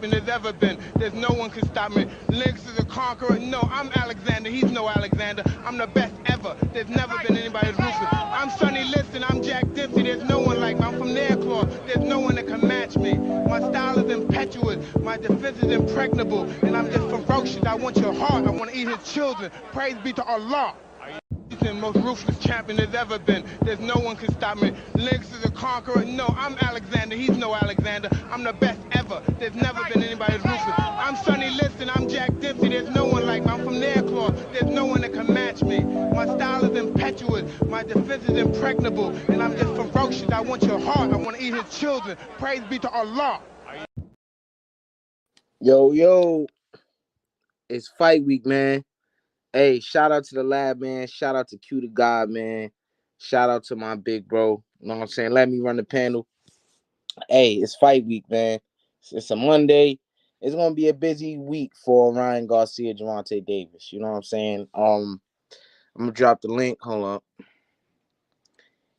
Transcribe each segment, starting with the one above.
champion there's ever been. There's no one can stop me. Lynx is a conqueror. No, I'm Alexander. He's no Alexander. I'm the best ever. There's never been anybody as ruthless. I'm Sonny Liston. I'm Jack Dempsey. There's no one like me. I'm from Nairclaw. There's no one that can match me. My style is impetuous. My defense is impregnable. And I'm just ferocious. I want your heart. I want to eat his children. Praise be to Allah. He's the most ruthless champion there's ever been. There's no one can stop me. Lynx is a conqueror. No, I'm Alexander. He's no Alexander. I'm the best ever. There's never been anybody as ruthless. I'm Sonny Liston. I'm Jack Dempsey. There's no one like me. I'm from Nairclaw. There's no one that can match me. My style is impetuous. My defense is impregnable. And I'm just ferocious. I want your heart. I want to eat his children. Praise be to Allah. Yo, it's fight week, man. Hey, shout out to the lab, man. Shout out to Q the God, man. Shout out to my big bro. You know what I'm saying? Let me run the panel. Hey, it's fight week, man. It's a Monday. It's gonna be a busy week for Ryan Garcia, Gervonta Davis. You know what I'm saying? I'm gonna drop the link. Hold up.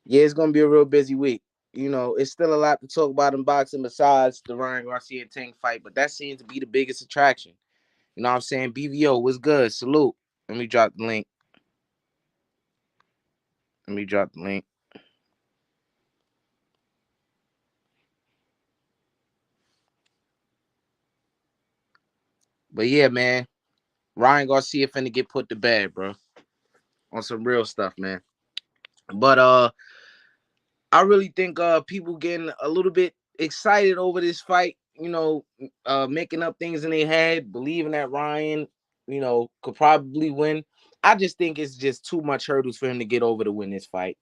Yeah, it's gonna be a real busy week. You know, it's still a lot to talk about in boxing besides the Ryan Garcia Tank fight, but that seems to be the biggest attraction. You know what I'm saying? BVO, what's good? Salute. Let me drop the link. Let me drop the link. But yeah, man, Ryan Garcia finna get put to bed, bro. On some real stuff, man. But I really think people getting a little bit excited over this fight, you know, making up things in their head, believing that Ryan, you know, could probably win. I just think it's just too much hurdles for him to get over to win this fight.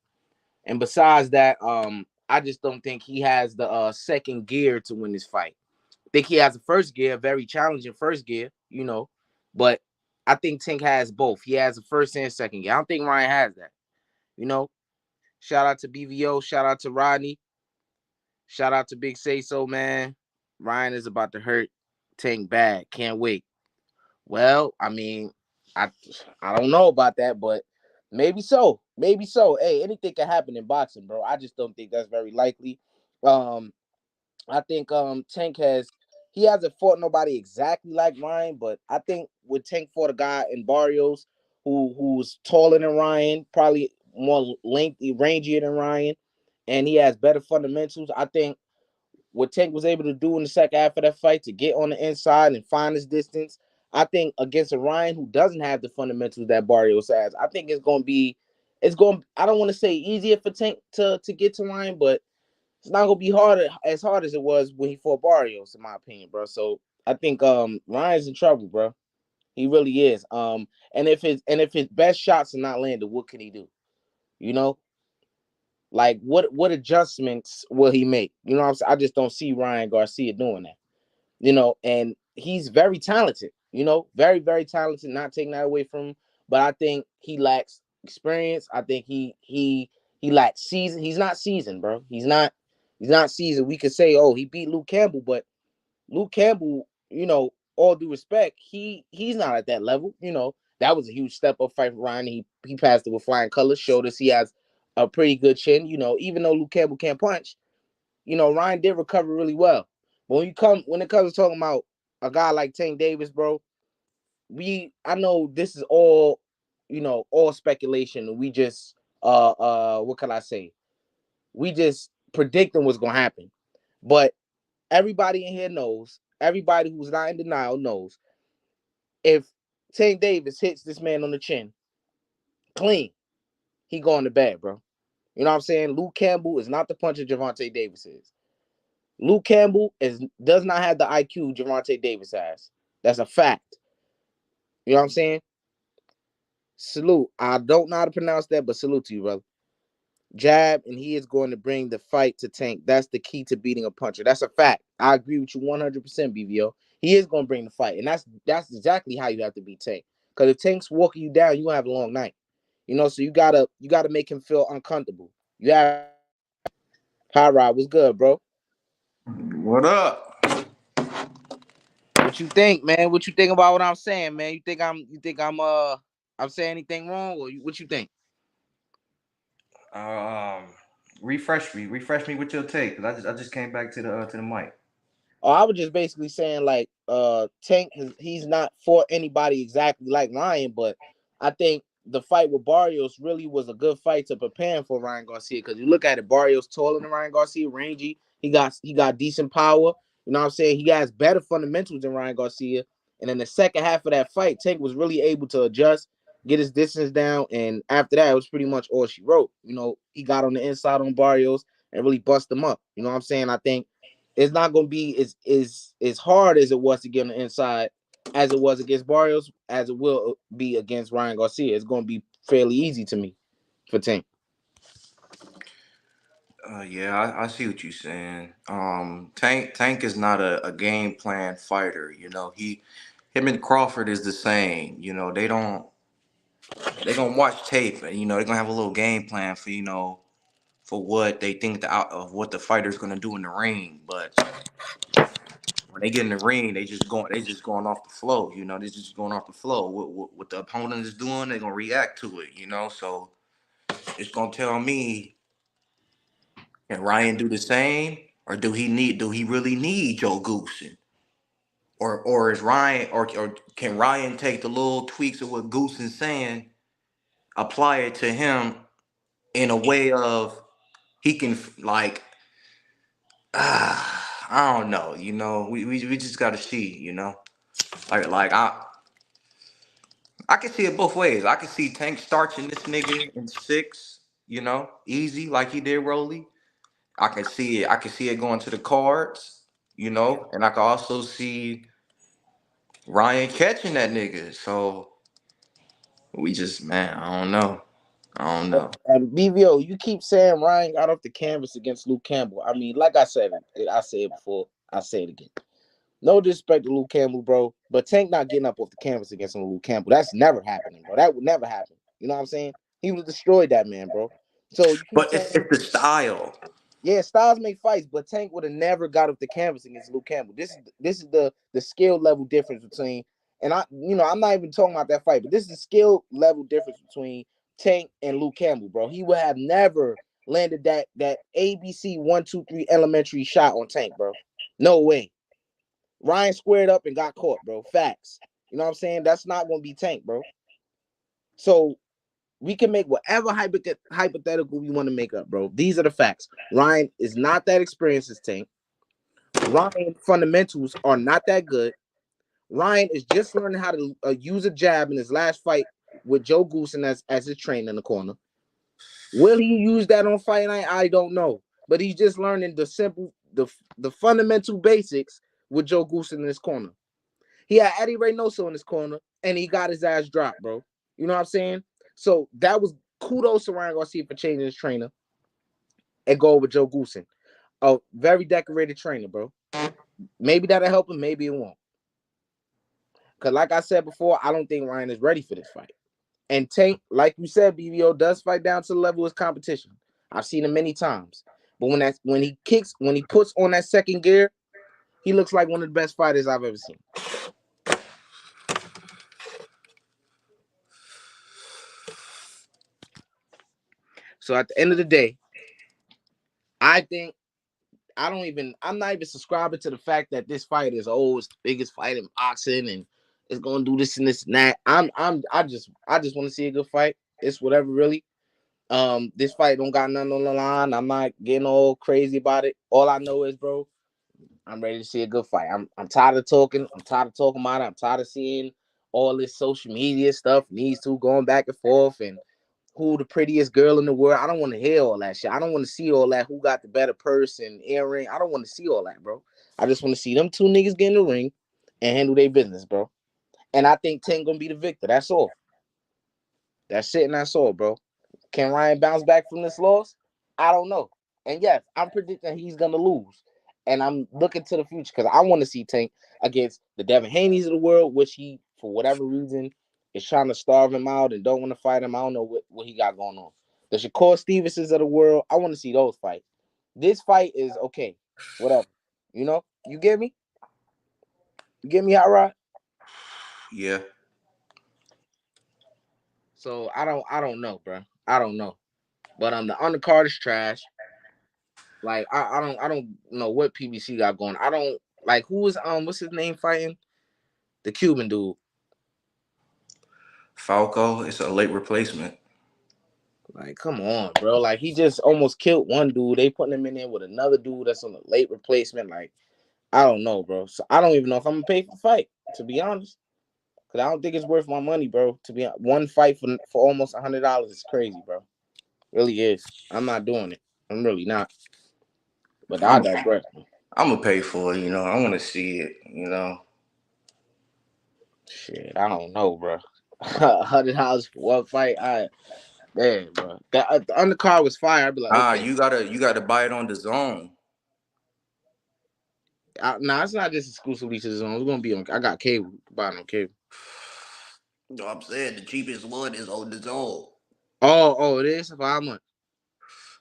And besides that, I just don't think he has the second gear to win this fight. I think he has a first gear, very challenging first gear, you know, but I think Tank has both. He has a first and second gear. I don't think Ryan has that, you know. Shout out to BVO, shout out to Rodney, shout out to Big Say So, man. Ryan is about to hurt Tank bad. Can't wait. Well, I mean, I I don't know about that, but maybe so. Maybe so. Hey, anything can happen in boxing, bro. I just don't think that's very likely. Um, I think Tank he hasn't fought nobody exactly like Ryan, but I think with Tank fought a guy in Barrios who's taller than Ryan, probably more lengthy, rangier than Ryan, and he has better fundamentals. I think what Tank was able to do in the second half of that fight to get on the inside and find his distance, I think against a Ryan who doesn't have the fundamentals that Barrios has, I think I don't want to say easier for Tank to get to Ryan, but it's not gonna be as hard as it was when he fought Barrios, in my opinion, bro. So I think Ryan's in trouble, bro. He really is. And if his best shots are not landed, what can he do? You know, like what adjustments will he make? You know what I'm saying? I just don't see Ryan Garcia doing that. You know, and he's very talented, you know, very, very talented, not taking that away from him. But I think he lacks experience. I think he lacks season. He's not seasoned, bro. He's not seasoned. We could say, oh, he beat Luke Campbell, but Luke Campbell, you know, all due respect, he's not at that level. You know, that was a huge step up fight for Ryan. He passed it with flying colors, showed us he has a pretty good chin. You know, even though Luke Campbell can't punch, you know, Ryan did recover really well. But when it comes to talking about a guy like Tank Davis, bro, I know this is all, you know, all speculation. We just what can I say? We just predicting what's gonna happen. But everybody in here knows, everybody who's not in denial knows, if Tank Davis hits this man on the chin clean, he going to bed, bro. You know what I'm saying? Luke Campbell is not the puncher Gervonta Davis is. Luke Campbell does not have the IQ Gervonta Davis has. That's a fact. You know what I'm saying? Salute. I don't know how to pronounce that, but salute to you, brother. Jab, and he is going to bring the fight to Tank. That's the key to beating a puncher. That's a fact. I agree with you 100%, BVO. He is going to bring the fight, and that's exactly how you have to beat Tank. Because if Tank's walking you down, you gonna have a long night. You know, so you gotta make him feel uncomfortable. You have Hot Rod. What's good, bro? What up? What you think, man? What you think about what I'm saying, man? You think I'm saying anything wrong, or what you think? Um, refresh me with your take, cause I just came back to the mic. Oh, I was just basically saying like Tank he's not fought anybody exactly like Ryan, but I think the fight with Barrios really was a good fight to prepare him for Ryan Garcia because you look at it, Barrios taller than Ryan Garcia, rangy. He got decent power. You know what I'm saying? He has better fundamentals than Ryan Garcia. And in the second half of that fight, Tank was really able to adjust, get his distance down, and after that, it was pretty much all she wrote. You know, he got on the inside on Barrios and really bust him up. You know what I'm saying? I think it's not going to be as hard as it was to get on the inside as it was against Barrios, as it will be against Ryan Garcia. It's going to be fairly easy to me for Tank. Yeah, I see what you're saying. Tank is not a game plan fighter. Him and Crawford is the same. They gonna watch tape, and they're gonna have a little game plan for for what they think of what the fighter's gonna do in the ring. But when they get in the ring, they just going off the flow. They just going off the flow. What the opponent is doing, they're gonna react to it. So it's gonna tell me, can Ryan do the same, or do he really need Joe Goosen? Or is Ryan or can Ryan take the little tweaks of what Goosen's saying, apply it to him in a way of he can like I don't know, we just gotta see, like I can see it both ways. I can see Tank starching this nigga in six, easy like he did Rolly. I can see it going to the cards, and I can also see Ryan catching that nigga. So we just, man, I don't know. I don't know. And BVO, you keep saying Ryan got off the canvas against Luke Campbell. I mean, like I said it before, I say it again. No disrespect to Luke Campbell, bro, but Tank not getting up off the canvas against Luke Campbell. That's never happening, bro. That would never happen. You know what I'm saying? He would have destroyed that man, bro. So you keep But it's, saying, it's the style. yeah, styles make fights, but Tank would have never got up the canvas against Luke Campbell. This is the skill level difference between, and I'm not even talking about that fight, but this is the skill level difference between Tank and Luke Campbell, bro. He would have never landed that ABC 1 2 3 elementary shot on Tank, bro. No way. Ryan squared up and got caught, bro. Facts. You know what I'm saying? That's not gonna be Tank, bro. So we can make whatever hypothetical we want to make up, bro. These are the facts. Ryan is not that experienced as Tank. Ryan fundamentals are not that good. Ryan is just learning how to use a jab in his last fight with Joe Goosen as his trainer in the corner. Will he use that on fight night? I don't know. But he's just learning the fundamental basics with Joe Goosen in his corner. He had Eddie Reynoso in his corner, and he got his ass dropped, bro. You know what I'm saying? So that was kudos to Ryan Garcia for changing his trainer and go with Joe Goosen. A very decorated trainer, bro. Maybe that'll help him, maybe it won't. Because like I said before, I don't think Ryan is ready for this fight. And Tank, like you said, BBO does fight down to the level of his competition. I've seen him many times. But when he puts on that second gear, he looks like one of the best fighters I've ever seen. So at the end of the day, I think I'm not even subscribing to the fact that this fight is it's the biggest fight in boxing and it's gonna do this and this and that. I just want to see a good fight. It's whatever really. This fight don't got nothing on the line. I'm not getting all crazy about it. All I know is, bro, I'm ready to see a good fight. I'm tired of talking. I'm tired of talking about it. I'm tired of seeing all this social media stuff. These two going back and forth and who the prettiest girl in the world. I don't want to hear all that shit. I don't want to see all that. Who got the better purse and earring? I don't want to see all that, bro. I just want to see them two niggas get in the ring and handle their business, bro. And I think Tank gonna be the victor. That's all. That's it and that's all, bro. Can Ryan bounce back from this loss? I don't know. And yes, I'm predicting he's gonna lose. And I'm looking to the future because I want to see Tank against the Devin Haney's of the world, which he, for whatever reason, is trying to starve him out and don't want to fight him. I don't know what he got going on. The Shakur Stevensons of the world, I want to see those fights. This fight is okay. Whatever. You get me? You get me, Hot Rod? Yeah. So I don't know, bro. I don't know. But the undercard is trash. Like I don't know what PBC got going. I don't Like who was what's his name fighting? The Cuban dude. Falco, it's a late replacement. Like, come on, bro. Like he just almost killed one dude. They putting him in there with another dude that's on the late replacement. Like, I don't know, bro. So I don't even know if I'm gonna pay for the fight, to be honest. Cause I don't think it's worth my money, bro. To be one fight for almost $100 is crazy, bro. Really is. I'm not doing it. I'm really not. But I I'm digress. I'm gonna pay for it. I want to see it. Shit, I don't know, bro. $100 for one fight. Man, bro. The undercard was fire. I'd be like, okay. You gotta buy it on the zone. Nah, it's not just exclusively to the zone. It's gonna be on. I got cable. Buying on cable. No, I'm saying the cheapest one is on the zone. Oh, it is. For how much?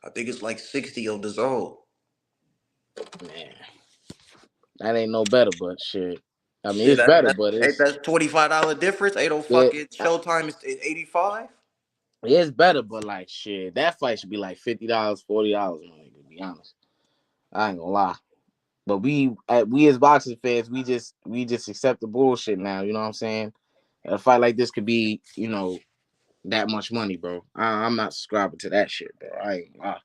I think it's like 60 on the zone. Man, that ain't no better, but shit. I mean, Shit, it's better, but ain't it's that $25 difference? Ain't no yeah, fucking Showtime is 85. it's better, but like shit, that fight should be like $50, $40, my nigga. To be honest, I ain't gonna lie. But we as boxing fans, we just accept the bullshit now. You know what I'm saying? A fight like this could be, that much money, bro. I'm not subscribing to that shit, bro. I ain't gonna lie.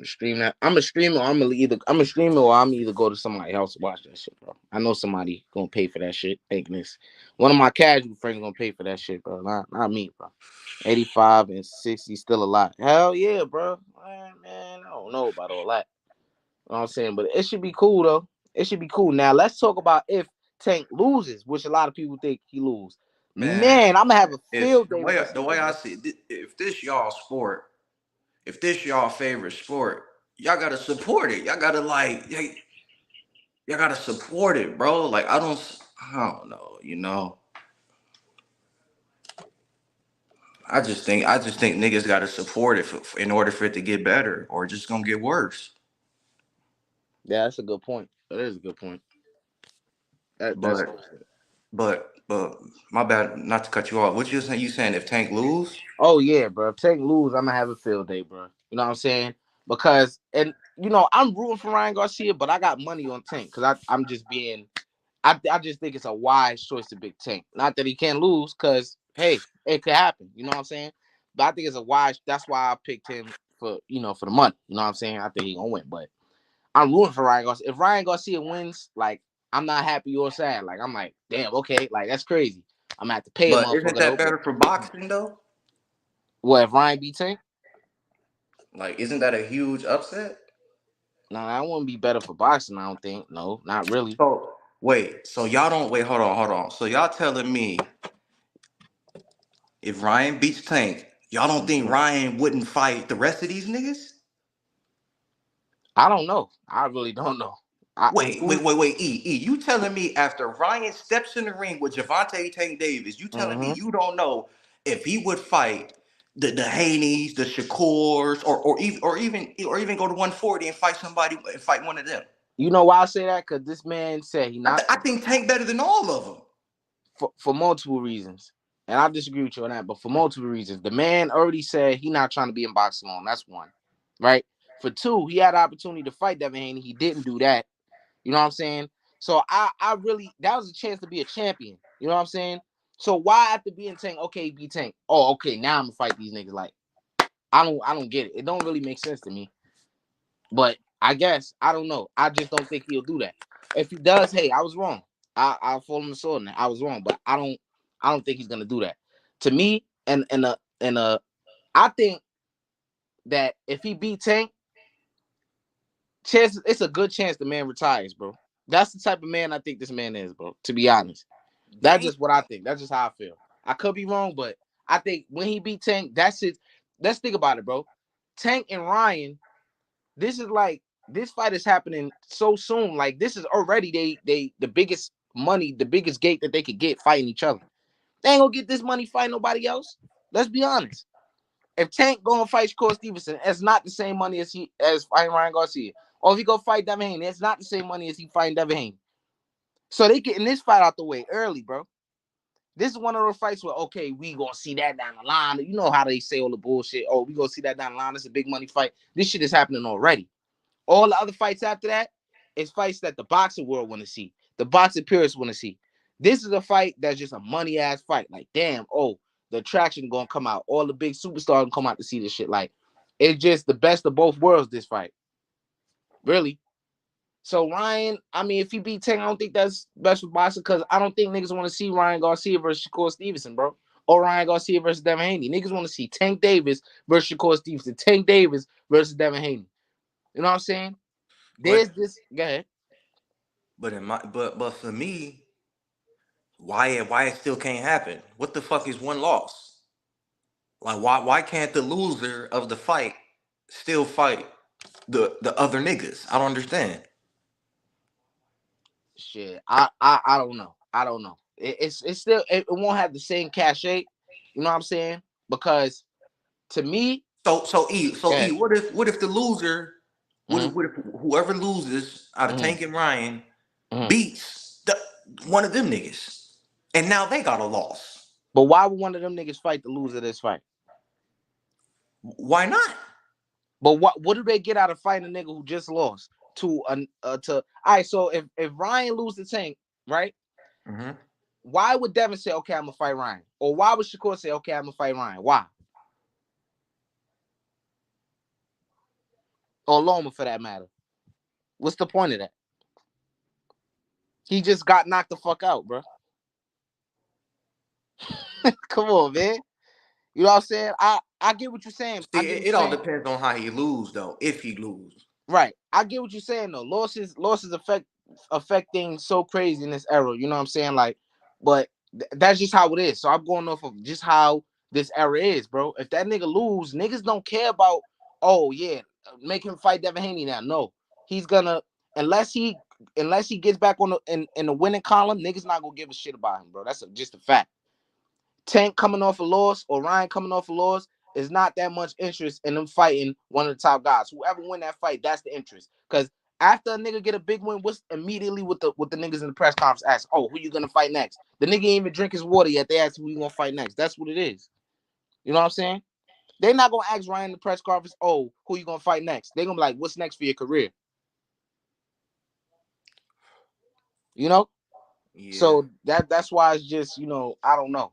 Stream that. I'm a streamer. I'm a streamer, or I'm either go to somebody else to watch that shit, bro. I know somebody gonna pay for that shit. Thinking this, one of my casual friends gonna pay for that shit, bro. Not me, bro. 85 and 60 still a lot. Hell yeah, bro. Man, I don't know about all that. You know what I'm saying, but it should be cool though. It should be cool. Now let's talk about if Tank loses, which a lot of people think he lose. Man, Man, I'm gonna have a if field day watching the that, way I bro. see it, if this y'all sport, if this y'all favorite sport, y'all gotta support it. Y'all gotta support it, bro. Like I don't know. I just think niggas gotta support it in order for it to get better, or it's just gonna get worse. Yeah, that's a good point. That is a good point. That's But but my bad, not to cut you off. What you saying? You saying if Tank lose? Oh yeah, bro. If Tank lose, I'm gonna have a field day, bro. You know what I'm saying? Because I'm rooting for Ryan Garcia, but I got money on Tank because I'm just being I just think it's a wise choice to pick Tank. Not that he can't lose, because hey, it could happen. You know what I'm saying? But I think it's a wise. That's why I picked him for the money. You know what I'm saying? I think he gonna win, but I'm rooting for Ryan Garcia. If Ryan Garcia wins, like I'm not happy or sad. Like I'm like, damn, okay, like that's crazy. I'm gonna have to pay a But isn't motherfucker though. that But better for boxing though? what if Ryan beat Tank? Like, isn't that a huge upset? No, that wouldn't be better for boxing. I don't think. No, not really. So wait, so y'all don't wait. Hold on. So y'all telling me if Ryan beats Tank, y'all don't think Mhm. Ryan wouldn't fight the rest of these niggas? I don't know. I really don't know. I who? E. You telling me after Ryan steps in the ring with Gervonta Tank Davis, you telling me Mm-hmm. you don't know if he would fight the Haneys, the Shakurs, or even go to 140 and fight somebody and fight one of them? You know why I say that? Because this man said he not I think Tank better than all of them. for multiple reasons, and I disagree with you on that. But for multiple reasons, the man already said he not trying to be in boxing long. That's one, right? For two, he had the opportunity to fight Devin Haney. He didn't do that. You know what I'm saying? So I really that was a chance to be a champion. You know what I'm saying? So why after being Tank, okay, be Tank. Oh, okay, now I'm gonna fight these niggas. Like I don't get it. It don't really make sense to me. But I guess I don't know. I just don't think he'll do that. If he does, hey, I was wrong. I'll fall on the sword now. I was wrong, but I don't think he's gonna do that. To me, I think that if he beat Tank, it's a good chance the man retires, bro. That's the type of man I think this man is, bro. To be honest, that's Damn. just what I think. That's just how I feel. I could be wrong, but I think when he beat Tank, that's it. Let's think about it, bro. Tank and Ryan, this fight is happening so soon. Like this is already the biggest money, the biggest gate that they could get fighting each other. They ain't gonna get this money fighting nobody else. Let's be honest. If Tank go and fight Shakur Stevenson, it's not the same money as fighting Ryan Garcia. Or if he go fight Devin Haney, it's not the same money as he fighting Devin Haney. So they getting this fight out the way early, bro. This is one of those fights where, okay, we gonna see that down the line. You know how they say all the bullshit. Oh, we gonna see that down the line. It's a big money fight. This shit is happening already. All the other fights after that, It's fights that the boxing world want to see, the boxing purists want to see. This is a fight that's just a money ass fight. Like, damn, oh, the attraction gonna come out. All the big superstars gonna come out to see this shit. Like, it's just the best of both worlds. This fight, really. So Ryan, I mean, if he beat Tank, I don't think that's best for boxing because I don't think niggas want to see Ryan Garcia versus Shakur Stevenson, bro. Or Ryan Garcia versus Devin Haney. Niggas want to see Tank Davis versus Shakur Stevenson. Tank Davis versus Devin Haney. You know what I'm saying? But There's this. Go ahead. but for me, why it still can't happen? What the fuck is one loss? Like why can't the loser of the fight still fight the other niggas? I don't understand. Shit, I don't know. I don't know. It's still it won't have the same cachet. You know what I'm saying? Because to me, So okay, what if the loser mm-hmm, what if whoever loses out of mm-hmm, Tank and Ryan mm-hmm. beats one of them niggas, and now they got a loss? But why would one of them niggas fight the loser of this fight? Why not? But what do they get out of fighting a nigga who just lost to to? All right, so if Ryan loses the Tank, right? Hmm. Why would Devin say, okay, I'm gonna fight Ryan? Or why would Shakur say, okay, I'm gonna fight Ryan? Why? Or Loma for that matter. What's the point of that? He just got knocked the fuck out, bro. Come on, man. You know what I'm saying? I get what you're saying. I See, get what it you're all saying. depends on how he lose, though. If he lose, Right. I get what you're saying though. Losses affect things so crazy in this era. You know what I'm saying? Like, but that's just how it is. So I'm going off of just how this era is, bro. If that nigga lose, niggas don't care about. Oh yeah, make him fight Devin Haney now. No, he's gonna unless he gets back on in the winning column. Niggas not gonna give a shit about him, bro. That's just a fact. Tank coming off a loss or Ryan coming off a loss is not that much interest in them fighting one of the top guys. Whoever win that fight, that's the interest. Because after a nigga get a big win, what's immediately with the niggas in the press conference ask, oh, who you gonna fight next? The nigga ain't even drink his water yet. They ask who you gonna fight next. That's what it is. You know what I'm saying? They're not gonna ask Ryan in the press conference, oh, who you gonna fight next? They're gonna be like, what's next for your career? You know? yeah, So that's why it's just, I don't know.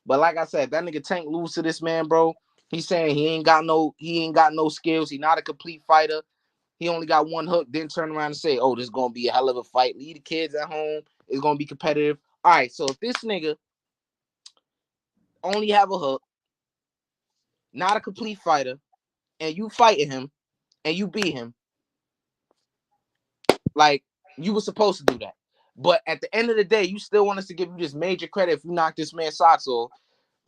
But like I said, that nigga Tank lose to this man, bro. He's saying he ain't got no skills. He not a complete fighter. He only got one hook. Then turn around and say, "Oh, this is gonna be a hell of a fight. Leave the kids at home. It's gonna be competitive." All right. So if this nigga only have a hook, not a complete fighter, and you fighting him and you beat him, like you were supposed to do that. But at the end of the day, you still want us to give you this major credit if you knock this man's socks off.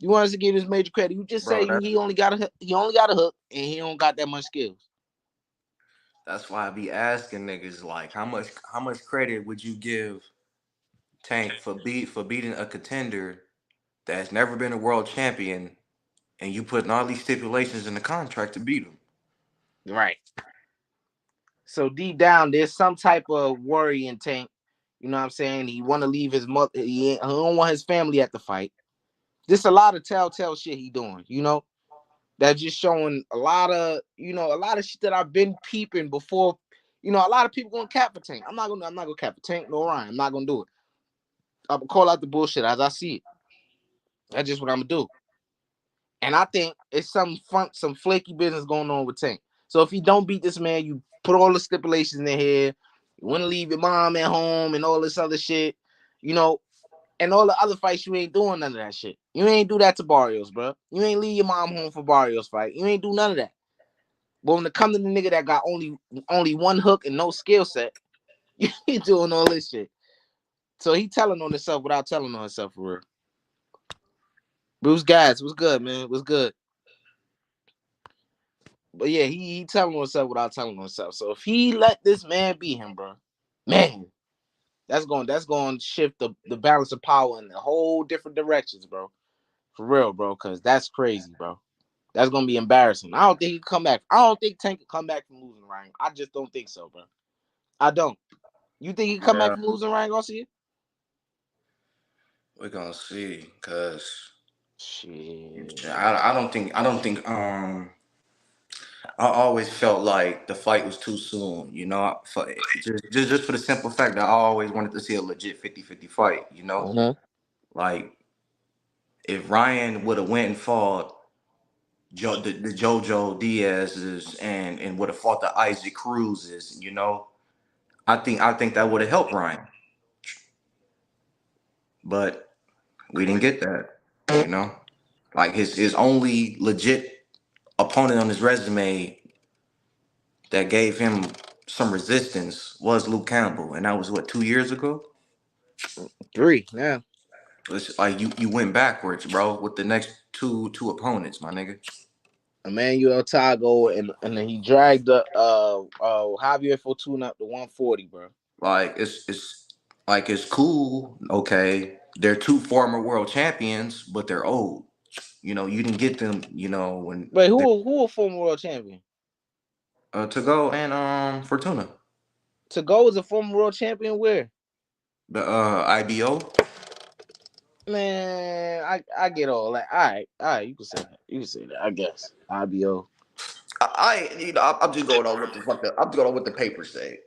You want us to give this major credit. You just bro. say he only got a hook and he don't got that much skills. That's why I be asking niggas like, how much credit would you give Tank for beating a contender that's never been a world champion, and you putting all these stipulations in the contract to beat him? Right. So deep down, there's some type of worry in Tank. You know what I'm saying? He want to leave his mother. He don't want his family at the fight. There's a lot of telltale shit he doing. That's just showing a lot of shit that I've been peeping before. A lot of people gonna cap for Tank. I'm not gonna cap for Tank nor Ryan. I'm not gonna do it. I'm gonna call out the bullshit as I see it. That's just what I'm gonna do. And I think it's some flaky business going on with Tank. So if you don't beat this man, you put all the stipulations in here. You want to leave your mom at home and all this other shit, you know, and all the other fights, you ain't doing none of that shit. You ain't do that to Barrios, bro. You ain't leave your mom home for Barrios fight. You ain't do none of that. But when it come to the nigga that got only one hook and no skill set, you doing all this shit. So he telling on himself without telling on himself for real. Bruce Guys, what's good, man? What's good? But yeah, he telling himself without telling himself. So if he let this man beat him, bro, man, that's going to shift the balance of power in a whole different directions, bro. For real, bro, because that's crazy, bro. That's gonna be embarrassing. I don't think he can come back. I don't think Tank can come back from losing Ryan. I just don't think so, bro. I don't. You think he can come back Yeah, from losing Ryan Garcia? we're gonna see, cause Shit. I don't think I always felt like the fight was too soon, you know. Just for the simple fact that I always wanted to see a legit 50-50 fight, you know. Mm-hmm. Like if Ryan would have went and fought the JoJo Diaz's and would have fought the Isaac Cruz's, you know, I think that would have helped Ryan, but we didn't get that, you know. Like his only legit opponent on his resume that gave him some resistance was Luke Campbell, and that was what 2 years ago. 3, yeah. It's like you went backwards, bro, with the next two opponents, my nigga. Emmanuel Tago, and then he dragged the Javier Fortuna up to 140, bro. Like it's cool, okay. They're two former world champions, but they're old. You know, you didn't get them, you know, when Wait, they who a former world champion? to go and Fortuna. To go is a former world champion where? The IBO. Man, I get all that. All right, you can say that. You can say that. I guess IBO. I'm just going on what the fuck I'm going on what the papers say.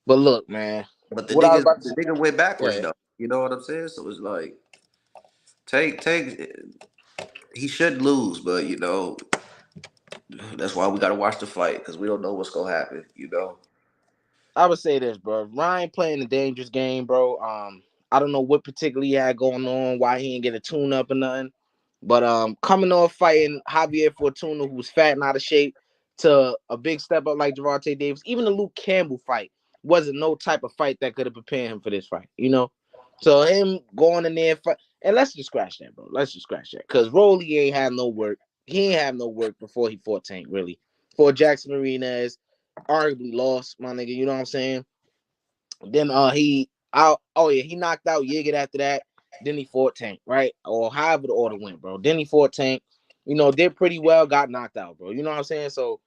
But look, man, But what I was about to the say. nigga went Go backwards ahead. though. You know what I'm saying? So it's like take he should lose, but you know that's why we gotta watch the fight because we don't know what's gonna happen. You know. I would say this, bro. Ryan playing a dangerous game, bro. I don't know what particularly he had going on, why he didn't get a tune up or nothing. But coming off fighting Javier Fortuna, who was fat and out of shape, to a big step up like Gervonta Davis, even the Luke Campbell fight wasn't no type of fight that could have prepared him for this fight, you know? So him going in there fight, and let's just scratch that, bro. Let's just scratch that. Because Rolly ain't had no work. He ain't have no work before he fought Tank, really. For Jackson Martinez, arguably lost, my nigga, you know what I'm saying? Then he out. Oh yeah, he knocked out Yiggit after that. Then he fought Tank, right? Or however the order went, bro. Then he fought Tank. You know, did pretty well, got knocked out, bro. You know what I'm saying? So,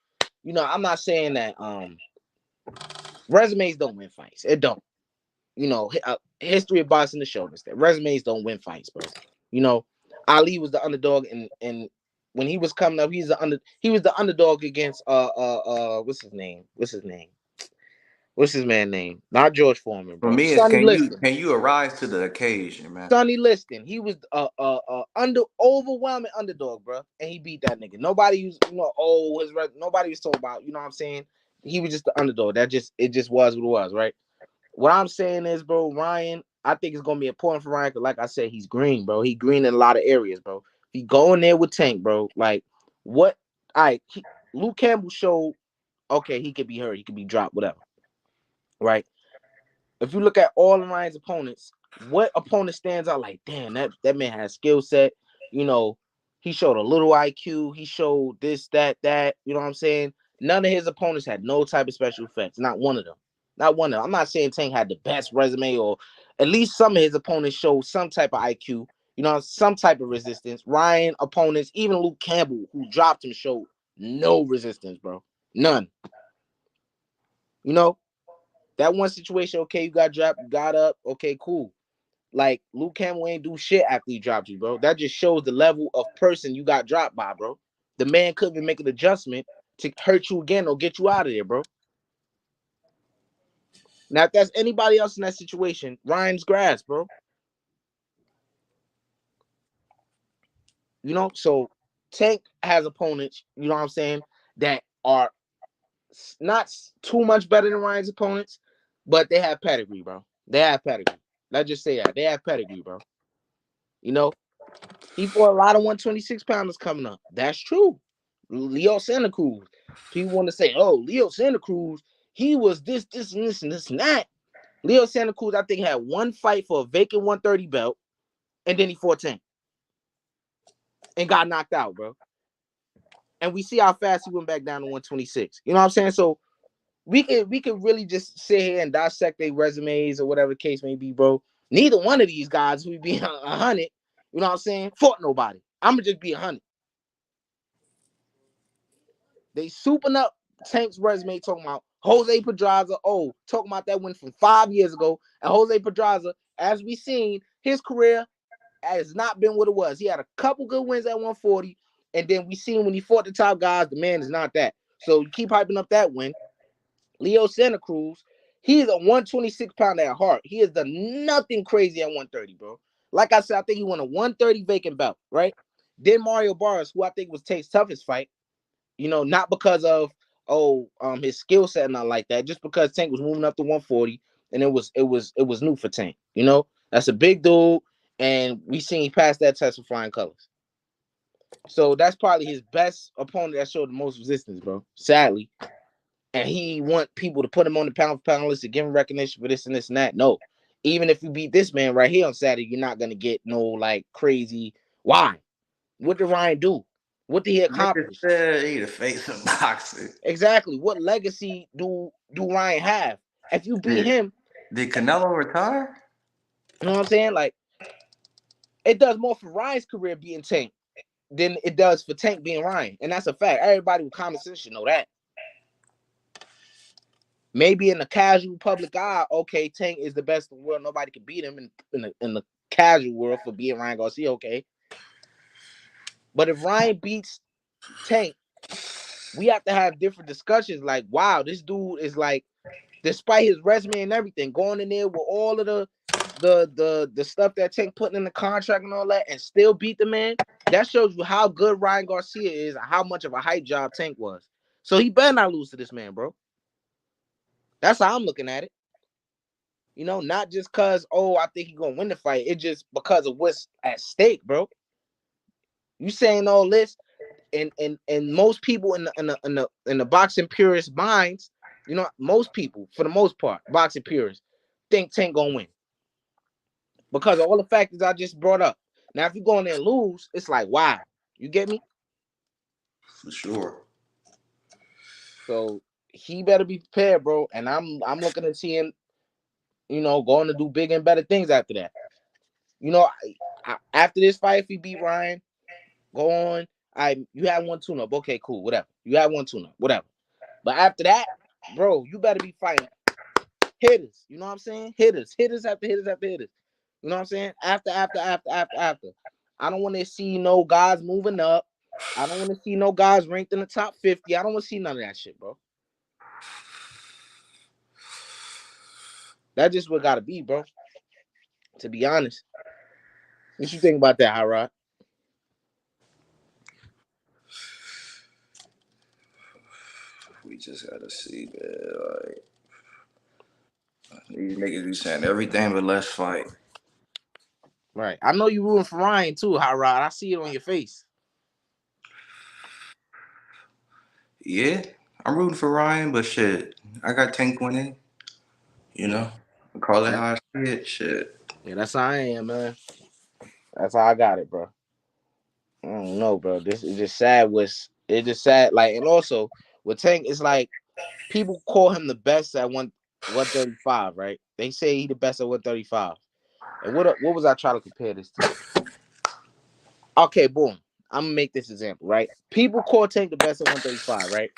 you know, I'm not saying that resumes don't win fights. It don't. You know, history of boxing to show us that resumes don't win fights, bro. You know, Ali was the underdog, and when he was coming up, he was the underdog against what's his name? What's his man name? Not George Foreman, For bro. me, it's Sonny Liston. can you arise to the occasion, man? Sonny Liston. He was under overwhelming underdog, bro, and he beat that nigga. Nobody was, you know, nobody was talking about. You know what I'm saying? He was just the underdog. It just was what it was, right? What I'm saying is, bro, Ryan. I think it's gonna be important for Ryan because, like I said, he's green, bro. He green in a lot of areas, bro. If he go in there with Tank, bro, like what? Luke Campbell showed. Okay, he could be hurt. He could be dropped, whatever, right? If you look at all of Ryan's opponents, what opponent stands out like, damn, that man has skill set. You know, he showed a little IQ. He showed this, that. You know what I'm saying? None of his opponents had no type of special effects. Not one of them. Not one of them. I'm not saying Tank had the best resume, or at least some of his opponents showed some type of IQ. You know, some type of resistance. Ryan opponents, even Luke Campbell, who dropped him, showed no resistance, bro. None. You know, that one situation, okay, you got dropped, you got up, okay, cool. Like Luke Campbell ain't do shit after he dropped you, bro. That just shows the level of person you got dropped by, bro. The man couldn't even make an adjustment to hurt you again or get you out of there, bro. Now, if that's anybody else in that situation, Ryan's grass, bro. You know, so Tank has opponents, you know what I'm saying, that are not too much better than Ryan's opponents, but they have pedigree, bro. They have pedigree. Let's just say that. They have pedigree, bro. You know, he fought a lot of 126 pounders coming up. That's true. Leo Santa Cruz. People want to say, oh, Leo Santa Cruz, he was this, and this, and this, and that. Leo Santa Cruz, I think, had one fight for a vacant 130 belt, and then he fought 10 and got knocked out, bro. And we see how fast he went back down to 126. You know what I'm saying? So we could really just sit here and dissect their resumes or whatever the case may be, bro. Neither one of these guys who be 100, you know what I'm saying, fought nobody. I'm gonna just be 100. They souping up Tank's resume, talking about Jose Pedraza. Oh, talking about that win from 5 years ago. And Jose Pedraza, as we seen, his career has not been what it was. He had a couple good wins at 140, And then we seen when he fought the top guys, the man is not that. So you keep hyping up that win. Leo Santa Cruz, he is a 126 pounder at heart. He has done nothing crazy at 130, bro. Like I said, I think he won a 130 vacant belt, right? Then Mario Barras, who I think was Tank's toughest fight, not because of his skill set and nothing like that, just because Tank was moving up to 140 and it was new for Tank. That's a big dude, and we seen he passed that test with flying colors. So that's probably his best opponent that showed the most resistance, bro. Sadly. And he want people to put him on the pound for pound list to give him recognition for this and this and that. No. Even if you beat this man right here on Saturday, you're not gonna get no like crazy. Why? What did Ryan do? What did he Nigga accomplish? said he the face of boxing. Exactly. What legacy do Ryan have? If you beat Did, him, did Canelo retire? you know what I'm saying? Like, it does more for Ryan's career being Tank than it does for Tank being Ryan. And that's a fact. Everybody with common sense should know that. Maybe in the casual public eye, okay, Tank is the best in the world. Nobody can beat him in the casual world for being Ryan Garcia, okay. But if Ryan beats Tank, we have to have different discussions. Like, wow, this dude is like, despite his resume and everything, going in there with all of the stuff that Tank putting in the contract and all that, and still beat the man. That shows you how good Ryan Garcia is and how much of a hype job Tank was. So he better not lose to this man, bro. That's how I'm looking at it. Not just because, I think he's gonna win the fight. It's just because of what's at stake, bro. You saying all this, and most people in the boxing purist minds, most people, for the most part, boxing purists, think Tank gonna win because of all the factors I just brought up. Now, if you go in there and lose, it's like, wow, you get me? For sure. So he better be prepared, bro. And I'm looking to see him, going to do big and better things after that. After this fight, if he beat Ryan, go on. You had one tune-up. Okay, cool, whatever. You had one tune-up, whatever. But after that, bro, you better be fighting hitters. You know what I'm saying? Hitters after hitters after hitters. You know what I'm saying? After. I don't want to see no guys moving up. I don't want to see no guys ranked in the top 50. I don't want to see none of that shit, bro. That's just what gotta be, bro. To be honest. What you think about that, High Rod? We just gotta see, man. Like, these niggas be saying everything but let's fight. Right. I know you rooting for Ryan too, High Rod. I see it on your face. Yeah, I'm rooting for Ryan, but shit, I got Tank winning. You Yeah. know, call it That, how I see it. Shit. yeah, that's how I am, man. That's how I got it, bro. I don't know, bro. This is just sad. It's just sad. Like, and also with Tank, it's like people call him the best at 135, right? They say he the best at 135. And what was I trying to compare this to? Okay, boom. I'm gonna make this example, right? People call Tank the best at 135, right?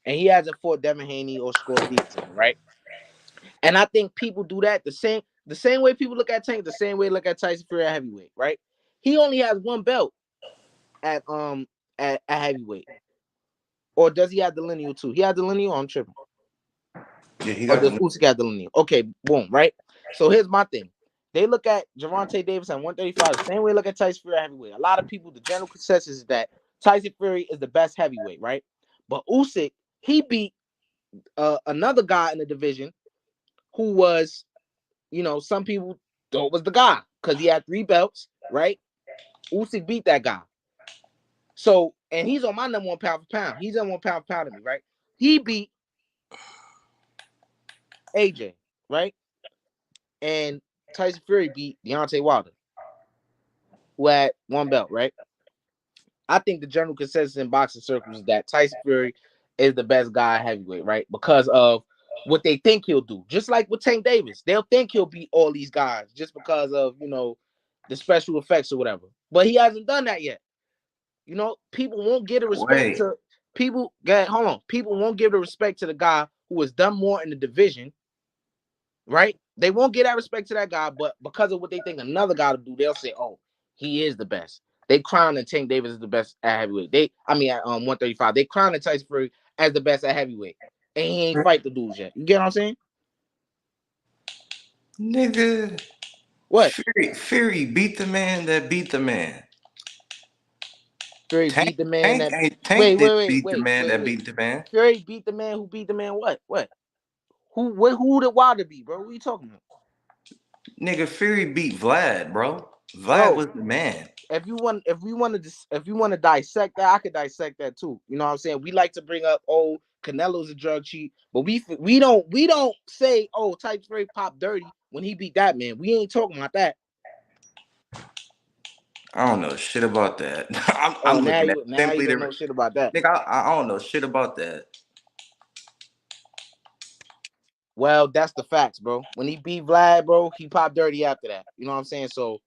And he hasn't fought Devin Haney or Shakur Stevenson, right? And I think people do that the same way people look at Tank, the same way they look at Tyson Fury at heavyweight, right? He only has one belt at at heavyweight. Or does he have the lineal too? He had the lineal. I'm tripping. Yeah, he Or got does the. Usyk have the lineal? Okay, boom, right? So here's my thing. They look at Gervonta Davis at 135 the same way they look at Tyson Fury at heavyweight. A lot of people, the general consensus is that Tyson Fury is the best heavyweight, right? But Usyk, he beat another guy in the division who was, some people thought was the guy because he had 3 belts, right? Usyk beat that guy. So, and he's on my number one pound for pound. He's on 1 pound for pound of me, right? He beat AJ, right? And Tyson Fury beat Deontay Wilder, who had 1 belt, right? I think the general consensus in boxing circles is that Tyson Fury is the best guy heavyweight, right? Because of what they think he'll do. Just like with Tank Davis, they'll think he'll beat all these guys just because of, the special effects or whatever. But he hasn't done that yet. People won't give the respect Wait, to people. Hold on. People won't give the respect to the guy who has done more in the division, right? They won't give that respect to that guy, but because of what they think another guy to do, they'll say, "Oh, he is the best." They crowning Tank Davis as the best at heavyweight. At 135. They crowning Tyson Fury as the best at heavyweight, and he ain't fight the dudes yet. You get what I'm saying? Nigga, What? Fury beat the man that beat the man. Fury Tank beat the man Tank that. ain't Tank Wait, wait, didn't wait, beat the wait, man wait, that wait. beat the man. Fury beat the man who beat the man. What? What? Who did Wilder beat, bro? What are you talking about, Nigga, Fury beat Vlad, bro. Vlad bro? was the man. If you want to dissect that, I could dissect that too. You know what I'm saying? We like to bring up, oh, Canelo's a drug cheat, but we don't say, oh, Tyson Fury popped dirty when he beat that man. We ain't talking about that. I don't know shit about that. Oh, I'm now looking at you simply don't the know shit about that. nigga. I don't know shit about that. Well, that's the facts, bro. When he beat Vlad, bro, he popped dirty after that. You know what I'm saying? So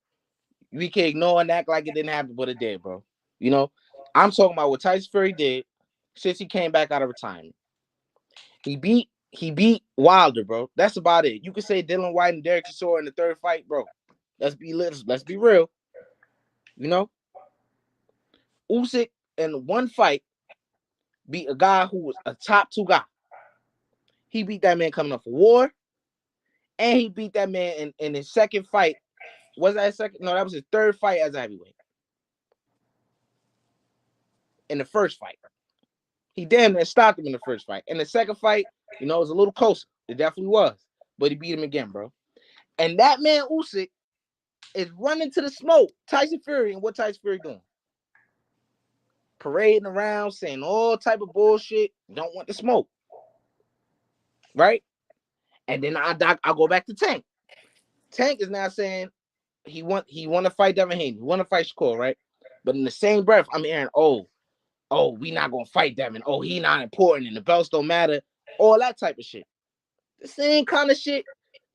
we can ignore and act like it didn't happen, but it did, bro. You know, I'm talking about what Tyson Fury did since he came back out of retirement. He beat Wilder, bro. That's about it. You could say Dylan White and Derek Chisora in the third fight, bro. Let's be real. You know, Usyk in one fight beat a guy who was a top two guy. He beat that man coming off a war, and he beat that man in his second fight. Was that his second? No, that was his third fight as a heavyweight. In the first fight, he damn near stopped him in the first fight. In the second fight, it was a little closer. It definitely was, but he beat him again, bro. And that man Usyk is running to the smoke. Tyson Fury, and what Tyson Fury doing? Parading around, saying all type of bullshit. Don't want the smoke, right? And then I go back to Tank. Tank is now saying he want to fight Devin Haney. He want to fight Shakur, right? But in the same breath, I'm hearing, we not gonna fight Devin. Oh, he not important, and the belts don't matter. All that type of shit. The same kind of shit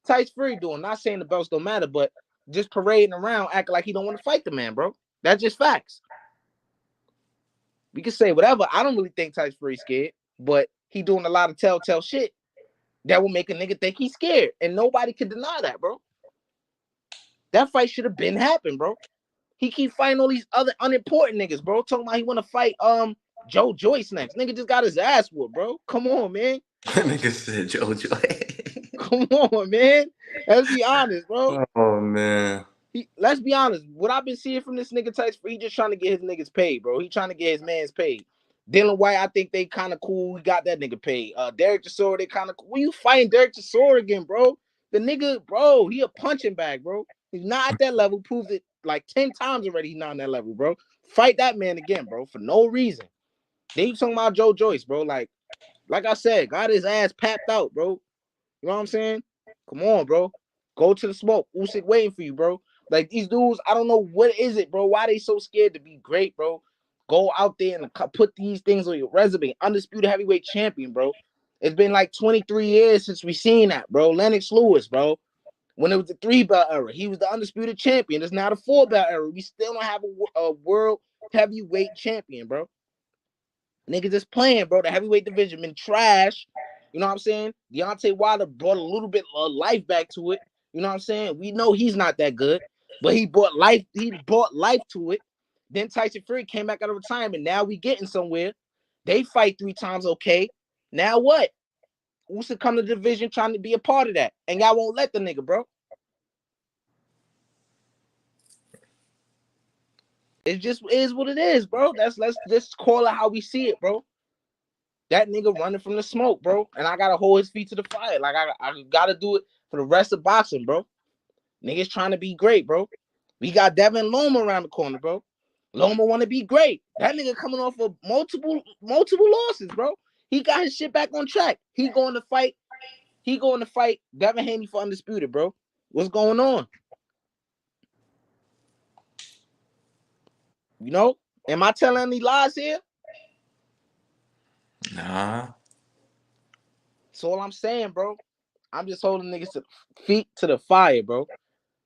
Tyson Fury doing. Not saying the belts don't matter, but just parading around, acting like he don't want to fight the man, bro. That's just facts. We can say whatever. I don't really think Tyson Fury's scared, but he doing a lot of telltale shit that will make a nigga think he's scared, and nobody can deny that, bro. That fight should have been happened, bro. He keep fighting all these other unimportant niggas, bro. Talking about he want to fight Joe Joyce next. Nigga just got his ass whooped, bro. Come on, man. Nigga said JoJo. Come on, man. Let's be honest, bro. Oh man. Let's be honest. What I've been seeing from this nigga Tyson, he just trying to get his niggas paid, bro. He trying to get his man's paid. Dylan White, I think they kind of cool. We got that nigga paid. Derek Chisora, they kind of cool. When you fighting Derek Chisora again, bro? The nigga, bro, he a punching bag, bro. He's not at that level. Proved it like 10 times already. He's not on that level, bro. Fight that man again, bro, for no reason. They talking about Joe Joyce, bro. Like I said, got his ass papped out, bro. You know what I'm saying? Come on, bro. Go to the smoke. Usyk waiting for you, bro. Like these dudes, I don't know what is it, bro. Why they so scared to be great, bro? Go out there and put these things on your resume. Undisputed heavyweight champion, bro. It's been like 23 years since we seen that, bro. Lennox Lewis, bro. When it was the 3-belt era, he was the undisputed champion. It's now the 4-belt era. We still don't have a world heavyweight champion, bro. Niggas just playing, bro. The heavyweight division been trash. You know what I'm saying? Deontay Wilder brought a little bit of life back to it. You know what I'm saying? We know he's not that good, but he brought life. He brought life to it. Then Tyson Fury came back out of retirement. Now we getting somewhere. They fight 3 times, okay. Now what? Usyk come to the division trying to be a part of that, and y'all won't let the nigga, bro. It just is what it is, bro. Let's just call it how we see it, bro. That nigga running from the smoke, bro. And I gotta hold his feet to the fire. Like I gotta do it for the rest of boxing, bro. Niggas trying to be great, bro. We got Devin Loma around the corner, bro. Loma want to be great. That nigga coming off of multiple losses, bro. He got his shit back on track. He going to fight Devin Haney for undisputed, bro. What's going on? You know? Am I telling any lies here? Nah. That's all I'm saying, bro. I'm just holding niggas to feet to the fire, bro.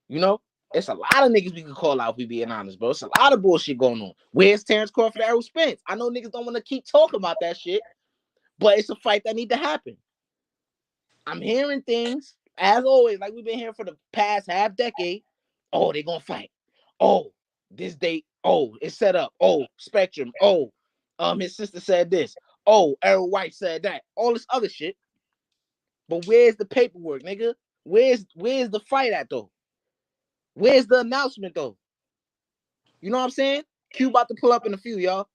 You know? It's a lot of niggas we can call out if we being honest, bro. It's a lot of bullshit going on. Where's Terrence Crawford, Errol Spence? I know niggas don't want to keep talking about that shit, but it's a fight that need to happen. I'm hearing things, as always, like we've been here for the past half decade. Oh, they gonna fight. Oh, this date. Oh, it's set up. Oh, Spectrum. Oh, his sister said this. Oh, Errol White said that. All this other shit. But where's the paperwork, nigga? Where's the fight at though? Where's the announcement though? You know what I'm saying? Q about to pull up in a few, y'all.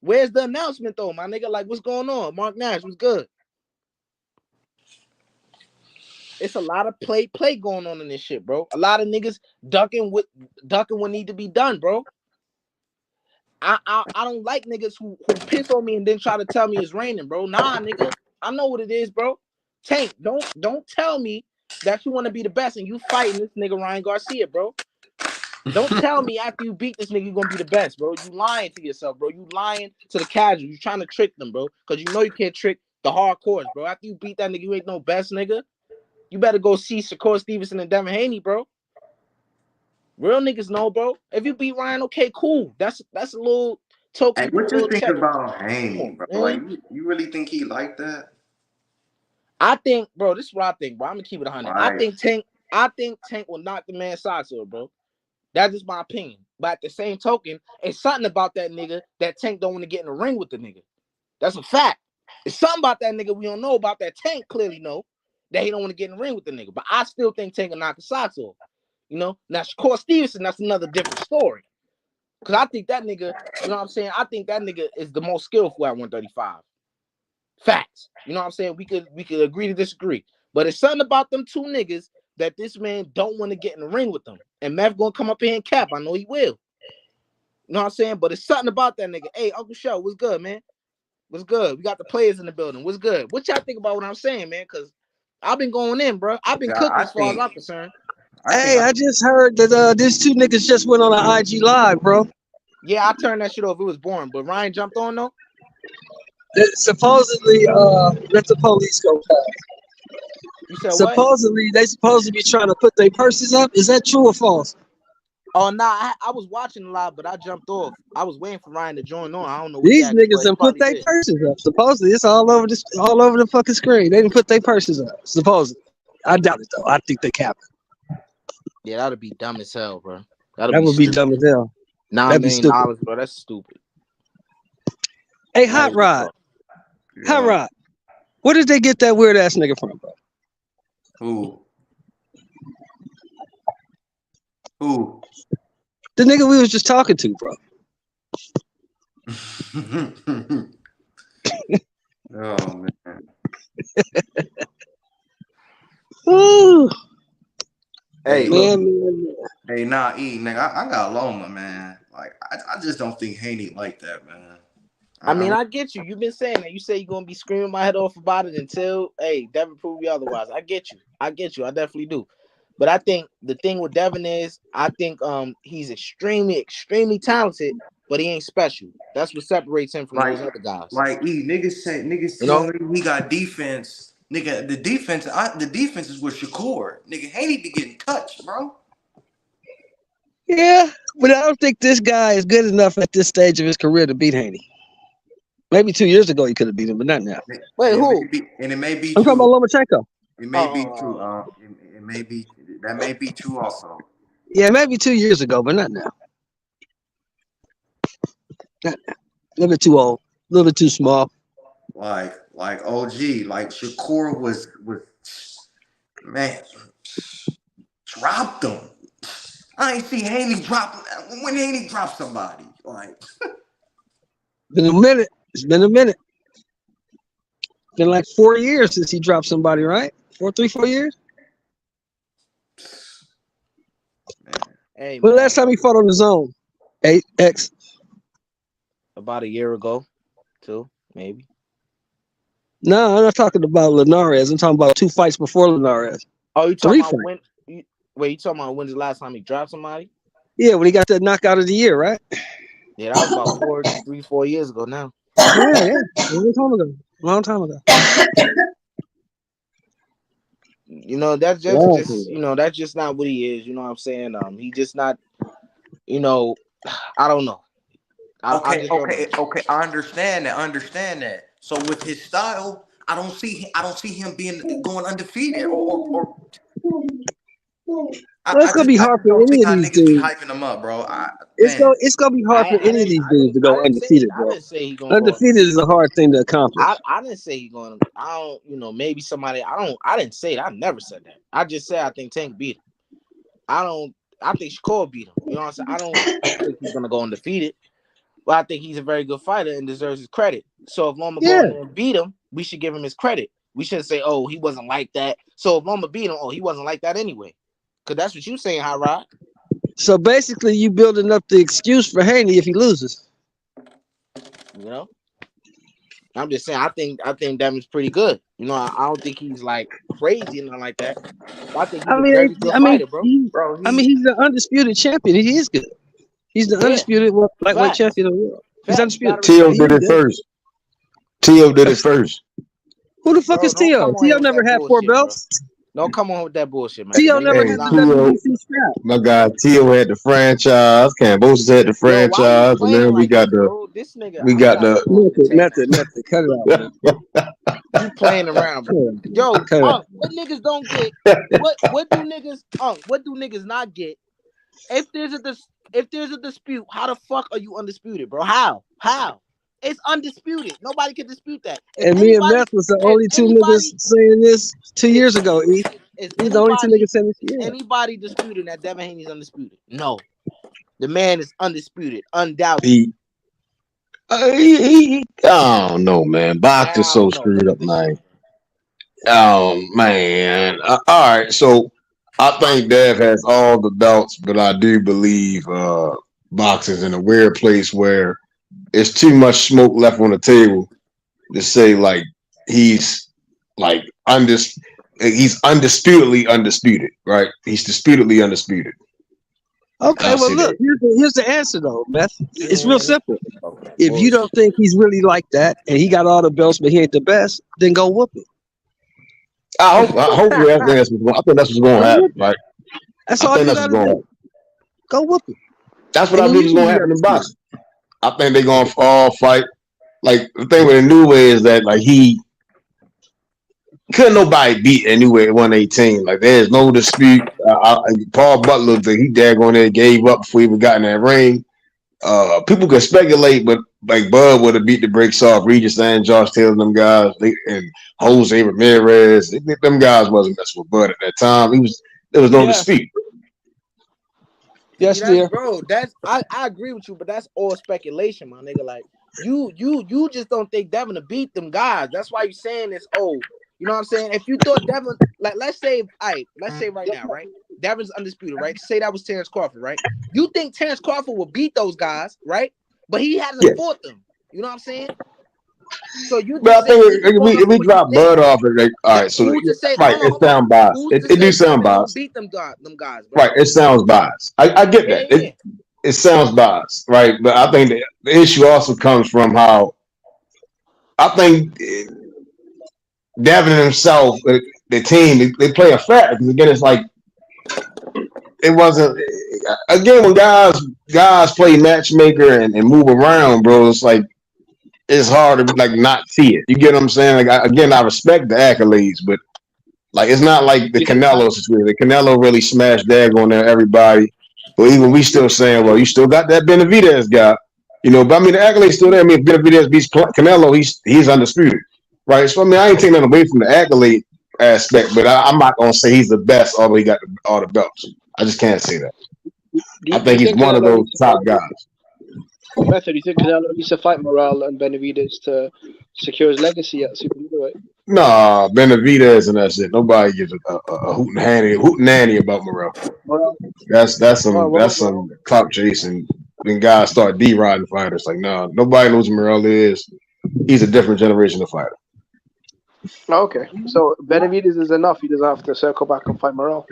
Where's the announcement though, my nigga? Like, what's going on? Mark Nash was good. It's a lot of play going on in this shit, bro. A lot of niggas ducking what need to be done, bro. I don't like niggas who piss on me and then try to tell me it's raining, bro. Nah, nigga. I know what it is, bro. Tank, don't tell me that you want to be the best and you fighting this nigga Ryan Garcia, bro. Don't tell me after you beat this nigga you're gonna be the best, bro. You lying to yourself, bro. You lying to the casuals. You trying to trick them, bro. Because you know you can't trick the hardcores, bro. After you beat that nigga, you ain't no best nigga. You better go see Shakur Stevenson and Devin Haney, bro. Real niggas know, bro. If you beat Ryan, okay, cool. That's a little token. Hey, what you think check. about Haney, On, bro? man. Like, you really think he like that? I think, bro, this is what I think, bro. I'm gonna keep it 100. Right. I think Tank will knock the man's socks off, bro. That's just my opinion. But at the same token, it's something about that nigga that Tank don't want to get in the ring with the nigga. That's a fact. It's something about that nigga we don't know about that Tank clearly know that he don't want to get in the ring with the nigga. But I still think Tank will knock the socks off. You know? Now, Shakur Stevenson, that's another different story. Because I think that nigga, you know what I'm saying? I think that nigga is the most skillful at 135. Facts. You know what I'm saying? We could agree to disagree. But it's something about them two niggas that this man don't want to get in the ring with them. And Meth gonna come up here and cap. I know he will. You know what I'm saying? But it's something about that nigga. Hey, Uncle Show, what's good, man? What's good? We got the players in the building. What's good? What y'all think about what I'm saying, man? Because I've been going in, bro. I've been cooking as far as I'm concerned. I just heard that these two niggas just went on an IG live, bro. Yeah, I turned that shit off. It was boring. But Ryan jumped on, though? Supposedly, let the police go past. You said supposedly, what? they supposed to be trying to put their purses up. Is that true or false? Oh, nah, I was watching live, but I jumped off. I was waiting for Ryan to join on. I don't know what These niggas done put their purses up. Supposedly, it's all over the fucking screen. They didn't put their purses up. Supposedly. I doubt it, though. I think they capping. Yeah, that'd be dumb as hell, bro. That would be dumb as hell. $9 million, bro. That's stupid. Hey, Hot Rod. Hot Rod. Where did they get that weird ass nigga from, bro? Who? The nigga we was just talking to, bro. Oh man. Woo. Hey, man. Hey, nah, nigga, I got Loma, man. Like, I just don't think Haney like that, man. I mean, I get you. You've been saying that. You say you're gonna be screaming my head off about it until, hey, Devin prove you otherwise. I get you. I definitely do. But I think the thing with Devin is, I think he's extremely, extremely talented, but he ain't special. That's what separates him from those other guys. Like, niggas tell me he got defense. Nigga, the defense is with Shakur. Nigga, Haney be getting touched, bro. Yeah, but I don't think this guy is good enough at this stage of his career to beat Haney. Maybe 2 years ago he could have beat him, but not now. Wait, who? It may be. I'm talking about Lomachenko. It may be true. It may be. That may be true also. Yeah, maybe 2 years ago, but not now. Not now. A little bit too old. A little bit too small. Like OG. Like Shakur was man dropped him. I ain't see Haney drop when Haney dropped somebody. Like been a minute. It's been a minute. Been like 4 years since he dropped somebody, right? 4 years. Hey, when the last time he fought on the zone? 8X. About a year ago, 2 maybe. No, I'm not talking about Linares. I'm talking about 2 fights before Linares. Oh, you talking about when? Wait, you talking about when's the last time he dropped somebody? Yeah, when he got that knockout of the year, right? Yeah, that was about 4 years ago now. Yeah, long time ago. You know, that's just that's just not what he is. You know what I'm saying? He just not. You know, I don't know. Okay. I understand that. So with his style, I don't see him going undefeated or Well, it's gonna be hard just for don't any see of how these niggas be dudes. hyping them up, bro. It's Man, it's gonna be hard for any of these dudes to go undefeated, I bro. didn't say he gonna go. Undefeated is a hard thing to accomplish. I didn't say he going. I don't. Maybe somebody. I didn't say that. I never said that. I just said I think Tank beat him. I don't. I think Shakur beat him. You know what I'm saying? I don't think he's gonna go undefeated. But I think he's a very good fighter and deserves his credit. So if Loma go in there and beat him, we should give him his credit. We shouldn't say, "Oh, he wasn't like that." So if Loma beat him, "Oh, he wasn't like that anyway," because that's what you saying, Hot Rod. So basically, you building up the excuse for Haney if he loses. You know. I'm just saying. I think Devin's pretty good. I don't think he's like crazy and nothing like that. But I think he's a very good fighter, bro. He's the undisputed champion. He is good. He's the undisputed lightweight champion of the world. He's undisputed. Tio did it first. Tio did it first. Who the fuck is Tio? Tio never had 4 belts. Don't come on with that bullshit, man. Tio never had the WBC strap. My guy Tio had the franchise. Cambosos had the franchise, and then we got the. This nigga, we got the method. Cut it out, man. You playing around, bro. Yo, what niggas don't get? What do niggas not get? If there's a dispute, how the fuck are you undisputed, bro? How? It's undisputed. Nobody can dispute that. And me and Meth was the only two niggas saying this 2 years ago. He's the only two niggas saying this. Yeah. Anybody disputing that Devin Haney's undisputed? No, the man is undisputed, undoubtedly. I don't know, man. Box is so screwed up, man. Oh man. All right, so I think Dev has all the belts, but I do believe boxing's in a weird place where it's too much smoke left on the table to say like he's undisputedly undisputed, right? He's disputedly undisputed. Okay, well look, here's the answer though, Meth. It's real simple. If you don't think he's really like that and he got all the belts but he ain't the best, then go whoop it. I hope that's what's going to happen, right? That's all you gotta do. Go whoop it. That's what I believe is going to happen in boxing. I think they're going to all fight. Like the thing with Inoue is that like he couldn't nobody beat Inoue at 118. Like there's no dispute. Paul Butler, he daggone there gave up before he even got in that ring. People could speculate, but like Bud would have beat the brakes off Regis and Josh Taylor, them guys, and Jose Ramirez. Them guys wasn't messing with Bud at that time. There was no dispute. Yes, dear. Bro, I agree with you, but that's all speculation, my nigga. Like you just don't think Devin to beat them guys. That's why you're saying this. Oh, you know what I'm saying? If you thought Devin, like let's say right now, right? Devin's undisputed, right? Say that was Terrence Crawford, right? You think Terrence Crawford will beat those guys, right? But he hasn't fought them. You know what I'm saying? So you. But I think if we drop Bud off, like, all right. So it sounds biased. It do sound biased. Beat them guys, bro. Right. It sounds biased. I get that. Yeah. It sounds biased, right? But I think the issue also comes from how I think Devin himself, the team, they play a factor because again, it's like it wasn't. Again, when guys play matchmaker and move around, bro, it's like. It's hard to like not see it. You get what I'm saying? Like I respect the accolades, but like it's not like the Canelo situation. The Canelo really smashed daggone there everybody. But even we still saying, well, you still got that Benavidez guy, but I mean the accolades still there. I mean, if Benavidez beats Canelo, he's undisputed, right? So I mean, I ain't taking that away from the accolade aspect, but I'm not gonna say he's the best, although he got all the belts. I just can't say that. I think he's one of those top guys. Method, you think Canelo needs to fight Morale and Benavidez to secure his legacy at super middleweight? Nah, Benavidez and that's it. Nobody gives a hootenanny about Morale. That's some clout chasing. When guys start D-riding fighters, like no, nobody knows who Morale is. He's a different generation of fighter. Okay, so Benavidez is enough. He doesn't have to circle back and fight Morale.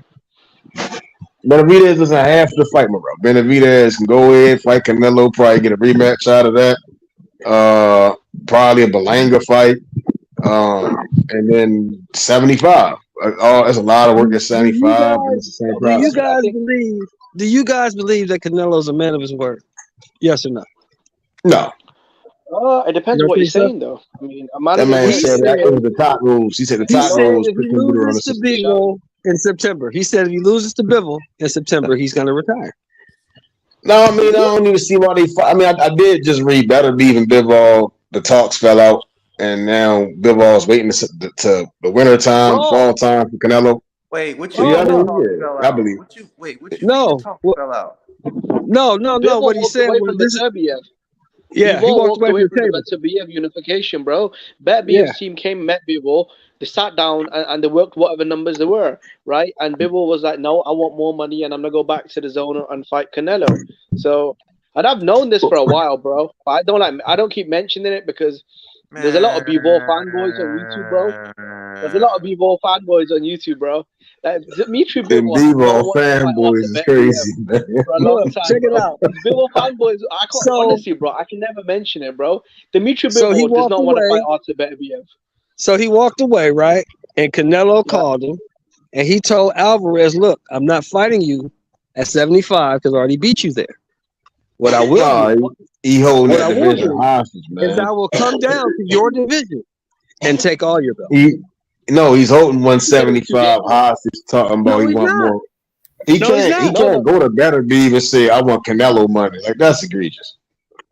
Benavidez doesn't have to fight Morale. Benavidez can go in, fight Canelo, probably get a rematch out of that. Probably a Belanga fight. And then 75. That's a lot of work at 75. Do you guys believe that Canelo's a man of his word? Yes or no? No. It depends You on don't what you're think so? saying, though. I mean, a man That of his man He word said is that said it was the top rules. He said the he top said rules if he couldn't get around the loses to system. Bivol in September, he said if he loses to Bivol in September, he's going to retire. No, I mean I don't even see why they fight. I mean I did just read Better Beef and Bivol. The talks fell out, and now Bivol's waiting to the winter time, bro, fall time for Canelo. Wait, what So you yeah, mean I the No, mean talks fell yeah, I out? believe. What you mean the no, talks fell out? no. Bivol What he walked said away was from the this is Turbiev. yeah. He Bivol walked walked away away from from the the table. Beterbiev unification, bro. Beterbiev's Yeah, team came, met Bivol. They sat down and they worked whatever numbers there were, right? And Bivol was like, "No, I want more money, and I'm gonna go back to the zone and fight Canelo." So, and I've known this for a while, bro. But I don't keep mentioning it because there's a lot of Bivol fanboys on YouTube, bro. There's a lot of Man. Bivol fanboys on YouTube, bro. Like, Dimitri Them Bivol has not Bivol wanted to fight fanboys Artur is Beterbiev crazy, man. for a long look, time, check it bro. out. These Bivol fanboys, I can't, So honestly, bro, I can never mention it, bro. Dimitri so he Bivol does walked not want to fight away. Artur Beterbiev. So he walked away, right? And Canelo Yeah. called him, and he told Alvarez, "Look, I'm not fighting you at 75 because I already beat you there. What I will No, do, he holding what that I will division do, hostage, is man. I will come down to your division and take all your belts." He no, he's holding He said it was too 175 dangerous. hostage, talking about No, he he's want not. more. He No, he's can't he not. No, can't no. go to Better Beef and say I want Canelo money. Like that's egregious.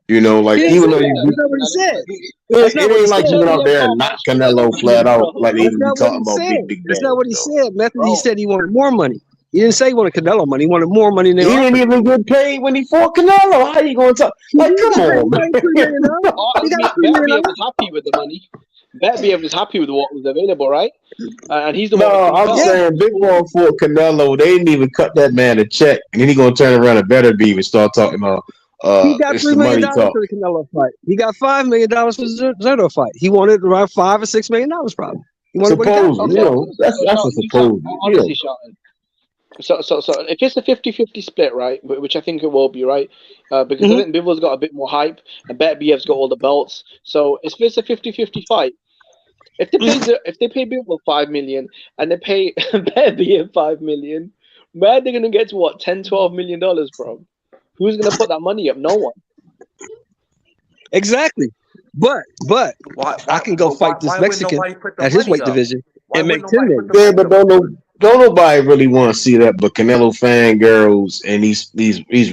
You know, He like didn't say even though that. you That's Yeah, not what he Canelo said. money. That's it not what he ain't like said. he went out Beterbiev there and can't knocked match Canelo Canelo money, flat out bro. like they That's even be not what talking he about said. big That's not bands what he though. said, Method. He Bro, said he wanted more money. He didn't say he wanted Canelo money. He wanted more money than they He didn't offered him. even get paid when he fought Canelo. How you gonna talk? He Like, did come get paid. He on, got his $3 million. man. I He got mean, $3 million. Beterbiev was happy with the money. Beterbiev was happy with what was available, right? And he's the one with No, 3 I'm belts. Yeah, saying Big Ball fought Canelo. They didn't even cut that man a check, and then he gonna turn around and Better Beef and start talking about he got it's $3 the million money talk. for the Canelo fight. He got $5 million for the Zerto fight. He wanted around $5 or $6 million probably. He wanted what he got. Supposedly, Okay, you know, that's a Sean, listen, supposed. You honestly, know, Sean. So if it's a 50-50 split, right, which I think it will be, right, because I Hmm. think Bivol's got a bit more hype and Betbiev's got all the belts. So if it's a 50-50 fight, if they pay Bivol 5 million and they pay Betbiev 5 million, where are they gonna get to what, 10-12 million dollars, bro? Who's gonna put that money up? No one. Exactly. But Why I why can go fight this why wouldn't Mexican nobody put the at his money weight up? division Why and wouldn't make 10 nobody put million. the yeah, money but up for it? don't nobody really want to see that. But Canelo fangirls and these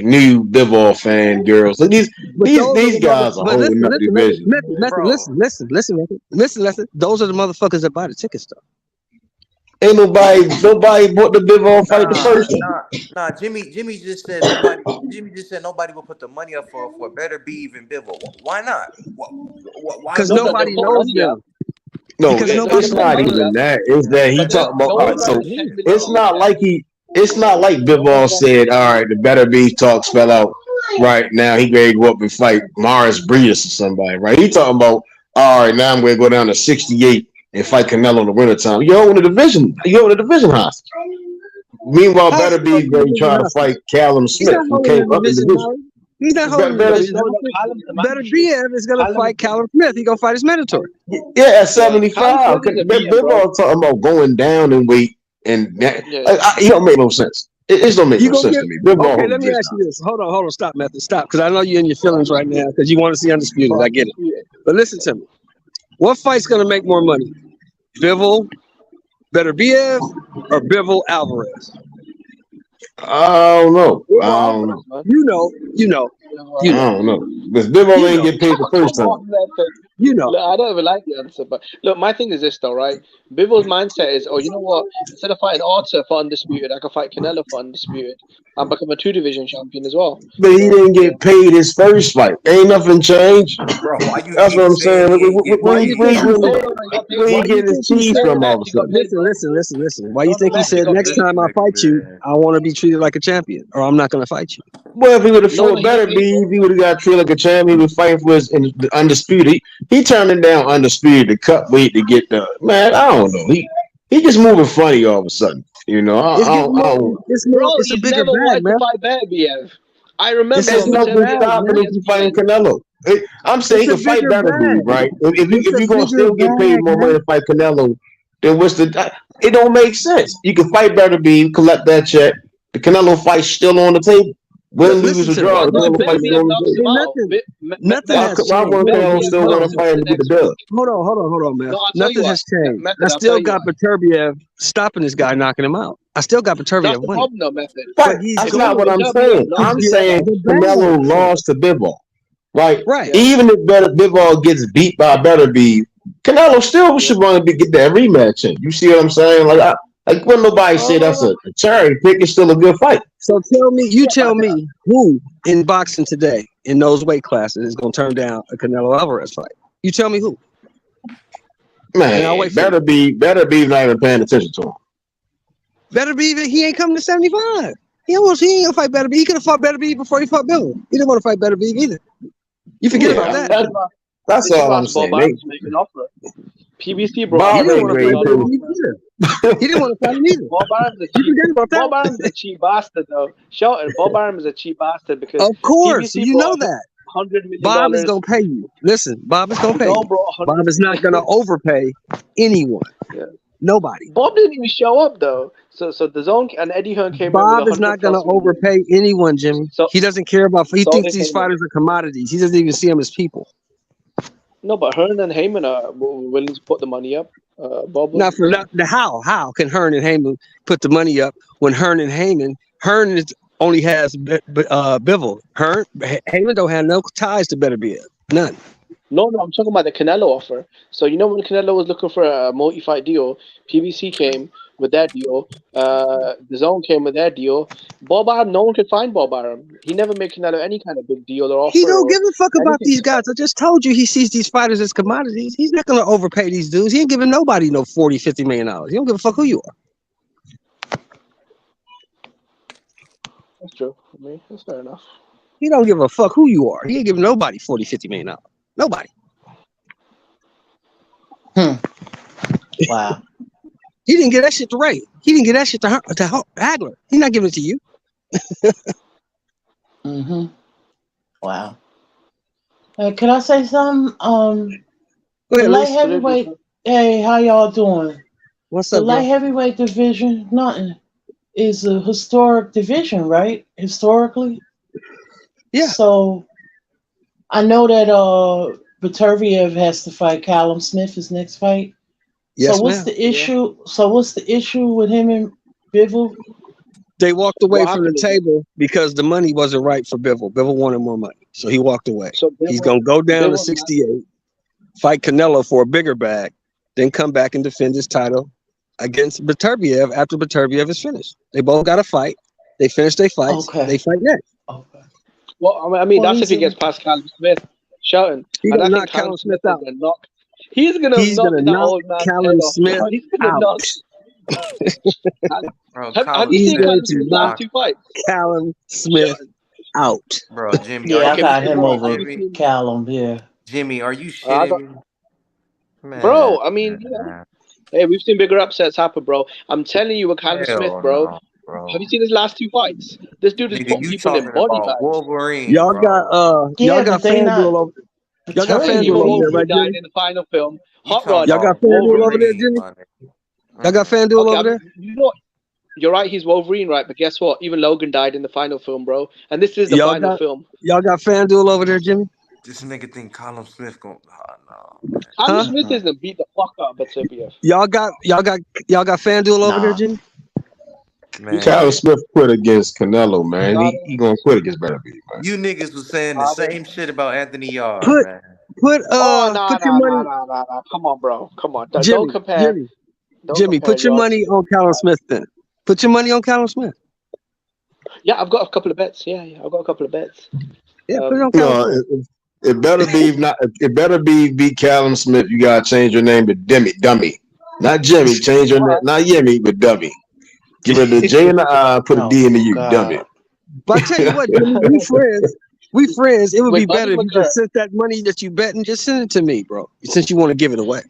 new Bivol fangirls, like But those are these the mother. guys are But holding up the division, man. listen. Those are the motherfuckers that buy the ticket stuff. Ain't nobody bought the Bivol fight the Nah, first one. nah, nah. Jimmy just said nobody. Jimmy just said nobody will put the money up for Better Beef and Bivol. Why not? Why Because No, wouldn't they nobody put nobody? knows money up. them. No, Because No, they nobody it's put not knows money them. even up, that. It's that he but Man, they're talking about. All going right, by so the bullshit. 10 million it's not paycheck. like it's not like Bivol said, all right, the Better Beef talks fell out. Right now, he ready to go up and fight Morris Breedis or somebody. Right? He talking about, all right, now I'm going to go down to 68 and fight Canelo in the wintertime. You holding the division. You holding the division hostage. Meanwhile, How's Better he holding Beef the ready division trying to hostage? fight Callum He's Smith, not who holding came the up in division division. hostage. He's not holding the Better, Because division no, no, hostage. Callum's the Better mandatory. BF is gonna Callum, fight Callum Smith. He gonna fight his mandatory. Yeah, at yeah, Callum 75. Smith is a beating, bro. Bivol talking about going down in weight, and that, Yeah. it don't make no sense. It don't make You no gonna sense get to me. Bivol okay? hold the Let me division ask you this. Hold on. Stop, Method. Stop, because I know you're in your feelings right now because you want to see undisputed. For I get it. undisputed. But listen to me. What fight's gonna make more money? Bivol, Better BF, or Bivol Alvarez? I don't know. I Bivol don't know. Alvarez, man. You know. Bivol I You know. don't Alvarez. know. Because Bivol You ain't know. get paid the Come first time. on, man. You know. Look, I don't even like the answer, but look, my thing is this though, right? Bivol's mindset is, oh, you know what? Instead of fighting Arthur for undisputed, I can fight Canelo for undisputed and become a 2 division champion as well. But he So didn't get paid his first fight. Ain't nothing changed. Bro, why you That's what keep I'm saying saying. he ain't get Why you think paid? he said? he got paid. Where Why he you getting his think he cheese said? from all of a He got sudden? paid, bro. Listen. Why you No, think he he said got next paid. time I Nigga, fight you, man. I want to be treated like a champion, or I'm not gonna fight you? Well, if he would have No, fought he got Better paid, Beef, bro. he would have got treated like a champion. He was fighting for his in the undisputed. He turning down undisputed to cut weight to get the man. I don't know. He just moving funny all of a sudden. You know, It's getting I more. don't. It's Bro, more. It's a he's bigger never bag, wanted to man. fight Beterbiev. I It's remember a There's when bigger nothing Beterbiev bag, was stopping on man. him from fighting ESPN. Canelo. I'm saying It's he a can fight bigger Better Beef, bag. right? It's If a you're gonna bigger still get paid bag, more money man. to fight Canelo, then what's the? It don't make sense. You can fight Better Beef, collect that check. The Canelo fight's still on the table. Win, lose, Listen or to me. draw. But Canelo fight Beterbiev still knocks him out. Nothing Why, has why changed. wouldn't Canelo Beterbiev still Hold want on, to knocks him fight out him the to get the next dub? week. hold on, man. No, I'll tell you Nothing what. has changed. Method, I I'll tell still you got what. Beterbiev stopping this guy, knocking him out. I still got That's Beterbiev the winning. problem, though, Method. Right. But he's That's If not doing what it I'm Beterbiev saying. knocks I'm to him get saying out, the Canelo bag. lost to Bivol. Right. Right. yeah. Even if Bivol gets beat by Beterbiev, Canelo still should want to get that rematch in. You see what I'm saying? Like when nobody say that's Uh, a cherry pick, it's still a good fight. So yeah, tell me who in boxing today in those weight classes is going to turn down a Canelo Alvarez fight? You tell me who. And I'll Man, wait for you. Beterbiev not even paying attention to him. Beterbiev, he ain't coming to 75. He ain't gonna fight Beterbiev. He could have fought Beterbiev before he fought Bill. He didn't want to fight Beterbiev either. You forget about Yeah, I mean, that. that's they should all I'm ask Bob saying. Arum to make an offer. PBC brought He Bob out didn't ain't want to $100 fight great million too. Beterbiev offer. either. He didn't want to fight him either. Bob Arum's a You cheap. forget about Bob that? Arum's a cheap bastard, though. Shelton, Bob Arum is a cheap bastard because Of course, PBC you know brought that. Bob is $100 million. gonna pay you. Listen, Bob is gonna pay No, you. bro, Bob is not gonna overpay anyone. Yeah. Nobody. Bob didn't even show up though. So the zone and Eddie Hearn came in with Bob is 100 not gonna plus million. overpay anyone, Jimmy. So He doesn't care about. He so thinks did these Heyman. fighters are commodities. He doesn't even see them as people. No, but Hearn and Heyman are willing to put the money up. Bob Now, wasn't. for the how can Hearn and Heyman put the money up when Hearn only has Bivol. Heyman don't have no ties to Beterbiev. None. No, I'm talking about the Canelo offer. So you know when Canelo was looking for a multi-fight deal, PBC came with that deal. The Zone came with that deal. Bob Arum, no one could find Bob Arum. He never made Canelo any kind of big deal or He offer don't or give a fuck about anything. these guys. I just told you he sees these fighters as commodities. He's not going to overpay these dudes. He ain't giving nobody no $40, $50 million. He don't give a fuck who you are. That's true. I mean, that's fair enough. He don't give a fuck who you are. He ain't giving nobody $40, $50 million. Nobody. Wow. He didn't get that shit to Ray. He didn't get that shit to Hagler. He's not giving it to you. Mm-hmm. Wow. Can I say something? Go The ahead, light Liz. heavyweight. Hey, how y'all doing? What's The up, light girl? heavyweight division, nothing, is a historic division, right? Historically. Yeah. So I know that Beterbiev has to fight Callum Smith his next fight. Yes, So what's ma'am. the issue? So what's the issue with him and Bivol? They walked away What from the happened is table because the money wasn't right for Bivol. Bivol wanted more money, so he walked away. so He's gonna go down to Bivol 68, fight Canelo for a bigger bag, then come back and defend his title against Beterbiev after Beterbiev is finished. They both got to fight. They finish their fights. Okay. They fight next. Okay. Well, I mean, Well, that's if he gets past Callum Smith, Shelton, He's and gonna I knock think Callum Callum Smith Smith is out. gonna knock. He's gonna He's knock gonna that knock old man's head Callum off. Smith He's gonna out. knock. Bro, Have you He's seen going Callum to Smith's knock last two fights? Callum Smith Shelton. out. Bro, Jimmy, are Yeah, I you Okay, got Mr. him shitting me, Moore, over have you Jimmy? seen? Callum. Yeah. Jimmy, are you I shitting don't, me? Man, bro. I mean, you know, hey, we've seen bigger upsets happen, bro. I'm telling you, with Callum Smith, hell bro. no, bro. Have you seen his last two fights? This dude is Nigga, putting you people in talking body about bags. Wolverine, Y'all bro. Yeah, got but they not. FanDuel over. Y'all got And Beterbiev even FanDuel over ain't. there, Wolverine right, died Jimmy? in the final film. You Hot talking Rod, Y'all got about FanDuel over there, Wolverine, Wolverine. Jimmy? my nigga. Y'all got FanDuel Okay, over there? you know, you're right. He's Wolverine, right? But guess what? Even Logan died in the final film, bro. And this is the Y'all final got film. FanDuel over there, Jimmy? This nigga think Callum Smith gon' no, man. Callum Huh? Smith isn't beat the fuck out of Beterbiev. Y'all got FanDuel over there, Nah. Jimmy? You Man, Callum started. Smith quit against Canelo, man. Started. He gonna quit against Beterbiev, man. you niggas was saying the Started. same shit about Anthony Yard, Put man. Oh, nah, put your nah, nah, money, nah, nah, nah. Come on, bro. Come on. Don't Jimmy, compare. Jimmy, Don't Jimmy. compare Put your yards. money on Callum Smith then. Put your money on Callum Smith. Yeah, I've got a couple of bets. Yeah, I've got a couple of bets. Yeah, put it on Callum No, Smith. it better be not. It better be Callum Smith. You gotta change your name to Dummy, not Jimmy. Change your name, not Yimmy, but Dummy. Get rid of the J and the I. Put a Oh D in the U. Dummy. God. But I tell you what, Jimmy, we friends. We friends. It would With be Buddy better if you McGirt. just sent that money that you bet and just send it to me, bro. Since you want to give it away.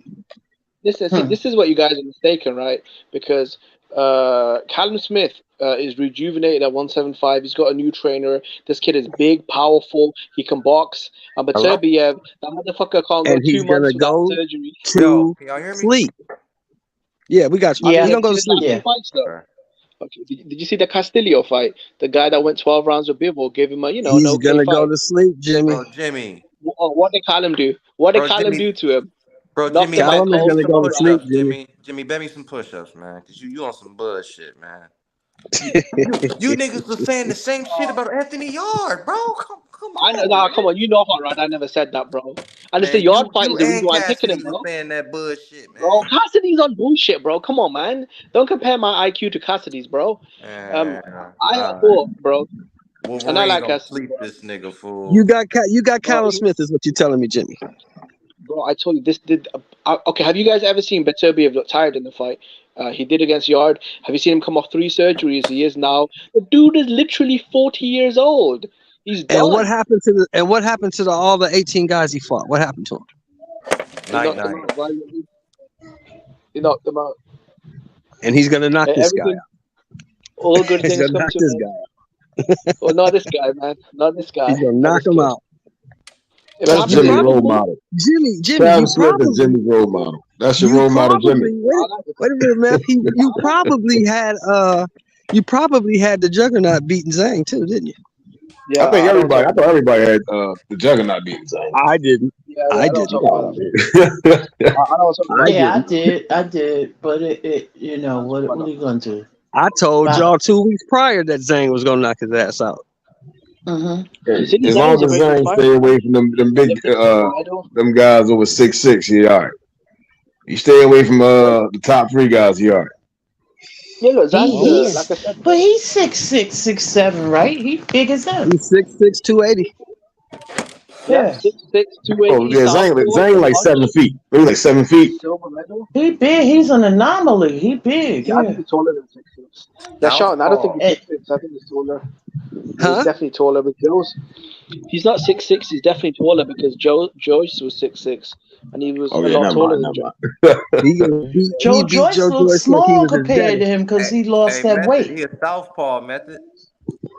Listen, see, this is what you guys are mistaken, right? Because Callum Smith is rejuvenated at 175. He's got a new trainer. This kid is big, powerful. He can box. But Hello? Beterbiev, that motherfucker can't go And he's 2 months gonna without go surgery. Yo, to can y'all hear me? sleep. Yeah, we got you. I Yeah. mean, He have gonna you go to seen his last sleep. Yeah. two fights, though? Okay. Okay. Did you see the Castillo fight? The guy that went 12 rounds with Bivol gave him a an He's okay gonna go fight. to sleep, Jimmy. Bro, Jimmy. What did Callum do? What did Bro, Callum Jimmy. do to him? Bro, Knocked Jimmy, him out Callum is bet cold me gonna some go to cold push-ups, sleep, blood. Jimmy. Jimmy. Jimmy, bet me some push-ups, man. Cause you on some bullshit, man. You niggas was saying the same shit about Anthony Yard, bro. Come I know. on, Nah, man. come on. You know Hot Rod. I never said that, bro. And it's the Man, yard fight is you the reason and why I'm picking him, Cassidy was bro. saying that bullshit, Bro, man. Cassidy's on bullshit, bro. Come on, man. Don't compare my IQ to Cassidy's, bro. Um, Man, I all right. thought, bro, and I Wolverine like gonna Cassidy, sleep bro. this nigga, You fool. got Bro, Callum Smith is what you're telling me, Jimmy. bro, I told you this did. Okay, have you guys ever seen Beterbiev look tired in the fight? He did against Yard. Have you seen him come off 3 surgeries? He is now. The dude is literally 40 years old. He's And what done. happened to all the 18 guys he fought? What happened to him? He Night knocked them night. out violently. He knocked them out. And he's gonna knock this guy Everything, out. all good He's things gonna come knock to this an guy end. out. Well, not this guy, man. Not this He's guy. gonna Not knock this him kid. out. It That's You happened to Jimmy's him. role probably, model. Jimmy, Travis Smith is Jimmy's role model. That's your you role model, Jimmy. probably, I like wait a minute, man. You probably had the Juggernaut beating Zhang too, didn't you? I Yeah, think I don't everybody. talk I about thought that. everybody had the Juggernaut beating Zane. I didn't. Yeah, I I don't didn't. talk about Oh, that. man. I don't talk I about that. Yeah, didn't. I did, but it you I know, don't talk about what are that. you gonna do? I told Bye. y'all 2 weeks prior that Zhang was gonna knock his ass out. You see, As Zhang long is a as very good Zane fighter, stay away man. from them big Olympic silver medal. them guys over 6'6", he all right. You stay away from the top three guys, he all right. Yeah, look, Zhang's like He's I said, but bro. he's 6'6", 6'7", right? He big as him. He's 6'6", 280. Yep, Yeah. 6'6", Oh 280, yeah, southpaw, Zane can like punch, 7 feet. He's like 7 feet. silver medal. He big. He's an anomaly. He big. Yeah, I think Yeah. he's taller than 6'6". Yeah, Sean, I don't think Southpaw. he's And, 6'6". I think he's taller. He's Huh? definitely taller. But he's not 6'6". He's definitely taller because Joyce was 6'6", and he was Oh a yeah, lot never taller mind, than never Joyce. mind. He Joe beat Joyce Joe looks Joyce like he small was his compared daddy. to him because Hey, he lost hey, that Method. weight. He a southpaw, Method.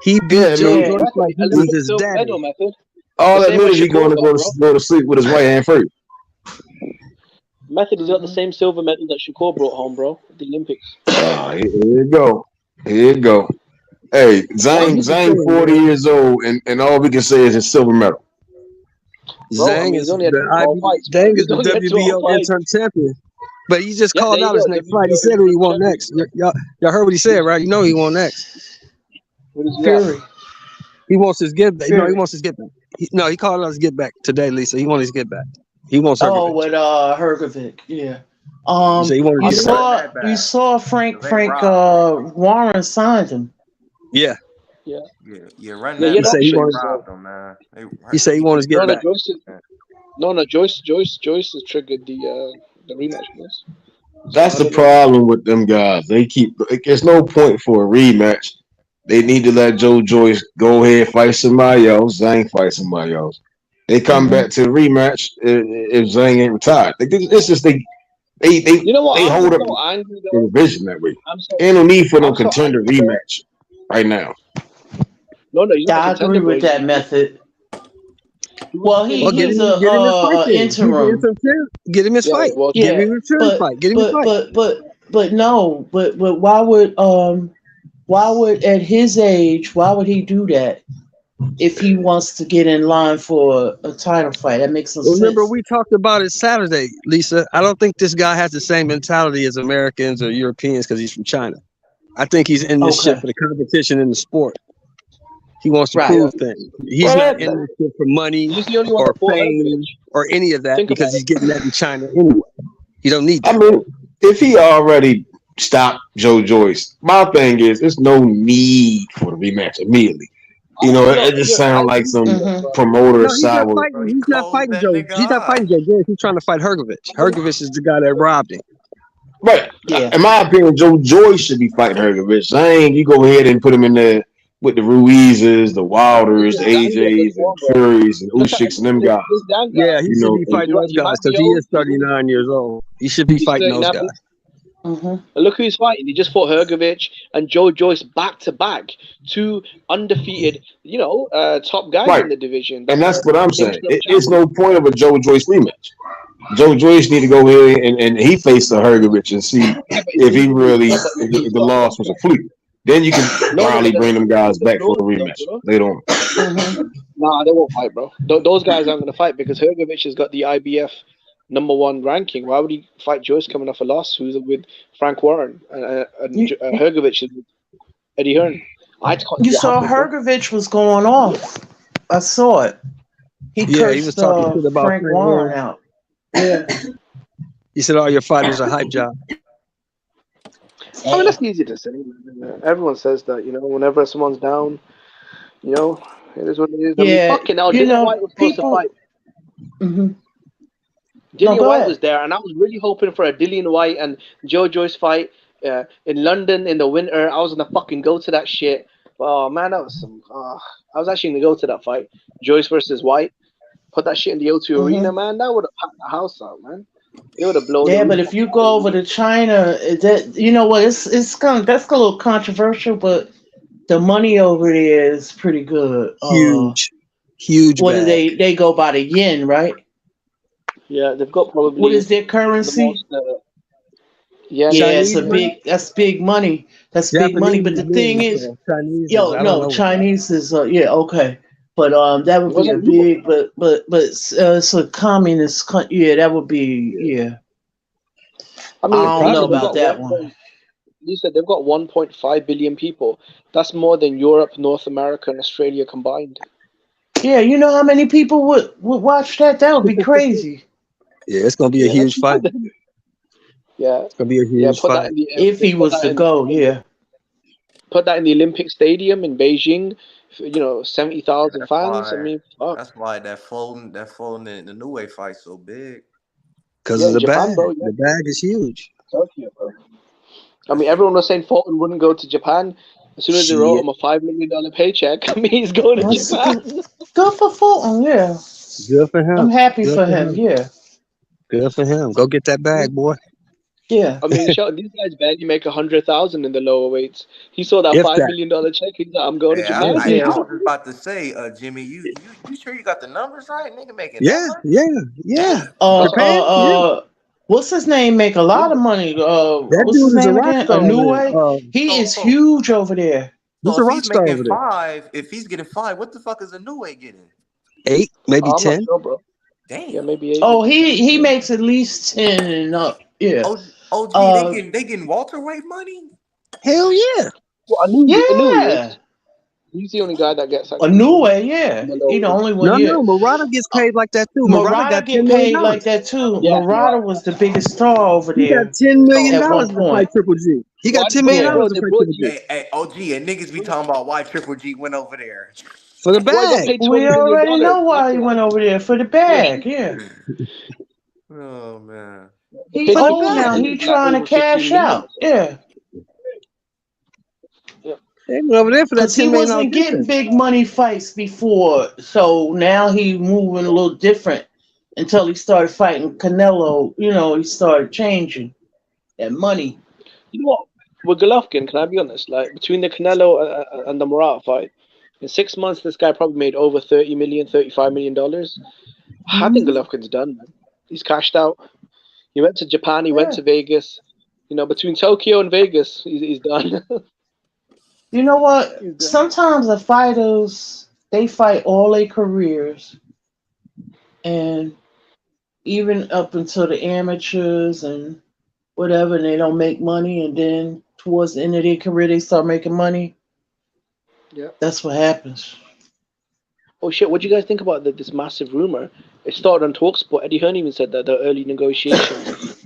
He beat Yeah, I Joe mean, Yeah. Joyce Method, like he was Olympic his silver medal daddy. method. all The that same as means he's going Shakur to got, bro. go to sleep with his right hand free. Method, he's got the same silver medal that Shakur brought home, bro. At the Olympics. Here you go. Here you go. Hey, Well, here's the Zane thing, 40 man. years old, and all we can say is his silver medal. Bro, I Zhang mean, is he's only had the 12 fights, bro. Zhang is He's the only had 12 WBO fights. interim champion. But he just Yeah, there called you out his go. next fight. He WBO said who he interim want champion. next. Y'all heard what he said, right? You know he want next. What is he at? Fury. He wants his get back. No, he Fury. wants his get back. He called out his get back today, Lisa. He wants his get back. He wants Oh, Hergovich. with Hergovic. Yeah. He said he wanted I to You get mean, back. saw That you bad. saw Frank They robbed. Warren signed him. Yeah. yeah. Yeah, run Yeah, that you He know, said back. he They wanted. so, robbed him, man. He said he wanted his no, get no, back. Joyce has triggered the rematch, guys. So That's I the don't know. problem with them guys. They keep. There's no point for a rematch. They need to let Joe Joyce go ahead fight somebody else. Zane fight somebody else. They come Mm-hmm. back to the rematch if Zane ain't retired. It's just they they You know what? they I'm hold just up so angry the though. division that way. I'm so Ain't no need for no I'm so contender angry though. rematch right now. No, he's not Yeah, a I contender, agree bro. with that method. He was Well, the same Well, as get he's him, Joe. get him his fight then. He's the interim. interim champ. Get him his Yeah, fight. well, Give Yeah, him a return but fight. Get him his fight. but why would at his age why would he do that if he wants to get in line for a title fight? That makes no Remember, sense. we talked about it Saturday, Lisa. I don't think this guy has the same mentality as Americans or Europeans because he's from China. I think he's in this shit Okay, for the competition in the sport. He wants to right. yeah. prove things. He's Well, not that, in that- this shit for money He's the only one or that fought fame Hergovich. or any of that Think because about he's it. getting that in China anyway. He don't need I that. mean, if he already stopped Joe Joyce, my thing is, there's no need for the rematch immediately. You know, it just I sounds like agree with you, some though, Mm-hmm. bro. promoter No, he's not sour. Bro, fighting. he He's not closed fighting that Joe. nigga He's not fighting eyes. Joe Joyce. He's trying to fight Hergovich. Hergovich is the guy that robbed him. Right. Yeah. In my opinion, Joe Joyce should be fighting Hergovich. Zane, you go ahead and put him in there with the Ruizes, the Wilders, the Listen, Dan got good AJs, and form, bro. Furies, and Look at Ushiks, and them guys. this Dan guy. Yeah, he You should know, be fighting those He guys might be because he old. is 39 years old. He should be He's fighting those 39, guys. Mm-hmm. but look who he's fighting. He just fought Hergovich and Joe Joyce back to back, two undefeated, top guys right. in the division. And that's what I'm saying. Interim It's champion. no point of a Joe Joyce rematch. Joe Joyce need to go ahead and he face the Hergovich and see Yeah, but if he really no, but if the loss was a fluke. Then you can No, probably bring them guys they're back for a close though, rematch bro. later on. Nah, they won't fight, bro. Those guys aren't gonna fight because Hergovich has got the IBF #1 ranking. Why would he fight Joyce coming off a loss? Who's with Frank Warren and You, Hergovich is with Eddie Hearn. I can't you see it saw happening, bro. Hergovich was going off. I saw it. He Yeah, he was cursed talking shit about Frank Frank Warren Warren. out. Yeah. He said all your fighters are hype job. I mean, that's easy to say. Man. Everyone says that, whenever someone's down, it is what it is. I mean, Yeah, fucking hell, you Dillian know, White was supposed to people. fight. No, Dillian go White ahead. was there, and I was really hoping for a Dillian White and Joe Joyce fight in London in the winter. I was gonna fucking go to that shit. Oh man, that was some. I was actually gonna go to that fight, Joyce versus White. Put that shit in the O2 Arena, man. That would have packed the house out, man. They would have blown the Yeah, roof but if off. you go over to China, that you know what, it's kind of that's a little controversial, but the money over there is pretty good. Huge What do bag. they go by the yen, right? Yeah, they've got What probably is their the currency? most yen. Yeah, it's Chinese a money, that's big money. That's big money. But Japanese the thing moves. is, So Chinese is yo, I don't no, know what that. Chinese is yeah, okay. But that would be a Wasn't ruble. big, but it's a communist country. Yeah, that would be yeah. I I mean, don't know they've about got that one. You said they've got 1.5 billion people. That's more than Europe, North America, and Australia combined. Yeah, you know how many people would watch that? That would be crazy. Yeah, it's gonna be a Yeah, huge fight. yeah, It's gonna be a yeah. huge Put that fight. in the If he was to go, yeah. put that in the Olympic Stadium in Beijing. 70,000 That's fans. I why. mean, fuck. That's why that folding in the new way fight so big. Because Yeah, of in the bag. Japan, bro. Yeah, The bag is huge. Tokyo, bro. I mean, everyone was saying Fulton wouldn't go to Japan. As soon as they wrote Shit. him a $5 million paycheck, I mean, he's going to That's Japan. good for Fulton, yeah. Good for him. I'm happy Good for for him, him. yeah. Good for him. Go get that bag, boy. Yeah. I mean, these guys barely make 100,000 in the lower weights. He saw that If $5 that. million check. He's like, I'm going to Yeah, Japan. Yeah. I was just about to say, Jimmy, you sure you got the numbers right? Nigga making that Yeah, much? yeah. Okay. Japan, yeah. What's his name? Make a lot of money. That What's his dude is a name rock again? star over there. Anue. He So is so huge over there. He's so a if rock he's star making over there. 5, if he's getting 5, what the fuck is a new way getting? 8, maybe I'm not 10. sure, bro. Yeah, Damn. maybe 8, Oh, maybe 10. he makes at least 10 and up. Yeah. OG, Uh, they getting welterweight money? Hell yeah. Well, Anu yeah. is. He's the only guy that gets that kind of Anue, money. yeah. In the He lower the weight. only one. No, Yeah. Murata gets paid like that too. Murata Murata got get $10 million. paid like that too. Yeah, you're Murata right. was the biggest star over He got there $10 million So, at one to fight point. Triple G. He got why $10 did million Yeah. bro? to They fight brought Triple G. Hey, OG, and niggas be talking about why Triple G went over there. For the Boy got bag. paid We $20 million. already know why That's he why. went over there for the bag. Yeah. Oh man. They He paid For the old Triple G, now. I bag. think He it's like trying to over 15 cash million out. or something. Yeah. Yeah. They went over there for that Because he $10 million wasn't getting defense. big money fights before. So now he moving a little different until he started fighting Canelo. He started changing that money. You know what? With Golovkin, can I be honest? Like between the Canelo and the Murata fight, in 6 months, this guy probably made over $30 million, $35 million. I think Hmm. Golovkin's done, man. He's cashed out. He went to Japan. He went Yeah. to Vegas. Between Tokyo and Vegas, he's done. You know what? He's done. Sometimes the fighters, they fight all their careers. And even up until the amateurs and whatever, and they don't make money. And then towards the end of their career, they start making money. Yeah. That's what happens. Oh shit! What do you guys think about this massive rumor? It started on Talksport. Eddie Hearn even said that the early negotiations.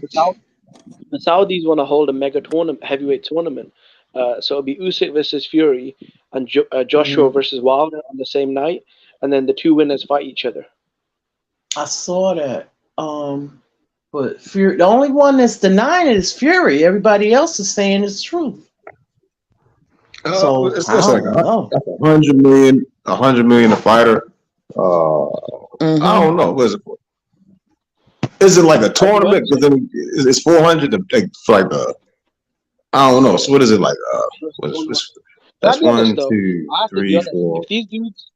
The Saudis want to hold a mega tournament, heavyweight tournament. So it'll be Usyk versus Fury and Joshua Mhm. versus Wilder on the same night, and then the two winners fight each other. I saw that. But Fury, the only one that's denying it is Fury. Everybody else is saying it's true. So It's I like don't know. 100 million a fighter. I don't know. What is it? Is it like a tournament? Because then it's 400 for like I don't know. So what is it like? That's Can I be honest 1, though? 2, I have to be 3, honest. 4. If these dudes,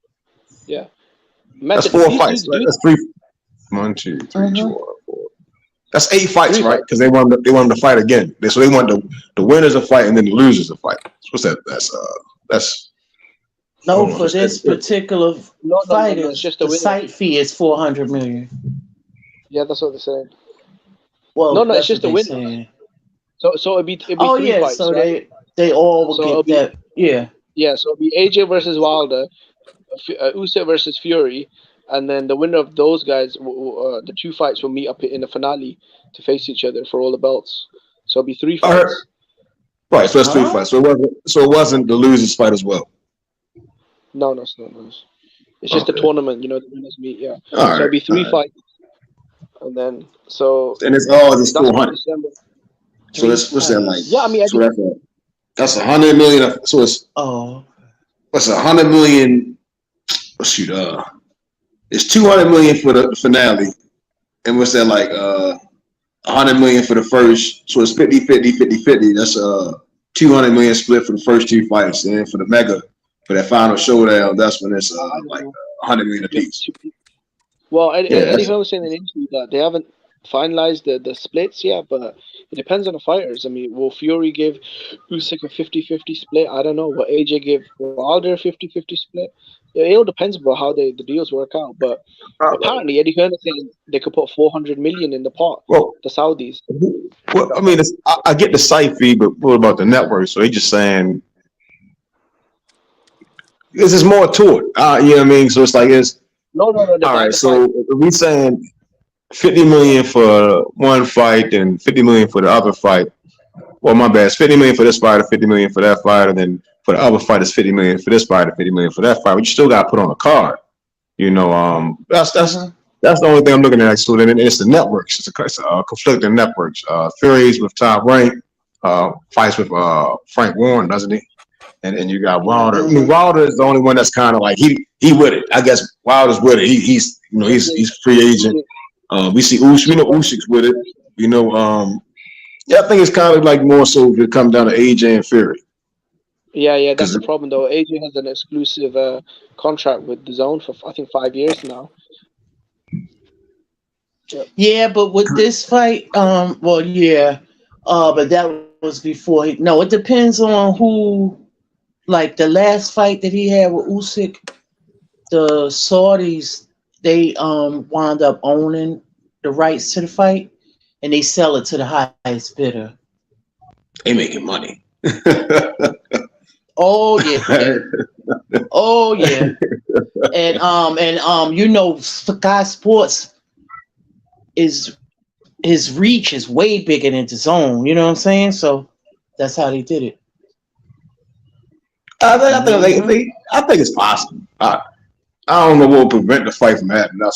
yeah, That's Method. If 4 these fights. dudes Right? do, That's 3. 1, 2, 3, 4, 4. That's 8 fights, 3 right? fights. Because they want them to fight again. So they want the winners to fight and then the losers to fight. What's that? That's No, hold on. for this particular No, fight, it's just the the winner. site fee is 400 million. Yeah, that's what they're saying. Well, No, it's that's just what the they winner. saying. So it'd be Oh 3 yeah, fights, so right? they all will So it'll get be that. Yeah. yeah. So it'll be AJ versus Wilder, Usyk versus Fury, and then the winner of those guys, the 2 fights will meet up in the finale to face each other for all the belts. So it'll be 3 I heard, fights. right. So that's 3 Huh? fights. So it wasn't the losers fight as well. No. It's just a Okay. tournament, the winners meet. Yeah. All So right. it'll be 3 All right. fights, and then so And it's all just that's by 400. December. So 3 that's what's that like? fights. Yeah, I mean, So that's 100 million. So it's Oh. what's 100 million? Shoot, it's 200 million for the finale, and what's that like? 100 million for the first. So it's 50-50. That's 200 million split for the first 2 fights, and then for the mega for that final showdown, that's when it's I don't like know. 100 million Yeah, apiece. well, Yeah, Eddie Hearn was saying in the interview that they haven't finalized the splits yet, but it depends on the fighters. I mean, will Fury give Usyk a 50-50 split? I don't know. Will AJ give Wilder a 50-50 split? Yeah, it all depends about how the deals work out. But apparently, Eddie Hearn is saying they could put 400 million in the pot, well, the Saudis. I mean, I get the site fee, but what about the network? So they just saying this is more to it. You know what I mean? So it's like it's No, they're all buying right. the So fight. if we saying 50 million for one fight and 50 million for the other fight. Well, my bad. It's 50 million for this fight, 50 million for that fight, and then for the other fight, it's 50 million for this fight, 50 million for that fight. But you still got to put on a card. That's the only thing I'm looking at. Actually, and it's the networks. It's conflicting networks. Furies with Top Rank, fights with Frank Warren, doesn't he? And you got Wilder. I mean, Wilder is the only one that's kind of like he with it. I guess Wilder's with it. He's free agent. We see Usyk. We know Usyk's with it. Yeah, I think it's kind of like more so if it come down to AJ and Fury. Yeah, that's the problem though. AJ has an exclusive contract with the Zone for I think 5 years now. Yeah, but with this fight, well, yeah, but that was before he. No, it depends on who. Like the last fight that he had with Usyk, the Saudis they wound up owning the rights to the fight, and they sell it to the highest bidder. They making money. Oh yeah, oh yeah, and Sky Sports is his reach is way bigger than the Zone. You know what I'm saying? So that's how they did it. I think it's possible. I don't know what will prevent the fight from happening. I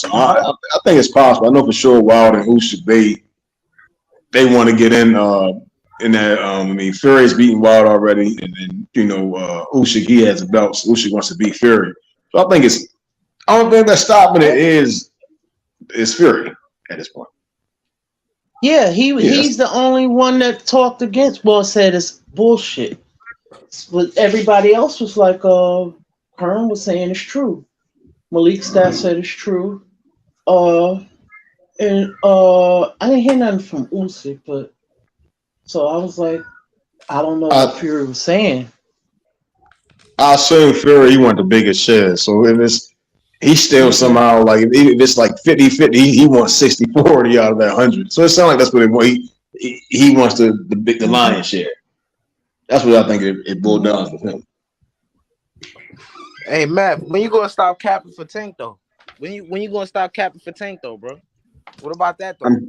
think it's possible. I know for sure Wilder and Usyk they want to get in there. I mean, Fury's beaten Wilder already, and then Usyk he has a belt, so Usyk wants to beat Fury. So I don't think that's stopping it is Fury at this point. Yeah, he's the only one that talked against. Well, said it's bullshit. But everybody else was like, Hearn was saying it's true. Malik Stat said it's true. And I didn't hear nothing from Usyk, but so I was like, I don't know what Fury was saying. I assume Fury he want the biggest share. So if he's still somehow like if it's like 50-50, he wants 60-40 out of that 100. So it sounds like that's what he wants. He wants the lion's share. That's what I think it boiled down for him. Hey Matt, when you gonna stop capping for Tank though? When you gonna stop capping for Tank though, bro? What about that though?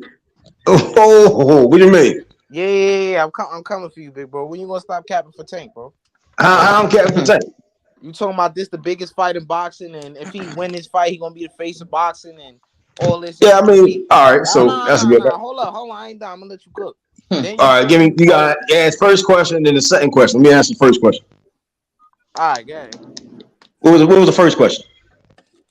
What do you mean? Yeah. I'm coming for you, big bro. When you gonna stop capping for Tank, bro? I don't cap for Tank. You talking about this the biggest fight in boxing, and if he win this fight, he gonna be the face of boxing and all this. Yeah, I mean, all right. So that's a good. Hold on. I ain't done. I'm gonna let you cook. All right, give me. You got ask first question, and then the second question. Let me ask the first question. All right, go ahead. What was the first question?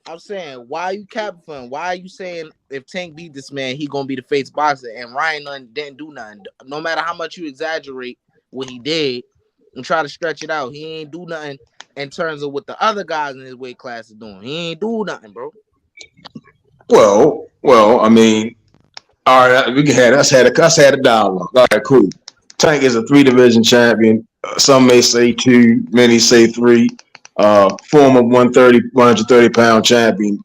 I'm saying, why are you capping for him? Why are you saying if Tank beat this man, he gonna be the face boxer, and Ryan didn't do nothing? No matter how much you exaggerate what he did and try to stretch it out, he ain't do nothing in terms of what the other guys in his weight class are doing. He ain't do nothing, bro. Well, I mean, All right, we can have us had a dialogue. All right, cool. Tank is a 3 division champion. Some may say 2, many say 3. Former 130 pound champion.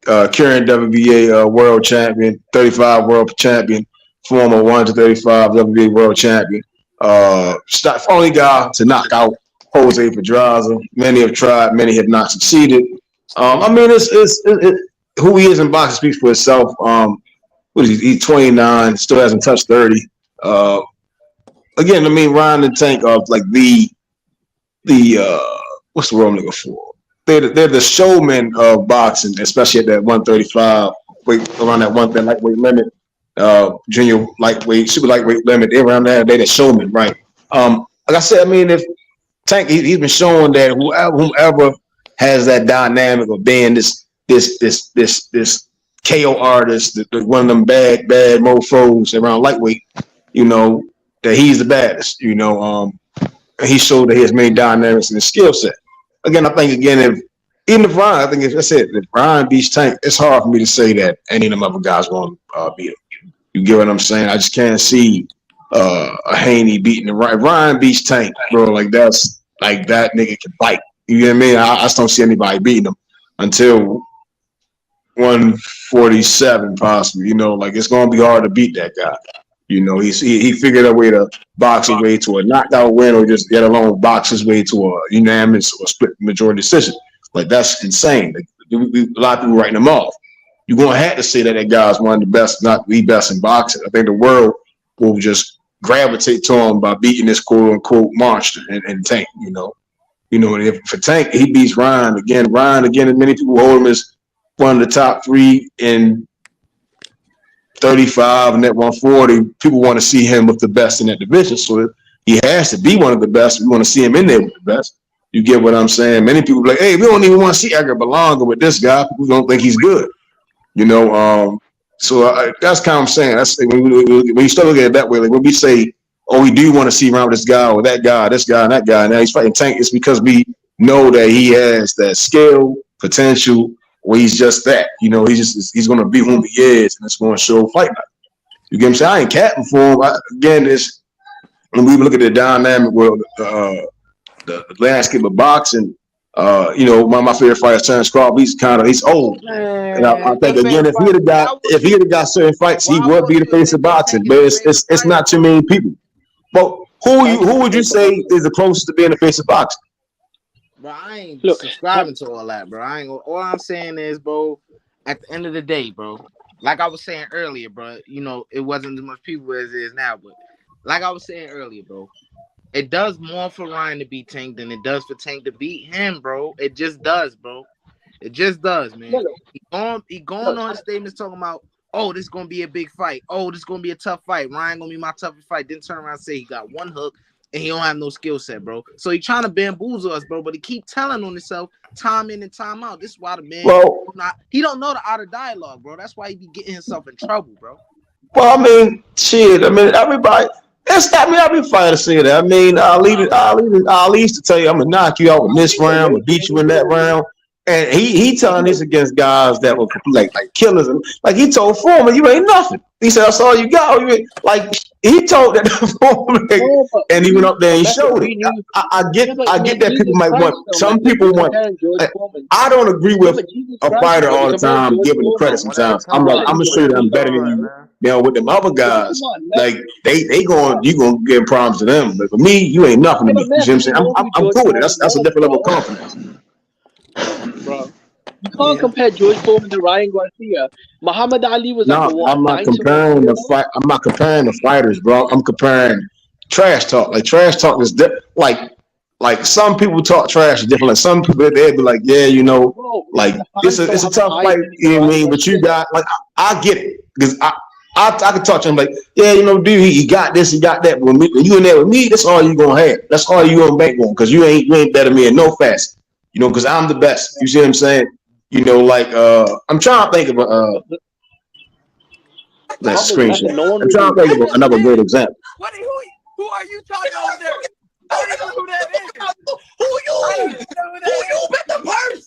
Current WBA world champion, 35 world champion, former 135 WBA world champion. Only guy to knock out Jose Pedraza. Many have tried, many have not succeeded. I mean, who he is in boxing speaks for itself. What is he? He's 29, still hasn't touched 30. Again, I mean, Ryan and Tank are like the what's the word I'm looking for? They're the showmen of boxing, especially at that 135 weight, around that lightweight limit, junior lightweight, super lightweight limit. They're around there. They're the showmen, right? Like I said, I mean, if Tank, he's been showing that whoever has that dynamic of being this KO artist, one of them bad mofos around lightweight, you know, that he's the baddest, you know. He showed that he has many dynamics in his skill set. Again, I think if Ryan, I think if that's it, if Ryan beats Tank, it's hard for me to say that any of them other guys going to beat him. You get what I'm saying? I just can't see a Haney beating the Ryan. If Ryan beats Tank, bro, like that nigga can fight. You know what I mean? I just don't see anybody beating him until 147 possibly. You know, like it's gonna be hard to beat that guy. You know, he figured a way to box his way to a knockout win, or just get alone box his way to a unanimous or split majority decision. Like that's insane. Like, a lot of people writing him off. You're gonna have to say that guy's one of the best, not the best in boxing. I think the world will just gravitate to him by beating this quote unquote monster and Tank. You know, and if for Tank he beats Ryan again, and many people hold him as one of the top 3 in 35 and at 140, people want to see him with the best in that division. So he has to be one of the best. We want to see him in there with the best. You get what I'm saying? Many people be like, hey, we don't even want to see Edgar Berlanga with this guy. People don't think he's good. You know, so that's kind of what I'm saying. That's when you start looking at it that way, like when we say, oh, we do want to see around this guy or that guy, this guy and that guy, now he's fighting Tank, it's because we know that he has that skill, potential, where he's just that, you know, he's going to be whom he is, and it's going to show fight night. You get what I'm saying? I ain't capping for him. Again, when we look at the dynamic world, the landscape of boxing, you know, one of my favorite fighters, Terrence Crawford, he's old. And I think again, if he had got certain fights, he would be the face of boxing. But it's not too many people. But who would you say is the closest to being the face of boxing? Bro, I ain't subscribing to all that, bro. All I'm saying is, bro, at the end of the day, bro, like I was saying earlier, bro, you know, it wasn't as much people as it is now, but like I was saying earlier, bro, it does more for Ryan to beat Tank than it does for Tank to beat him, bro. It just does, bro. It just does, man. He going on his statements talking about, oh, this is going to be a big fight. Oh, this is going to be a tough fight. Ryan going to be my toughest fight. Then turn around and say he got one hook and he don't have no skill set, bro. So he trying to bamboozle us, bro. But he keep telling on himself time in and time out. This is why the man, he don't know the art of dialogue, bro. That's why he be getting himself in trouble, bro. Well, I mean, shit. I mean, everybody. I'll be fine to say that. I mean, I'll used to tell you I'm gonna knock you out in this round, I'm gonna beat you in that round. And he telling this against guys that were like killers. Like he told Foreman, you ain't nothing. He said, that's all you got. Like he told that Foreman, and he went up there and he showed it. I get that people might want. Some people want. I don't agree with a fighter all the time giving the credit. Sometimes I'm gonna show you that I'm better than you. You know, with them other guys, like you gonna give problems to them. But for me, you ain't nothing to me. You know what I'm saying? I'm cool with it. That's a different level of confidence. Bro, you can't compare George Foreman to Ryan Garcia. Muhammad Ali was I'm not comparing I'm not comparing the fighters, bro. I'm comparing trash talk. Like trash talk is like some people talk trash different. Like some people they'd be like, yeah, you know, like it's a tough fight. You know what I mean? But you got like I get it because I could talk to him like, yeah, you know, dude, he got this, he got that. But when you in there with me, that's all you gonna have. That's all you gonna bank on because you ain't better than me in no facet. You know, because I'm the best. You see what I'm saying? You know, like I'm trying to think of that screenshot. I'm trying to think of another great example. Who are you talking over there? I don't even know who that is. Who you? Who bet the purse?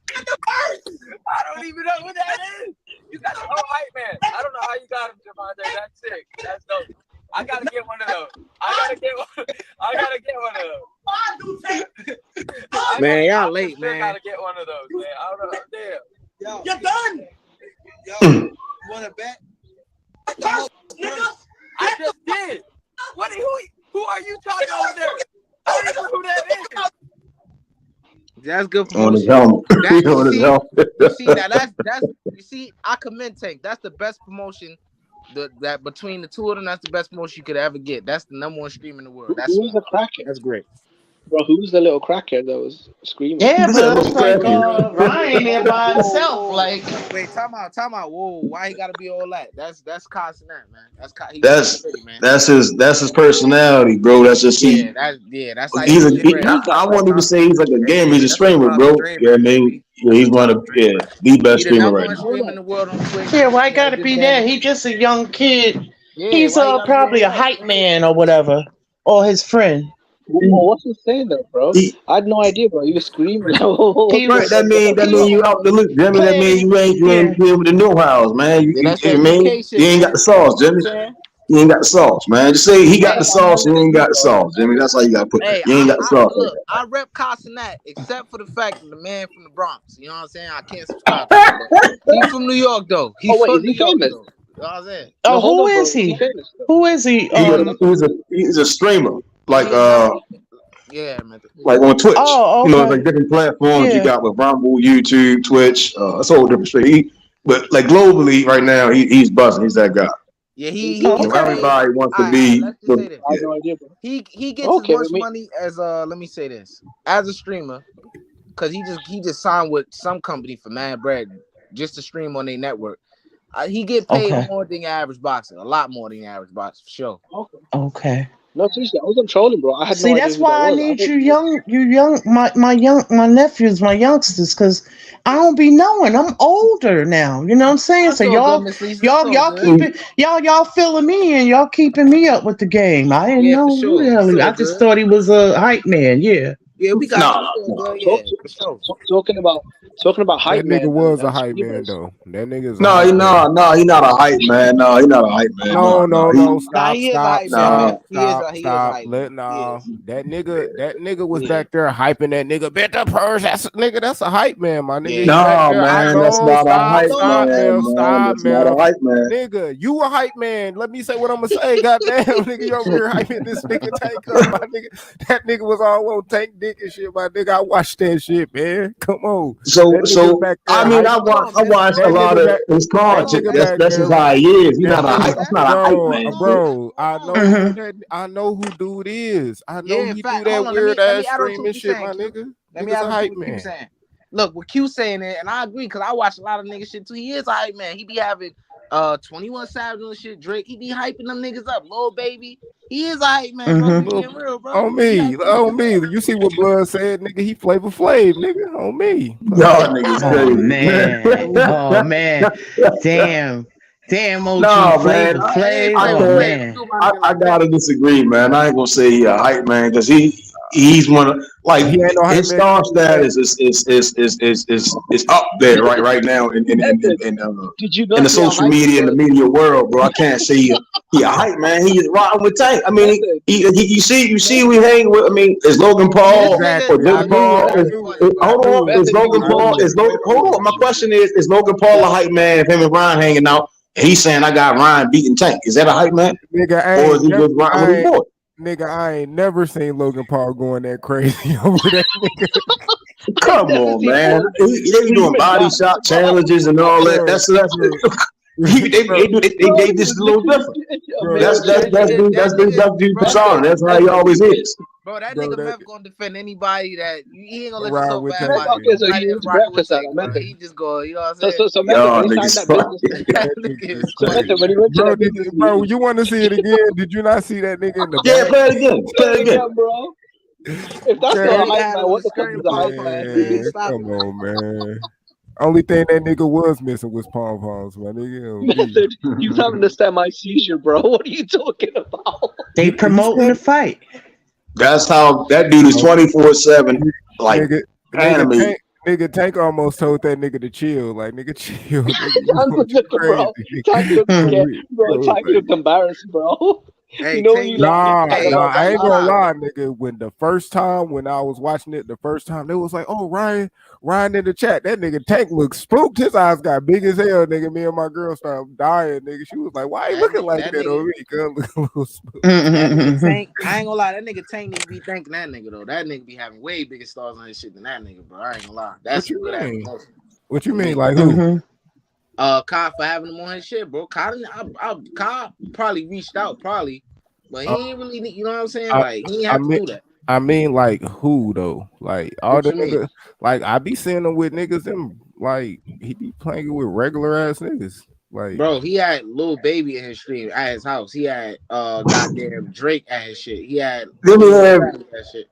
Bet the purse. I don't even know who that is. You got the whole hype man. I don't know how you got him, Man, y'all I late, sure man. gotta get one of those, man. I don't know. Damn. You're done. Yo, you wanna bet? Nigga. I just did. What? Who are you talking over there? I don't even know who that is. That's good On his promotion. helmet. That On his helmet. you see that's you see, I commend Tank. That's the best promotion. That between the two of them, that's the best promotion you could ever get. That's the #1 stream in the world. That's Who's the crackhead? That's great. Bro, who's the little crackhead that was screaming? Yeah, That but little it's like crackhead. Ryan there by himself. Like, Wait, time out. Whoa, why he gotta be all that? That's Consonant, man. He's pretty, man. That's his personality, bro. That's just that's how he's he a get he, bread. I won't even say he's like a gamer. He's a That's streamer, top bro. streamer, Yeah, I mean, yeah, he's one of the best He the streamer right #1 now. streamer in the world on Twitch. yeah, why He had a gotta good be channel. that? He just a young kid. Yeah, He's why he gotta be probably all a that? hype man or whatever, or his friend. Well, what's he saying though, bro? He, I had no idea, bro. He was screaming. He right, was that mean you out the loop, Jimmy. That mean you ain't here with the new house, man. Yeah, that's You that mean UK shit, you ain't got man. the sauce, Jimmy. You know what I'm saying? You ain't got the sauce, man. Just say he got Hey, the sauce, you ain't got the sauce, Jimmy. That's how you gotta put that. Hey, You ain't got the sauce. look, I rep Casanat, except for the fact that the man from the Bronx. You know what I'm saying? I can't subscribe to him. But he's from New York, though. He's Oh wait, from is New he York, famous? though. You know what I'm saying? Oh, No, hold who on, bro. is he? famous, though? Who is he? He's a streamer, like Yeah, man. like on Twitch. Oh, You know, it's okay. like different platforms. You Yeah. got with Rumble, YouTube, Twitch. It's all different shit. But like globally, right now, he's buzzing. He's that guy. Yeah, he Oh, gets okay. paid. Everybody wants to All right, be. let's just say this. I had no idea, bro. He gets Okay, as much money as let me say this, as a streamer, because he just signed with some company for mad bread just to stream on their network. He get paid Okay. more than your average boxer, a lot more than your average boxer for sure. Okay. No, seriously, I wasn't trolling, bro. I had See, no idea that's who why I that was. need my nephews, my youngsters, because I don't be knowing. I'm older now. You know what I'm saying? That's So all y'all, good, Miss Lisa. That's all y'all good. keeping y'all filling me in. Y'all keeping me up with the game. I didn't Yeah, know for who sure. the hell he. It's all I just good. thought he was a hype man. Yeah. Yeah, we got Nah, you. It's all nah. good. Yeah, for sure. Talking about hype That man. nigga was a and hype man streamers. though. That nigga's a No, hype man. he not a hype man. No, he not a hype man. No, Nah, stop, he is a hype man, Nah. man. He is a hype man. That nigga was back there hyping that nigga. Bet the purse. That's a hype man, my nigga. Yeah. He back No, there. I man, that's know. not a hype Stop, man, man. Stop, That's not a hype man. Nigga, you a hype man. Let me say what I'm gonna say. Goddamn, nigga, you over here hyping this nigga Tank up, my nigga. That nigga was all on Tank dick and shit, my nigga. I watched that shit, man. Come on. So That nigga back there I mean, I hyping. watched a lot of his content. nigga back That's just there. how he is. He's That not a hype. nigga, That's not a hype man. bro, I know Mhm. I know who dude is. I know Yeah, he fact. do that Hold on, weird let me ass add on to streaming what you shit, saying, my Q. nigga. Let me Nigga's add a on to hype what Q man. saying. Look, what Q saying it, and I agree because I watch a lot of nigga shit too. He is a hype man. He be having 21 Savage and shit. Drake, he be hyping them niggas up. Lil Baby, he is a hype man, bro. We Mhm. being real, bro. On me. You see what Blood said, nigga? He Flavor Flav, nigga. On me. Y'all niggas Oh crazy, man. Oh man. Damn. OG No, man, Flavor Flav. I Oh can't. man. I gotta disagree, man. I ain't gonna say he a hype man because he's one of like He ain't no hype his man. star status is up there right now in Did you in not the see how social hype media and the was? media world, bro. I can't say he a hype man. He is riding with Tank. I mean, you see we hang with. I mean, is Logan Paul Exactly. or Jake Paul? Hold on, is Logan Paul? Hold on? My question is Logan Paul a hype man? If him and Ryan hanging out, and he's saying I got Ryan beating Tank. Is that a hype man, Nigga, or is he just riding with his boy? Nigga, I ain't never seen Logan Paul going that crazy over that nigga. Come on, man. They be doing body shot challenges and all that. They just a little different. That's dude persona. That's how he always is. Bro, that nigga Meth gonna defend anybody that he ain't gonna let you Ride talk with bad Tank. about Okay, so nobody he that's eats rocking with breakfast at Tank, a bro. method. He just go, you know what I'm saying? So Y'all when he niggas signed that funny. business, That nigga is so funny. when he went to that business Bro, meeting, you want to see it again? Did you not see that nigga in the Yeah, back? play it again. Play it again. bro. If that's Yeah, not a nigga hype had man, on what the the fuck skirt is and a hype pom man? poms, man. Man, Stop come it. on, man. Only thing that nigga was missing was pom poms, my nigga. Method, you don't understand my seizure, bro. What are you talking about? They promoting the fight. That's how that dude is 24/7, like anime. Tank almost told that nigga to chill. Like, nigga, chill. Nigga, you Tank going was looking, crazy. bro. Tank looked scared, bro. Tank looked embarrassed, bro. Hey, When Tank. you like Nah, chatting Hey, about I that ain't gonna live. lie, nigga. When the first time when I was watching it, the first time they was like, "Oh, Ryan in the chat." That nigga Tank looked spooked. His eyes got big as hell, nigga. Me and my girl started dying, nigga. She was like, "Why you looking like that nigga, on me?" Cause look a little spooked. that nigga Tank. I ain't gonna lie. That nigga Tank need to be thanking that nigga though. That nigga be having way bigger stars on his shit than that nigga, bro. I ain't gonna lie. That's What some you good ass mean? promotion. What you For mean? me. Like who? Kai for having him on his shit, bro. Kai probably reached out, probably, but he ain't really. You know what I'm saying? I, Like he ain't I have to mean, do that. I mean, like who though? Like all What the you mean, niggas. Like I be seeing him with niggas. And like he be playing with regular ass niggas. Like bro? He had Lil Baby in his stream at his house. He had goddamn Drake at his shit. He had Then we 21 have Savage at his shit.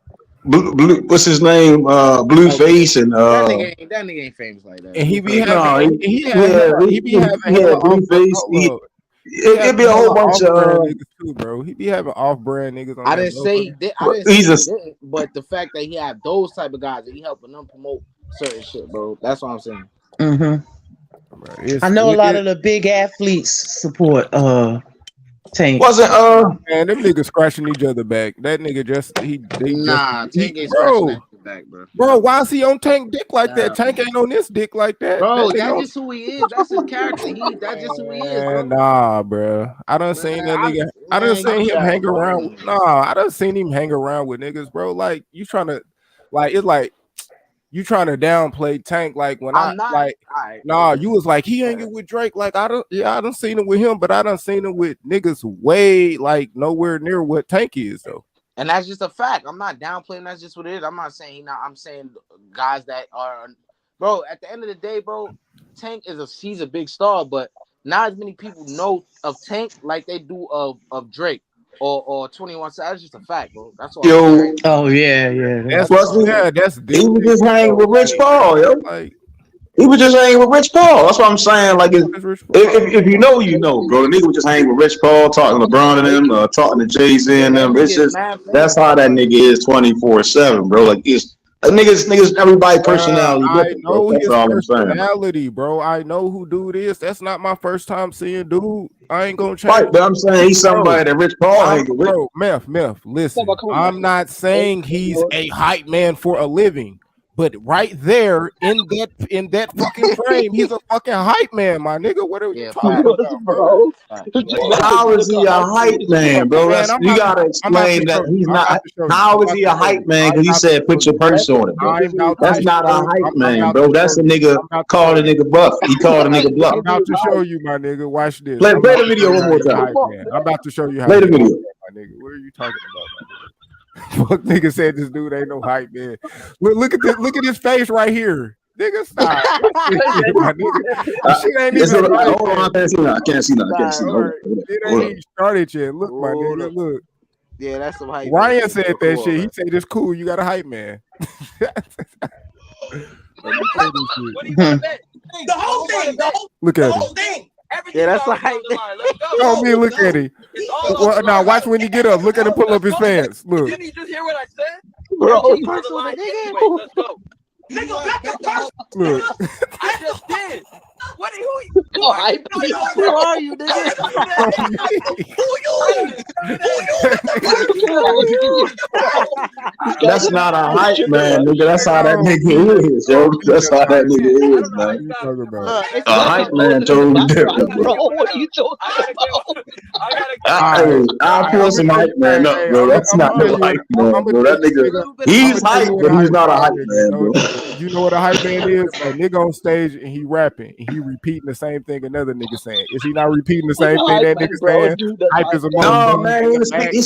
what's his name? Blueface and That nigga ain't famous like that. and he be Blueface. having no, he be having he hella had off Blueface. hold up. He It'd having be a whole hella bunch off brand of. niggas too, bro. He be having off brand niggas on I that didn't say he motherfucker. did. I didn't say He's he a. didn't. But the fact that he had those type of guys that he helping them promote certain shit, bro. That's what I'm saying. Bro, I know a lot of the big athletes support Tank. Wasn't man, them niggas scratching each other back. That nigga Nah, Tank ain't scratching bro. that shit back, bro. Bro, why is he on Tank dick like that? Nah, Tank ain't on this dick like that. That bro, nigga that's on just who he is. That's his character. That's just who he is, bro. nah, bro. I done seen that nigga. I done Man, seen you him got it, hang bro. around. Nah, I done seen him hang around with niggas, bro. Like you trying to, like it's like you trying to downplay Tank. Like when I I'm not. like, All right. nah, you was like he hanging with Drake. Like I done seen him with him, but I done seen him with niggas way like nowhere near what Tank is though. And that's just a fact. I'm not downplaying. That's just what it is. I'm not saying he not. I'm saying guys that are, bro. At the end of the day, bro, Tank he's a big star, but not as many people know of Tank like they do of Drake or 21. So that's just a fact, bro. That's all I'm saying. yo. Oh yeah. That's Plus, that's he them was just niggas hanging though. with Rich Paul, yo. Like He was just hanging with Rich Paul. That's what I'm saying. Like, what is Rich Paul? if you know, you know, bro. The nigga was just hanging with Rich Paul, talking to LeBron and them, talking to Jay-Z Yeah, and that them. nigga It's is just mad famous. that's how that nigga is 24/7, bro. Like, it's niggas. Everybody personality I different, bro. know That's his all I'm saying. personality, bro. I know who dude is. That's not my first time seeing dude. I ain't gonna Right, change. but I'm saying he's somebody that Rich Paul hanging with. Bro, Meth, listen. Come on, I'm not saying he's a hype man for a living, but right there in that fucking frame, he's a fucking hype man, my nigga. What are you Yeah, talking fact. about, bro. Fact. How is he a hype man, bro? Man, You gotta explain that he's I'm about not. to show you. How is he a hype man? Because he said put your purse on it, bro. I'm about That's to not a show. hype I'm man, about bro. to show That's a you. nigga I'm about to show called a you. nigga buff. He called a nigga bluff. I'm about to show you, my nigga. Watch this. Play I'm the about to show video you one how more he a time. hype man. I'm about to show you how Play he the a hype video. man, my nigga. What are you talking about, my nigga? Fuck nigga said this dude ain't no hype man. Look at this. Look at his face right here. Nigga, stop. This shit, my nigga. This shit ain't even Hold right, on, man. I can't see nothing. I can't see nothing. I can't see All nothing. right. It ain't Hold up. even started yet. Look, my Hold nigga. up. Look. Yeah, that's some hype. Ryan said Come that on, shit. man. He said it's cool. You got a hype man. Let me say this shit. What do you want to bet? The whole thing. Look The at whole him. thing. Everything Yeah, that's already like on the line. Let's go. Oh, me, look at him. It's all on Well, the now line. watch when he get up. Look at him pull up his pants. Look. Didn't you just hear what I said? Bro, Everything's on the line anyway. Let's go. Nigga, back the first. Look. I just did. What are you? Who oh, are I you? beat Who are you, nigga? Who you? That's not a hype tripping, man, man. nigga. That's how that nigga is, yo. That's how that nigga is, man. You talking about? It's A like hype man totally different, bro. Bro, what are you talking about? I'll pull some hype man up, bro. That's not no hype man, bro. That nigga, he's hype, but he's not a hype man, bro. You know what a hype man is? A nigga on stage and he rapping and he repeating the same thing another nigga saying. Is he not repeating the same thing that nigga saying? Hype is a No, motherfucker. man, he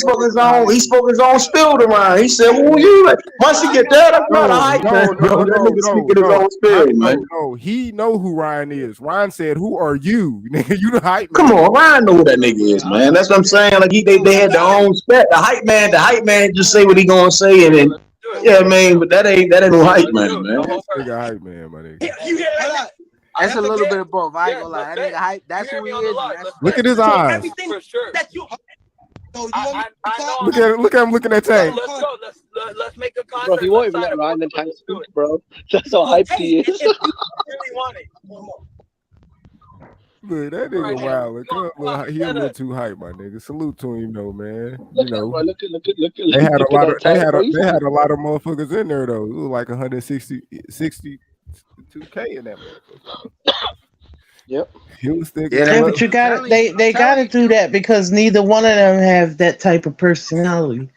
spoke his own spirit around. He said, "Who you?" Like, once you get that, that's not a hype man, bro. That nigga speaking his own spirit, man. No, he know who Ryan is. Ryan said, "Who are you, nigga? You the hype man." Come on, Ryan know who that nigga is, man. That's what I'm saying. Like they had their own spec. The hype man just say what he gonna say, and then yeah, man. But that ain't no hype man, man. Nigga hype man, my nigga. You hear that? That's a little bit of both. I ain't gonna lie. That nigga hype. That's who he is. Look at his eyes. Everything for sure. That you. I know. Look at him looking at Tank. Let's go. Let's make a contract. Bro, he won't even let Ryan the Tank speak, bro. That's how hyped he is. If you really want it. Look, that nigga wild. He a little too hype, my nigga. Salute to him, though, man. You know, Look they had a at lot that of they tank, had bro. a, they had a lot of motherfuckers in there though. It was like 162K in that motherfucker. Yep. He was thinking. Yeah, Yeah, but you got to they got to do that because neither one of them have that type of personality.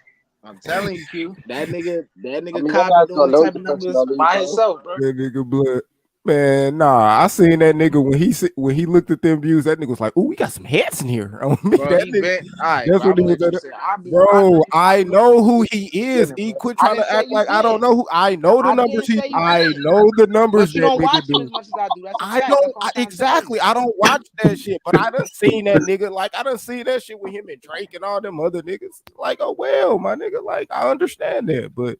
I'm telling you, Q. That nigga I mean, that copied guy's got those loads type of of numbers personality, by bro. himself, bro. That nigga blood. Man, nah, I seen that nigga when he looked at them views. That nigga was like, "Ooh, we got some hats in here." On me, Bro, that he nigga. been all right, That's bro. what I'm he gonna was let you at. say. Bro, I know who he is. Yeah, He bro. quit I trying didn't to say act you like I don't did. know who. I know the I numbers. didn't say you I did. know the numbers But you that don't nigga watch him do. as much as I do. That's a I fact. don't That's what I'm trying to tell you. exactly. I don't watch that shit, but I done seen that nigga. Like I done seen that shit with him and Drake and all them other niggas. Like, oh well, my nigga. Like I understand that, but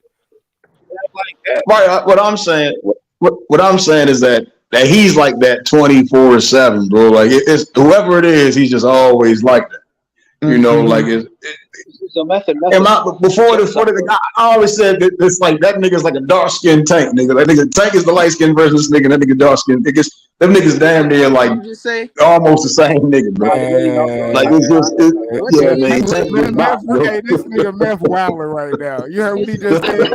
like that. Right. What I'm saying is that he's like that 24/7, bro. Like it's whoever it is, he's just always like that. You know, like Mm-hmm. It's a method. before the I always said that it's like that nigga's like a dark skinned Tank, nigga. That nigga Tank is the light skinned version of this nigga. That nigga dark skinned. Them niggas damn near What like did you just say? almost the same nigga, bro. Like Man, it's just, What yeah, did he man. just Tank say? just bop, yo. Hey, this nigga meth wilding right now. You heard what he just said? No.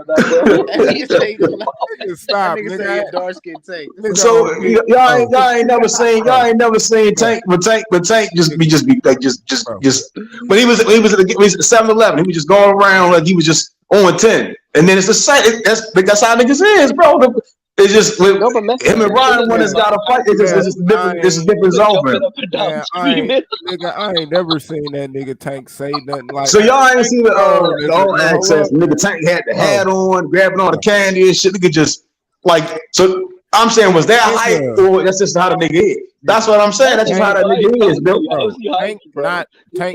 That nigga say you like, Nigga, that stop, nigga say nigga. your dark skin take. Nigga So on me. y'all ain't never seen Tank, but Tank just be like when he was at the 7-Eleven, he was just going around like he was just on 10, and then it's the same. That's how niggas is, bro. It's just with No, but him and Ryan when it's got to fight. It's just a different. It's a different zone for him. Man, I ain't never seen that nigga Tank say nothing like. So y'all ain't Tank, seen the old access. Nigga Tank had the hat on, grabbing all the candy and shit. Nigga just like so. I'm saying, was that hype or that's just how the nigga is? That's what I'm saying. That's just how that nigga is, bro. Tank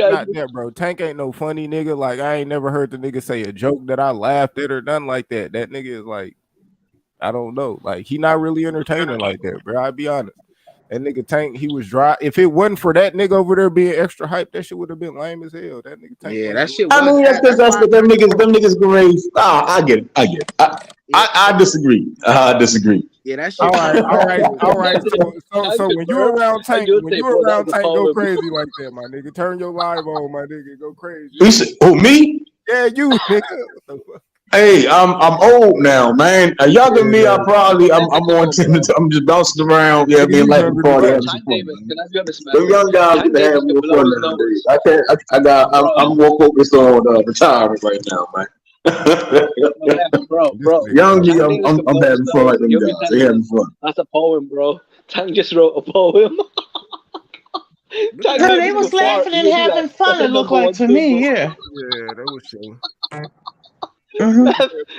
not that, bro. Tank ain't no funny nigga. Like I ain't never heard the nigga say a joke that I laughed at or nothing like that. That nigga is like, I don't know. Like he not really entertaining like that, bro. I'll be honest. That nigga Tank, he was dry. If it wasn't for that nigga over there being extra hype, that shit would have been lame as hell. That nigga Tank. Yeah, that shit. I mean, that's what them niggas grades. I get it. I disagree. I disagree. Yeah, that shit. All right. So when you around Tank, go crazy like that, my nigga. Turn your live on, my nigga. Go crazy. You said, oh, me? Yeah, you nigga. What the fuck? Hey, I'm old now, man. Younger than me, I'm on 10. I'm just bouncing around. Yeah, being like a party having some fun. Them young guys get to have more fun nowadays. I'm more focused on retirement right now, man. bro. Young G, I'm having fun like them guys. They having fun. That's a poem, bro. Tank just wrote a poem. No, they was laughing and having fun. It looked like to me, yeah. Yeah, that was true.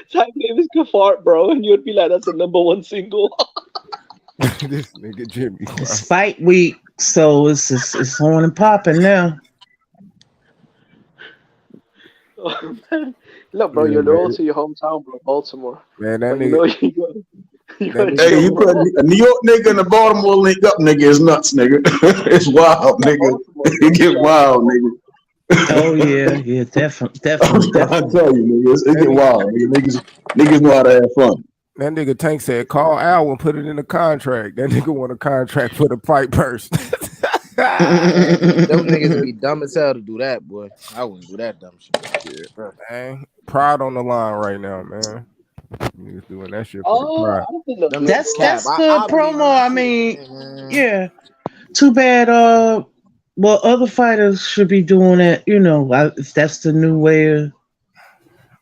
Tank name is Kafart, bro, and you'd be like, that's the #1 single. This nigga Jimmy. It's fight week, so it's on and popping now. Look, bro, you're loyal to your hometown, bro, Baltimore. Man, that but nigga. Hey, you put a New York nigga and a Baltimore link up, nigga, is nuts, nigga. It's wild, nigga. It get wild, nigga. Oh yeah, definitely. I tell you, nigga, it get wild, nigga. Niggas know how to have fun. That nigga Tank said, call Al and put it in the contract. That nigga want a contract for the pipe purse. Them niggas would be dumb as hell to do that, boy. I wouldn't do that dumb shit. Yeah, man. Pride on the line right now, man. Niggas doing that shit for the pride. That's good promo. I mean, yeah. Too bad. Well, other fighters should be doing it. You know, if that's the new way of.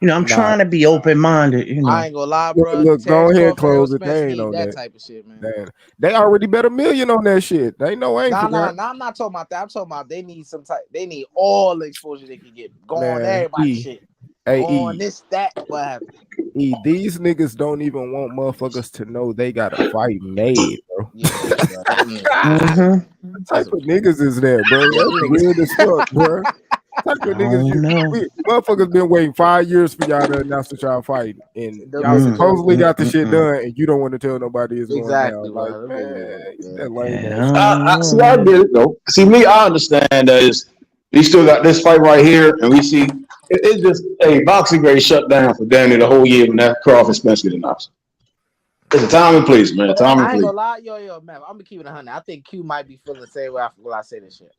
You know, I'm trying to be open-minded. You know, I ain't gonna lie, bro. Look, go ahead, close it. They ain't on that type of shit, man. They already bet $1 million on that shit. They know ain't. Nah. I'm not talking about that. I'm talking about they need some type. They need all the exposure they can get. Go on everybody shit. Hey, on this, that, what happened? These niggas don't even want motherfuckers to know they got a fight made, bro. What type of niggas is that, bro? That's weird as fuck, bro. What type of niggas motherfuckers been waiting 5 years for y'all to announce that y'all fighting, and y'all supposedly got the shit done, and you don't want to tell nobody it's going down. Like, that lame. See, I get it though. See, me, I understand that we still got this fight right here, and we see it's just boxing grade shut down for damn near the whole year when that Crawford Spencer announced. It's a time and place, man. Time and I ain't place. gonna lie, yo, man. I'm gonna keep it 100. I think Q might be feeling the same way I say this shit.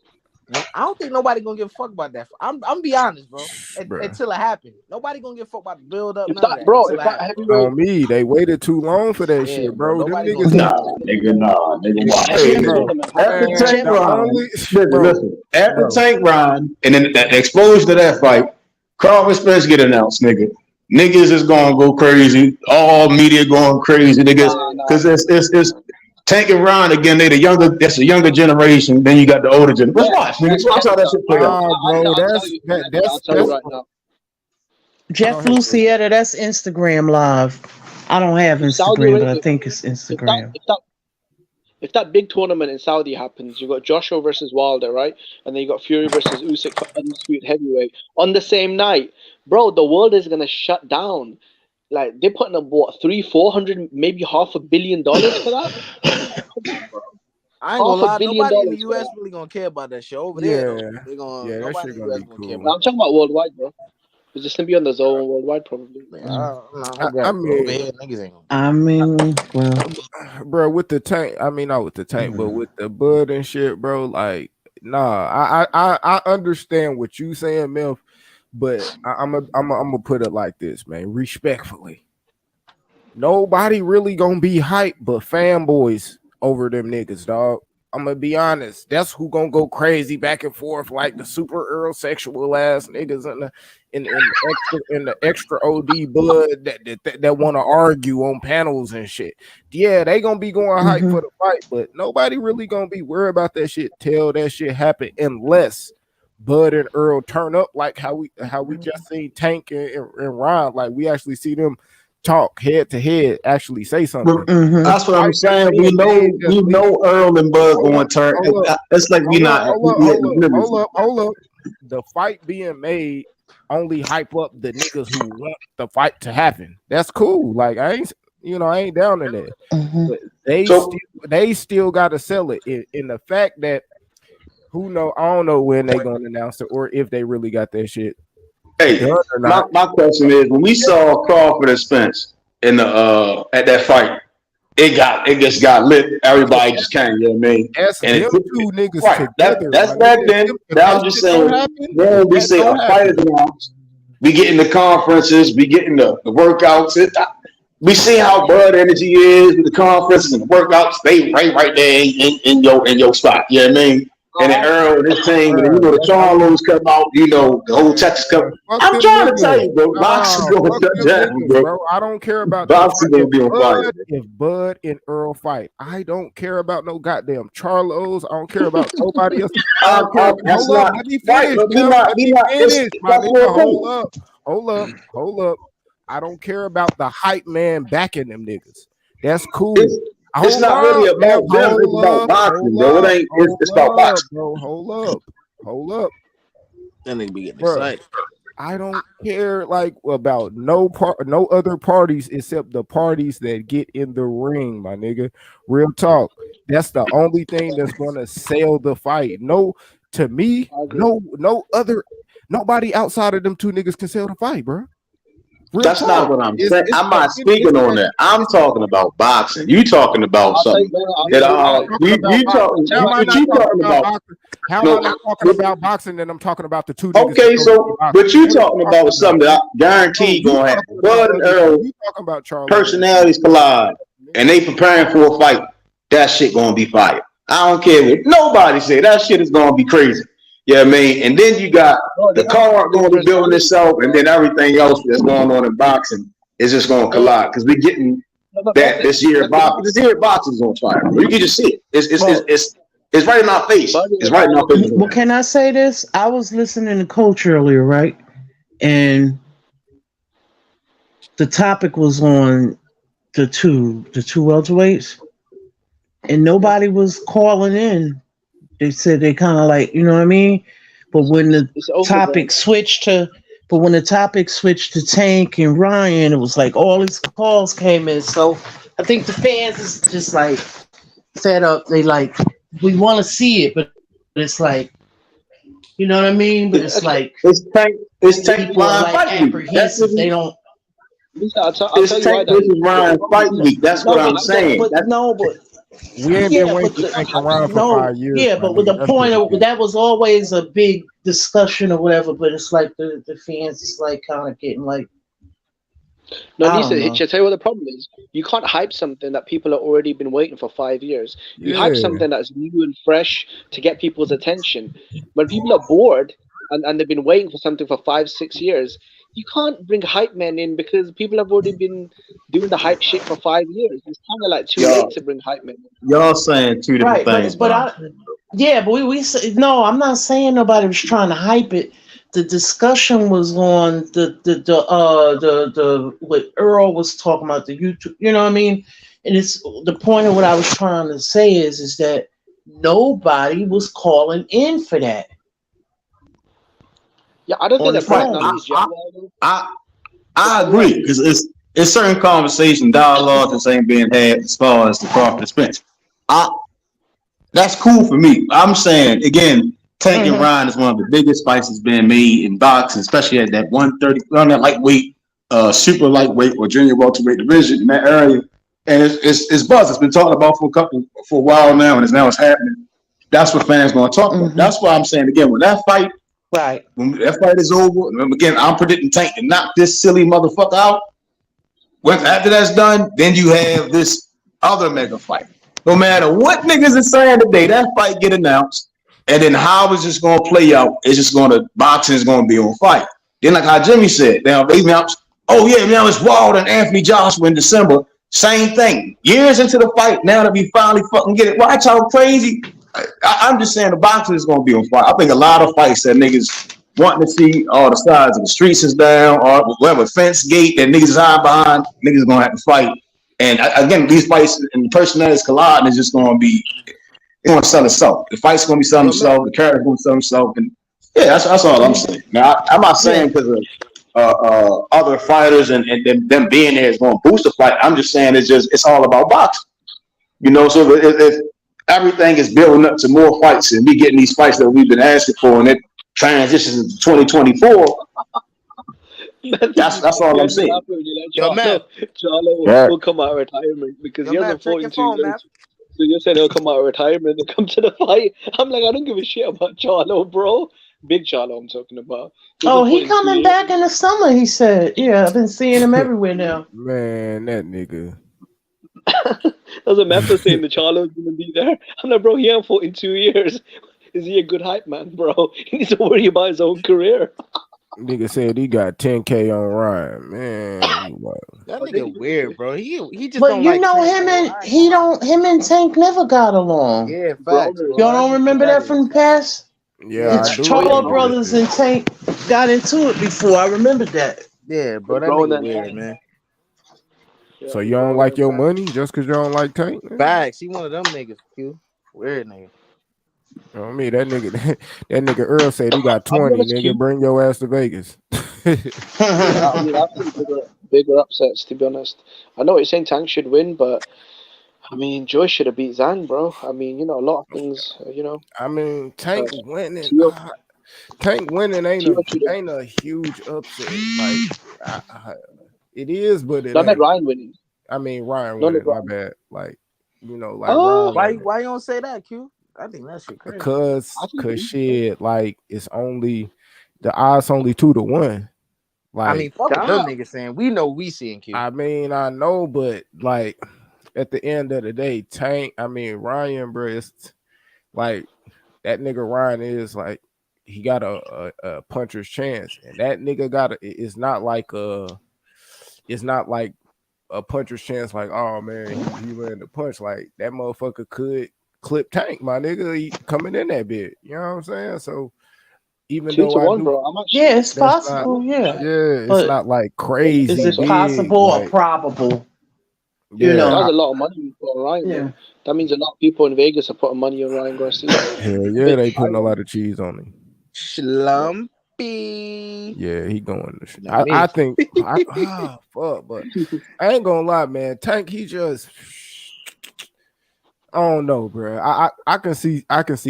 I don't think nobody gonna give a fuck about that. I'm be honest, bro. Until it happened, nobody gonna give a fuck about the build up. None of that. Bro, Until if it that happened, bro. heavyweight, On me, they waited too long for that Yeah, shit, bro. bro. Them Nobody niggas. gonna Nah, nigga. Hey, Hey, heavyweight bro, tournament after happened. man, Tank the Ryan, only listen, bro, listen. After bro. Tank Ryan, and then that explosion of that fight, Carl Spence get announced, nigga. Niggas is gonna go crazy. All media going crazy, niggas, because it's Tank and Ryan again. They the younger. That's a younger generation. Then you got the older generation. Let's watch, niggas. Watch how that shit play out. Bro, I'll tell you, I'll tell you right now. Jeff Lucietta, that's Instagram Live. I don't have In Saudi Instagram, but I Arabia, think it's Instagram. if that big tournament in Saudi happens, you got Joshua versus Wilder, right? And then you got Fury versus Usyk for undisputed heavyweight on the same night, bro. The world is gonna shut down. Like they're putting up what 300-400, maybe $500 million for that. I ain't gonna lie. $500 million Nobody in the for US that. really gonna care about that shit over there. Though. They Yeah, that nobody shit in the gonna US be gonna care cool. about I'm talking about worldwide, bro. It's just gonna be on the zone worldwide, probably. that. I I over mean, here, niggas ain't gonna. I mean, well, bro, with the tank, I mean not with the tank, but with the bud and shit, bro. Like, nah, I understand what you saying, Milf, but I'm gonna put it like this, man, respectfully. Nobody really gonna be hyped but fanboys over them niggas, dog. I'm gonna be honest. That's who gonna go crazy back and forth like the super Earl sexual ass niggas in the extra OD blood that want to argue on panels and shit. Yeah, they gonna be going hype for the fight, but nobody really gonna be worried about that shit till that shit happen unless Bud and Earl turn up like how we just seen Tank and Ron. Like we actually see them talk head to head, actually say something. That's what I'm saying. We know Earl and Bud going to turn. It's like we not. Hold up. The fight being made only hype up the niggas who want the fight to happen. That's cool. Like I ain't down in that. But they still got to sell it in the fact that I don't know when they gonna announce it or if they really got that shit. Hey, my question is: when we saw Crawford and Spence in the at that fight, it just got lit. Everybody just came, you know what I mean? That's and them two niggas right, together. That's back then. I'm just saying, when we say a fight is announced, we get in the conferences, we get in the workouts. We see how Bud energy is with the conferences and the workouts. They right there in your spot. You know what I mean? And then Earl and his team, and then the Charlos come out. The whole Texas come. I'm trying to tell you, bro. Boxing gonna shut down, bro. I don't care about boxing gonna be on fire. If Bud and Earl fight, I don't care about no goddamn Charlos. I don't care about nobody else. Hold up, let me finish. Hold up. I don't care about the hype man backing them niggas. That's cool. It's not really about them. It's about boxing, bro. It's about boxing. Bro, hold up. That nigga be getting excited. I don't care about no other parties except the parties that get in the ring, my nigga. Real talk. That's the only thing that's gonna sell the fight. To me, nobody outside of them two niggas can sell the fight, bro. That's not what I'm saying. I'm not speaking on that. I'm talking about boxing. You talking about something that you talking about. How am I not talking about boxing? And I'm talking about the two. Okay, but you talking about something that I guarantee gonna happen. Bud and Earl personalities collide, and they preparing for a fight. That shit gonna be fire. I don't care what nobody say. That shit is gonna be crazy. You know what I mean? And then you got the card going to be building itself, and then everything else that's going on in boxing is just going to collide because we're getting that this year. This year boxing is on fire. You can just see it. It's right in our face. It's right in our face. Well, can I say this? I was listening to Coach earlier, right? And the topic was on the two welterweights, and nobody was calling in. They said they kind of like, you know what I mean? But when the topic switched to Tank and Ryan, it was like all these calls came in. So I think the fans is just like fed up. They like, we want to see it, but it's like, you know what I mean? But it's like it's Tank people are like apprehensive. They don't. Listen, I'll tell It's you why Tank that is. versus Ryan fight week. That's what I'm saying. But no, but We ain't been yeah, waiting but for Tank and Ryan for no, 5 years, yeah, my but with nigga. the That's what point it of is. that was always a big discussion or whatever. But it's like the fans is like kind of getting like No, I Nisa, don't I'll know. tell you what the problem is. You can't hype something that people have already been waiting for 5 years. You hype Yeah. something that's new and fresh to get people's attention. When people are bored and they've been waiting for something for 5, 6 years, you can't bring hype men in because people have already been doing the hype shit for 5 years. It's kind of like too late Y'all, to bring hype men in. y'all saying two different Right, things, but but I'm I yeah, but we say, no. I'm not saying nobody was trying to hype it. The discussion was on the what Earl was talking about the YouTube. You know what I mean? And it's the point of what I was trying to say is that nobody was calling in for that Yeah, I don't On think the they're right. calling phone on though. these yet. Well, I agree because it's certain conversation dialogue that ain't being had as far as the Crawford Spence. I That's cool for me. I'm saying again, Tank and hmm Ryan is one of the biggest fights that's been made in boxing, especially at that 130 on that lightweight, super lightweight or junior welterweight division in that area. And it's buzz. It's been talked about for a while now, and it's happening. That's what fans going to talk about. hmm That's why I'm saying again, Right. when that fight is over, again, I'm predicting Tank to knock this silly motherfucker out. Once after that's done, then you have this other mega fight. No matter what niggas is saying today, that fight get announced, and then how it's just gonna play out. It's just gonna boxing is gonna be on fight. Then like how Jimmy said, now they announced, oh yeah, now it's Wild and Anthony Joshua in December. Same thing. Years into the fight, now that we finally fucking get it. Watch how crazy. I'm just saying the boxing is gonna be on fire. I think a lot of fights that niggas wanting to see all the sides of the streets is down or whatever fence gate that niggas is hiding behind, niggas gonna have to fight. And again, these fights and the personalities colliding is just gonna be it's gonna sell itself. The fight's gonna be selling Yo, man. itself, the character's gonna sell itself, and yeah, that's all I'm saying. Now I'm not Yeah. saying because of other fighters and them being there is gonna boost the fight. I'm just saying it's all about boxing. You know, so if everything is building up to more fights and we getting these fights that we've been asking for and it transitions into 2024, that's all you I'm had me saying. laughing when you like Yo, man. Charlo Yeah. will come out of retirement because Yo, he man, hasn't check fought your in two phone, man. years. So you're saying he'll come out of retirement and come to the fight? I'm like, I don't give a shit about Charlo, bro. Big Charlo, I'm talking about. He Oh, hasn't fought he in two coming years. back in the summer. He said, "Yeah, I've been seeing him everywhere now." Man, that nigga. There's a Memphis saying the Charlo's gonna be there. I'm like, bro, he hasn't fought in 2 years. Is he a good hype man, bro? He needs to worry about his own career. Nigga said he got 10K on Ryan. Man, you wild. That Oh, did nigga he? weird, bro. He just But don't you like know Tank, him bro. and I ain't he gonna lie. don't. Him and Tank never got along. Yeah, facts, Brothers. bro. Y'all That's don't just what remember that that is. from the past? Yeah, The Yeah, I do Oh yeah, Charlo remember brothers. that brothers shit. and Tank got into it before. I remember that. yeah, The bro. That bro and nigga then weird, man. yeah, So the you don't bro and like then your money just because you don't like Tank? Man? Facts. He one of them niggas, Q. Weird nigga. You know what I mean? That nigga, that nigga Earl said he got I'll be 20. honest, Nigga, Q. bring your ass to Vegas. Yeah, I mean, I've seen bigger upsets, to be honest. I know it's saying Tank should win, but I mean, Joyce should have beat Zhang, bro. I mean, a lot of things, I mean, uh, Tank winning. Tio, Tank winning Tio should have. ain't a huge upset. Like it is, but it Not that ain't. Ryan winning. I mean, Ryan Not that winning. My Ryan. bad. Like like Oh, Ryan Why winning. why you don't say that, Q? I think that shit crazy. I think Cause he is. shit, like it's only the odds only 2-1. I Like mean, fuck what them Damn. niggas saying. We know we seeing Q. I mean, I know, but like at the end of the day, Ryan, bro, it's like that nigga Ryan is like he got a puncher's chance, and that nigga got it's not like a puncher's chance. Like, oh man, he landed the punch. Like that motherfucker could clip Tank, my nigga, he coming in that bit. You know what I'm saying? So even Two though to I one, do, bro. I'm Yeah, actually. it's that's not. possible. Yeah, Yeah, it's but not like is crazy it big. possible or Like, probable? You yeah, That's know. a lot of money for Ryan, Yeah. though. That means a lot of people in Vegas are putting money on Ryan Garcia. hell A yeah, big they putting a fight. lot of cheese on him. Slumpy. Yeah, he going. Not I me. think. Fuck, but I ain't gonna lie, man. Tank, he just. I don't know, bro. I can see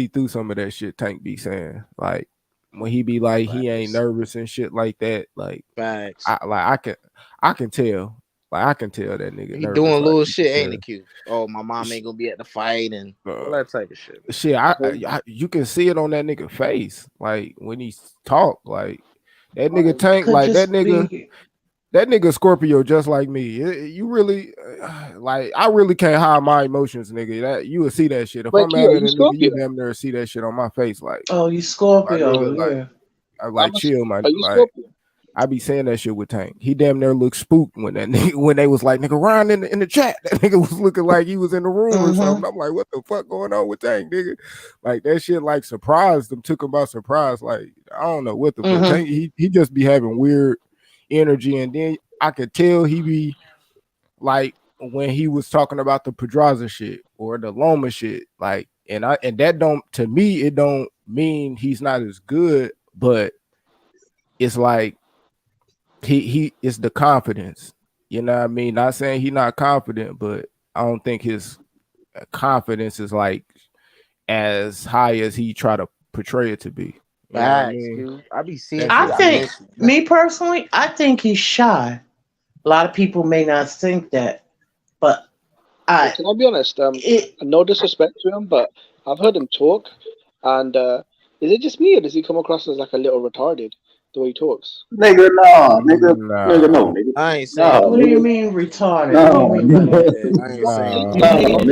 through some of that shit Tank be saying. Like, when he be like he ain't nervous and shit like that. Like Facts. I can tell. Like I can tell that nigga He nervous. doing Like, little shit, ain't it, Q? Oh, my mom ain't gonna be at the fight and all that type of shit. Shit, you can see it on that nigga face. Like when he talk, like that nigga Tank, like that nigga Scorpio just like me. You really like I really can't hide my emotions, nigga. That you will see that shit. If I'm mad at a nigga, you damn near see that shit on my face. Like, oh, you Scorpio, nigga, yeah. like chill, man. Like, I be saying that shit with Tank. He damn near looked spooked when that nigga, when they was like, nigga, Ryan in the chat. That nigga was looking like he was in the room or something. I'm like, what the fuck going on with Tank, nigga? Like that shit like surprised them, took him by surprise. Like, I don't know what the fuck. Tank, he just be having weird energy, and then I could tell he be like when he was talking about the Pedraza shit or the Loma shit, like, and that don't, to me, it don't mean he's not as good, but it's like he it's the confidence, you know what I mean? Not saying he's not confident, but I don't think his confidence is like as high as he try to portray it to be. You know what I mean? I be seeing. I think, me personally, I think he's shy. A lot of people may not think that, but can I be honest? No disrespect to him, but I've heard him talk, and is it just me, or does he come across as like a little retarded the way he talks? Nigga, no, nigga, no, nigga. I ain't saying. What do you mean retarded? No, What do you mean by that? I ain't saying.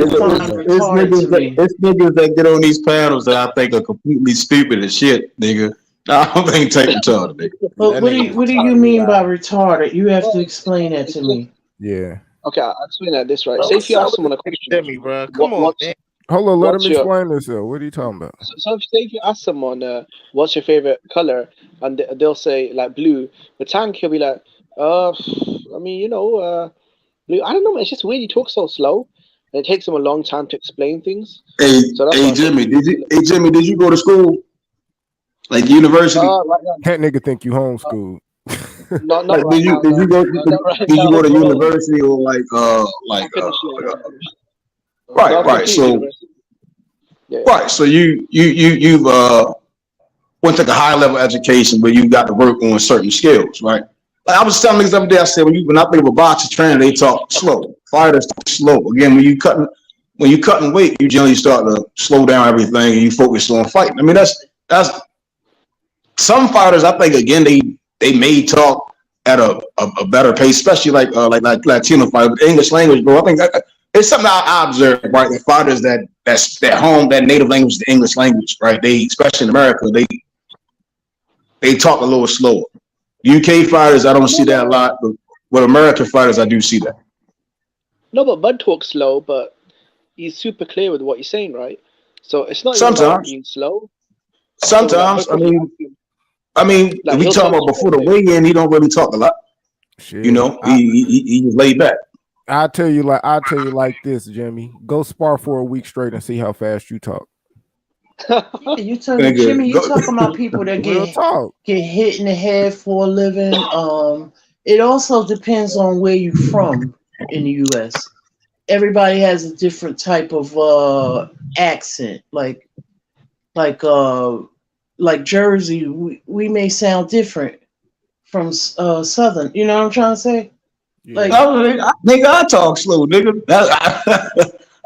It's niggas that get on these panels that I think are completely stupid as shit, nigga. I don't think take retarded, nigga. But what do you mean by retarded? You have to explain that to me. Yeah. Okay, I'll explain that this right. Say if you ask someone a question, me, bro. Come on, man. Hold on, let him explain this. What are you talking about? So say if you ask someone, what's your favorite color, and they'll say like blue, the Tank, he'll be like, I mean, blue. I don't know, man. It's just weird. He talks so slow, and it takes him a long time to explain things. Hey, Jimmy, did you go to school? Like university? That nigga think you homeschooled. Not like, right did you go to university or right? So right, so you've went to like a high level education where you got to work on certain skills, right? Like I was telling niggas the other day, I said when I think of a boxer trainer, they talk slow. Fighters talk slow. Again, when you cutting weight, you generally start to slow down everything and you focus on fighting. I mean, that's some fighters. I think again they may talk at a better pace, especially like Latino fighters. English language, bro. I think it's something I observed, right? The fighters that's their home, that native language, the English language, right? They, especially in America, they talk a little slower. UK fighters, I don't see that a lot, but with American fighters, I do see that. No, but Bud talks slow, but he's super clear with what he's saying, right? So it's not sometimes even about being slow. Sometimes, so, I mean, like, we talk about before the weigh-in, he don't really talk a lot. Shit. You know, he's laid back. I'll tell you like this, Jimmy. Go spar for a week straight and see how fast you talk. Yeah, you Jimmy, you talking about people that get hit in the head for a living. It also depends on where you're from in the US. Everybody has a different type of accent. Like Jersey, we may sound different from Southern. You know what I'm trying to say? Yeah. Like, nigga, I talk slow, nigga.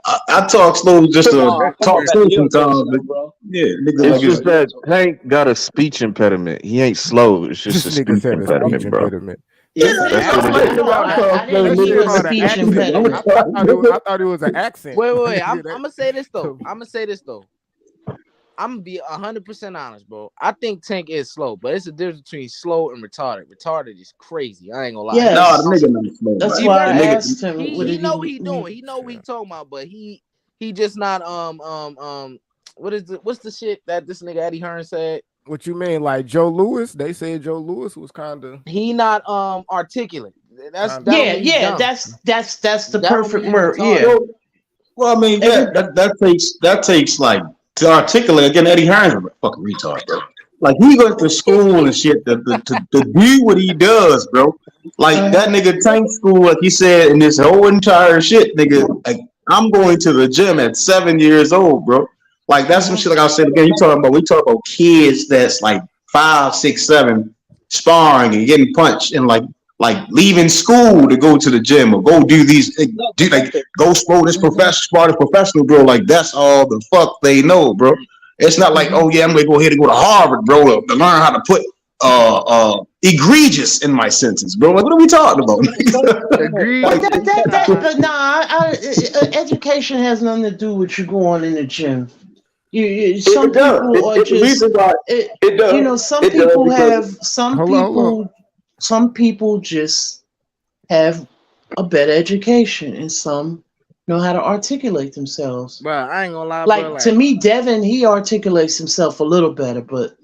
I talk slow just to talk slow sometimes. Yeah, nigga. It's just that Hank got a speech impediment. He ain't slow. It's just a speech impediment, bro. Yeah, that's what it is. I didn't know he was a speech impediment. I thought it was an accent. Wait. I'm gonna say this though. I'm gonna be 100% honest, bro. I think Tank is slow, but it's a difference between slow and retarded. Retarded is crazy. I ain't gonna lie. Yes. No, the nigga not slow. That's why I asked him. He know what he doing. He know what he talking about, but he just not what's the shit that this nigga Eddie Hearn said? What you mean, like Joe Louis? They said Joe Louis was kind of he not articulate. That's the perfect word. Yeah. Well, I mean, that takes like to articulate again. Eddie Hearn's a fucking retard, bro. Like he goes to school and shit to do what he does, bro. Like that nigga Tank school, like he said in this whole entire shit, nigga. Like I'm going to the gym at 7 years old, bro. Like that's some shit. Like I said again, we talk about kids that's like 5, 6, 7 sparring and getting punched and like leaving school to go to the gym or go do these go sport this professional, bro. Like that's all the fuck they know, bro. It's not like, oh yeah, I'm gonna go ahead and go to Harvard, bro, to learn how to put egregious in my sentence, bro. Like what are we talking about? Education has nothing to do with you going in the gym. Some people are just, you know, some people have, some people just have a better education, and some know how to articulate themselves. Bro, I ain't gonna lie, like, bro, to me, Devin, he articulates himself a little better, but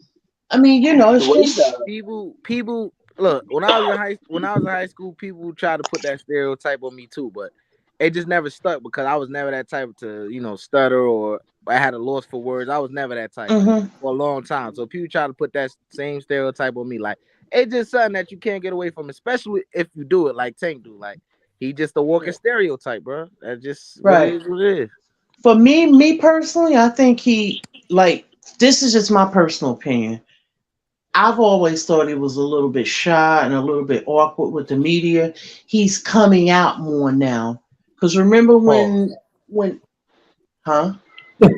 I mean, you know, it's just people. Look, when I was in high school, people tried to put that stereotype on me too, but it just never stuck because I was never that type to, you know, stutter or I had a loss for words. I was never that type for a long time. So people try to put that same stereotype on me. Like, it's just something that you can't get away from, especially if you do it like Tank do. Like, he just a walking stereotype, bro. That's just what it is. For me personally, I think he, like, this is just my personal opinion. I've always thought he was a little bit shy and a little bit awkward with the media. He's coming out more now. Because remember when, huh? Go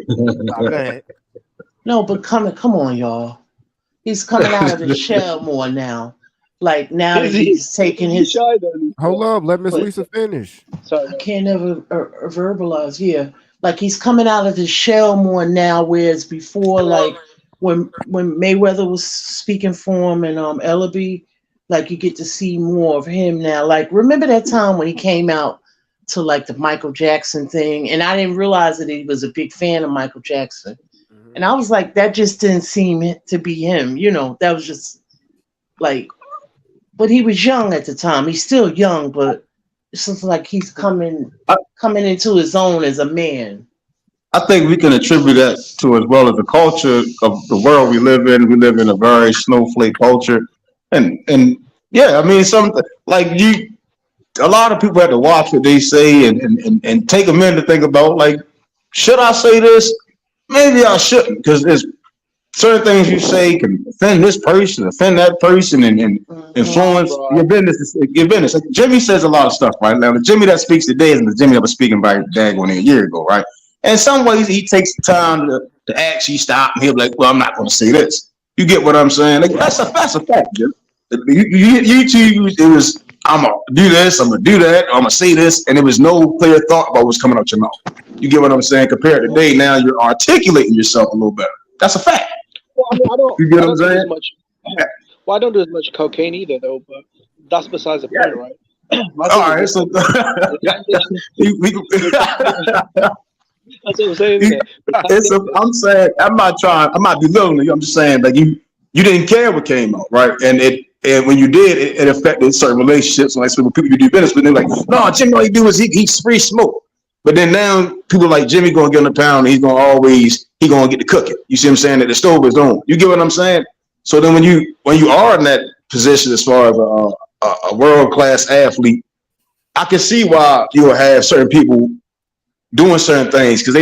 ahead. No, but come on, y'all. He's coming out of the shell more now. Like, now that he's taking his... Hold up, let Miss Lisa finish. I can't ever verbalize. Yeah, like he's coming out of his shell more now, whereas before, like when Mayweather was speaking for him and L.A.B, like you get to see more of him now. Like, remember that time when he came out to like the Michael Jackson thing, and I didn't realize that he was a big fan of Michael Jackson, and I was like, that just didn't seem to be him, you know. That was just like, but he was young at the time. He's still young, but it's just like he's coming into his own as a man. I think we can attribute that to, as well as the culture of the world we live in. We live in a very snowflake culture, and yeah, I mean, a lot of people have to watch what they say and take a minute to think about, like, should I say this? Maybe I shouldn't, because there's certain things you say can offend this person, offend that person, and influence your business. Your business. Like Jimmy says a lot of stuff, right? Now, the Jimmy that speaks today isn't the Jimmy that was speaking by daggone a year ago, right? And in some ways, he takes the time to actually stop, and he'll be like, well, I'm not going to say this. You get what I'm saying? Like, that's a fact, Jim. YouTube, it was, I'm going to do this, I'm going to do that, or I'm going to say this, and there was no clear thought about what's coming out your mouth. You get what I'm saying? Compared to today, now you're articulating yourself a little better. That's a fact. Well, I mean, you get what I'm saying? I don't do as much cocaine either, though, but that's besides the point, right? All right, so that's what I'm saying. I'm saying, I'm not belittling you. I'm just saying, like, you didn't care what came out, right? And when you did, it affected certain relationships. Like, so people you do business with, they're like, no, Jimmy, all he do is he's free smoke. But then now people like Jimmy gonna get in the pound, and he's gonna get the cooking. You see what I'm saying? That the stove is on. You get what I'm saying? So then when you are in that position as far as a world-class athlete, I can see why you will have certain people doing certain things, because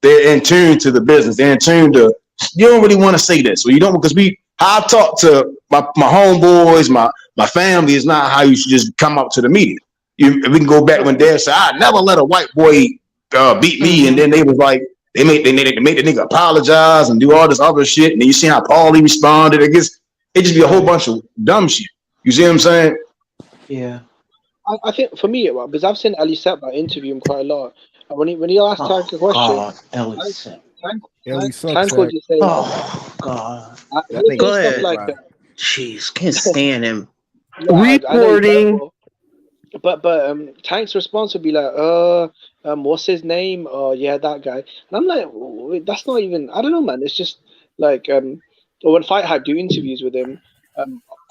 they're in tune to the business. They're in tune to, you don't really want to say this, or you don't, because how I talk to my homeboys, my family is not how you should just come out to the media. We can go back when Dad said, I never let a white boy beat me, and then they was like, they made the nigga apologize and do all this other shit, and then you see how Paulie responded. It just be a whole bunch of dumb shit. You see what I'm saying? Yeah. I think for me, because I've seen Ali Sapp interview him quite a lot. And when he asked Tank a question, Tank would just say, "Oh God, go ahead." Like that. Jeez, can't stand him. Reporting. But Tank's response would be like, what's his name? Oh yeah, that guy. And I'm like, that's not even. I don't know, man. It's just like when Fight Hype do interviews with him,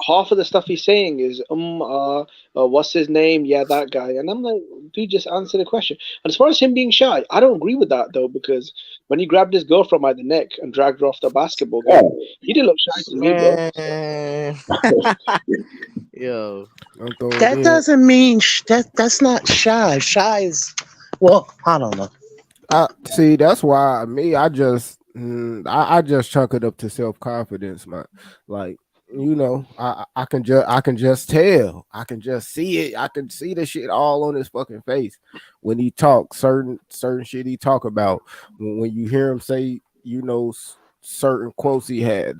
half of the stuff he's saying is what's his name? Yeah, that guy. And I'm like, dude, just answer the question. And as far as him being shy, I don't agree with that though, because when he grabbed his girlfriend by the neck and dragged her off the basketball game, he didn't look shy to me, bro. Yo, that doesn't mean that's not shy. Shy is, well, I don't know. See, that's why I I just chalk it up to self confidence, man. Like I can just tell. I can just see it. I can see the shit all on his fucking face when he talks certain shit he talk about. When you hear him say, certain quotes he had.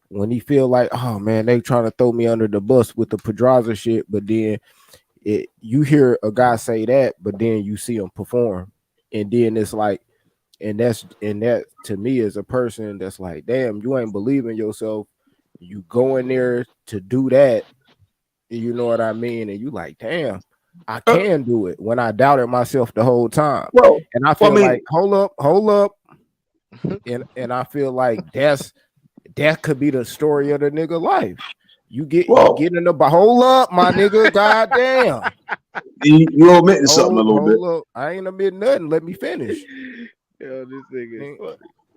When he feel like, oh man, they trying to throw me under the bus with the Pedraza shit, but then you hear a guy say that, but then you see him perform, and then it's like, and that to me is a person that's like, damn, you ain't believing yourself. You go in there to do that, you know what I mean? And you like, damn, I can do it when I doubted myself the whole time. Well, And I feel like, hold up. And I feel like that could be the story of the nigga life. You get in the hold up, my nigga. Goddamn. You omitting something a little bit. Hold up. I ain't admitting nothing. Let me finish. Yo, this nigga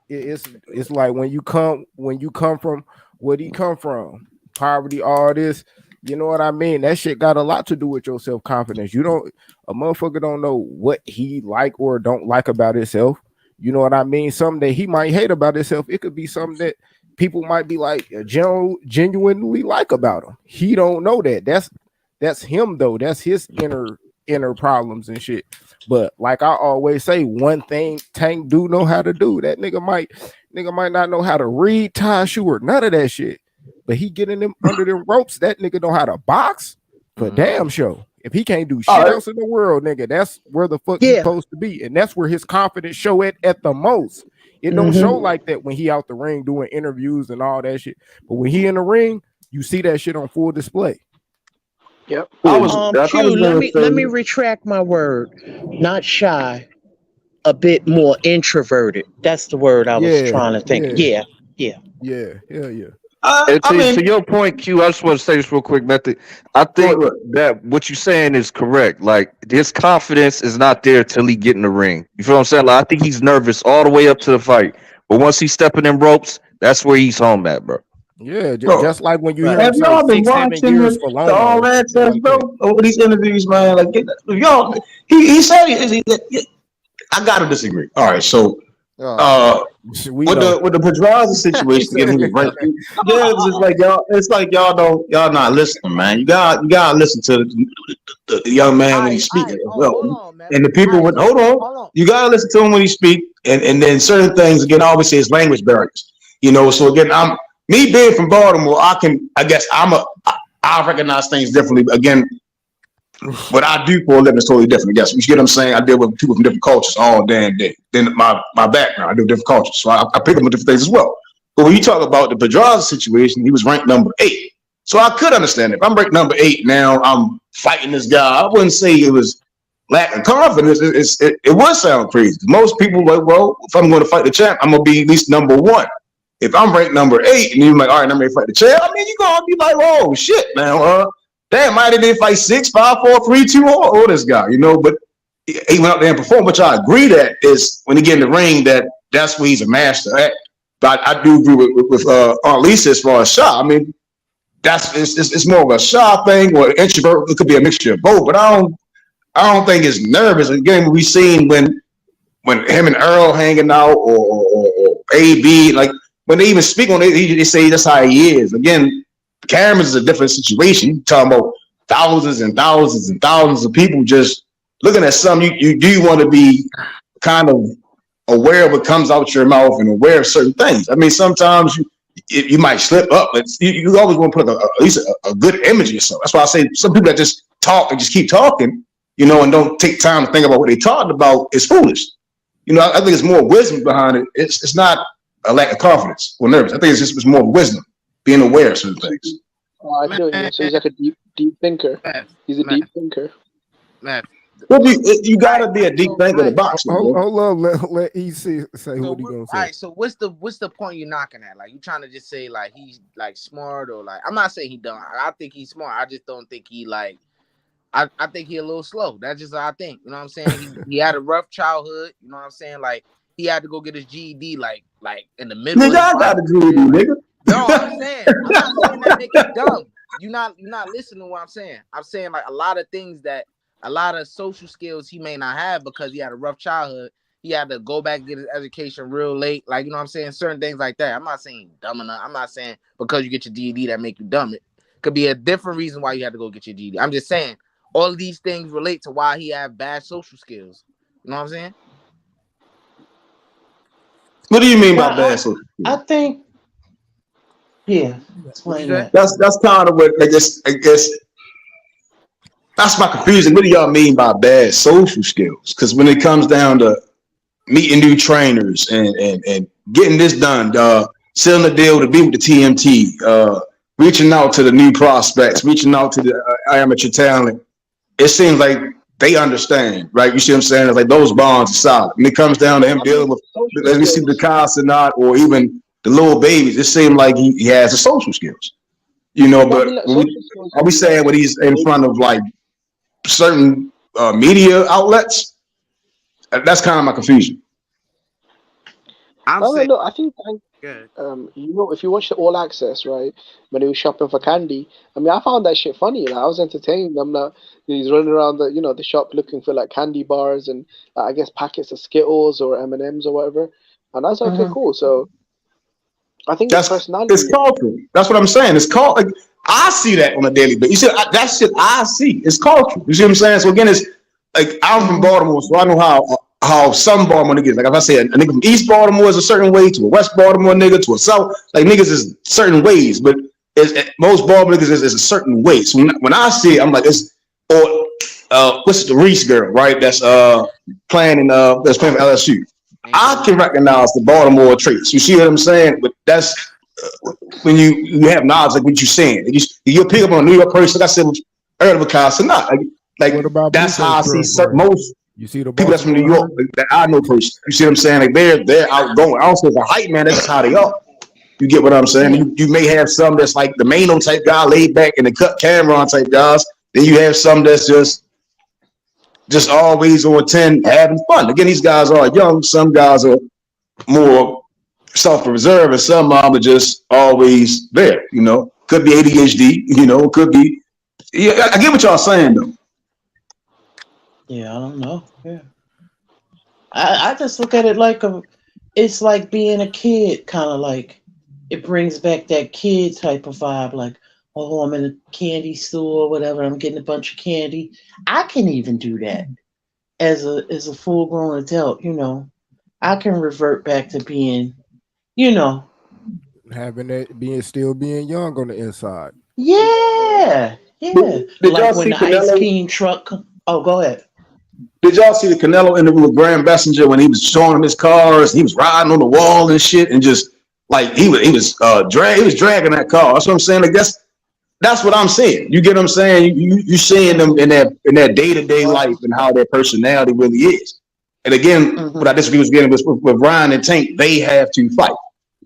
is funny. It's like when you come from where he come from, poverty, all this, you know what I mean? That shit got a lot to do with your self-confidence. A motherfucker don't know what he like or don't like about himself. You know what I mean? Something that he might hate about himself. It could be something that people might be like genuinely like about him. He don't know that. That's him though. That's his inner problems and shit. But like I always say, one thing Tank do know how to do. That nigga might not know how to read, tie, shoe, or none of that shit. But he getting them under them ropes. That nigga know how to box for damn sure. If he can't do shit else in the world, nigga, that's where the fuck he's supposed to be. And that's where his confidence show at the most. It don't show like that when he out the ring doing interviews and all that shit. But when he in the ring, you see that shit on full display. Yep. Let me retract my word. Not shy, a bit more introverted. That's the word I was trying to think. Yeah. Hell yeah. To your point, Q, I just want to say this real quick, Method. I think that what you're saying is correct. Like, his confidence is not there till he get in the ring. You feel what I'm saying? Like, I think he's nervous all the way up to the fight. But once he's stepping in ropes, that's where he's home at, bro. Yeah, just like when you hear him have say y'all been 6-7 years for long. all that stuff, bro? Over these interviews, man. Like, y'all, he said I gotta disagree. All right, so with the Pedraza situation, again, he was right. It's like y'all not listening, man. You gotta listen to the young man when he's speaking. And the people hold on. You gotta listen to him when he speak, and then certain things again. Obviously, it's language barriers. So again, me being from Baltimore, I recognize things differently. Again, what I do for a living is totally different. I guess you get what I'm saying. I deal with people from different cultures all damn day. Then my background, I do different cultures, so I pick up on different things as well. But when you talk about the Pedraza situation, he was ranked number 8, so I could understand it. If I'm ranked number 8 now, I'm fighting this guy. I wouldn't say it was lack of confidence. It would sound crazy. Most people like, well, if I'm going to fight the champ, I'm gonna be at least number 1. If I'm ranked number 8 and you're like, all right, I'm ready to fight the champ, I mean, you're going to be like, oh, shit, man. Damn, I didn't fight 6, 5, 4, 3, 2, or this guy, But he went out there and performed, which I agree that is when he get in the ring, that's where he's a master at. But I do agree with Aunt Lisa as far as shot. I mean, it's more of a shot thing or introvert. It could be a mixture of both, but I don't think it's nervous. Again, we seen when him and Earl hanging out or A.B., like, when they even speak on it, they say that's how he is. Again, cameras is a different situation. You're talking about thousands and thousands and thousands of people just looking at something. You do want to be kind of aware of what comes out your mouth and aware of certain things. I mean, sometimes you might slip up, but you always want to put at least a good image of yourself. That's why I say some people that just talk and just keep talking, and don't take time to think about what they talked about is foolish. I think it's more wisdom behind it. It's not a lack of confidence or nervous. I think it's more wisdom, being aware of certain things. Oh, I feel you. So he's like a deep thinker. He's a deep thinker. Well, you gotta be a deep thinker to box. Hold on, let EC say what he gonna say. All right, so what's the point you're knocking at? Like, you trying to just say like he's like smart or like, I'm not saying he dumb. I think he's smart. I just don't think he like. I think he a little slow. That's just what I think. You know what I'm saying? He had a rough childhood. You know what I'm saying? Like, he had to go get his GED like in the middle. Nigga, I got a GED, nigga. No, I'm not saying that nigga dumb. You're not listening to what I'm saying. I'm saying like a lot of things that a lot of social skills he may not have because he had a rough childhood. he had to go back and get his education real late. Like, you know what I'm saying? Certain things like that. I'm not saying dumb enough. I'm not saying because you get your GED that make you dumb. It could be a different reason why you had to go get your GED. I'm just saying all of these things relate to why he had bad social skills. You know what I'm saying? What do you mean by Well, bad social I skills? think, yeah, What you explain say? that. That's kind of what I guess that's my confusion. What do y'all mean by bad social skills? Because when it comes down to meeting new trainers and getting this done, selling the deal to be with the TMT, reaching out to the new prospects, reaching out to the amateur talent, it seems like they understand, right? You see what I'm saying? It's like those bonds are solid. When it comes down to him I mean, dealing with, social as we see the skills. Casanat or even the little babies, it seems like he has the social skills, you know. No, I But mean, like, when we social skills are can we be like saying when he's in maybe. front of like certain media outlets? That's kind of my confusion. I'm I don't saying know. I think good. if you watch the All Access, right, when he was shopping for candy, I mean, I found that shit funny. Like, I was entertained. I'm not. He's running around the shop looking for like candy bars and I guess packets of Skittles or M&Ms or whatever. And I was like, okay, Hmm. cool. So I think his It's personality. cultural. That's what I'm saying. It's called like I see that on a daily basis. You see that shit I see. It's cultural. You see what I'm saying? So again, it's like I'm from Hmm. Baltimore, so I know how some Baltimore niggas. Like if I say a nigga from East Baltimore is a certain way to a West Baltimore nigga to a South, like niggas is certain ways, but most Baltimore niggas is a certain way. So when I see it, I'm like it's or what's the Reese girl, right? That's playing for LSU. Ain't I Paris. can recognize the Baltimore traits. You see what I'm saying? But that's when you have knowledge like what you're saying. You'll pick up on a New York person, like I said earlier with Kyle Sanat. What Like about that's how I Blueface see girlfriend? most You see the people that's from New Baltimore York her? like, that I know person. You see what I'm saying? Like they're outgoing. I don't say it's a hype man, that's just how they are. You get what I'm saying? Yeah. You may have some that's like the Mano type guy, laid back and the cut Cameron type guys. Then you have some that's just always on 10 having fun. Again, these guys are young, some guys are more self-reserved, and some are just always there. You know, could be ADHD. You know, could be. Yeah, I get what y'all saying though. Yeah, I don't know. Yeah. I just look at it like it's like being a kid, kind of like it brings back that kid type of vibe. Like, oh, I'm in a candy store or whatever. I'm getting a bunch of candy. I can even do that as a full grown adult. I can revert back to being, you know, Having that being young on the inside. yeah, yeah. Did Like y'all when see the ice Canelo? cream truck. Oh, go ahead. Did y'all see the Canelo interview with Graham Messenger when he was showing him his cars? He was riding on the wall and shit, and just like he was dragging that car. That's what I'm saying. Like that's what I'm saying. You get what I'm saying? You seeing them in their day to day life and how their personality really is. And again, what Hmm. I disagree was getting with Ryan and Tank, they have to fight.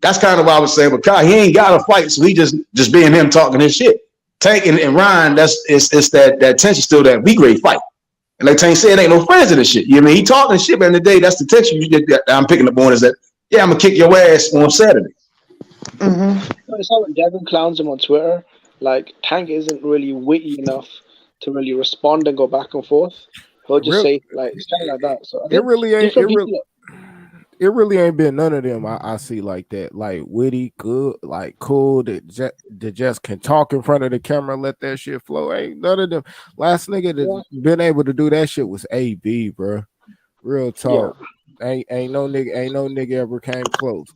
That's kind of what I was saying. But Kai, he ain't got to fight, so he just being him talking his shit. Tank and Ryan, it's that tension still that we grade fight. And like Tank said, ain't no friends in this shit. You know what I mean? He talking shit, but in the day, that's the tension you get that I'm picking up on is that, yeah, I'm gonna kick your ass on Saturday. Hmm. It's not when Devin clowns him on Twitter. Like Tank isn't really witty enough to really respond and go back and forth. He'll just Real, say like something like that. So I it think really ain't. different people. It really ain't been none of them I see like that. Like witty, good, like cool. That just can talk in front of the camera, let that shit flow. Ain't none of them. Last nigga Yeah, that been able to do that shit was A.B, bro. Real yeah. talk. Ain't no nigga ever came close.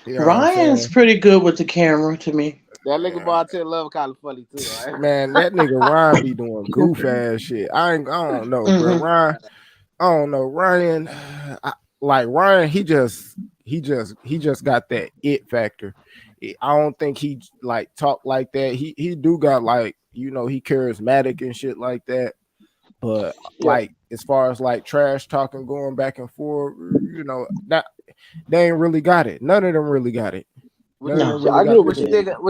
You know what I'm Ryan's saying? pretty good with the camera to me. That nigga Yeah. Bartell Love kind of funny too, right? Man, that nigga Ryan be doing goof ass shit. I don't know, bro. Hmm. Ryan, I don't know. Ryan, like Ryan, he just got that it factor. I don't think he like talk like that. He do got like he charismatic and shit like that. But Yeah. like as far as like trash talking going back and forth, that they ain't really got it. None of them really got it. What None of you them No. Yeah, I really agree got the with what you you. it. think?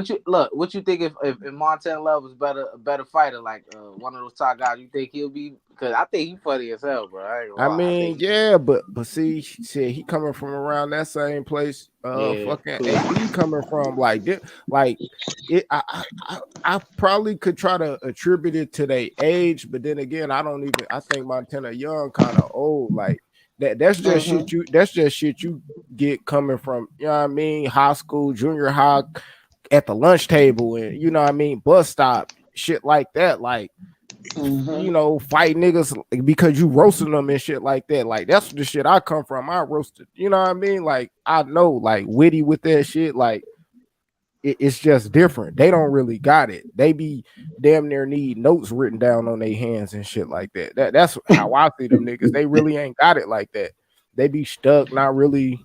What you think if Montana Love was a better fighter, like one of those top guys? You think he'll be? Because I think he's funny as hell, bro. I ain't gonna I lie. I mean, think yeah, but see, shit, he coming from around that same place. yeah, Fucking true. AB coming from like it. I probably could try to attribute it to their age, but then again, I don't even. I think Montana Young kind of old. Like That's just shit you get coming from, you know what I mean, high school, junior high, at the lunch table, and you know what I mean, bus stop, shit like that. Like, you know, fight niggas because you roasting them and shit like that. Like, that's the shit I come from. I roasted, you know what I mean? Like, I know, like, witty with that shit. Like, it's just different. They don't really got it. They be damn near need notes written down on their hands and shit like that. That's how I see them niggas. They really ain't got it like that. They be stuck, not really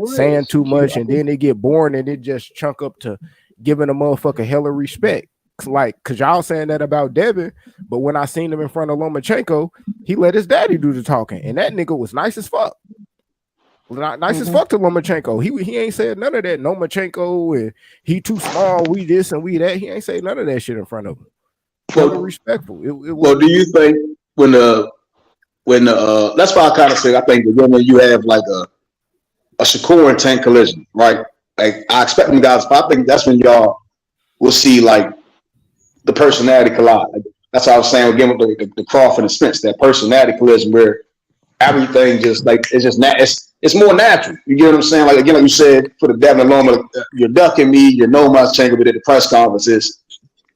saying too much, and then they get bored and it just chunk up to giving a motherfucker hella respect. Like, cause y'all saying that about Devin, but when I seen him in front of Lomachenko, he let his daddy do the talking, and that nigga was nice as fuck. Not nice as fuck to Lomachenko. He ain't said none of that. Lomachenko and he too small. We this and we that. He ain't say none of that shit in front of him. Hella respectful. Well, do you think when the that's why I kind of say I think that when you have like a Shakur and Tank collision, right? Like I expect them guys. I think that's when y'all will see like the personality collide. Like, that's what I was saying again with the Crawford and Spence, that personality collision where everything just like it's just it's more natural. You get what I'm saying? Like again, like you said, for the Devin and Loma, you're ducking me, you're no Metascience, but at the press conferences,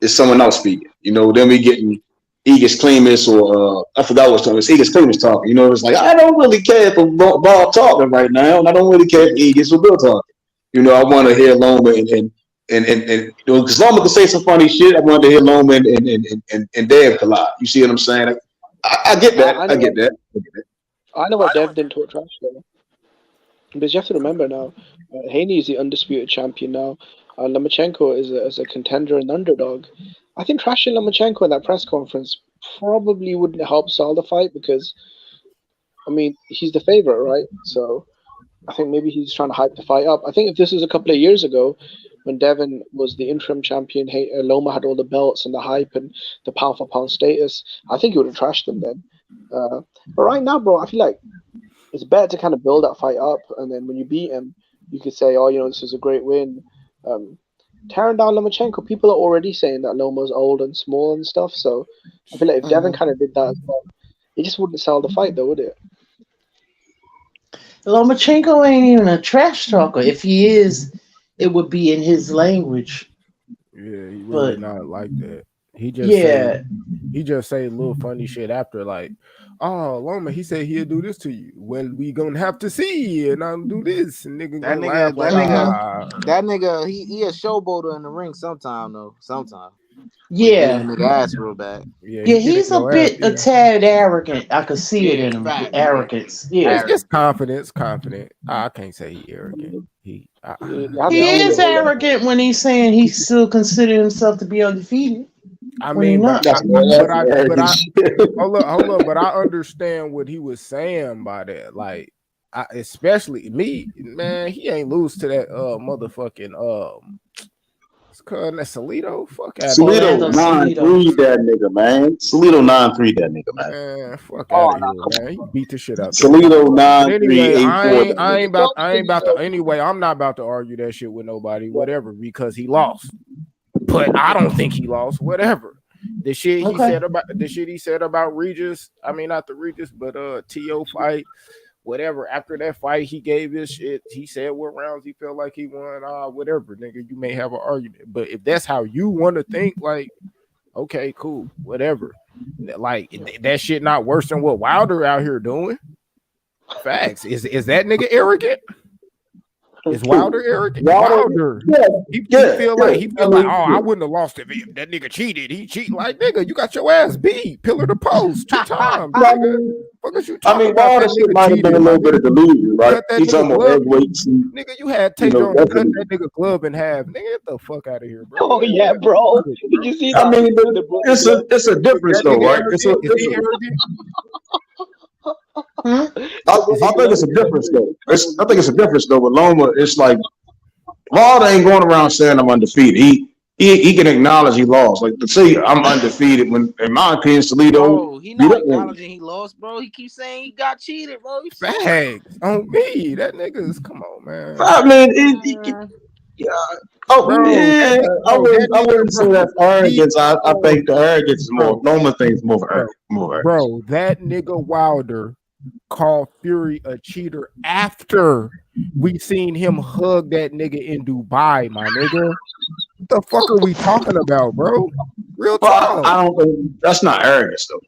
it's someone else speaking. You know, then we getting Egis Clemus or I forgot what it was. Egis Clemus talking. You know, it's like I don't really care for Bob talking right now, and I don't really care for Egis or Bill talking. You know, I want to hear Loma and because Loma can say some funny shit. I wanted to hear Loma and Dev collide. You see what I'm saying? I get that. I get that. I know what Dev didn't talk trash though. Because you have to remember now, Haney is the undisputed champion now. Lomachenko is a contender and underdog. I think trashing Lomachenko in that press conference probably wouldn't help sell the fight because, I mean, he's the favorite, right? So I think maybe he's trying to hype the fight up. I think if this was a couple of years ago, when Devin was the interim champion, Loma had all the belts and the hype and the pound for pound status, I think he would have trashed him then. But right now, bro, I feel like it's better to kind of build that fight up, and then when you beat him, you could say, "Oh, you know, this is a great win." Tearing down Lomachenko, people are already saying that Loma's old and small and stuff. So I feel like if Devin kind of did that as well, it just wouldn't sell the fight, though, would it? Lomachenko ain't even a trash talker. If he is, it would be in his language. Yeah, he really not like that. He just say little funny shit after, like, "Oh, Loma, he said he'll do this to you. Well, we gonna have to see, and I'll do this." And nigga That gonna nigga, laugh that nigga, he a showboater in the ring sometime though. Sometime. Yeah. Nigga ass real bad. Yeah, he's a bit a tad arrogant. I could see it in him. Arrogance. Yeah. It's confidence. I can't say he arrogant. He is arrogant when he's saying he still considers himself to be undefeated. I mean, but I hold up, but I understand what he was saying by that. Like, especially me, man, he ain't lose to that motherfucking what's called that Salido. Fuck out of here. Salido 9-3 that nigga, man. Salido 9-3 that nigga, man. Man, fuck out of here, man. He beat the shit out. Salido 9-3. Anyway, I ain't about to. Anyway, I'm not about to argue that shit with nobody, whatever, because he lost. But I don't think he lost. Whatever. The shit he said about Regis. I mean, not the Regis, but T.O. fight. Whatever. After that fight, he gave his shit. He said what rounds he felt like he won. Whatever, nigga. You may have an argument, but if that's how you want to think, like, okay, cool, whatever. Like that shit not worse than what Wilder out here doing. Facts. Is that nigga arrogant? Is Wilder arrogant? Wilder. He feel like, oh, I wouldn't have lost if that nigga cheated. He cheated. Like, nigga, you got your ass beat, pillar to post 2 times. I mean, Wilder shit might have been a little bit of delusion, right? He's talking about heavyweights. Nigga, you had Taylor cut that nigga glove in half. Nigga, get the fuck out of here, bro. Oh yeah, bro. Did you see that? I mean, it's a difference though, right? I think it's a difference though. I think it's a difference though. With Loma, it's like Wilder ain't going around saying I'm undefeated. He can acknowledge he lost. Like to say I'm undefeated when, in my opinion, Salido. Bro, he not acknowledging he lost, bro. He keeps saying he got cheated, bro. Facts on me. That nigga is come on, man. I mean, yeah. Oh, bro, yeah. I wouldn't say that's arrogance. I think the arrogance is more. Loma thinks more arrogant. Bro, that nigga Wilder call Fury a cheater after we seen him hug that nigga in Dubai, my nigga. What the fuck are we talking about, bro? Real Well, talk. I don't think that's not arrogance though.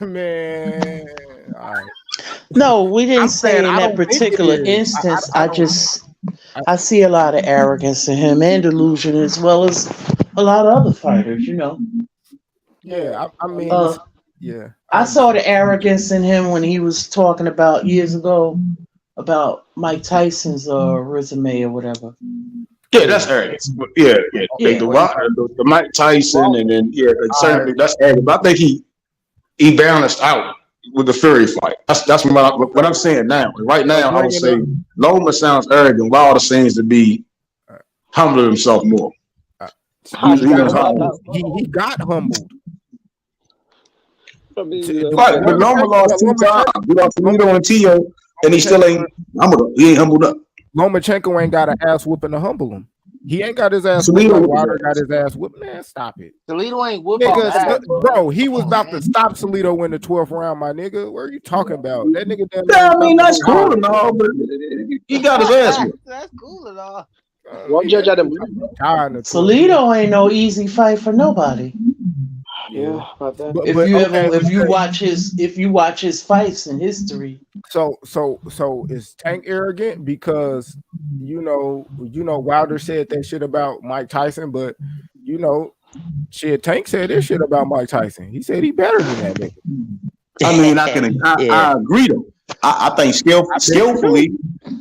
Man, all right. No, we didn't I'm say saying in I that don't think it particular is. instance. I don't. just I see a lot of arrogance in him and delusion, as well as a lot of other fighters. You know, Yeah, I mean, uh, yeah. I saw the arrogance in him when he was talking about years ago about Mike Tyson's resume or whatever. Yeah, that's arrogance. But yeah. Yeah. The Mike Tyson and then certainly that's arrogance. But I think he balanced out with the Fury fight. That's what I'm saying now. Right now, I would say Loma sounds arrogant. Wilder seems to be humbling himself more. He got humbled. Right, but Loma lost 2 times. He lost Toledo and Tio, and he still ain't humbled. He ain't humbled up. Lomachenko ain't got an ass whooping to humble him. He ain't got his ass Toledo whooped. Wilder got his ass whooped. Man, stop it. Toledo ain't whooping. Bro, he was about to stop Toledo in the 12th round, my nigga. What are you talking about? That nigga damn. Yeah, I mean that's cool and all, but he got his ass whooped. That's cool and all. One judge had him. Toledo ain't no easy fight for nobody. Yeah, about that. If you watch his fights in history. So is Tank arrogant because you know Wilder said that shit about Mike Tyson, but Tank said this shit about Mike Tyson. He said he better than that nigga. I mean, I agree though. I think skillfully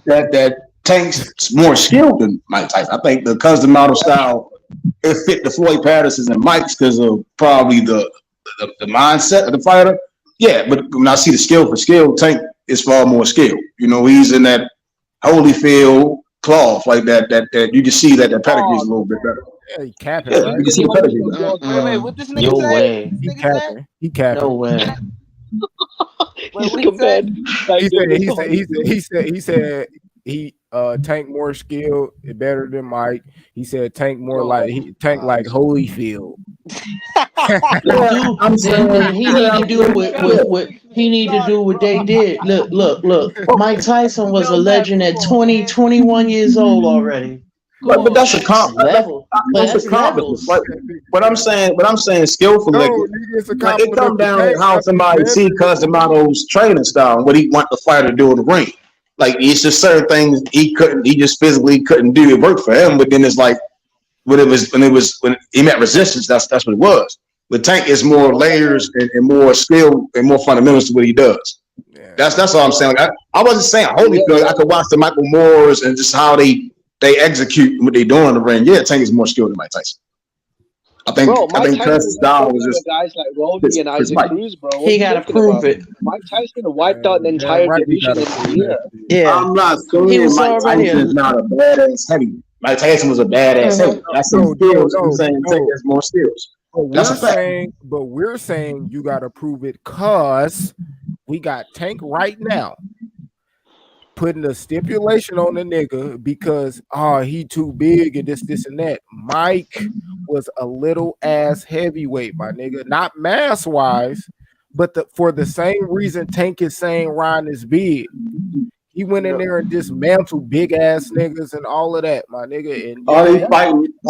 that Tank's more skilled than Mike Tyson. I think because the model style it fit the Floyd Pattersons and Mike's because of probably the mindset of the fighter. Yeah, but when I see the skill for skill, Tank is far more skilled. He's in that Holyfield cloth like that you can see that the pedigree is a little bit better. Yeah, he capping. Yeah, right? you can see the pedigree. Wait, what this nigga say? He capping. He capping. No way. He said Tank more skilled, better than Mike. He said Tank more like Holyfield. I'm saying he need to do what he need to do what they did. Look. Mike Tyson was a legend at 21 years old already. But that's a compliment. That's a compliment. But I'm saying skillfully. It comes down to how somebody see Cosimo's training style and what he want the fighter to do in the ring. Like it's just certain things he just physically couldn't do. It worked for him, but then it's like when he met resistance, that's what it was. With Tank, it's more layers and more skill and more fundamentals to what he does. Yeah. That's all I'm saying. Like, I wasn't saying Holyfield. I could watch the Michael Moores and just how they execute what they do in the ring. Yeah, Tank is more skilled than Mike Tyson. I think Curtis style was just guys like Roldy and Isaac Cruz, bro. He got to prove it. Mike Tyson wiped out the entire division in a year. Yeah, I'm not saying Mike Tyson is not a badass heavy. Mike Tyson was a badass heavy. That's some skills. I'm saying Tank has more skills. But we're saying you got to prove it because we got Tank right now putting a stipulation on the nigga because he too big and this and that. Mike was a little ass heavyweight, my nigga, not mass wise, but for the same reason Tank is saying Ryan is big. He went in there and dismantled big ass niggas and all of that, my nigga. And are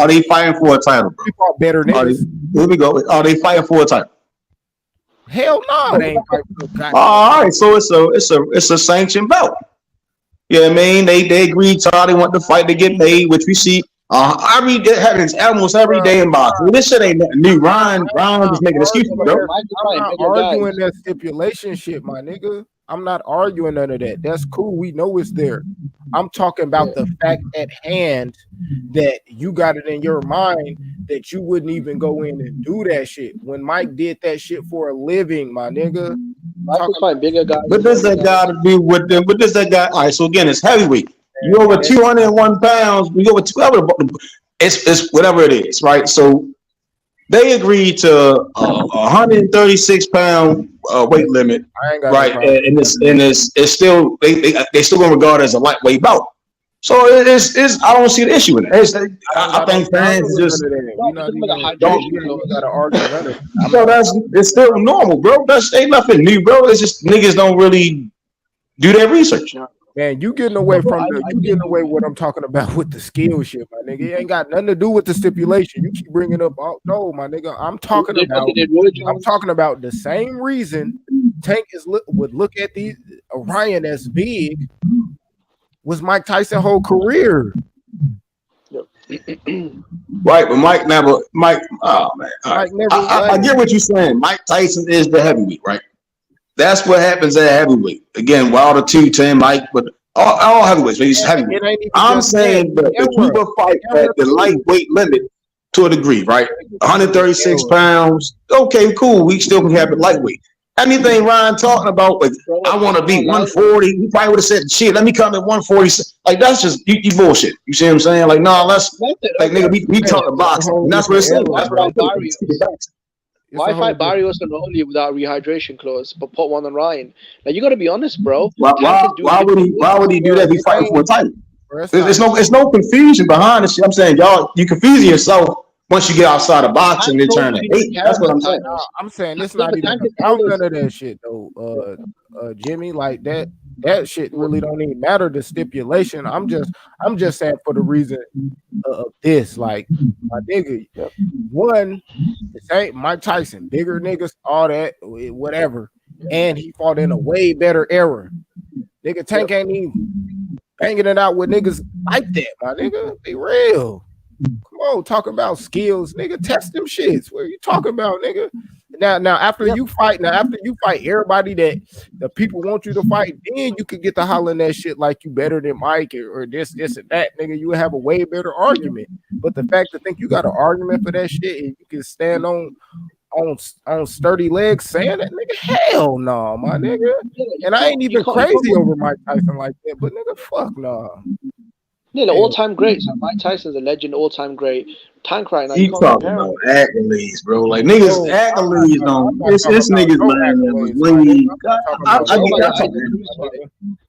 they fighting for a title? Bro? People are better niggas. Here we go. Are they fighting for a title? Hell no, they ain't fighting for a title. All right, so it's a sanctioned belt. You know what I mean? They agreed to they want the fight to get made, which we see. I read that happens almost every day in boxing. This shit ain't nothing new. Ryan is making excuses, bro. I'm not arguing that stipulation shit, my nigga. I'm not arguing none of that. That's cool. We know it's there. I'm talking about the fact at hand that you got it in your mind that you wouldn't even go in and do that shit. When Mike did that shit for a living, my nigga. Bigger guys. What does that got to do with them? What does that got? All right, so again, it's heavyweight. You over 201 pounds. We over 12. It's whatever it is, right? So they agreed to 136 pound weight limit, right? And it's still they still gonna regard it as a lightweight bout. So it's I don't see the issue in it. I think fans just it's still normal, bro. That's ain't nothing new, bro. It's just niggas don't really Do that research. Man, you getting away from what I'm talking about with the skill shit, my nigga. It ain't got nothing to do with the stipulation. You keep bringing up, no, my nigga. I'm talking about the same reason Tank would look at these Orion as big was Mike Tyson whole career. Right, but Mike never. Oh man, I get what you're saying. Mike Tyson is the heavyweight, right? That's what happens at heavyweight. Again, Wilder 210, Mike, but all heavyweights, but he's heavyweight. I'm saying that the Cuba fight at the lightweight limit to a degree, right? 136 pounds. Okay, cool. We still can have it lightweight. Anything Ryan talking about, like I want to be 140. He probably would have said, "Shit, let me come at 140." Like that's just you bullshit. You see what I'm saying? Like no, let's like nigga, we talking boxing. And that's what it said. That's what Why fight Barrios and Rolly without rehydration clause, but put one on Ryan? Now you got to be honest, bro. Why would he do that? If he's fighting for a title. There's no confusion behind this shit. I'm saying y'all, you confusing yourself once you get outside of boxing and turn to 8. That's what I'm saying. I'm saying this not even about none of that shit though, Jimmy. Like that shit really don't even matter. The stipulation. I'm just saying for the reason of this. Like my nigga, one, this ain't Mike Tyson, bigger niggas, all that, whatever, and he fought in a way better era. Nigga, Tank ain't even banging it out with niggas like that, my nigga. Be real. Come on, talk about skills, nigga. Test them shits. What are you talking about, nigga? Now after you fight everybody that the people want you to fight, then you could get to hollering that shit like you better than Mike or this and that, nigga. You have a way better argument. But the fact to think you got an argument for that shit and you can stand on sturdy legs saying that, nigga, hell no, my nigga. And I ain't even crazy over Mike Tyson like that, but nigga, fuck no. Yeah, the all-time greats. Mike Tyson's a legend, all-time great. Tank right now. He talking about accolades, bro. Like niggas, accolades don't. It's niggas, man.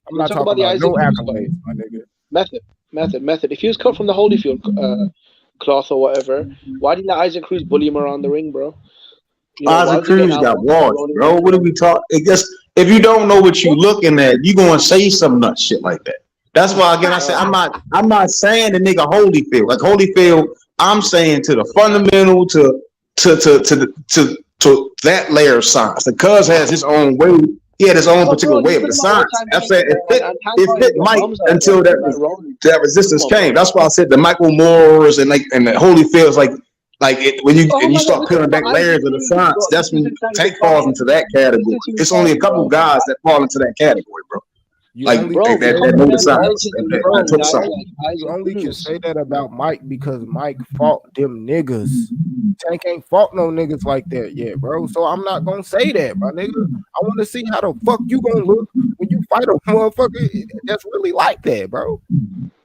I'm not talking about the Isaac accolades, my nigga. Method. If he was cut from the Holyfield cloth or whatever, why did Isaac Cruz bully him around the ring, bro? Isaac Cruz got washed, bro. What are we talking? It just if you don't know what you looking at, you gonna say some nut shit like that. That's why again I said I'm not saying the nigga Holyfield. Like Holyfield, I'm saying to the fundamental to that layer of science. The cuz has his own way. He had his own particular way of the science. I said it fit Mike until that resistance came. That's why I said the Michael Moores and the Holyfields when you start peeling back layers of the science. That's when Tank falls into that category. It's only a couple guys that fall into that category, bro. You only can say that about Mike because Mike fought them niggas. Tank ain't fought no niggas like that yet, bro. So I'm not gonna say that, my nigga. I want to see how the fuck you gonna look when you fight a motherfucker that's really like that, bro.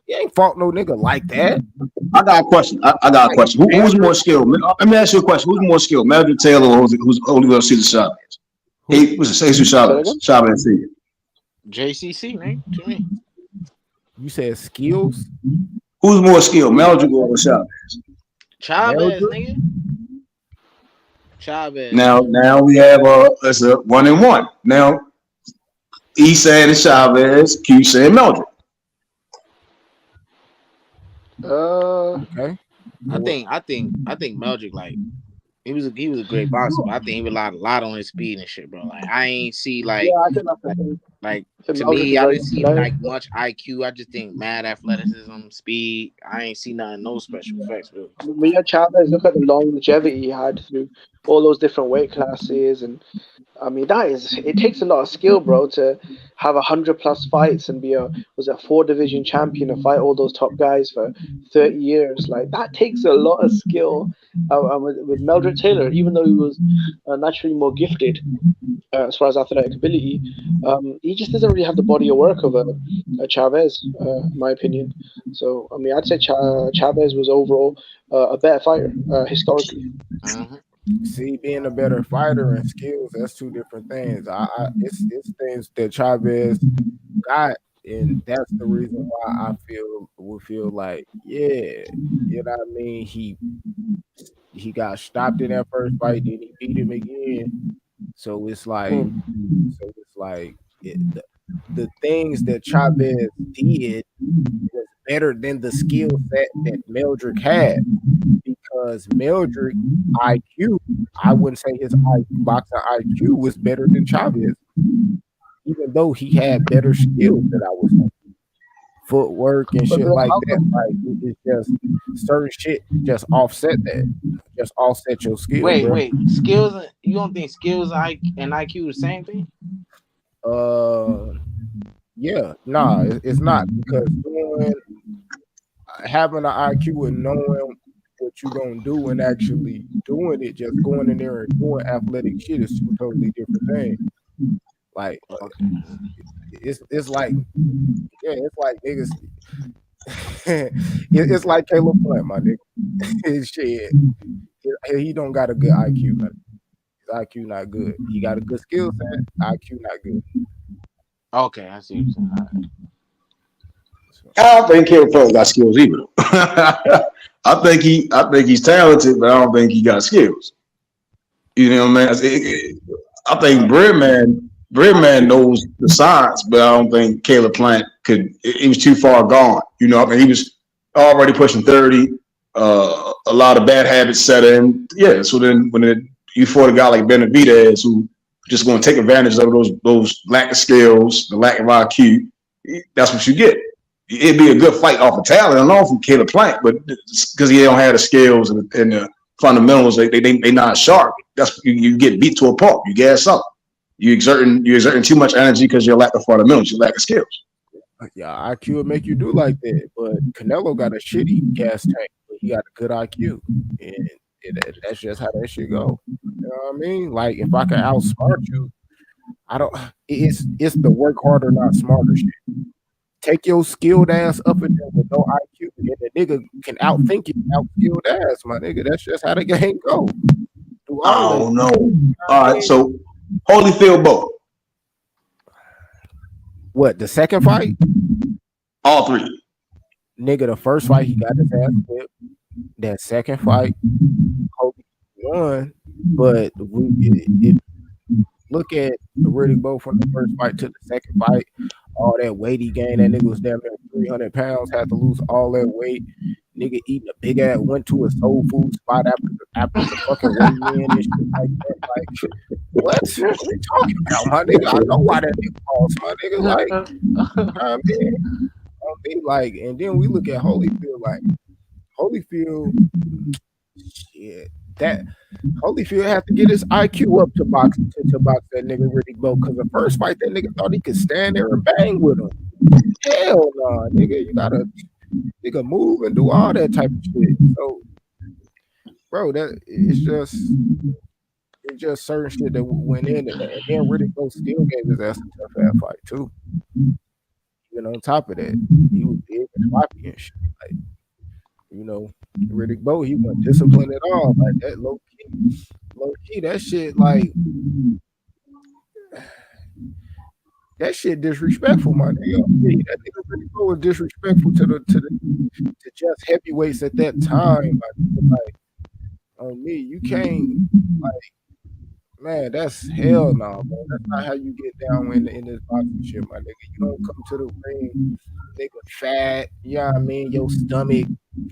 You ain't fought no nigga like that. I got a question. Who's more skilled? Let me ask you a question. Who's more skilled, Meldrick Taylor or who's Oliver Caesar Chavez? He was Jesus Chavez. JCC, man, to me. You said skills? Who's more skilled, Meldrick or Chavez? Chavez, nigga. Chavez. Now we have it's a 1-1. Now E saying it's Chavez, Q saying Meldrick. Okay. I think Meldrick, like he was a great boxer, but I think he relied a lot on his speed and shit, bro. Like I ain't see to me, I didn't see like much IQ. I just think mad athleticism, speed. I ain't see nothing, no special effects, really. When you Chavez, look at the longevity he had through all those different weight classes, and I mean it takes a lot of skill, bro, to have 100+ fights and be a 4-division champion and fight all those top guys for 30 years. Like that takes a lot of skill. With Meldrick Taylor, even though he was naturally more gifted as far as athletic ability, he just doesn't really have the body of work of a Chavez, in my opinion. So I mean, I'd say Chavez was overall a better fighter historically. Mm-hmm. See, being a better fighter and skills, that's two different things. It's things that Chavez got, and that's the reason why I feel like, yeah, you know what I mean? He got stopped in that first fight, then he beat him again. So it's like, the things that Chavez did was better than the skill set that Meldrick had, because Meldrick IQ, I wouldn't say his boxing IQ was better than Chavez, even though he had better skills than I was saying. Footwork and shit like that. Like it's just certain shit just offset that. Just offset your skill. Wait. Skills, you don't think skills and IQ the same thing? Yeah, nah, it's not, because having an IQ and knowing what you're gonna do and actually doing it, just going in there and doing athletic shit is two totally different things. Like it's like, yeah, it's like niggas. It's like Caleb Plant, my nigga. Shit, he don't got a good IQ, man. His IQ not good. He got a good skill set. IQ not good. Okay, I see what you're saying. I don't think Caleb Plant got skills either. I think he's talented, but I don't think he got skills. You know what I mean? I think Breadman knows the science, but I don't think Caleb Plant could. He was too far gone. You know, I mean, he was already pushing 30. A lot of bad habits set in. Yeah, so then you fought a guy like Benavidez, who just going to take advantage of those lack of skills, the lack of IQ, that's what you get. It'd be a good fight off of talent alone from Caleb Plant, but because he don't have the skills and the fundamentals, they not sharp. That's you get beat to a pulp. You gas up. You're exerting too much energy because you lack of fundamentals. You lack of skills. Yeah, IQ would make you do like that, but Canelo got a shitty gas tank, but he got a good IQ, and that's just how that shit go. You know what I mean? Like, if I can outsmart you, I don't. It's the work harder, not smarter shit. Take your skilled ass up in there with no IQ, and the nigga can outthink you, outskilled ass, my nigga. That's just how the game go. I don't know. All right, so Holyfield both. What, the second fight? All three. Nigga, the first fight he got his ass whipped. That second fight, Holyfield won, but look at Riddick Bowe from the first fight to the second fight. All that weight he gained, that nigga was damn near 300 pounds, had to lose all that weight. Nigga eating a big ass, went to a soul food spot after the fucking weigh in and shit like that. Like, what are we talking about, my nigga? I know why that nigga lost, my nigga. Like, I mean, like, and then we look at Holyfield, like, Holyfield, shit, that Holyfield had to get his IQ up to box that nigga Riddick Bowe, because the first fight that nigga thought he could stand there and bang with him. Hell no, nigga, you gotta nigga move and do all that type of shit. So, bro, it's just certain shit that went in, and then Riddick Bowe still gave his ass a tough ass fight too. Even on top of that, he was big and sloppy and shit. Like, you know, Riddick Bowe, he wasn't disciplined at all. Like that low key, that shit, like, that shit disrespectful, my nigga. That nigga Riddick Bowe was disrespectful to just heavyweights at that time. Like, on me, you can't, like, man, that's hell no, man. That's not how you get down in this boxing shit, my nigga. You don't come to the ring, nigga, fat, you know what I mean? Your stomach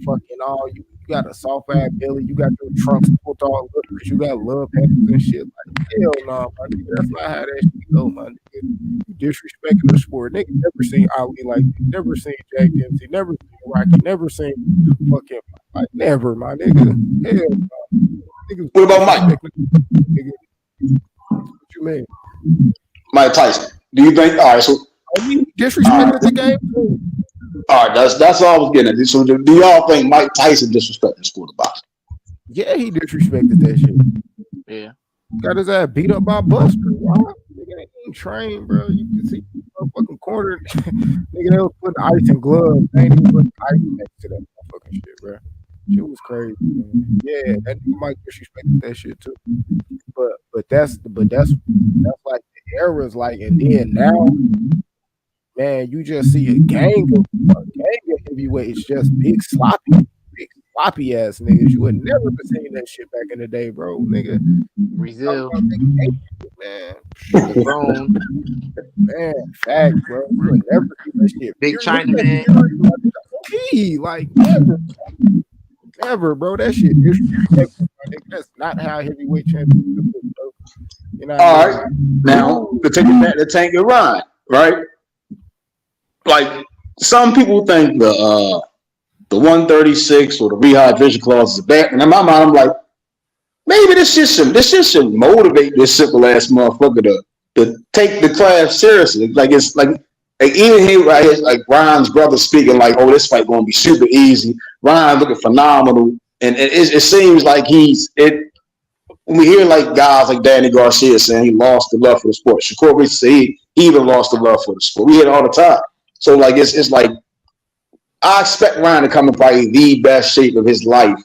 fucking all, you got a soft ass belly, you got your trunks pulled all up because you got love handles and shit. Like, hell no, my nigga. That's not how that shit go, my nigga. You disrespecting the sport. Nigga never seen Ali like this, never seen Jack Dempsey, never seen Rocky, never seen fucking, like, never, my nigga. Hell no. Niggas, what about Mike? Nigga. What you mean? Mike Tyson. Do you think? All right, so he disrespected the game too. All right, that's all I was getting at. So do y'all think Mike Tyson disrespected the sport of boxing? Yeah, he disrespected that shit. Yeah. Got his ass beat up by Buster. Wow. Nigga ain't trained, bro. You can see motherfucking corner. Nigga, they was putting ice and gloves. They ain't even putting ice next to that motherfucking shit, bro. Shit was crazy, man. Yeah, that nigga Mike disrespected that shit too. But that's like the era's like, and then now, man, you just see a gang of heavyweights, just big sloppy ass niggas. You would never have seen that shit back in the day, bro, nigga. Brazil. Man, Grown. man, facts, bro. You would never do that shit. Big Fury, China man. like never, bro. That shit disrespectful. That's not how heavyweight championship is, bro. You know what All I mean? right. Now, to take it back to Tank and Ryan, right? Like, some people think the 136 or the rehydration clause is bad. And in my mind, I'm like, maybe this shit should motivate this simple ass motherfucker to take the class seriously. Like, it's like even here, right, like Ryan's brother speaking like, oh, this fight gonna be super easy. Ryan looking phenomenal, and it seems like when we hear like guys like Danny Garcia saying he lost the love for the sport, Shakur Reese say he even lost the love for the sport. We hear it all the time. So like it's like I expect Ryan to come in probably the best shape of his life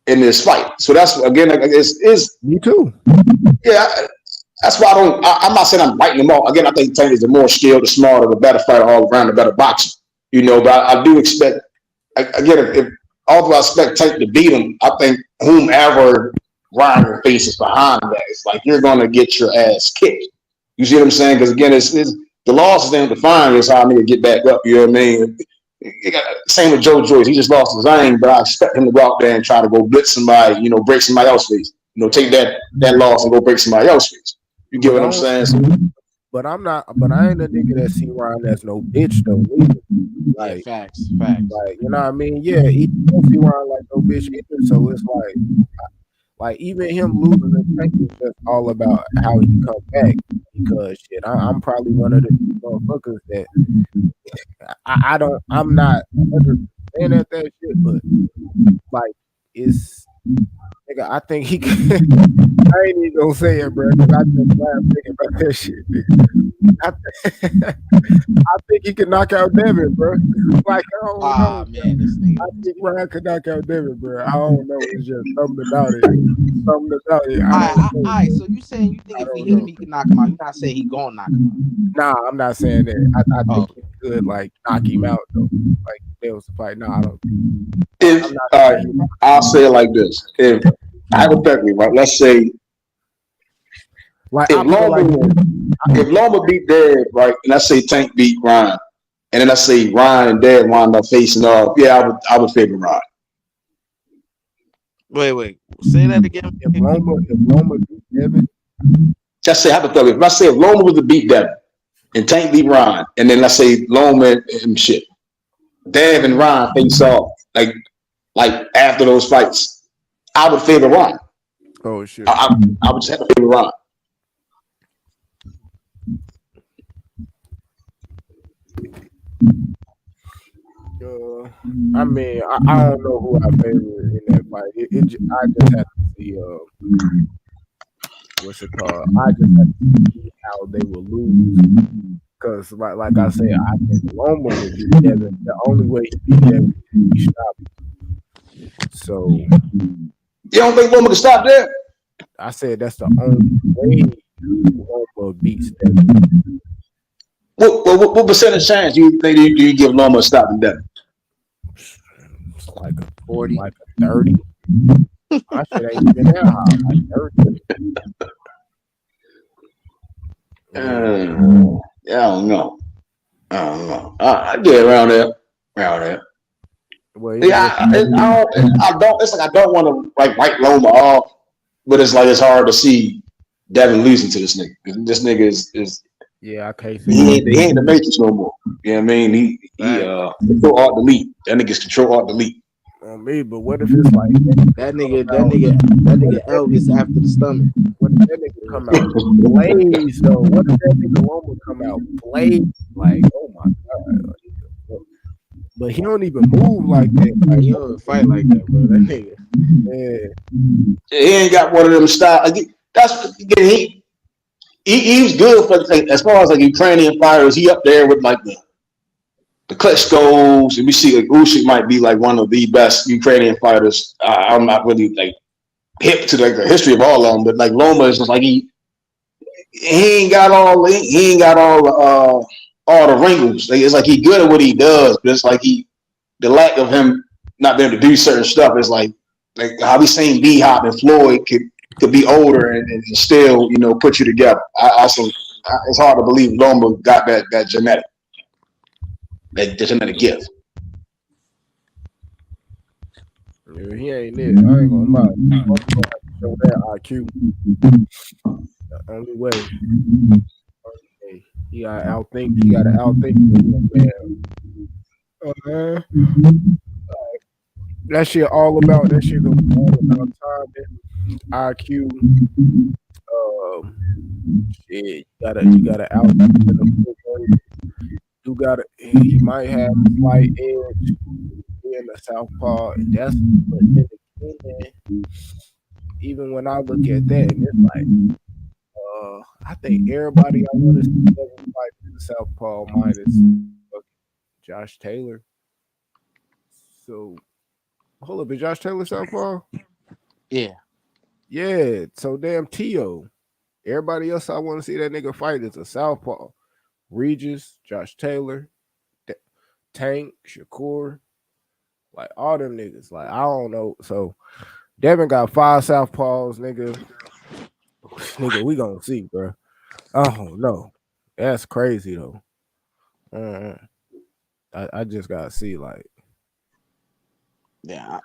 in this fight. So that's again, like, it's me too. Yeah, that's why I'm not saying I'm writing him off. Again, I think Tank is the more skilled, the smarter, the better fighter all around, the better boxer. You know, but I do expect again although I expect Tank to beat him, I think whomever Ryan faces behind that, it's like you're gonna get your ass kicked. You see what I'm saying? Because again, it's the loss ain't defined is how I need to get back up. You know what I mean? Same with Joe Joyce. He just lost his aim, but I expect him to go out there and try to go blitz somebody, you know, break somebody else's face. You know, take that loss and go break somebody else's face. You get what I'm saying? So, but I ain't a nigga that see Ryan as no bitch though. Either. Like facts. Like, you know what I mean? Yeah, he don't see Ryan like no bitch either. So it's like even him losing the tank is just all about how he come back. Because shit, I'm probably one of the motherfuckers that I'm not 100% at that shit, but like it's nigga, I think he can. I ain't even gonna say it, bro. Cause I just laugh thinking about that shit, nigga. I think he can knock out Devin, bro. Like I don't know. Man, this nigga. I think Ryan could knock out Devin, bro. I don't know. It's just something about it. Something about it. All right. So you saying you think if he hit him, he can knock him out? You're not saying he gonna knock him out? Nah, I'm not saying that. I think he could like knock him out though. Like there was a fight. No, I don't. If I'll say it like this: if hypothetically, right? Let's say like if Loma beat Dev, right, and let's say Tank beat Ryan, and then let's say Ryan and Dev wind up facing off, yeah, I would favor Ryan. Wait, say that again. If Loma beat Devin, just say hypothetically. Let's say if Loma was to beat Devin and Tank beat Ryan, and then let's say Loma and shit, Dev and Ryan face off, like after those fights, I would favor Ryan. Oh shit! I would just have to favor Ryan. I mean, I don't know who I favor in that fight. I just have to see what's it called? I just have to see how they will lose. Because, like I said, I think Loma will beat Devin. The only way he beat Devin is he stopped. So, you don't think Loma can stop there? I said that's the only way Loma beats Devin. What percentage chance do you think do you give Loma a stop in Devin? It's like a 40, like a 30. I shit ain't even that high, like 30. Yeah, I don't know. I get around there. Well, yeah, I don't. It's like I don't want to like write Loma off, but it's like it's hard to see Devin losing to this nigga. This nigga is yeah, I can't. He ain't the Matrix no more. You know what I mean? He control alt delete. That nigga's control alt delete. On me, but what if it's like that nigga Elvis after the stomach? What if that nigga come out blaze though? What if that nigga Loma come out blaze? Like, oh my god! But he don't even move like that. Like, he don't fight like that, bro. That nigga, he ain't got one of them style. That's he was good for as far as like Ukrainian fighters. He up there with like the Klitschko's, and we see like Usyk might be like one of the best Ukrainian fighters. I'm not really like hip to like the history of all of them, but like Loma is just like he ain't got all the wrinkles. Like, it's like he good at what he does, but it's like the lack of him not being able to do certain stuff is like how we seen B Hop and Floyd could to be older and still, put you together. It's hard to believe Loma got that genetic gift. Yeah, he ain't it. I ain't gonna lie. Show that IQ. The only way. He gotta outthink. He gotta outthink man. That shit all about that shit. All about time, IQ. Shit, you gotta out. You gotta. He might have a slight edge in the southpaw, and that's. But then again, even when I look at that, and it's like, I think everybody I want to see doesn't fight the southpaw minus Josh Taylor. So hold up, is Josh Taylor southpaw? Yeah. Yeah. So damn Tio. Everybody else I want to see that nigga fight is a southpaw. Regis, Josh Taylor, Tank, Shakur, like all them niggas. Like I don't know. So Devin got 5 southpaws, nigga. Nigga, we gonna see, bro. I don't know. That's crazy though. I just gotta see, like, yeah,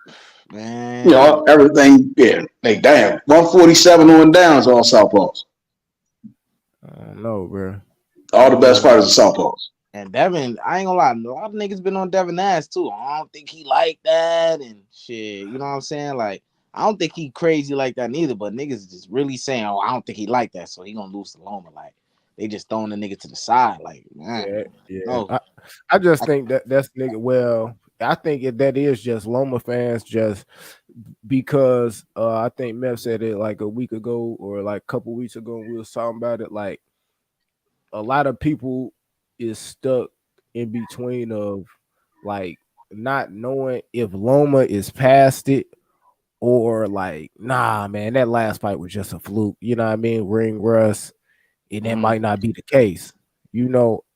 man. Everything. Yeah, like damn, 147 on downs all southpaws. I don't know, bro. All the best fighters are southpaws. And Devin, I ain't gonna lie, a lot of niggas been on Devin ass too. I don't think he like that and shit. You know what I'm saying? Like, I don't think he crazy like that neither. But niggas just really saying, "Oh, I don't think he like that," so he gonna lose to Loma. Like, they just throwing the nigga to the side. Like, man, yeah. No. I just think that's nigga. Well, I think that is just Loma fans, just because I think Meth said it like a week ago or like a couple weeks ago. We was talking about it. Like, a lot of people is stuck in between of like not knowing if Loma is past it or like, nah, man, that last fight was just a fluke. You know what I mean? Ring rust, and that might not be the case.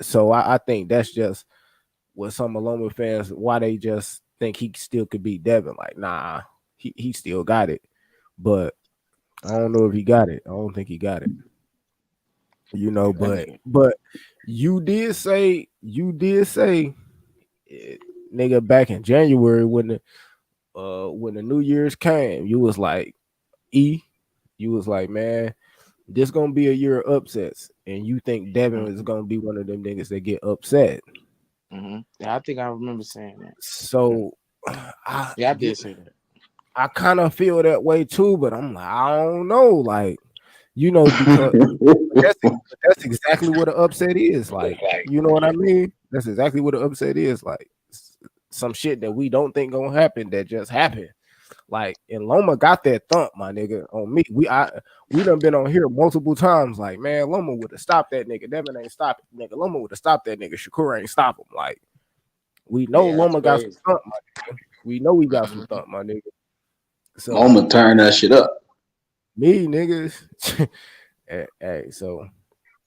So I think that's just what some Loma fans, why they just think he still could beat Devin. Like, nah, he still got it, but I don't know if he got it. I don't think he got it. But you did say nigga, back in January when the New Year's came, you was like, you was like, man, this gonna be a year of upsets, and you think Devin is gonna be one of them niggas that get upset. Yeah, I think I remember saying that. So I did say that. I kind of feel that way too, but I'm like, I don't know, like, because that's exactly what an upset is. Like, you know what I mean? That's exactly what an upset is. Like, some shit that we don't think gonna happen that just happened. Like, and Loma got that thump, my nigga, on me. We done been on here multiple times. Like, man, Loma would have stopped that nigga. Devin ain't stopping, nigga. Loma would have stopped that nigga. Shakur ain't stop him. Like, we know Loma got some thump, my nigga. We know we got some thump, my nigga. So Loma turn that shit up. Me, niggas. Hey, so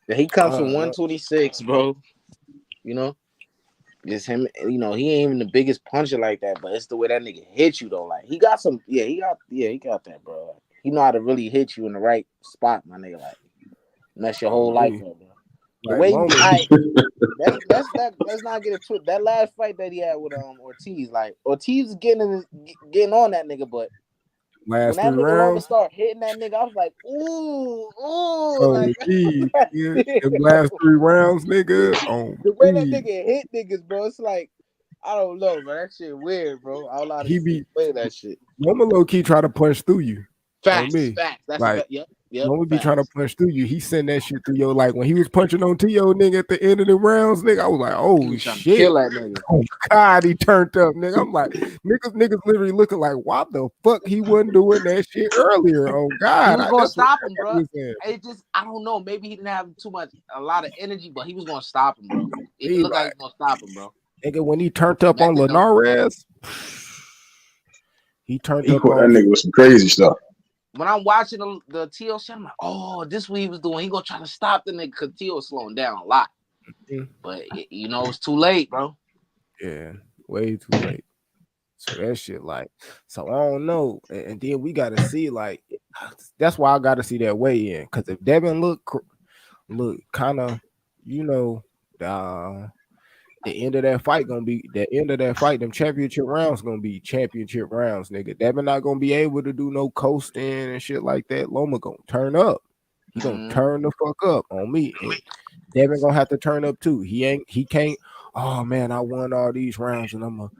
he comes from 126, bro. You know, just him. You know, he ain't even the biggest puncher like that, but it's the way that nigga hit you though. Like, he got some. Yeah, he got that, bro. He know how to really hit you in the right spot, my nigga. Like, mess your whole life up, bro. The way let's not get it twisted. That last fight that he had with Ortiz, like, Ortiz getting on that nigga, but last when that 3 nigga rounds start hitting that nigga, I was like, ooh, like the last 3 rounds, nigga. The way that nigga hit niggas, bro, it's like, I don't know, man. That shit weird, bro. I don't he be play that shit. Loma low key try to punch through you. Facts. That's like, yep. Loma be trying to punch through you. He send that shit through your, like, when he was punching on T.O. nigga at the end of the rounds, nigga. I was like, oh shit, kill that nigga. Oh God, he turned up, nigga. I'm like, niggas literally looking like, why the fuck he wasn't doing that shit earlier? Oh God, he was gonna stop him, bro. It just, I don't know. Maybe he didn't have a lot of energy, but he was gonna stop him, bro. It looked like he was gonna stop him, bro. Nigga, when he turned up on Linares, he turned up on that nigga with some crazy stuff. When I'm watching the T.O. shit, I'm like, oh, this is what he was doing. He gonna try to stop the nigga because T.O. slowing down a lot. But it's too late, bro. Yeah, way too late. So that shit, like, so I don't know. And then we gotta see, like, That's why I got to see that weigh in. Because if Devin look kind of, you know, the end of that fight gonna be the end of that fight. Them championship rounds gonna be championship rounds, nigga. Devin not gonna be able to do no coasting and shit like that. Loma gonna turn up. He gonna turn the fuck up on me, and Devin gonna have to turn up too. He can't. Oh man, I won all these rounds, and I'm gonna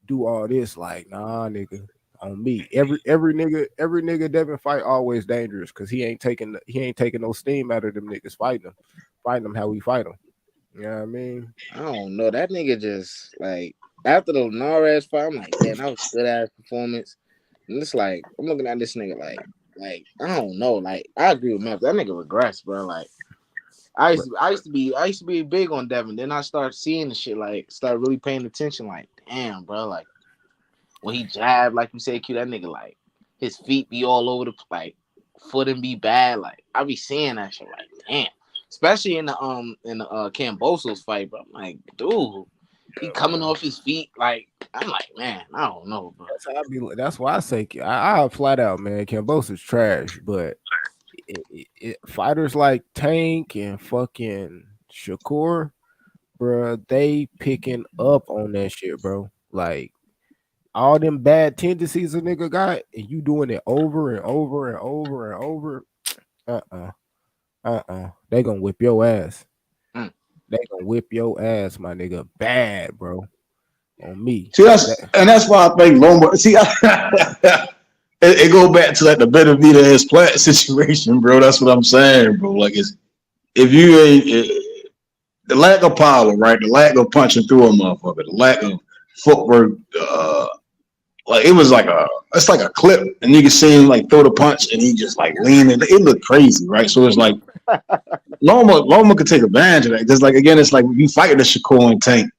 do all this. Like, nah, nigga. On me, every nigga Devin fight always dangerous because he ain't taking no steam out of them niggas fighting them how we fight them. You know what I mean? I don't know. That nigga just like after the Nares fight, I'm like, damn, that was a good ass performance. And it's like I'm looking at this nigga like I don't know. Like I agree with Memphis. That nigga regressed, bro. Like I used to be big on Devin. Then I start seeing the shit, like start really paying attention. Like, damn, bro. Like when he jabbed, like you said, Q, that nigga like his feet be all over the like footing be bad. Like I be seeing that shit. Like, damn. Especially in the Cambosos fight, bro. I'm like, dude, he coming off his feet. Like, I'm like, man, I don't know, bro. That's why I say I flat out, man. Cambosa's trash, but fighters like Tank and fucking Shakur, bro, they picking up on that shit, bro. Like all them bad tendencies a nigga got, and you doing it over and over and over and over. They gonna whip your ass. They gonna whip your ass, my nigga. Bad, bro. On me. See, that's why I think Loma. See, it go back to like the Benavidez Plant situation, bro. That's what I'm saying, bro. Like, if you ain't the lack of power, right? The lack of punching through a motherfucker, the lack of footwork. Like it was like it's like a clip, and you can see him like throw the punch, and he just like leaning. It looked crazy, right? So it's like Loma could take advantage of that. Just like again, it's like you fighting the Shakur and Tank,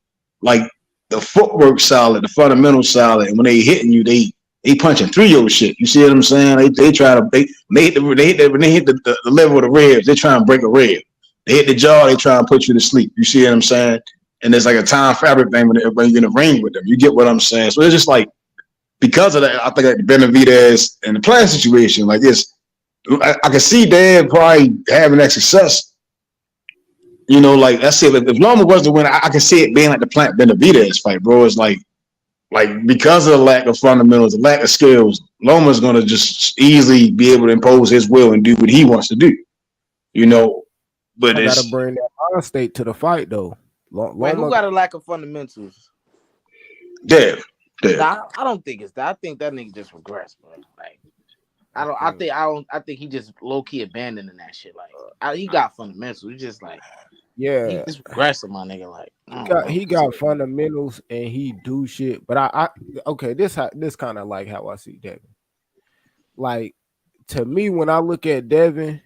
like the footwork solid, the fundamentals solid, and when they hitting you, they punching through your shit. You see what I'm saying? They try to when they hit the level of the ribs, they try and break a rib. They hit the jaw, they try and put you to sleep. You see what I'm saying? And there's like a time for everything when you're in the ring with them. You get what I'm saying? So it's just like because of that, I think like the Benavidez and the Plant situation, like this, I can see Dan probably having that success. You know, like I said, if Loma was the winner, I can see it being like the Plant Benavidez fight, bro. It's like because of the lack of fundamentals, the lack of skills, Loma's gonna just easily be able to impose his will and do what he wants to do. You know, but I gotta bring that mind state to the fight though. Wait, who got a lack of fundamentals? Dev. I don't think it's that. I think that nigga just regressed, bro. Like, I think he just low key abandoning that shit. Like, he got fundamentals. He's just like, yeah, he just regressing, my nigga. Like, he got fundamentals and he do shit. But I okay, this kind of like how I see Devin. Like to me, when I look at Devin,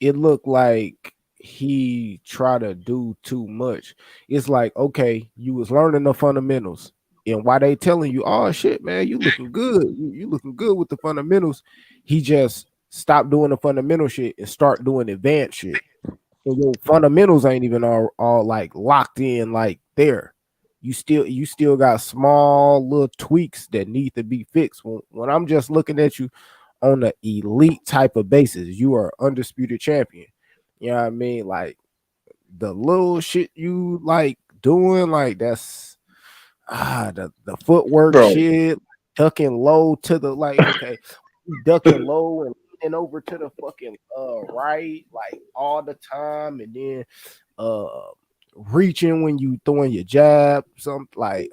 it looked like he try to do too much. It's like, okay, you was learning the fundamentals. And why they telling you, oh shit, man, you looking good. You looking good with the fundamentals. He just stopped doing the fundamental shit and start doing advanced shit. And your fundamentals ain't even all like locked in like there. You still got small little tweaks that need to be fixed. When I'm just looking at you on the elite type of basis, you are undisputed champion. You know what I mean? Like the little shit you like doing, like that's the footwork shit, ducking low to the like, okay, ducking low and leaning over to the fucking right, like all the time, and then reaching when you throwing your jab, something like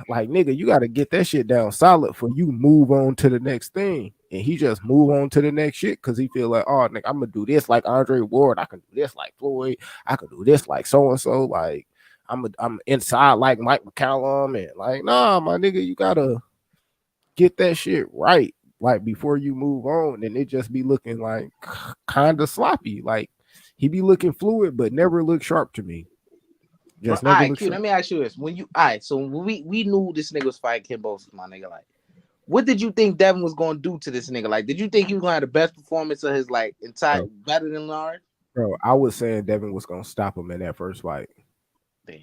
nigga, you got to get that shit down solid for you move on to the next thing. And he just move on to the next shit because he feel like, oh nigga, I'm gonna do this like Andre Ward, I can do this like Floyd, I can do this like so and so, like I'm inside like Mike McCallum, and like, nah, my nigga, you gotta get that shit right, like before you move on. And it just be looking like kind of sloppy, like he be looking fluid, but never look sharp to me. Just never look sharp. Let me ask you this: so when we knew this nigga was fighting Kim Bosa, my nigga, like, what did you think Devin was gonna do to this nigga? Like, did you think he was gonna have the best performance of his like entire better than Lard? Bro, I was saying Devin was gonna stop him in that first fight. Damn.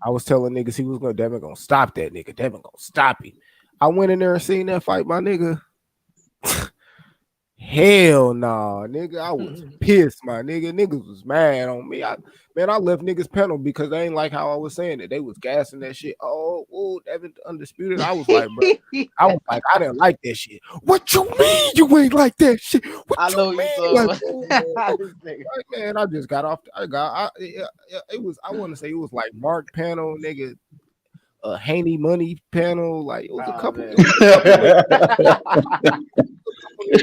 I was telling niggas Devin gonna stop that nigga. Devin gonna stop him. I went in there and seen that fight, my nigga. Hell nah, nigga. I was pissed, my nigga. Niggas was mad on me. I left niggas panel because they ain't like how I was saying it. They was gassing that shit. Oh, ooh, Evan undisputed. I was like, bro. I was like, I didn't like that shit. What you mean you ain't like that shit? What I you know you mean? so. Like, man, I just got off. It was. I want to say it was like Mark panel, nigga. A Haney Money panel, like it was a couple. It was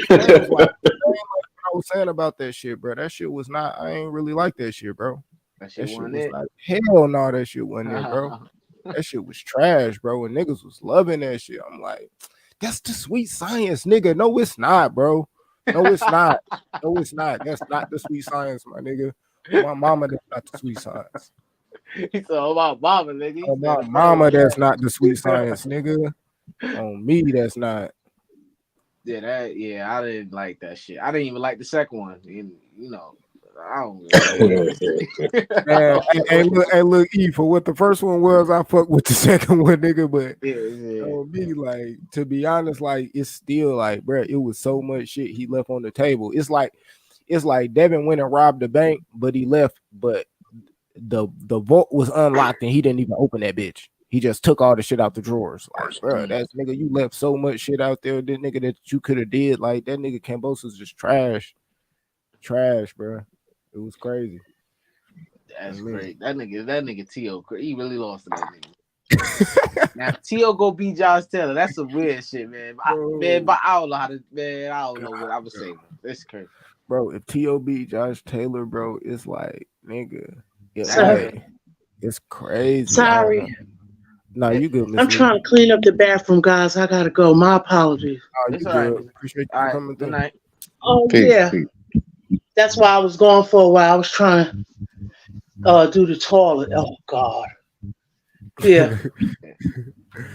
panels, like I was saying about that shit, bro. That shit was not. I ain't really like that shit, bro. That shit was wasn't it. not. Hell no, that shit wasn't it, bro. That shit was trash, bro. And niggas was loving that shit. I'm like, that's the sweet science, nigga. No, it's not, bro. No, it's not. No, it's not. That's not the sweet science, my nigga. My mama, that's not the sweet science. He said, "Oh my mama, nigga." Oh, my mama, that's not the sweet science, nigga. On me, that's not. Yeah, I didn't like that shit. I didn't even like the second one. And, you know, I don't really Man, hey, look, E, for what the first one was, I fuck with the second one, nigga. But on me, like, to be honest, like, it's still like, bro, it was so much shit he left on the table. It's like Devin went and robbed the bank, but he left, but the vault was unlocked and he didn't even open that bitch. He just took all the shit out the drawers. Like, bro, that's nigga, you left so much shit out there, that nigga, that you could have did. Like, that nigga Cambosa's just trash, bro. It was crazy. That's great. That nigga T.O. He really lost to that nigga. Now T.O. go beat Josh Taylor. That's some weird shit, man. But I don't know how to. Man, I don't know what I would say. It's crazy, bro. If T.O. beat Josh Taylor, bro, it's like, nigga, it's crazy. Sorry. No, you good, Miss I'm trying to clean up the bathroom, guys. I gotta go. My apologies. Oh, you good. Right. Appreciate you coming through. Good night. Oh, yeah. That's why I was gone for a while. I was trying to do the toilet. Oh, God. Yeah.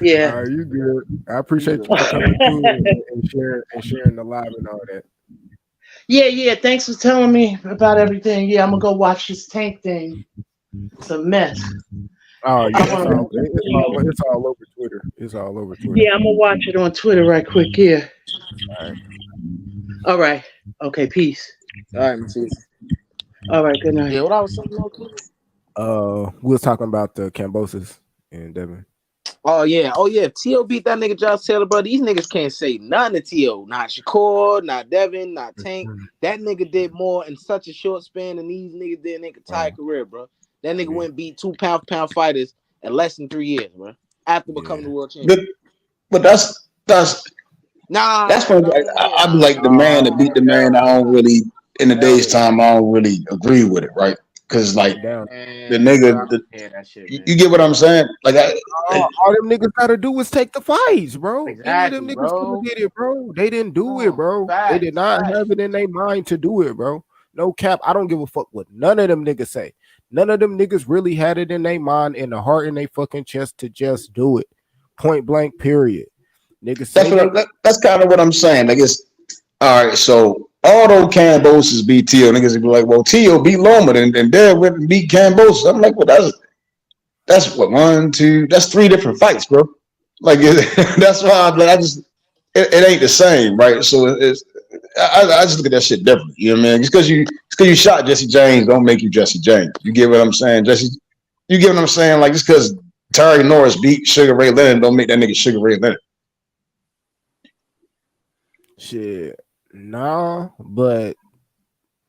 Yeah. All right, you good. I appreciate you coming through and sharing the live and all that. Yeah. Thanks for telling me about everything. Yeah, I'm gonna go watch this Tank thing. It's a mess. Oh yeah, it's all over Twitter. It's all over Twitter. Yeah, I'm gonna watch it on Twitter right quick. Yeah. All right. Okay. Peace. All right, Matisse. All right. Good night. Yeah, what I was saying, we was talking about the Cambosas and Devin. Oh yeah. If T.O. beat that nigga Josh Taylor, bro, these niggas can't say nothing to T.O. Not Shakur, not Devin, not Tank. That nigga did more in such a short span than these niggas did in their entire career, bro. That nigga went and beat 2 pound fighters in less than 3 years, bro. After becoming the world champion. But that's when I'm like the man that beat the man. I don't really in the day's time. I don't really agree with it, right? Because like the nigga, you get what I'm saying? Like all them niggas gotta do is take the fights, bro. Exactly, any of them niggas could have did it, bro. They didn't do it, bro. They did not have it in their mind to do it, bro. No cap. I don't give a fuck what none of them niggas say. None of them niggas really had it in their mind, in the heart, in their fucking chest to just do it. Point blank, period. Niggas that's kind of what I'm saying. Like it's all right. So all those Cambosas beat T.O. Niggas would be like, well, T.O. beat Loma and Dad went and beat Cambosa. I'm like, well, that's what 1, 2. That's 3 different fights, bro. Like that's why I'm like, it ain't the same, right? So I just look at that shit differently. You know what I mean? Just because you shot Jesse James don't make you Jesse James. You get what I'm saying, Jesse? You get what I'm saying? Like just because Terry Norris beat Sugar Ray Leonard don't make that nigga Sugar Ray Leonard. Shit, nah, but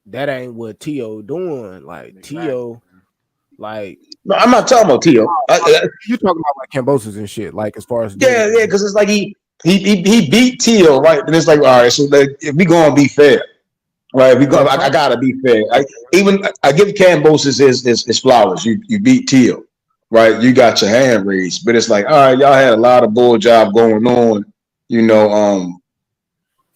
that ain't what T.O. doing. Like T.O. Like no, I'm not talking about T.O. You talking about like Cambosas and shit, like as far as yeah, because it's like he beat T.O. right, and it's like all right, so like, if we gonna be fair, right? I gotta be fair. I give Cambosas his flowers. You beat T.O. right? You got your hand raised, but it's like all right, y'all had a lot of bull job going on, you know.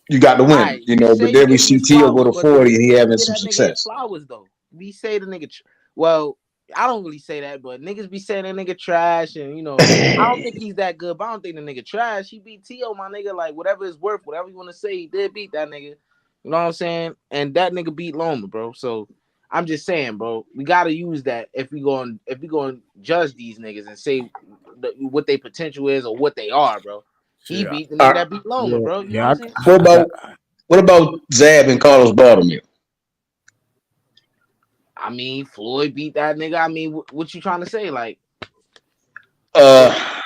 You got the win, right, you know, but then we see T.O. go to 40 and he having some success. Flowers though. We say the nigga, well, I don't really say that, but niggas be saying that nigga trash, and you know, I don't think he's that good, but I don't think the nigga trash. He beat T.O., my nigga, like whatever it's worth, whatever you want to say, he did beat that nigga. You know what I'm saying? And that nigga beat Loma, bro. So I'm just saying, bro, we gotta use that if we going to judge these niggas and say what their potential is or what they are, bro. He beat the All nigga right. that beat Loma, bro. You know what I'm saying? What about Zab and Carlos Baltimore? I mean, Floyd beat that nigga. I mean, what you trying to say? Like, I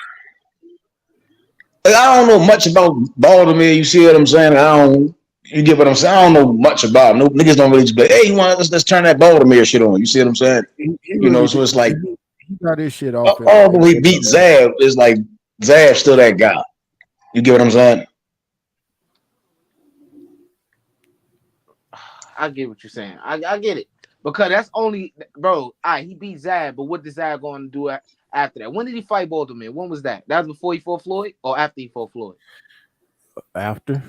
don't know much about Baltimore. You see what I'm saying? You get what I'm saying? I don't know much about him. No niggas don't really just be like, hey, let's turn that Baltimore shit on. You see what I'm saying? He You know, really so did. it's like He got his shit off in although he beat Zab, it's like Zab's still that guy. You get what I'm saying? I get what you're saying. I get it. Because that's only, bro, all right, he beat Zab, but what did Zab going to do after that? When did he fight Baltimore? When was that? That was before he fought Floyd or after he fought Floyd? After.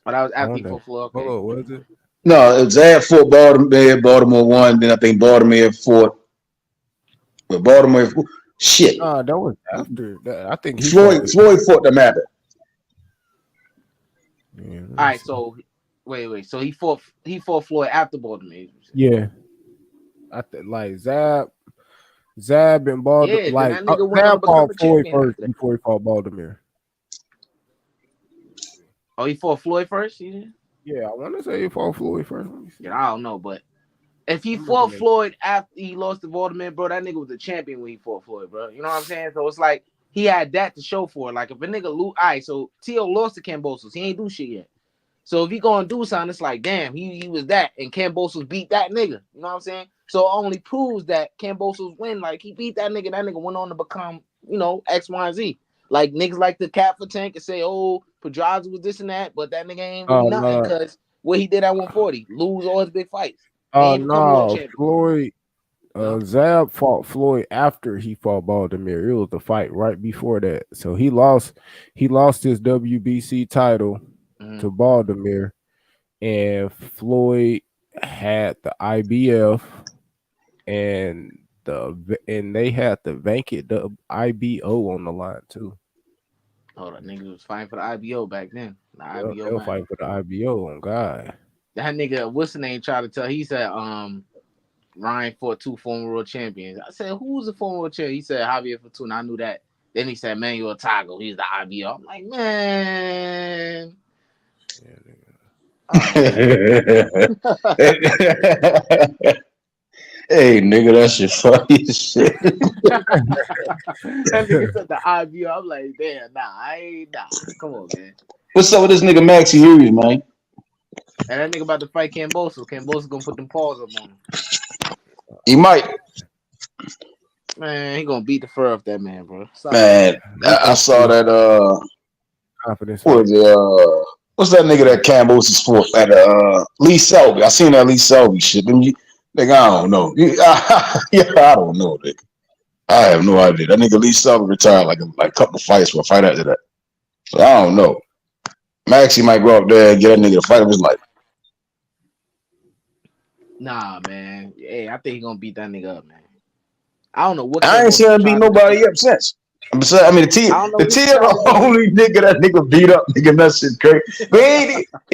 Oh, that was after he fought Floyd. Okay. Oh, was it? No, Zab fought Baltimore. Baltimore won. Then I think Baltimore fought. But Baltimore, shit. That was after that. I think he Floyd fought them after. Yeah, all right, so wait. So he fought Floyd after Baltimore. Yeah. Like Zab and Baltimore. Yeah, like then that nigga went on to Zab become fought a Floyd champion first after that. before he fought Baltimore. Oh, he fought Floyd first? Yeah, I want to say he fought Floyd first. Yeah, I don't know, but if he fought Floyd after he lost to Baltimore, bro, that nigga was a champion when he fought Floyd, bro. You know what I'm saying? So it's like he had that to show for it. Like if a nigga lose, all right, so T.O. lost to Kambosos. He ain't do shit yet. So if he gonna do something, it's like, damn, he was that, and Kambosos beat that nigga. You know what I'm saying? So it only proves that Kambosos win. Like he beat that nigga went on to become, X, Y, and Z. Like niggas like the cat for tank and say, oh, Pedraza was this and that, but that nigga ain't really nothing because what he did at 140, lose all his big fights. Ain't become a world champion. Floyd. Zab fought Floyd after he fought Baltimore. It was the fight right before that. So he lost his WBC title to Baltimore, and Floyd had the IBF and they had the vacant the IBO on the line too. Oh, that nigga was fighting for the IBO back then. The IBO, they were fighting for the IBO on God. That nigga, what's the name, tried to tell, he said, Ryan fought 2 former world champions. I said, who's the former world champion? He said Javier Fortuna. I knew that. Then he said Manuel Tago. He's the IBO. I'm like, man. Hey, nigga, that shit funny as shit. That nigga said the IBO. I'm like, damn, nah. Come on, man. What's up with this nigga Maxie Hughes, man? And that nigga about to fight Kambosos. Kambosos gonna put them paws up on him. He might. Man, he gonna beat the fur off that man, bro. Stop Man, I saw that. Confidence. What's that nigga that Kambosos fought at Lee Selby? I seen that Lee Selby shit. Nigga, I don't know. I don't know, nigga. I have no idea. That nigga Lee Selby retired like a couple of fights for a fight after that. So I don't know. Maxie might go up there and get that nigga to fight of his life. Nah, man. Hey, I think he gonna beat that nigga up, man. I don't know what. I ain't seen him beat nobody up since. I mean, the T the only nigga that nigga beat up, nigga, that shit crazy. But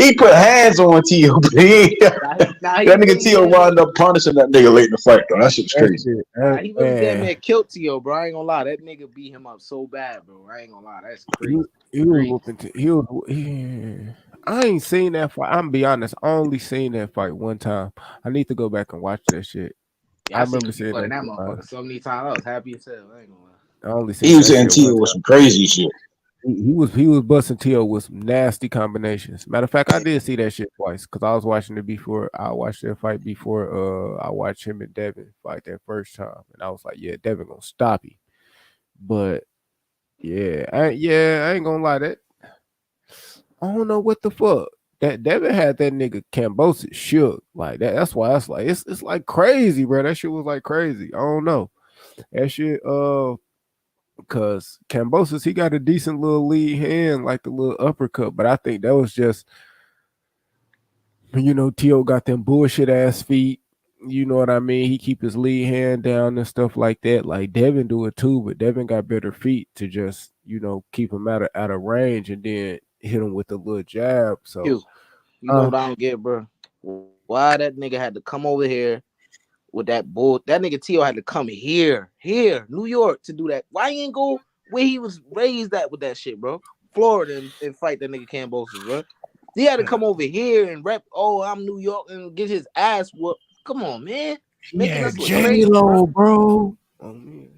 he put hands on T.O. But that nigga T.O. wound up punishing that nigga late in the fight, though. That shit's crazy. He really damn near killed T.O., bro. I ain't gonna lie. That nigga beat him up so bad, bro. I ain't gonna lie. That's crazy. I ain't seen that fight. I'm gonna be honest. I only seen that fight one time. I need to go back and watch that shit. Yeah, I remember seeing that motherfucker so many times. I was happy as hell. I ain't gonna lie. He was hitting T.O. with some crazy shit. He was busting T.O. with some nasty combinations. Matter of fact, I did see that shit twice because I was watching it before. I watched that fight before. I watched him and Devin fight that first time, and I was like, "Yeah, Devin gonna stop him." But I ain't gonna lie. That I don't know what the fuck. That Devin had that nigga Kambosos shook like that. That's why it's like it's like crazy, bro. That shit was like crazy. I don't know that shit. Because Kambosos, he got a decent little lead hand, like the little uppercut, but I think that was just, T.O. got them bullshit ass feet. You know what I mean? He keep his lead hand down and stuff like that. Like Devin do it too, but Devin got better feet to just, keep him out of range and then hit him with a little jab. So you know what I don't get, bro? Why that nigga had to come over here with that bull? That nigga T.O. had to come here, New York, to do that. Why he ain't go where he was raised at with that shit, bro. Florida and fight that nigga Cambosis, bro. He had to come over here and rep. Oh, I'm New York and get his ass whooped. Come on, man, making Yeah, us look J crazy, Lo, bro. bro. Oh man,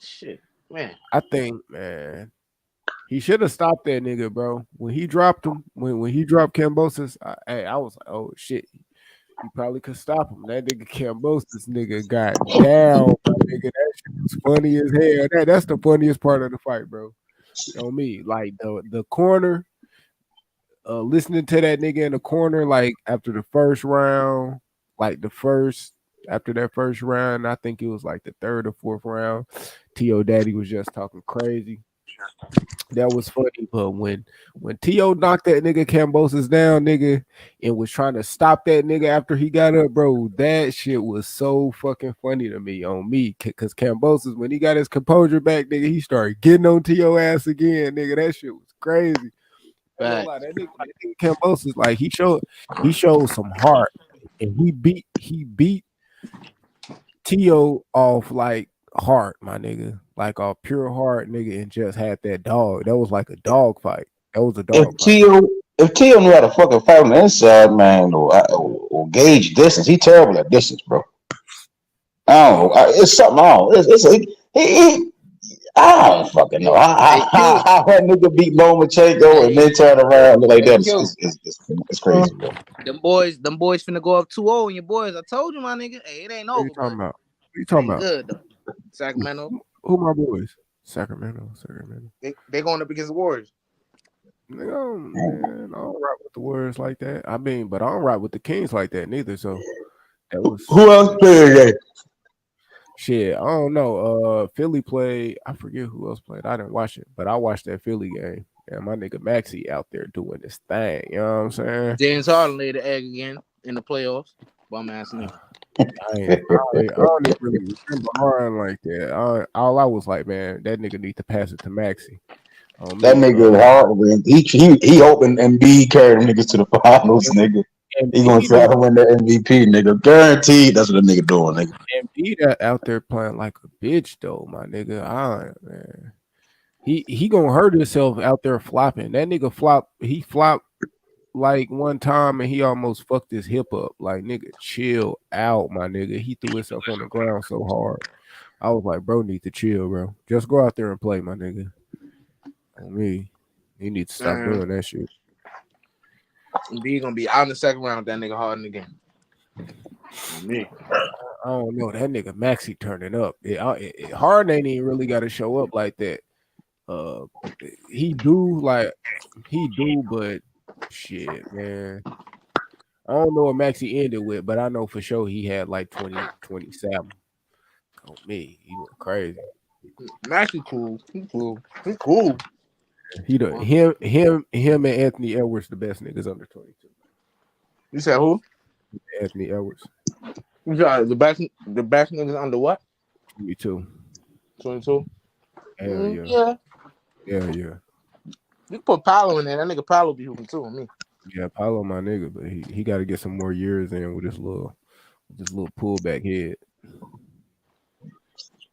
Shit, man. I think, man, he should have stopped that nigga, bro. When he dropped him, when he dropped Cambosis, I was like, oh shit, he probably could stop him. That nigga Cambosis nigga got down, my nigga. That shit was funny as hell. That's the funniest part of the fight, bro. You know me, like the corner, listening to that nigga in the corner, like after the first round, like after that first round, I think it was like the third or fourth round. T.O. Daddy was just talking crazy. That was funny, but when T.O. knocked that nigga Cambosis down, nigga, and was trying to stop that nigga after he got up, bro, that shit was so fucking funny to me on me. Cause Cambosis, when he got his composure back, nigga, he started getting on T.O. ass again, nigga. That shit was crazy. I ain't gonna lie, that nigga Cambosis, like he showed some heart, and he beat T.O. off like heart, my nigga, like a pure heart, nigga, and just had that dog. That was like a dog fight. That was a dog If fight. Tio knew how to fucking fight on the inside, man, or gauge distance, he terrible at distance, bro. I don't know. It's something on. I don't fucking know how that nigga beat Lomachenko and then turn around and look like that. It's crazy, bro. Them boys finna go up 2-0 on your boys. I told you, my nigga. Hey, it ain't What you over, talking but about? What you talking about? good though. Sacramento. Who my boys? Sacramento. They going up against the Warriors. Nigga, man, I don't rock with the Warriors like that. I mean, but I don't rock with the Kings like that neither. So that was Who else played today? shit. I don't know. Philly played. I forget who else played. I didn't watch it, but I watched that Philly game. And my nigga Maxey out there doing this thing. You know what I'm saying? James Harden laid the egg again in the playoffs. Bum ass nigga. I don't even really remember Harden like that. All I was like, man, that nigga need to pass it to Maxey. That nigga Harden, he opened Embiid carrying niggas to the finals, nigga. He gonna try to win the MVP, nigga. Guaranteed. That's what the nigga doing, nigga. Embiid out there playing like a bitch, though, my nigga. Man, he gonna hurt himself out there flopping. That nigga he flopped like one time and he almost fucked his hip up. Like, nigga, chill out, my nigga. He threw himself on the ground so hard. I was like, bro, need to chill, bro. Just go out there and play, my nigga. On me, he needs to stop doing that shit. Embiid gonna be out in the second round with that nigga Harden again. On me. I don't know. That nigga Maxey turning up. Harden ain't even really got to show up like that. He do, but shit, man. I don't know what Maxey ended with, but I know for sure he had like 27. Oh me, he went crazy. Maxey cool. He cool. Him and Anthony Edwards the best niggas under 22. You said who? Anthony Edwards. You got the best niggas under what? 22. 22? Hell yeah. Yeah. Yeah, yeah. You can put Paolo in there. That nigga Paolo be hooping too on me. Yeah, Paolo my nigga, but he got to get some more years in with this little pullback head.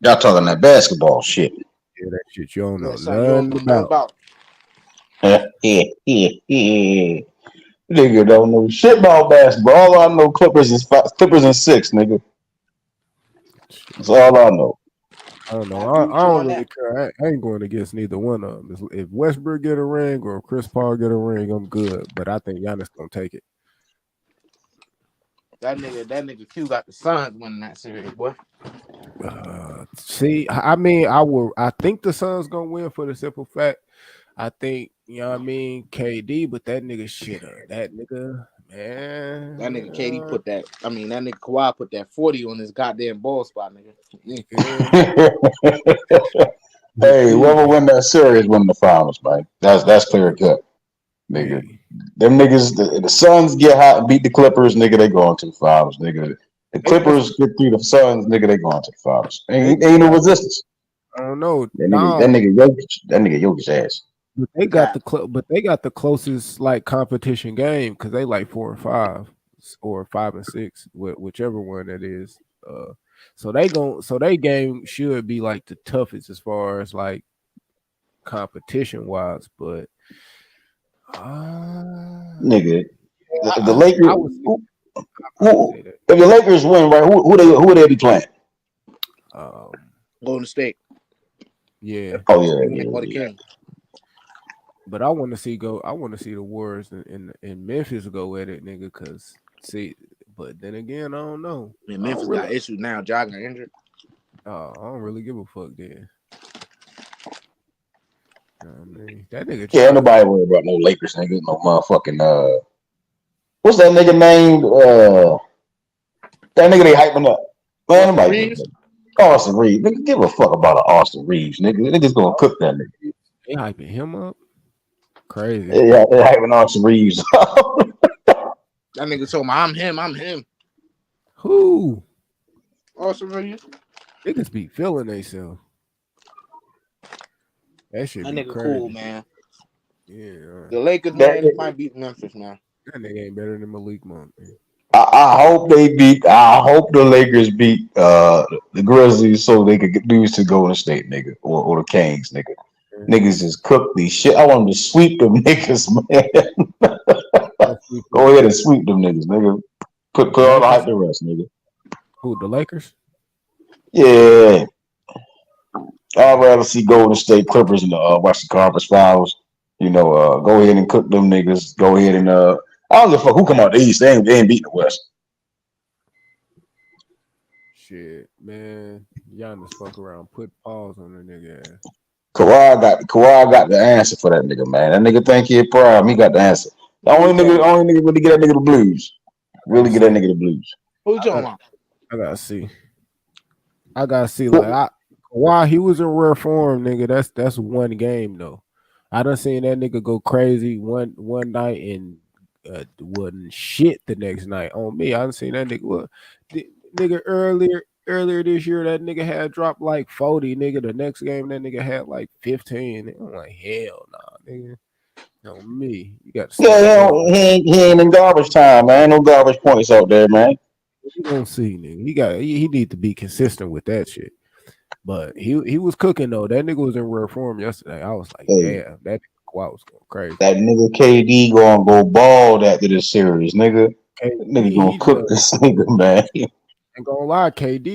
Y'all talking that basketball shit. Yeah, that shit you don't know nothing about. Nigga don't know shit about basketball. All I know Clippers and 6, nigga. That's all I know. I don't know. I don't really care. I ain't going against neither one of them. If Westbrook get a ring or Chris Paul get a ring, I'm good. But I think Giannis gonna take it. That nigga Q got the Suns winning that series, boy. See, I mean, I think the Suns gonna win for the simple fact. I think, you know what I mean, KD, but that nigga that nigga, man. That nigga KD that nigga Kawhi put that 40 on his goddamn ball spot, nigga. Hey, whoever win that series win the finals, man. That's clear cut. Nigga. Them niggas, the Suns get hot and beat the Clippers, nigga, they going to the finals, nigga. The Clippers get through the Suns, nigga, they going to the finals. Ain't no resistance. I don't know. That nigga Jokic ass. But they got the closest like competition game because they like 4 and 5 or 5 and 6, whichever one that is. So they game should be like the toughest as far as like competition wise, but Nigga, the I Lakers. would Who, say that. if the Lakers win, right? Who they be playing? Golden State. Yeah. Oh yeah. Or the King. But I want to see the Warriors in Memphis go at it, nigga. Cause see, but then again, I don't know. I mean, Memphis got issues now. Ja got injured. I don't really give a fuck then. I mean, that nigga. Yeah, ain't nobody worry about no Lakers, nigga. No motherfucking what's that nigga named? That nigga they hyping up. Man, nobody. Austin Reeves. Nigga, give a fuck about Austin Reeves, nigga. Niggas gonna cook that nigga. They hyping him up. Crazy. Yeah, they hyping Austin Reeves. That nigga told me, I'm him. Who? Austin Reeves. Niggas be feeling themselves. That shit That be nigga crazy. cool, man. Yeah. The Lakers, man, they might beat Memphis, man. That nigga ain't better than Malik Monk, man. I hope they beat. I hope the Lakers beat the Grizzlies so they could lose to Golden State, nigga, or the Kings, nigga. Niggas just cook these shit. I want them to sweep them niggas, man. Go ahead and sweep them niggas, nigga. Put all the hype to rest, nigga. Who, the Lakers? Yeah. I'd rather see Golden State Clippers in the Western Conference Finals. You know, go ahead and cook them niggas. Go ahead and I don't give a fuck who come out the East. They ain't beating the West. Shit, man. Giannis fuck around, put pause on the nigga ass. Kawhi got the answer for that nigga, man. That nigga think he a problem. He got the answer. The only nigga really get that nigga the blues. Really get that nigga the blues. Who you talking about? I gotta see. Like Kawhi, he was in rare form, nigga. That's one game though. I done seen that nigga go crazy one night and wasn't shit the next night on me. I done seen that nigga. Nigga earlier this year, that nigga had dropped like 40, nigga. The next game, that nigga had like 15. I'm like, hell nah, nigga. On me, you got to. Yeah, he ain't in garbage time, man. No garbage points out there, man. You gonna see, nigga. He need to be consistent with that shit. But he was cooking though. That nigga was in rare form yesterday. I was like, damn, that Kawhi was going crazy. That nigga KD gonna go bald after this series, nigga. Nigga gonna cook this nigga, man. Ain't gonna lie, KD,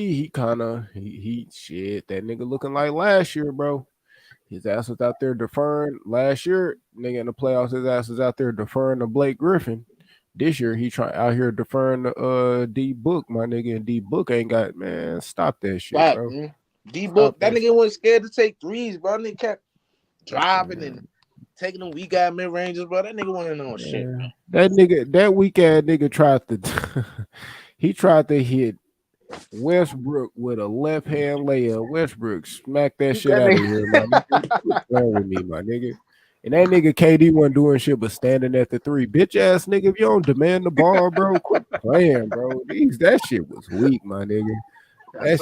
he shit. That nigga looking like last year, bro. His ass was out there deferring last year. Nigga in the playoffs, his ass was out there deferring to Blake Griffin. This year, he out here deferring to D Book, my nigga. And D Book ain't got, man. Stop that shit, Right, bro. Man. D Book, that nigga wasn't scared to take threes, bro. Nigga kept driving and taking them weak ass mid ranges, bro. That nigga wasn't on shit. That weak ass nigga tried to he tried to hit Westbrook with a left hand layup. Westbrook smacked that shit out of here, my nigga. Quit playing with me, my nigga. And that nigga KD wasn't doing shit but standing at the three. Bitch ass nigga, if you don't demand the ball, bro, quit playing, bro. That shit was weak, my nigga. That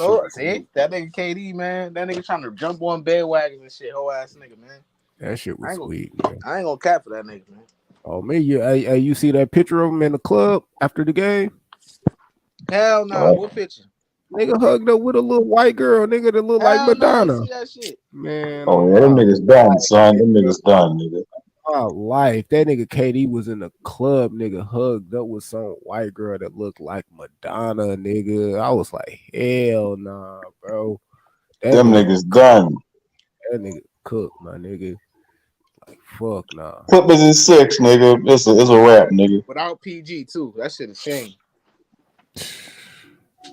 nigga KD, man. That nigga trying to jump on bandwagons and shit. Whole ass nigga, man. That shit was weak, man. I ain't gonna cap for that nigga, man. Oh man, you see that picture of him in the club after the game? Hell no, nah. What picture? Nigga hugged up with a little white girl, nigga that look like Madonna. I see that shit. Man, oh yeah, them niggas done, son. Them niggas done, nigga. My life, that nigga KD was in the club, nigga, hugged up with some white girl that looked like Madonna, nigga. I was like, hell nah, bro. Them niggas done. That nigga cooked, my nigga. Like, fuck nah. Clippers in 6, nigga. It's a wrap, nigga. Without PG too. That shit a shame.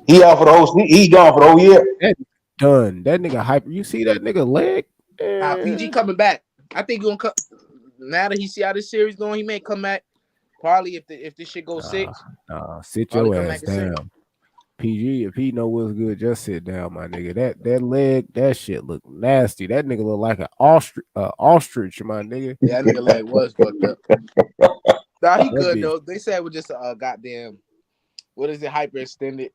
He out for the whole. He gone for the whole year. That done. That nigga hyper. You see that nigga leg? Nah, PG coming back. I think he gonna come. Now that he see how this series going, he may come back. Probably if this shit goes 6. Sit your ass down. PG, if he know what's good, just sit down, my nigga. That leg, that shit look nasty. That nigga look like an ostrich, my nigga. Yeah, that nigga leg was fucked up. Nah, he good though. They said it was just a goddamn. What is it? Hyperextended.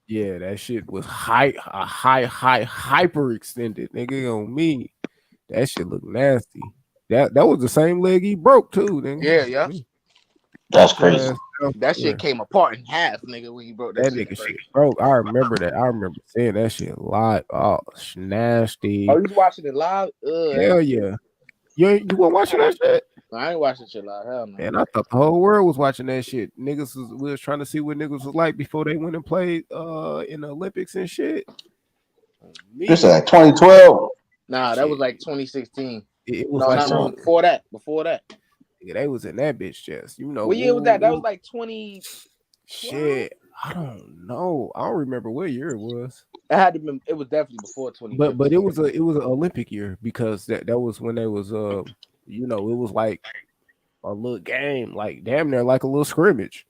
Yeah, that shit was hyper extended, nigga. On me, that shit look nasty. That was the same leg he broke too, nigga. Yeah. That's crazy. That shit came apart in half, nigga, when you broke that, That shit. nigga shit broke. I remember that. I remember seeing that shit live. Oh, it's nasty. Oh, you was watching it live? Hell yeah. You weren't watching that shit? I ain't watching shit live. Hell no. Man, I thought the whole world was watching that shit. We was trying to see what niggas was like before they went and played in the Olympics and shit. This is like 2012. Nah, that was like 2016. It was no, like not before that. Before that. Yeah, they was in that bitch chest. You know. What year was that? That was like 20. Shit. I don't know. I don't remember what year it was. It had to be. It was definitely before 20. But it was an Olympic year because that was when they was you know, it was like a little game, like damn near like a little scrimmage.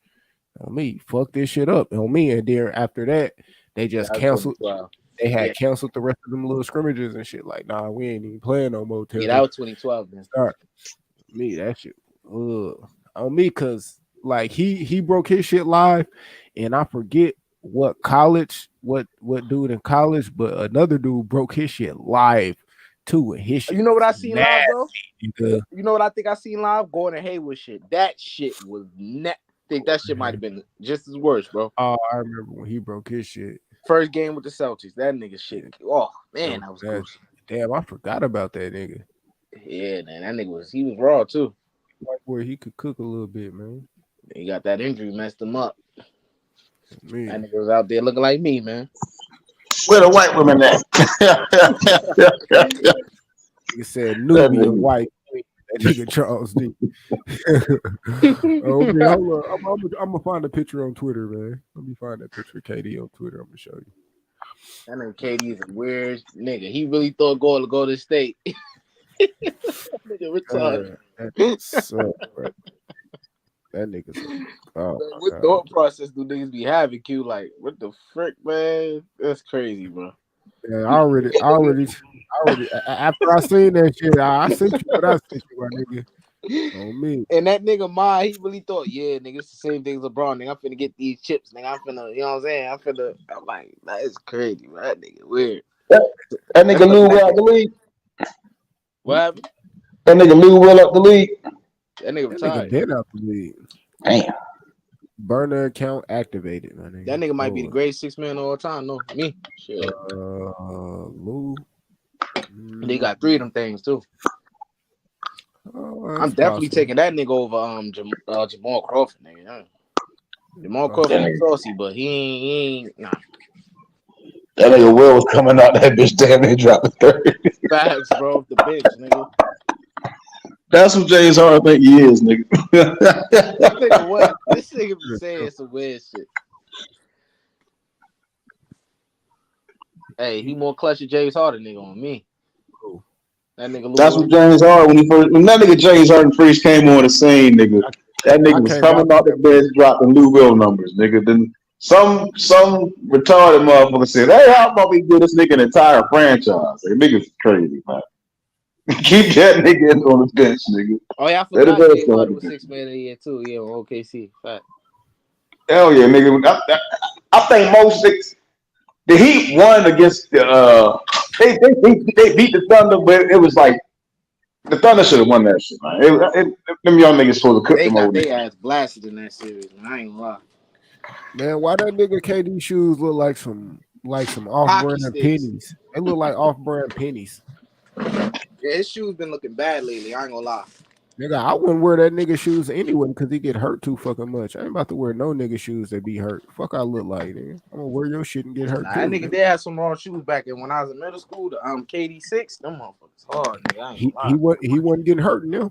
On me, fuck this shit up on me. And then after that, they just canceled. They had canceled the rest of them little scrimmages and shit. Like, nah, we ain't even playing no more. Yeah, that was 2012. Then. Start. Me, that shit. On me, cause like he broke his shit live, and I forget what college, what dude in college, but another dude broke his shit live too. And his shit. You know what I seen live, bro? Nigga. You know what I think I seen live? Gordon Hayward shit. That shit was I think that shit might have been just as worse, bro. Oh, I remember when he broke his shit. First game with the Celtics. That nigga shit. Oh man, that was cool. Damn, I forgot about that nigga. Yeah, man, that nigga was raw too. White boy, he could cook a little bit, man. He got that injury, messed him up. Man. That nigga was out there looking like me, man. Where the white women at? He said Nubian white. That nigga Charles D. Okay, hold on. I'm gonna find a picture on Twitter, man. Let me find that picture of KD on Twitter. I'm gonna show you. That nigga KD is a weird nigga. He really thought goal to go to state. Nigga retarded. That nigga's what thought process do niggas be having, Q? Like, what the frick, man? That's crazy, bro. Yeah, I already after I seen that shit, I sent you what I sent you, my nigga. On me. And that nigga Ma, he really thought, yeah, nigga, it's the same thing as LeBron, nigga. I'm finna get these chips, nigga. I'm finna, you know what I'm saying? I'm like, that is crazy, bro. That nigga weird. That nigga Lou Will out the league. What happened? That nigga Lou Will out the league. That nigga retired. Been out the league. Damn. Burner account activated, my nigga. That nigga might be the greatest 6 man of all time. No, me. Shit. Lou. They got 3 of them things too. I'm definitely taking that nigga over Jamal Crawford, nigga. Jamal Crawford is saucy, but he ain't nah. That nigga Will was coming out that bitch damn near dropped 30. Facts, bro, off the bench, nigga. That's what James Harden think he is, nigga. Nigga, what? This nigga be saying some weird shit. Hey, he more clutch than James Harden, nigga, on me. That nigga. That's what James Harden when that nigga James Harden first came on the scene, nigga. That nigga was coming out the bench dropping Lou Will numbers, nigga. Then some retarded motherfucker said, "Hey, how about we give this nigga an entire franchise?" Like, nigga's crazy, man. Keep that nigga on the bench, nigga. Oh yeah, I forgot James Harden was 6 man of the year too. Yeah, on OKC. Fact. Hell yeah, nigga. I think most the Heat won against the they beat the Thunder, but it was like the Thunder should have won that shit, man. Them young niggas supposed to cook them over. They got their ass blasted in that series, man. I ain't gonna lie. Man, why that nigga KD shoes look like some off-brand pennies? They look like off-brand pennies. Yeah, his shoes been looking bad lately. I ain't gonna lie. Nigga, I wouldn't wear that nigga shoes anyway because he get hurt too fucking much. I ain't about to wear no nigga shoes that be hurt. Fuck, I look like, nigga. I'm gonna wear your shit and get hurt. That nigga did have some wrong shoes back in when I was in middle school. The KD6, them motherfuckers hard, nigga. I ain't gonna lie. He wasn't getting hurt in them.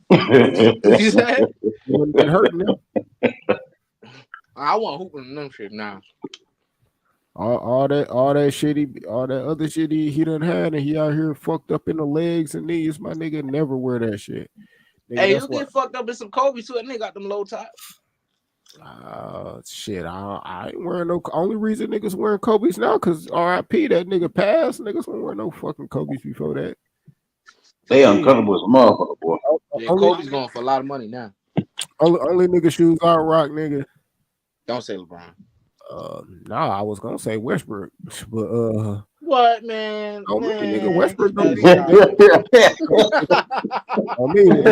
What you said? He wasn't getting hurt in them. I want hooping in them shit now. All that other shit he done had, and he out here fucked up in the legs and knees. My nigga never wear that shit. Nigga, hey, you get fucked up in some Kobe too. That nigga got them low tops. Shit, I ain't wearing no. Only reason niggas wearing Kobe's now because RIP that nigga passed. Niggas don't wear no fucking Kobe's before that. They uncomfortable as a motherfucker, boy. Yeah, Kobe's going for a lot of money now. Only nigga shoes I rock, nigga. Don't say LeBron. Nah, I was gonna say Westbrook, but What, man? Oh, man, nigga, Man, Westbrook don't be. stop I mean,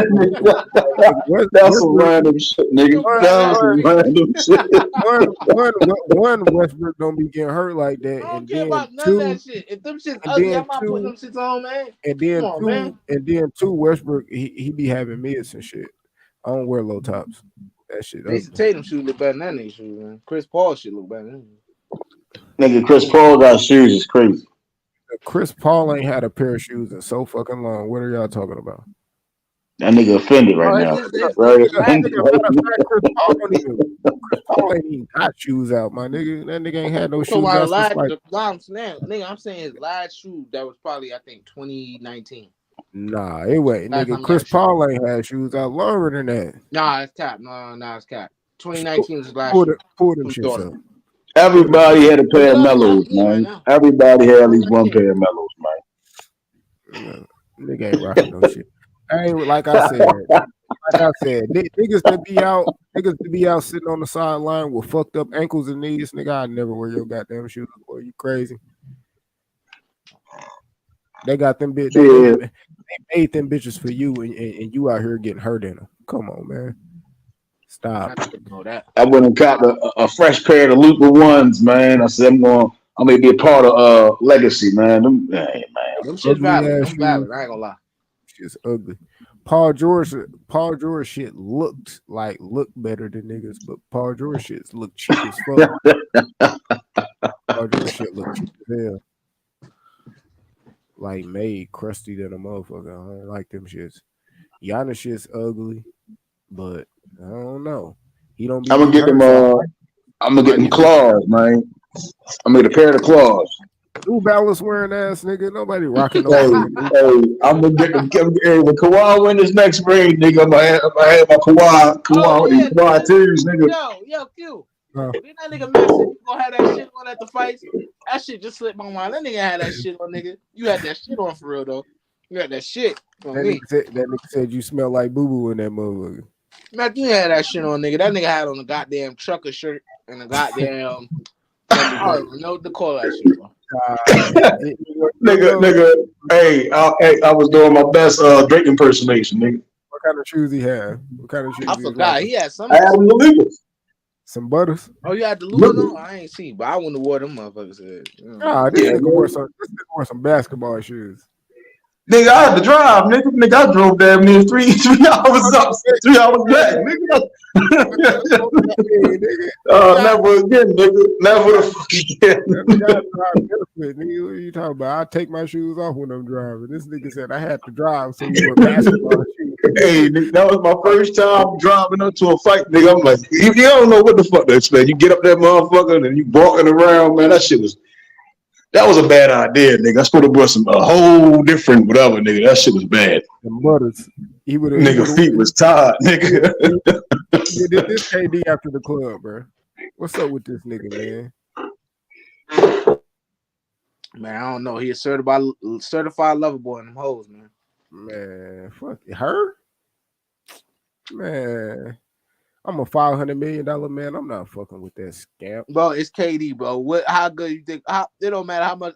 That's some random shit, nigga. That was some random shit. one Westbrook don't be getting hurt like that, I don't and care then about none of two, that shit. If them shit's and ugly, then I'm not putting them two, shits on, man. and Come then on, two, man. and then two Westbrook, he be having mids and shit. I don't wear low tops. That shit Jason ugly. Tatum should look better than that nigga shoes, man. Chris Paul should look better than Nigga, Chris Paul got shoes is crazy. Chris Paul ain't had a pair of shoes in so fucking long. What are y'all talking about? That nigga offended right now. Right? Chris Paul ain't even got shoes out, my nigga. That nigga ain't had no So shoes out since like. I'm saying his last shoe that was probably I think 2019. Nah, it wasn't, Last nigga. time he Chris had a shoe. Paul ain't had shoes out longer than that. Nah, it's cap. No, it's cap. 2019 was his last Pull shoe. them shits up. Everybody had a pair of mellows, man. Everybody had at least one pair of mellows, man. Nigga ain't rocking no shit. I ain't like I said. Niggas that be out sitting on the sideline with fucked up ankles and knees, nigga. I never wear your goddamn shoes, boy. You crazy? They got them bitch. They made them bitches for you, and you out here getting hurt in them. Come on, man. Stop. I went and got a fresh pair of the Lupa ones, man. I said I'm gonna be a part of Legacy, man. Them shit's valid. I'm valid. I ain't gonna lie. Shit's ugly. Paul George shit looked better than niggas, but Paul George shit look cheap as fuck. Paul George shit look cheap as hell. Like made crusty than a motherfucker. I don't like them shits. Giannis shit's ugly, but I don't know. He don't be. I'm gonna get them. I'm gonna get them claws, man. I'm gonna get a pair of the claws. New Balance wearing ass nigga. Nobody rocking no. I'm gonna get them. Hey, when Kawhi win this next ring, nigga, I'm gonna have my Kawhi twos, nigga. Yo, Q. Didn't that nigga Matt said you gonna have that shit on at the fights? That shit just slipped my mind. That nigga had that shit on, nigga. You had that shit on for real though. You had that shit on me. That nigga said you smell like boo boo in that motherfucker. Man, you had that shit on, nigga. That nigga had on a goddamn trucker shirt and a goddamn. I don't know what to call that shit, bro. Nigga. Hey, I was doing my best Drake impersonation, nigga. What kind of shoes he had? What kind of shoes? I forgot. He had some. I had them Legals. Some butters. Oh, you had the Lugos on? I ain't seen, but I wouldn't have wore them motherfuckers. Nah, this nigga wore some basketball shoes. Nigga, I had to drive, nigga. Nigga, I drove damn near 3 hours up, 3 hours back, nigga. Never again, nigga. Never the fuck again. Nigga, what are you talking about? I take my shoes off when I'm driving. This nigga said I had to drive, so you wear basketball shoes. Hey, nigga, that was my first time driving up to a fight, nigga. I'm like, you don't know what the fuck to expect. You get up that motherfucker and you walking around, man. That was a bad idea, nigga. I supposed to brought a whole different whatever, nigga. That shit was bad. The butters. Nigga feet was tired, nigga. You did this KD after the club, bro. What's up with this nigga, man? Man, I don't know. He a certified lover boy in them hoes, man. Man, fuck it. Her? Man. I'm a $500 million man. I'm not fucking with that scamp. Bro, it's KD, bro. How good you think? It don't matter how much.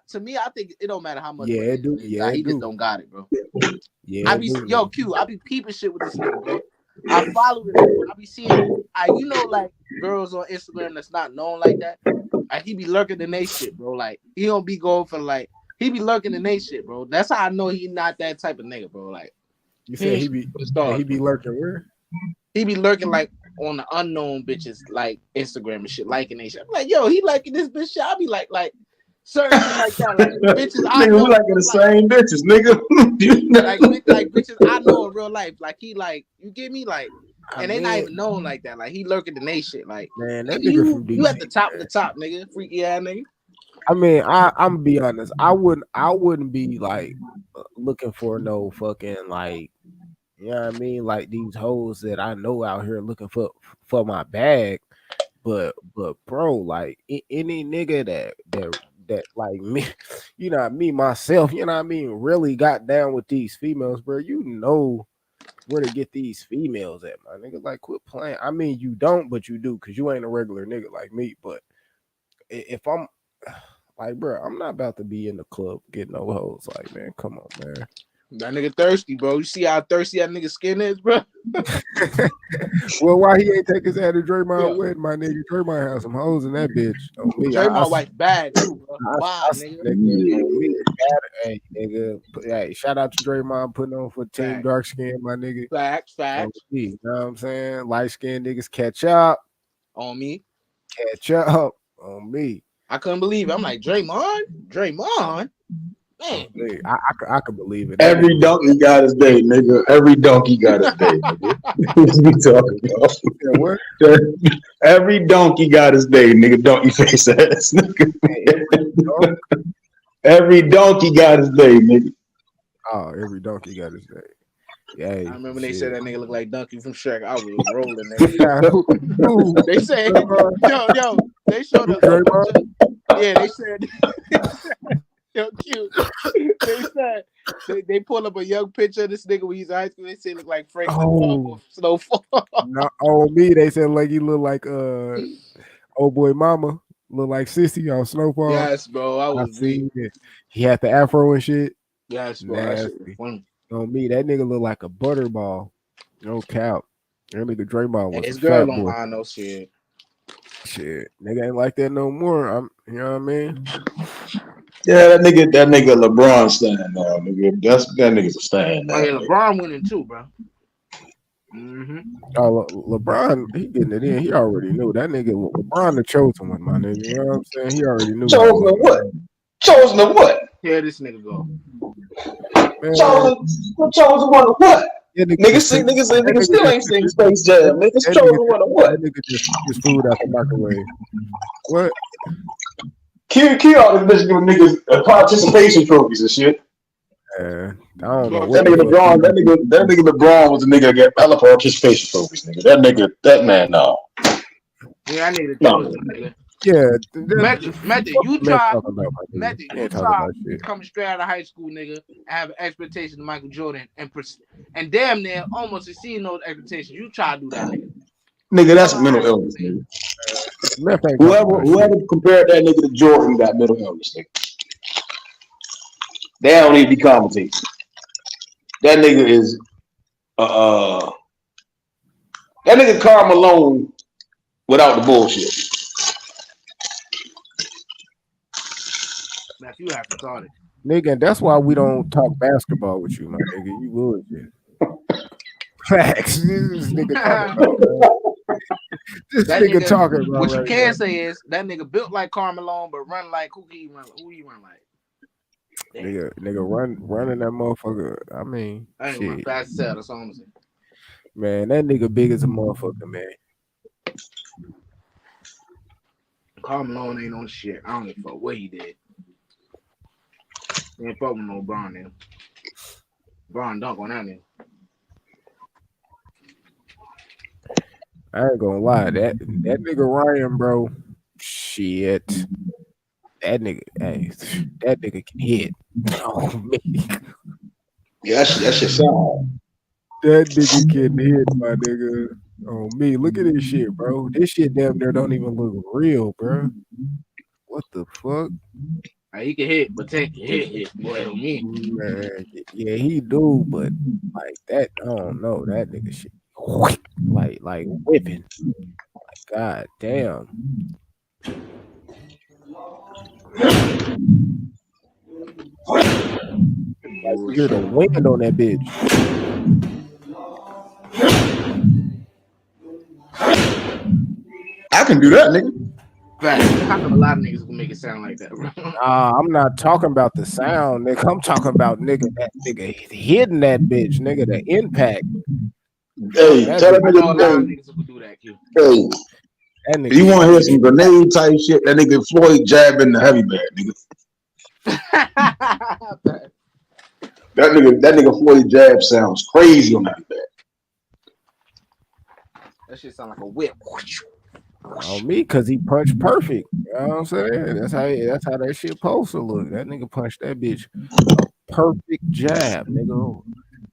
To me, I think it don't matter how much. Yeah, it do. Yeah, he just don't got it, bro. Yeah, I be peeping shit with this nigga, bro. I follow this nigga. I be seeing, like girls on Instagram that's not known like that. Like he be lurking in they shit, bro. Like he don't be going for he be lurking in they shit, bro. That's how I know he not that type of nigga, bro. Like you said he be lurking where? He be lurking like on the unknown bitches like Instagram and shit, liking they shit. I'm like, yo, he liking this bitch shit. I be like certain shit like that. Like bitches I know. We liking the same bitches, nigga. like bitches I know in real life. Like he like, you get me? Like, and they not even known like that. Like he lurking in they shit. Like, man, that nigga from DC, you at the top of the top, nigga. Freaky ass nigga. I mean, I'm gonna be honest. I wouldn't be like looking for no fucking like, you know what I mean? Like these hoes that I know out here looking for my bag. But bro, like any nigga that like me, you know, me myself, you know what I mean, really got down with these females, bro. You know where to get these females at, my nigga. Like, quit playing. I mean, you don't, but you do, because you ain't a regular nigga like me. But if I'm Like, bro, I'm not about to be in the club getting no hoes. Like, man, come on, man. That nigga thirsty, bro. You see how thirsty that nigga skin is, bro? Well, why he ain't take his ass to Draymond Yeah. wedding, my nigga? Draymond had some hoes in that bitch. On me, Draymond wife bad too, bro. Wow, nigga. Nigga, on me, hey, nigga. Hey, shout out to Draymond putting on for Team Facts. Dark Skin, my nigga. Facts. On me, you know what I'm saying? Light skinned niggas catch up. On me. Catch up. On me. I couldn't believe it. I'm like, Draymond? Man. Hey, I could believe it. Every donkey got his day, nigga. Every donkey got his day, nigga. What you talking about? Yeah, what? Every donkey got his day, nigga. Donkey face ass, nigga. Every donkey got his day, nigga. Oh, every donkey got his day. Yeah, I remember when they said that nigga looked like Donkey from Shrek. I was rolling, nigga. They said, yo, they showed up. Yeah, they said, yo, cute. They said they pulled up a young picture of this nigga when he's in high school. They said he looked like Frank Snowfall. No, on me, they said like he looked like old boy mama, look like Sissy on Snowfall. Yes, bro. I was seen it. He had the afro and shit. Yes, bro. That shit was funny. On me, that nigga look like a butterball. No cap. That nigga Draymond was his a girl fat on boy. line, no shit. Shit, nigga ain't like that no more. You know what I mean? Yeah, that nigga LeBron stand now, nigga. That nigga's a stand now. Oh yeah, LeBron winning too, bro. Mm-hmm. LeBron, he getting it in. He already knew that nigga. LeBron the chosen one, my nigga. You know what I'm saying? He already knew. Chosen of what? Chosen of what? Here this nigga go. Man. Chosen one of what? Yeah, niggas still ain't seen Space Jam. Niggas chosen one of what? That nigga just food out the microwave. What? Key all this bitch giving niggas participation trophies and shit. I don't know. That nigga LeBron was the nigga that got hella participation trophies, nigga. That man, no. Yeah, I need to tell this nigga. Yeah, Method, you try coming straight out of high school, nigga, and have an expectation of Michael Jordan and damn near almost exceeding those expectations. You try to do that, nigga. Nigga, that's mental illness, nigga. Whoever compared that nigga to Jordan got mental illness, nigga. They don't need to be commentating. That nigga is that nigga Karl Malone without the bullshit. That's you have to start it. Nigga, and that's why we don't talk basketball with you, my nigga. You would. Facts. This nigga talking about, this nigga talking about. What you can say is that nigga built like Karl Malone, but run like who he run like? Nigga running that motherfucker. I mean, I ain't run fast as hell. That's all I'm saying. Man, that nigga big as a motherfucker, man. Karl Malone ain't on shit. I don't give a fuck what he did. He ain't fuck with no Bron then. Bron dunk on that nigga. I ain't gonna lie, that nigga Ryan, bro, shit. That nigga can hit. Oh me. Yeah, that shit sound. That nigga can hit, my nigga. Oh me. Look at this shit, bro. This shit damn near don't even look real, bro. What the fuck? He can hit, but Tank can hit, boy, on me. Man, yeah, he do, but like that, I don't know. That nigga shit like whipping. Like, god damn. Like, you hear the wind on that bitch. I can do that, nigga. Fact. How come a lot of niggas can make it sound like that, bro? I'm not talking about the sound, nigga. I'm talking about that nigga hitting that bitch, nigga. The impact. Hey, tell that niggas who do that, Q. Hey, you want to hear some grenade type shit? That nigga Floyd jabbing the heavy bag, nigga. that nigga Floyd jab sounds crazy on the heavy bag. That shit sound like a whip. On me, cause he punched perfect. You know what I'm saying? That's how that shit supposed to look. That nigga punched that bitch a perfect jab, nigga.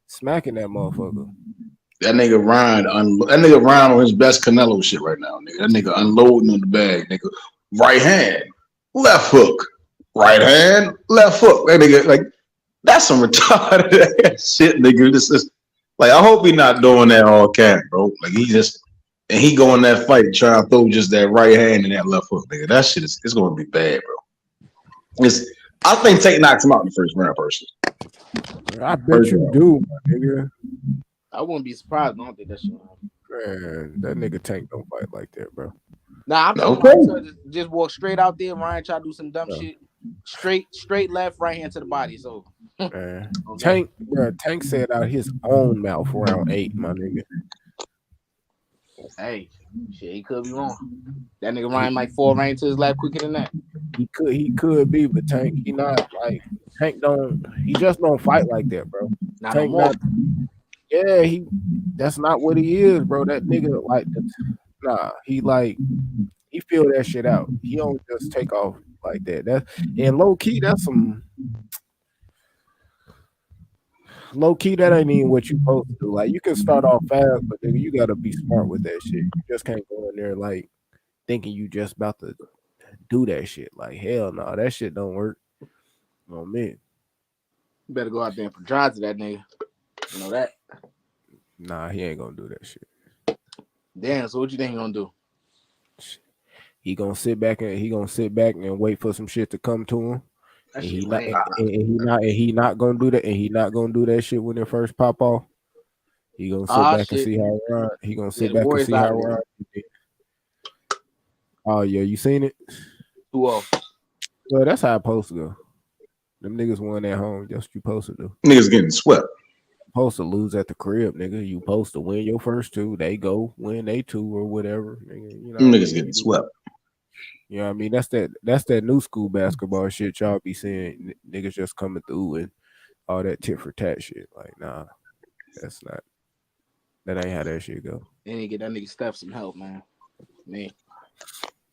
Smacking that motherfucker. That nigga Ryan on his best Canelo shit right now, nigga. That nigga unloading on the bag, nigga. Right hand, left hook, right hand, left foot. That nigga, like, that's some retarded ass shit, nigga. This is like, I hope he not doing that all camp, bro. Like, he go in that fight trying to throw just that right hand and that left foot, nigga. That shit it's gonna be bad, bro. I think Tank knocks him out in the first round, personally. I bet you do, my nigga. I wouldn't be surprised. I don't think that shit. Man, that nigga Tank don't fight like that, bro. Nah, I'm talking about just walk straight out there. Ryan try to do some dumb shit. Straight left, right hand to the body. So man. Tank said out his own mouth round 8, my nigga. Hey, shit, he could be wrong. That nigga Ryan might fall right into his lap quicker than that. He could be, but Tank, he not like he just don't fight like that, bro. Tank no more. That's not what he is, bro. That nigga he feel that shit out. He don't just take off like that. And low key, that's some low key. That ain't even what you supposed to do. Like, you can start off fast, but nigga, you gotta be smart with that shit. You just can't go in there like thinking you just about to do that shit. Like, hell no, that shit don't work. Oh man, you better go out there and drive to that nigga. You know that? Nah, he ain't gonna do that shit. Damn. So what you think he gonna do? He gonna sit back and wait for some shit to come to him. And he not gonna do that. And he not gonna do that shit when it first pop off. He gonna sit back and see how it run. He gonna sit back and see how it run. Oh yeah, you seen it? Who else? Well, that's how it's supposed to go. Them niggas won at home. That's what you supposed to do. Niggas getting swept. Supposed to lose at the crib, nigga. You supposed to win your first 2. They go win they 2 or whatever. Nigga, you know, niggas getting swept. You know what I mean? That's that new school basketball shit y'all be seeing. Niggas just coming through and all that tit for tat shit. Like, nah, that ain't how that shit go. They need to get that nigga Steph some help, man.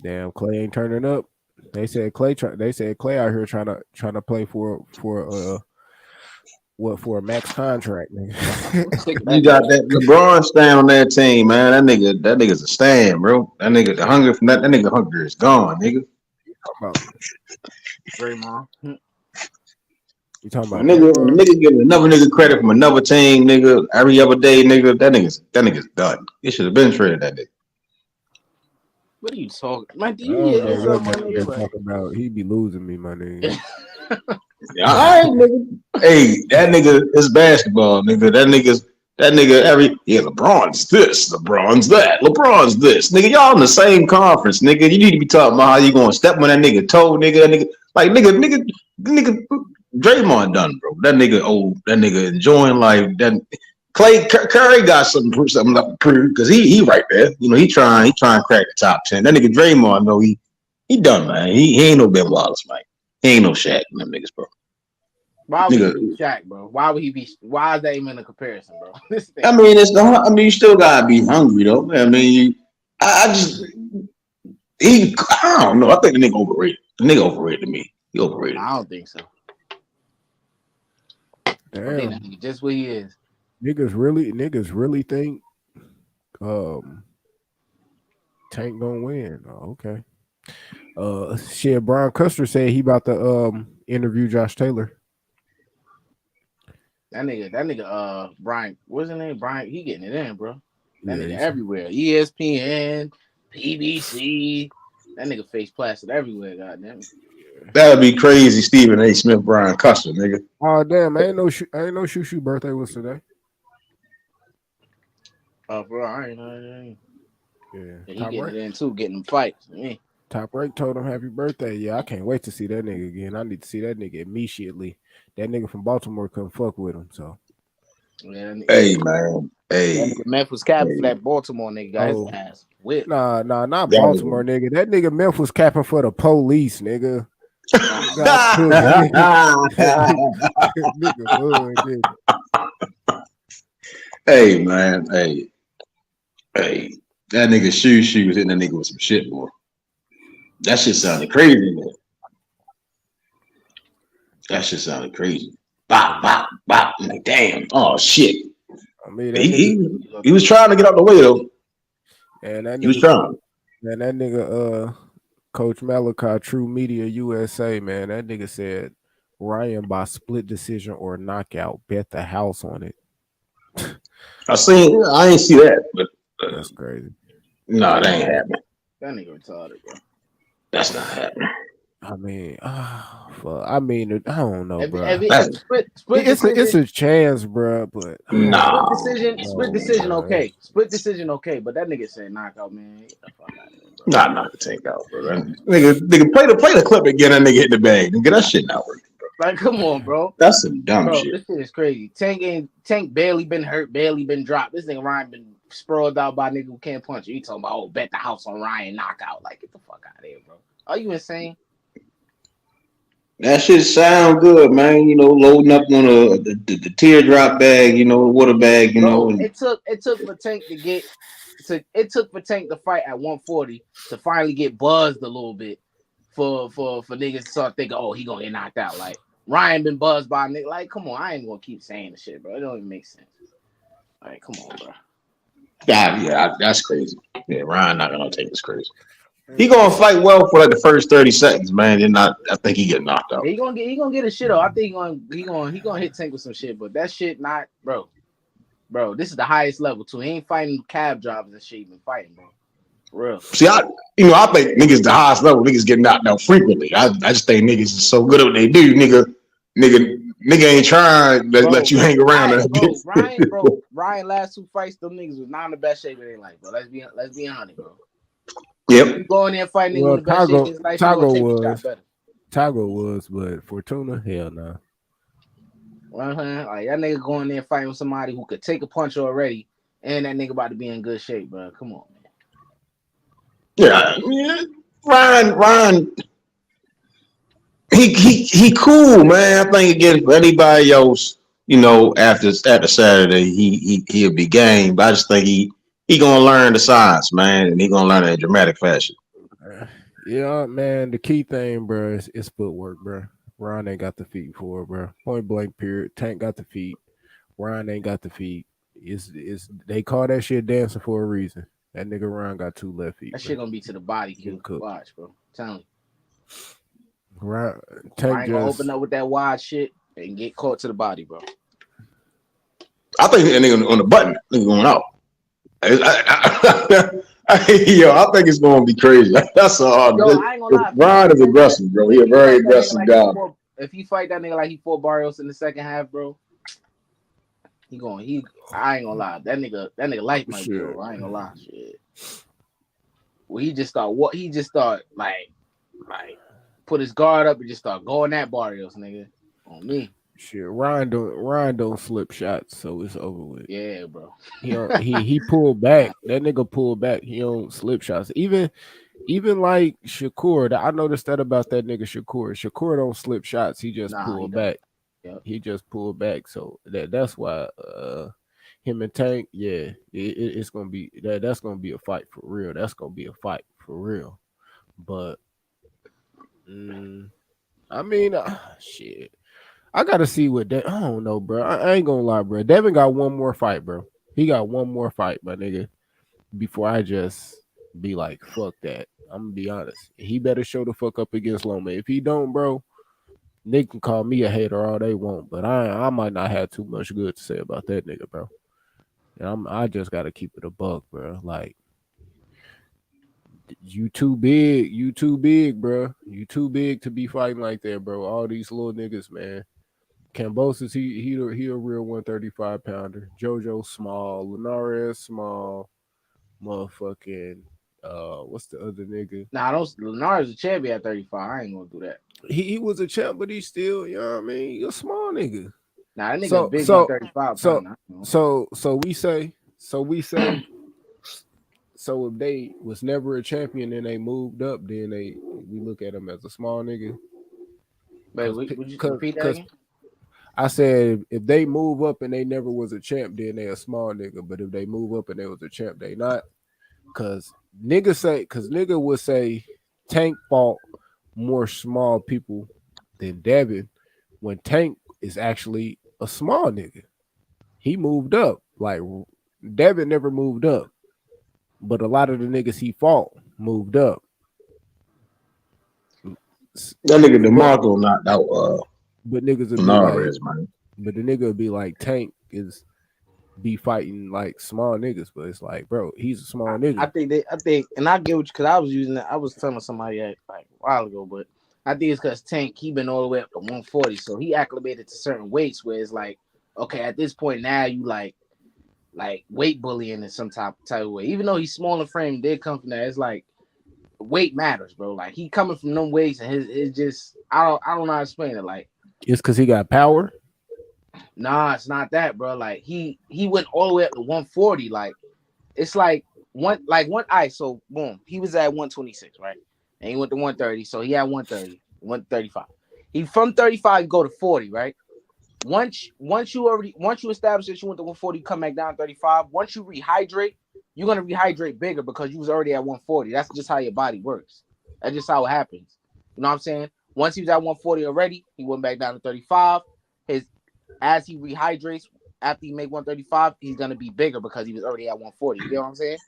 Damn, Clay ain't turning up. They said Clay out here trying to play for a max contract, nigga. You got that LeBron stand on that team, man. That nigga's a stand, bro. That nigga, the hunger from that nigga hunger is gone, nigga. Draymond. You talking about nigga getting another nigga credit from another team, nigga, every other day, nigga. That nigga's done. It should have been traded that nigga. What are you talking? Man, do you hear this? Talking about he be losing me, my nigga. All right, nigga. Hey, that nigga is basketball, nigga. That nigga LeBron's this, LeBron's that, LeBron's this, nigga. Y'all in the same conference, nigga. You need to be talking about how you gonna step on that nigga toe, nigga. That nigga, Draymond done, bro. That nigga old. That nigga enjoying life. That Clay Curry got something to prove because he right there. You know, he trying to crack the top 10. That nigga Draymond, though, he done, man. He ain't no Ben Wallace, man. He ain't no Shaq, them niggas, bro. Why would he be Shaq, bro? Why is that even a comparison, bro? I mean, you still gotta be hungry, though. I mean, I don't know. I think the nigga overrated. The nigga overrated me. He overrated. I don't think so. Damn. Think just what he is. Niggas really think Tank gonna win. Oh, okay. Shit, Brian Custer said he about to interview Josh Taylor. That nigga, Brian, what's his name? Brian, he getting it in, bro. That nigga everywhere. ESPN, PBC. That nigga face plastered everywhere, goddamn. That'd be crazy, Stephen A. Smith, Brian Custer, nigga. Oh damn, ain't no Shushu birthday was today. Oh, bro, I ain't know. Yeah, he getting it in too, getting fights. Top Rank told him happy birthday. Yeah, I can't wait to see that nigga again. I need to see that nigga immediately. That nigga from Baltimore couldn't fuck with him. So, yeah, hey man, hey, Memphis capping for that Baltimore nigga got his ass whipped. Nah, not Baltimore nigga. That nigga Memphis capping for the police, nigga. Hey man, hey, that nigga shoe was hitting that nigga with some shit, boy. That shit sounded crazy, man. That shit sounded crazy. Bop, bop, bop. I'm like, damn. Oh shit. I mean, he was trying to get out the way though. And he was trying. And that nigga Coach Malachi, True Media USA, man. That nigga said Ryan by split decision or knockout. Bet the house on it. I ain't see that, but That's crazy. no, that ain't happening. That nigga retarded, bro. That's not happening. I mean, fuck. I mean, I don't know, bro. Split decision. It's a chance, bro. But Nah. Split decision, okay. Split decision, okay. But that nigga said knockout, man. Get the fuck out of here, bro. Nah, knock the tank out, bro. Nigga, play the clip again. That nigga hit the bag. Get that shit out, bro. Like, come on, bro. That's some dumb shit. This shit is crazy. Tank barely been hurt, barely been dropped. This nigga Ryan been sprawled out by a nigga who can't punch you. He talking about, bet the house on Ryan knockout. Like, get the fuck out of here, bro. Are you insane? That shit sound good, man. You know, loading up on the teardrop bag, you know, water bag, you know. And it took for Tank to fight at 140 to finally get buzzed a little bit for niggas to start thinking, oh, he gonna get knocked out. Like Ryan been buzzed by a nigga. Like, come on, I ain't gonna keep saying the shit, bro. It don't even make sense. Like, come on, bro. Yeah, that's crazy. Yeah, Ryan not gonna take this crazy. He gonna fight well for like the first 30 seconds, man. Then I think he get knocked out. He gonna get his shit off. I think he gonna hit Tank with some shit, but that shit not, bro. Bro, this is the highest level too. He ain't fighting cab drivers and shit. He been fighting, bro. For real. See, I think niggas the highest level. Niggas get knocked out frequently. I just think niggas is so good at what they do. Nigga ain't trying to let you hang around. Ryan last two fights, them niggas was not in the best shape of their life, bro. Let's be honest, bro. Yep. You go in there and fight niggas in the best shape of his life, Tago was, but Fortuna, hell no. Like that nigga going there fighting with somebody who could take a punch already, and that nigga about to be in good shape, bro. Come on, man. Yeah. Ryan. He cool, man. I think again for anybody else, you know, after Saturday, he'll be game. But I just think he gonna learn the science, man, and he gonna learn it in dramatic fashion. Yeah, man. The key thing, bro, is footwork, bro. Ryan ain't got the feet for it, bro. Point blank, period. Tank got the feet. Ryan ain't got the feet. They call that shit dancing for a reason. That nigga Ryan got two left feet. That shit gonna be to the body, Q. Watch, bro. Tell me. Right. Ryan gonna open up with that wide shit and get caught to the body, bro. I think that nigga on the button, nigga going out. I think it's gonna be crazy. That's all. I ain't gonna lie. Ryan is aggressive, bro. He a very aggressive guy. If you fight that nigga like he fought Barrios in the second half, bro, I ain't gonna lie. That nigga life might be over. I ain't gonna lie. Shit. Well, he just start like put his guard up and just start going at Barrios, nigga. On me. Shit, Ryan don't slip shots, so it's over with. Yeah, bro. He pulled back. That nigga pulled back. He don't slip shots. Even like Shakur, I noticed that about that nigga Shakur. Shakur don't slip shots. He just pulled back. Yep. He just pulled back. So that's why him and Tank, it's gonna be that's gonna be a fight for real. That's gonna be a fight for real. But I mean, shit. I gotta see what I don't know, bro. I ain't gonna lie, bro. Devin got one more fight, bro. He got one more fight, my nigga. Before I just be like, fuck that. I'm gonna be honest. He better show the fuck up against Loma. If he don't, bro, they can call me a hater all they want, but I might not have too much good to say about that nigga, bro. And I just gotta keep it a buck, bro. Like, you too big, bro. You too big to be fighting like that, bro. All these little niggas, man. Cambosis, he a real 135 pounder. JoJo small, Linares small, motherfucking what's the other nigga? Linares a champion at 35. I ain't gonna do that. He was a champ, but he's still, you know what I mean? You're a small nigga. Nah, that nigga big 135 pounder. So we say so if they was never a champion and they moved up, then we look at them as a small nigga. Wait, would you repeat that again? I said if they move up and they never was a champ, then they a small nigga. But if they move up and they was a champ, they not. Cause nigga would say Tank fought more small people than Devin when Tank is actually a small nigga. He moved up. Like Devin never moved up. But a lot of the niggas he fought moved up. That nigga DeMarco knocked out but niggas would be Narvaez, like, man. but the nigga would be like, Tank is be fighting like small niggas, but it's like, bro, he's a small nigga. I think, and I get what because I was using that. I was telling somebody like a while ago, but I think it's because Tank he been all the way up to 140, so he acclimated to certain weights where it's like, okay, at this point now you like weight bullying in some type of way. Even though he's small in frame, did come from that. It's like weight matters, bro. Like he coming from them weights, and it's just I don't know how to explain it. Like it's because he got power. Nah, it's not that, bro. Like he went all the way up to 140. Like it's like one. So boom, he was at 126, right? And he went to 130, so he had 130, 135. He from 35 go to 40, right? Once you establish that you went to 140, come back down to 35. Once you rehydrate, you're gonna rehydrate bigger because you was already at 140. That's just how your body works. That's just how it happens. You know what I'm saying? Once he was at 140 already, he went back down to 35. As he rehydrates after he make 135, he's gonna be bigger because he was already at 140. You know what I'm saying?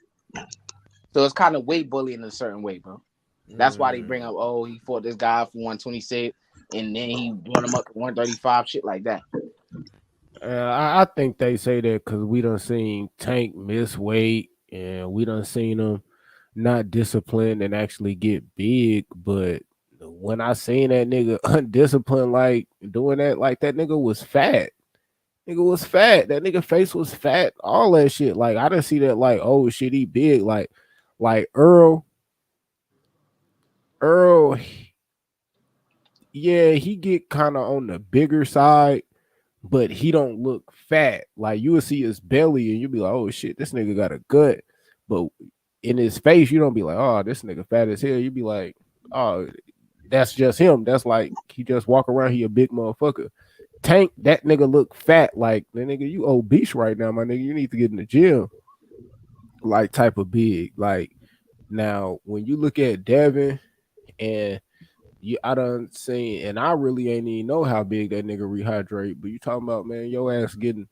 So it's kind of weight bullying in a certain way, bro. That's why they bring up, oh, he fought this guy for 126, and then he brought him up to 135, shit like that. I think they say that because we done seen Tank miss weight, and we done seen him not disciplined and actually get big. But when I seen that nigga undisciplined, like doing that, like that nigga was fat. Nigga was fat. That nigga face was fat. All that shit. Like I didn't see that. Like, oh shit, he big. Like Earl. Yeah, he get kind of on the bigger side, but he don't look fat. Like you will see his belly, and you'll be like, oh shit, this nigga got a gut. But in his face, you don't be like, oh, this nigga fat as hell. You be like, oh, that's just him. That's like he just walk around. He a big motherfucker. Tank, that nigga look fat. Like that nigga, you obese right now, my nigga. You need to get in the gym. Like type of big. Like now, when you look at Devin, and I done seen, and I really ain't even know how big that nigga rehydrate. But you talking about, man, your ass getting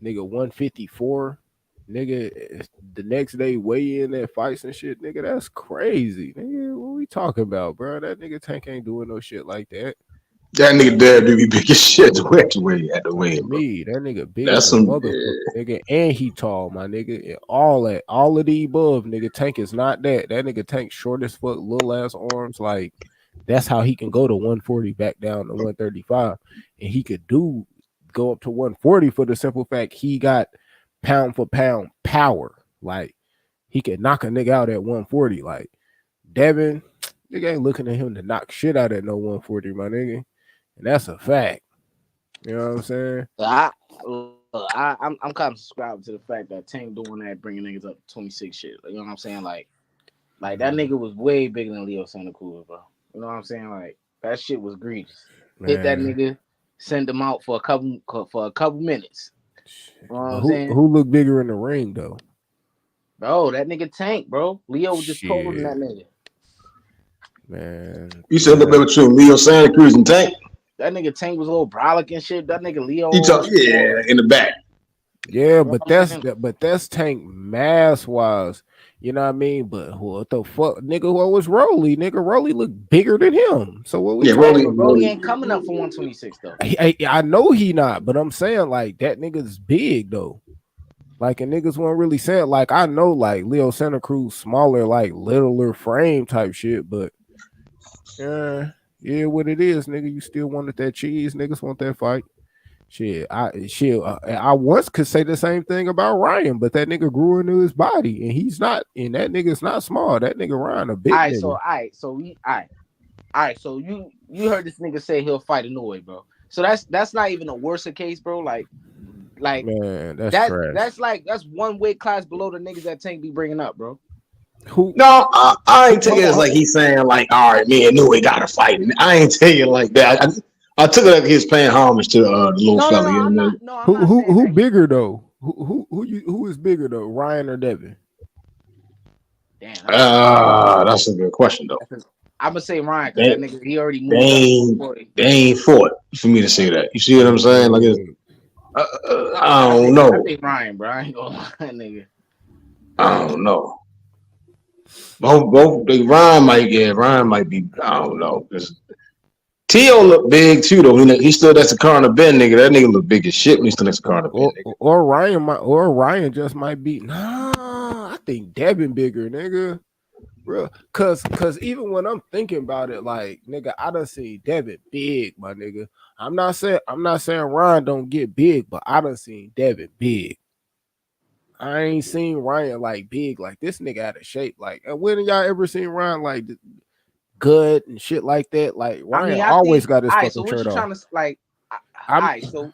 nigga 154, nigga, the next day weigh in at fights and shit, nigga, that's crazy, nigga. What we talking about, bro? That nigga Tank ain't doing no shit like that. That nigga Dad do be big as shit to weigh at the weigh, bro. Me, that nigga big That's as a some motherfucker, nigga, and he tall, my nigga, and all of the above, nigga. Tank is not that. That nigga Tank short as fuck, little ass arms, like that's how he can go to 140 back down to 135, and he could go up to 140 for the simple fact he got pound for pound power. Like he could knock a nigga out at 140. Like Devin, nigga ain't looking at him to knock shit out at no 140, my nigga. And that's a fact. You know what I'm saying? I'm kind of subscribed to the fact that Tank doing that, bringing niggas up to 26 shit. You know what I'm saying? Like that nigga was way bigger than Leo Santa Cruz, bro. You know what I'm saying? Like that shit was egregious. Hit that nigga, send him out for a couple minutes. You know what I'm saying? Who looked bigger in the ring though? Bro, that nigga Tank, bro. Leo was just taller than that nigga. Man, you said look between Leo Santa Cruz and Tank. That nigga Tank was a little brolic and shit. That nigga Leo. In the back. Yeah, but that's Tank mass wise. You know what I mean? But what the fuck, nigga? What was Rolly? Nigga, Rolly looked bigger than him. So what? Rolly ain't coming up for 126 though. I know he not, but I'm saying like that nigga's big though. Like, and niggas weren't really saying like I know like Leo Santa Cruz smaller, like littler frame type shit, but yeah, what it is, nigga. You still wanted that cheese. Niggas want that fight. I once could say the same thing about Ryan, but that nigga grew into his body, and he's not. And that nigga's not small. That nigga Ryan a big nigga. So you heard this nigga say he'll fight Inoue, bro. So that's not even a worse case, bro. Like man, that's one weight class below the niggas that Tank be bringing up, bro. No, I ain't taking it as like he's saying like, all right, me and Inoue gotta fight. I ain't taking it like that. I took it like he was paying homage to the little fella. Who bigger though? Who is bigger though? Ryan or Devin? Damn. That's a good question though. I'm gonna say Ryan because that nigga he already moved. They ain't fought for me to say that. You see what I'm saying? Like, I don't know. I think Ryan, bro. I ain't gonna lie, nigga. I don't know. Both Ryan might be. I don't know. T.O. look big too though. He still that's the corner Ben nigga. That nigga look big as shit when he still that's the corner Ben nigga. Or Ryan just might be. Nah, I think Devin bigger, nigga. Real, cause even when I'm thinking about it, like nigga, I done seen Devin big, my nigga. I'm not saying Ryan don't get big, but I done seen Devin big. I ain't seen Ryan like big, like this nigga out of shape. Like, when y'all ever seen Ryan like good and shit like that? Like Ryan always got his fucking so what shirt you off. trying to like? All right, so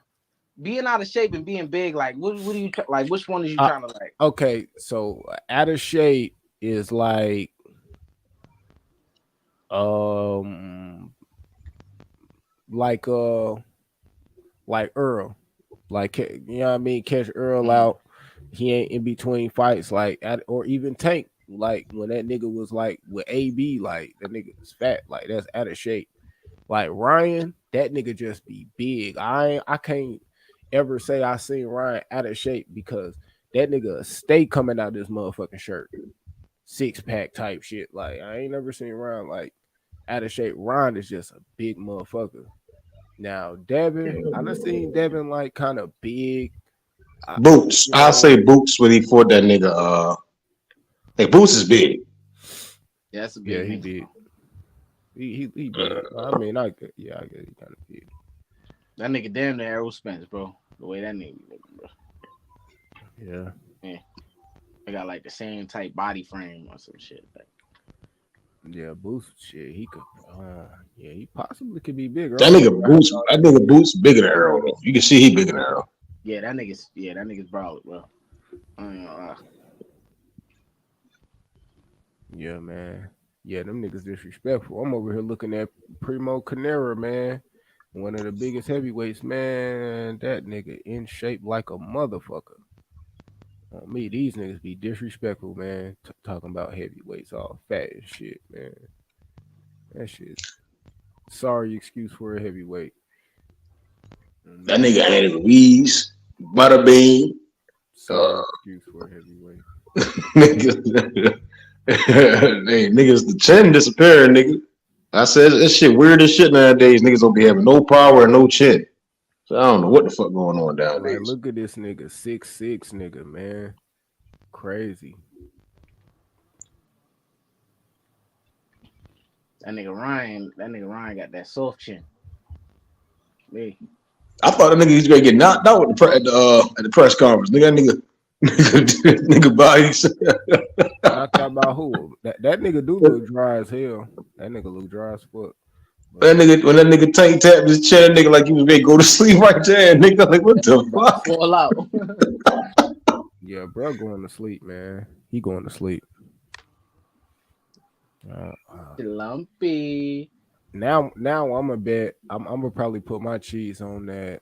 being out of shape and being big, like what do you like? Which one is you trying to like? Okay, so out of shape is like like Earl, like you know what I mean, catch Earl out. He ain't in between fights, like or even Tank, like when that nigga was like with A.B, like that nigga was fat, like that's out of shape. Like Ryan, that nigga just be big. I can't ever say I seen Ryan out of shape because that nigga stay coming out this motherfucking shirt, 6-pack type shit. Like I ain't never seen Ryan like out of shape. Ryan is just a big motherfucker. Now Devin, I done seen Devin like kind of big. Boots. I'll say Boots when he fought that nigga. Hey, Boots is big. Yeah, that's a big. He big. He big. I mean, I get he kind of big. That nigga damn near Errol Spence, bro. The way that nigga looking, bro. Yeah. I got like the same type body frame or some shit. Like. Yeah, Boots shit. He could. He possibly could be bigger. That nigga Boots bigger than Errol though. You can see he bigger than Errol. Yeah, that nigga's broad, bro. Yeah, man. Yeah, them niggas disrespectful. I'm over here looking at Primo Canera, man. One of the biggest heavyweights, man. That nigga in shape like a motherfucker. On me, these niggas be disrespectful, man. Talking about heavyweights, all fat and shit, man. That shit. Sorry excuse for a heavyweight. That nigga Andy Ruiz, Butterbean. Sorry excuse for a heavyweight. Niggas, the chin disappearing, nigga. I said this shit weird as shit nowadays. Niggas don't be having no power and no chin. So I don't know what the fuck going on nowadays. Like, look at this nigga, 6'6", nigga, man. Crazy. That nigga Ryan got that soft chin. Me. I thought that nigga was gonna get knocked out at the press conference. Nigga bodies. Knocked out by who? That nigga do look dry as hell. That nigga look dry as fuck. When that nigga Tank tapped his chin, nigga like he was ready to go to sleep right there. Nigga like what the fuck? Fall out. Yeah, bro, going to sleep, man. He going to sleep. Lumpy. Now I'm a bet. I'm gonna probably put my cheese on that.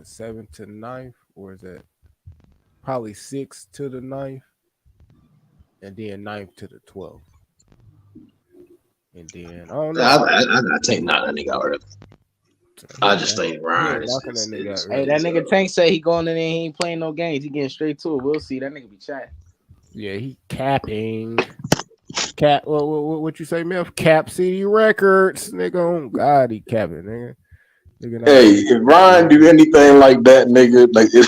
Seventh to 9th, or is that probably 6th to the 9th, and then 9th to the 12th, and then I don't know. I gotta take that nigga out early. I just think Ryan Hey, that nigga Tank say he going in there. He ain't playing no games. He getting straight to it. We'll see. That nigga be chatting. Yeah, he capping. Cap. What you say, Meth? Cap City Records, nigga. Oh God, he capping, nigga. Hey, if Ryan do anything like that, nigga, like if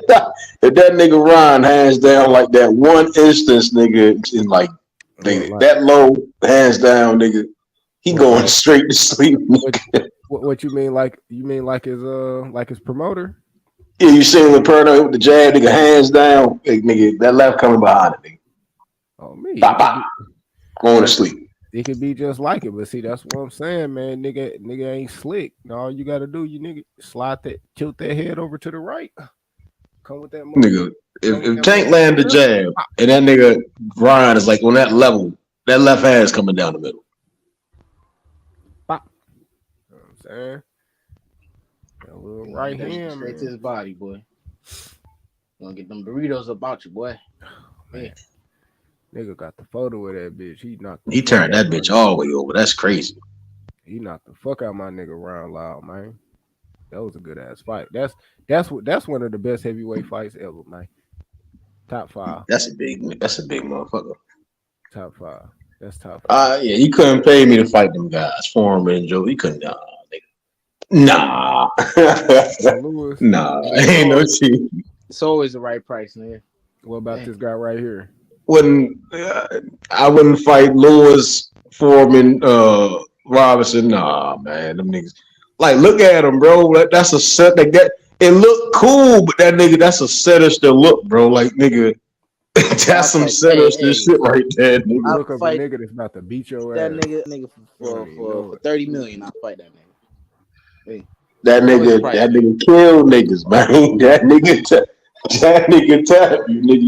that nigga Ryan hands down like that one instance, nigga, in like that low, hands down, nigga, he going straight to sleep. What you mean? Like you mean like his promoter? Yeah, you seen Leperno with the jab, nigga, hands down, hey, nigga, that left coming behind it, nigga. Oh me, going to sleep. It could be just like it, but see, that's what I'm saying, man. Nigga ain't slick. All you gotta do, you nigga, tilt that head over to the right. Come with that nigga. If Tank land the jab and that nigga Ryan is like on that level, that left hand is coming down the middle. Pop. You know what I'm saying? A little right hand, straight man. to his body, boy. Gonna get them burritos about you, boy. Man. Nigga got the photo of that bitch. He turned that bitch all the way over. That's crazy. He knocked the fuck out my nigga Round Loud, man. That was a good ass fight. That's one of the best heavyweight fights ever, man. Top 5. That's a big motherfucker. Top 5. That's top 5. Yeah, you couldn't pay me to fight them guys, Foreman and Joe. You couldn't. Nah. Lewis. Nah. Ain't no cheat. It's always the right price, nigga. What about this guy right here? I wouldn't fight Lewis, Foreman, Robinson. Nah, man, them niggas. Like, look at him, bro. That's a set. Like that. It looked cool, but that nigga, that's a sinister look, bro. Like, nigga, that's some sinister shit right there, nigga. Look of a nigga that's about to beat your that ass. nigga for 30 million. I'll fight that nigga. Hey. That nigga kill niggas, man. That nigga tap you, nigga.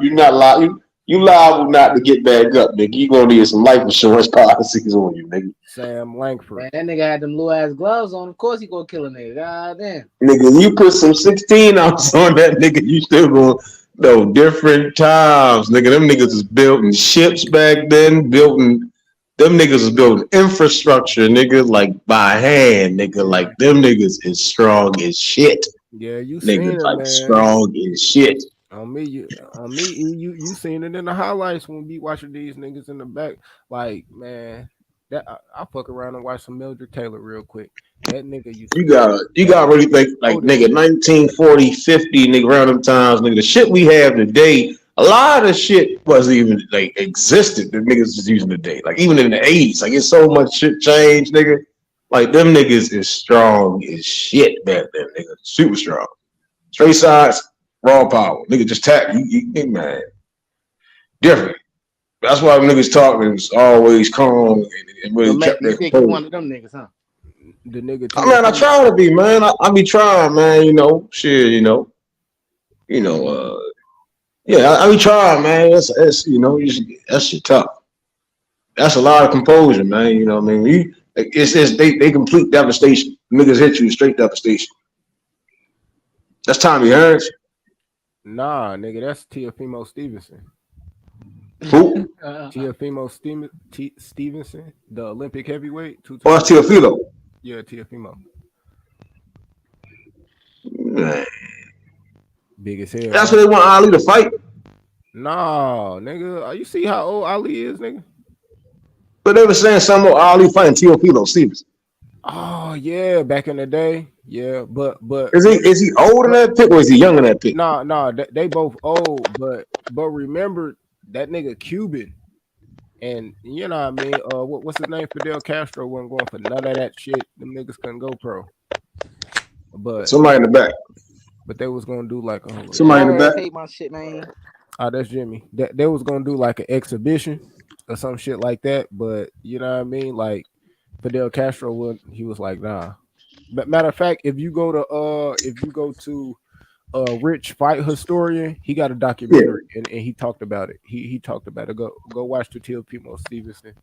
You not liable. You liable not to get back up, nigga. You gonna need some life insurance policies on you, nigga. Sam Langford. Man, that nigga had them little ass gloves on. Of course he gonna kill a nigga. God damn. Nigga, you put some 16 ounce on that nigga, you still gonna different times, nigga. Them niggas is building ships back then, them niggas is building infrastructure, nigga, like by hand, nigga. Like them niggas is strong as shit. Yeah, you niggas seen it, like man. strong as shit. On me, you seen it in the highlights when we watching these niggas in the back. Like, man, that I fuck around and watch some Mildred Taylor real quick. That nigga you gotta really think like nigga 1940, 50, nigga, around them times, nigga. The shit we have today, a lot of shit wasn't even like existed. The niggas just using today. Like even in the 80s, like it's so much shit changed, nigga. Like them niggas is strong as shit back then, nigga. Super strong. Straight sides, raw power. Nigga just tap you man. Different. That's why niggas talking. It was always calm and really kept their composure. One of them niggas, huh? The nigga. I mean, I try to be, man. I be trying, man. You know, shit. Yeah, I be trying, man. It's that shit tough. That's a lot of composure, man. You know what I mean? They complete devastation. Niggas hit you straight devastation. That's Tommy Hearns. Nah, nigga, that's Teofimo Stevenson. Who? Teofimo Stevenson, the Olympic heavyweight. Oh, that's Teofilo. Yeah, Teofimo. Man. Big as hell. That's what they want Ali to fight. Nah, nigga. You see how old Ali is, nigga? But they were saying some more Ali fighting Teofilo Stevenson. Oh yeah, back in the day. Yeah, but is he old in that pick or is he young in that pick? Nah, they both old, but remember that nigga Cuban. And you know what I mean? What's his name? Fidel Castro wasn't going for none of that shit. Them niggas couldn't go pro. But somebody in the back. But they was gonna do like somebody in the back. Hate my shit, man. Oh, that's Jimmy. They was gonna do like an exhibition or some shit like that. But you know what I mean? Like Fidel Castro he was like, nah. But matter of fact, if you go to Rich Fight Historian, he got a documentary and he talked about it. He talked about it. Go watch the Teofimo Stevenson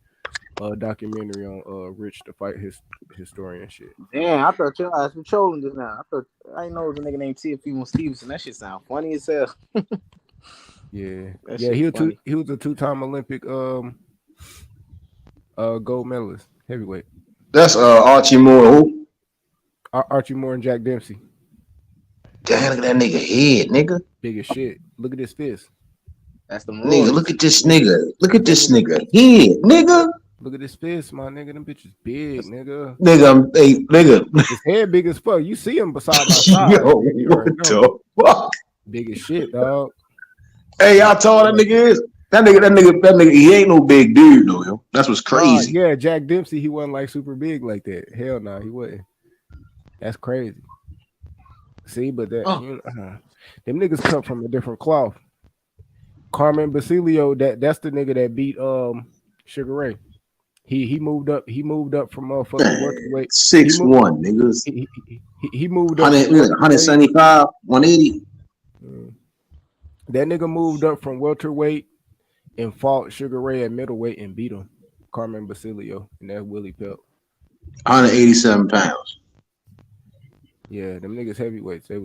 documentary on Rich the Fight Historian shit. Damn, I thought your ass was trolling just now. I didn't know it was a nigga named Teofimo Stevenson. That shit sound funny as hell. Yeah, he was a two-time Olympic gold medalist, heavyweight. That's Archie Moore. Who? Archie Moore and Jack Dempsey. Damn, look at that nigga head, nigga. Big as shit. Look at his fist. That's the nigga. Look at this nigga. Look at this nigga head, nigga. Look at his fist, my nigga. Them bitches big, nigga. Nigga. His head big as fuck. You see him beside my side. Yo, what the fuck? Big as shit, dog. Hey, y'all tall that nigga is. That nigga, he ain't no big dude, though, yo. That's what's crazy. Yeah, Jack Dempsey, he wasn't like super big like that. Hell no, he wasn't. That's crazy. See, but that them niggas come from a different cloth. Carmen Basilio, that's the nigga that beat Sugar Ray. He moved up. He moved up from motherfucking welterweight. 6'1", niggas. He moved up 175, 180. That nigga moved up from welterweight and fought Sugar Ray at middleweight and beat him. Carmen Basilio, and that's Willie Pelt. 187 pounds. Yeah, them niggas heavyweights. That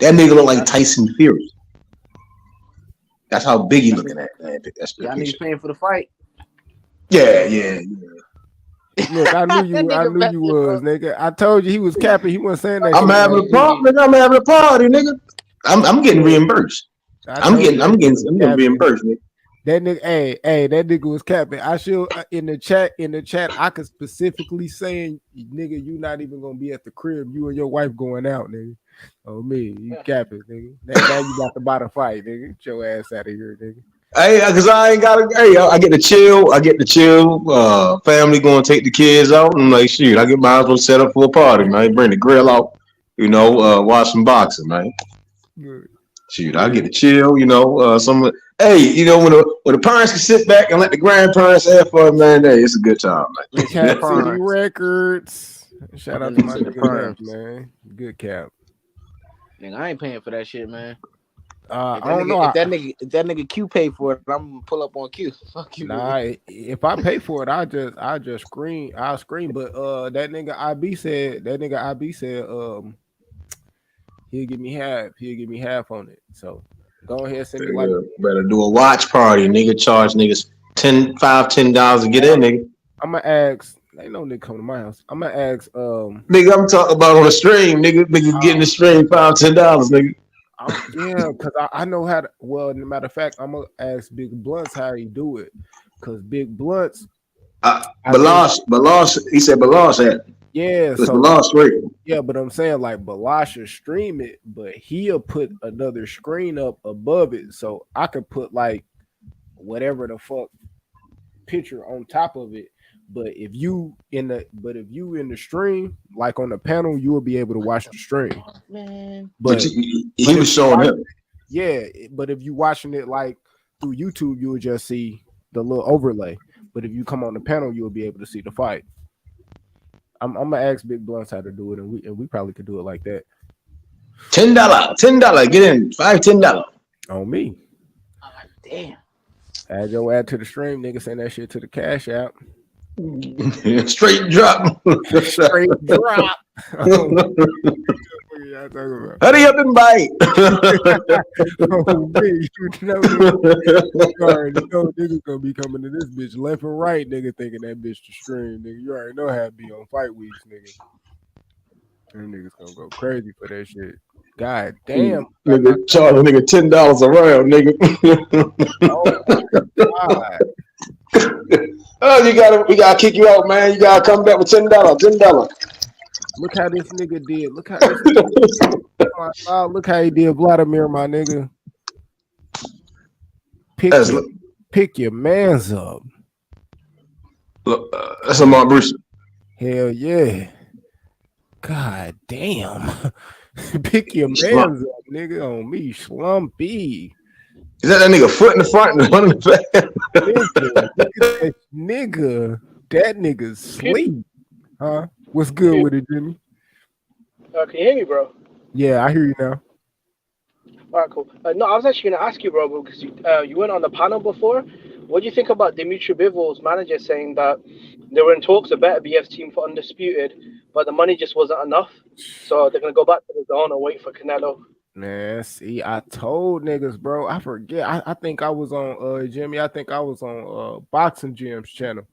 nigga look like Tyson Fury. That's how big he looking at. That's y'all niggas paying for the fight. Yeah. Look, I knew you was, nigga. I told you he was capping. He wasn't saying that. I'm having a party, nigga. I'm getting reimbursed. I'm getting reimbursed, man. That nigga, hey, that nigga was capping. I should in the chat, I could specifically saying, nigga, you not even gonna be at the crib. You and your wife going out, nigga. Oh me, you capping, nigga. Now you got to buy the fight, nigga. Get your ass out of here, nigga. Hey, cause I ain't got to. Hey, I get to chill. Family going to take the kids out, and like shit, I get my house set up for a party, man. Bring the grill out, watch some boxing, man. Good. Shoot, I get to chill, Hey, when the parents can sit back and let the grandparents have fun, man, hey, it's a good time, man. Cap City Records. Shout out to my nigga Cap, man. Good Cap. Nigga, I ain't paying for that shit, man. I don't know. If that nigga Q pay for it, I'm gonna pull up on Q. Fuck you. Nah, if I pay for it, I just scream. I'll scream. But that nigga IB said he'll give me half. He'll give me half on it. So go ahead, send me like better do a watch party, nigga. Charge niggas $10 to get in, nigga. I'm gonna ask. Ain't no nigga come to my house. I'm gonna ask. Nigga, I'm talking about on the stream, nigga. Niggas getting the stream $5-10, nigga. Yeah, because I know how to. Well, as a matter of fact, I'm gonna ask Big Blunts how he do it. Because Big Blunts, Balash, he said Balash had. Yeah, so Balash straight. Yeah, but I'm saying like Balash should stream it, but he'll put another screen up above it, so I could put like whatever the fuck picture on top of it. But if you in the stream, like on the panel, you will be able to watch the stream. Man, but he was showing him. Yeah, but if you watching it like through YouTube, you will just see the little overlay. But if you come on the panel, you'll be able to see the fight. I'm gonna ask Big Blunts how to do it, and we probably could do it like that. $10, get in $5-10 on me. Oh, damn. Add your ad to the stream, nigga. Send that shit to the Cash App. Straight drop. Straight drop. Hurry up and bite. Oh, me. You already know niggas gonna be coming to this bitch left and right, nigga, thinking that bitch to stream, nigga. You already know how it be on fight weeks, nigga. Them niggas gonna go crazy for that shit. God damn. Nigga, charge a nigga $10 a round, nigga. Oh my God. Oh, we gotta kick you out, man. You gotta come back with $10. Look how this nigga did. Look how this nigga did. Oh my God, look how he did Vladimir, my nigga. Pick your mans up. Look, that's Lamar Bruce. Hell yeah. God damn. Pick your mans up, nigga, on me, Slumpy. Is that nigga foot in the front and one in the back? Nigga, that nigga's sleep. Huh? What's good with it, Jimmy? Can you hear me, bro? Yeah, I hear you now. All right, cool. No, I was actually going to ask you, bro, because you went on the panel before. What do you think about Dimitri Bivol's manager saying that they were in talks with better BF team for Undisputed, but the money just wasn't enough, so they're going to go back to the zone and wait for Canelo? Man, see, I told niggas, bro. I forget. I think I was on Jimmy. I think I was on Boxing Gym's channel.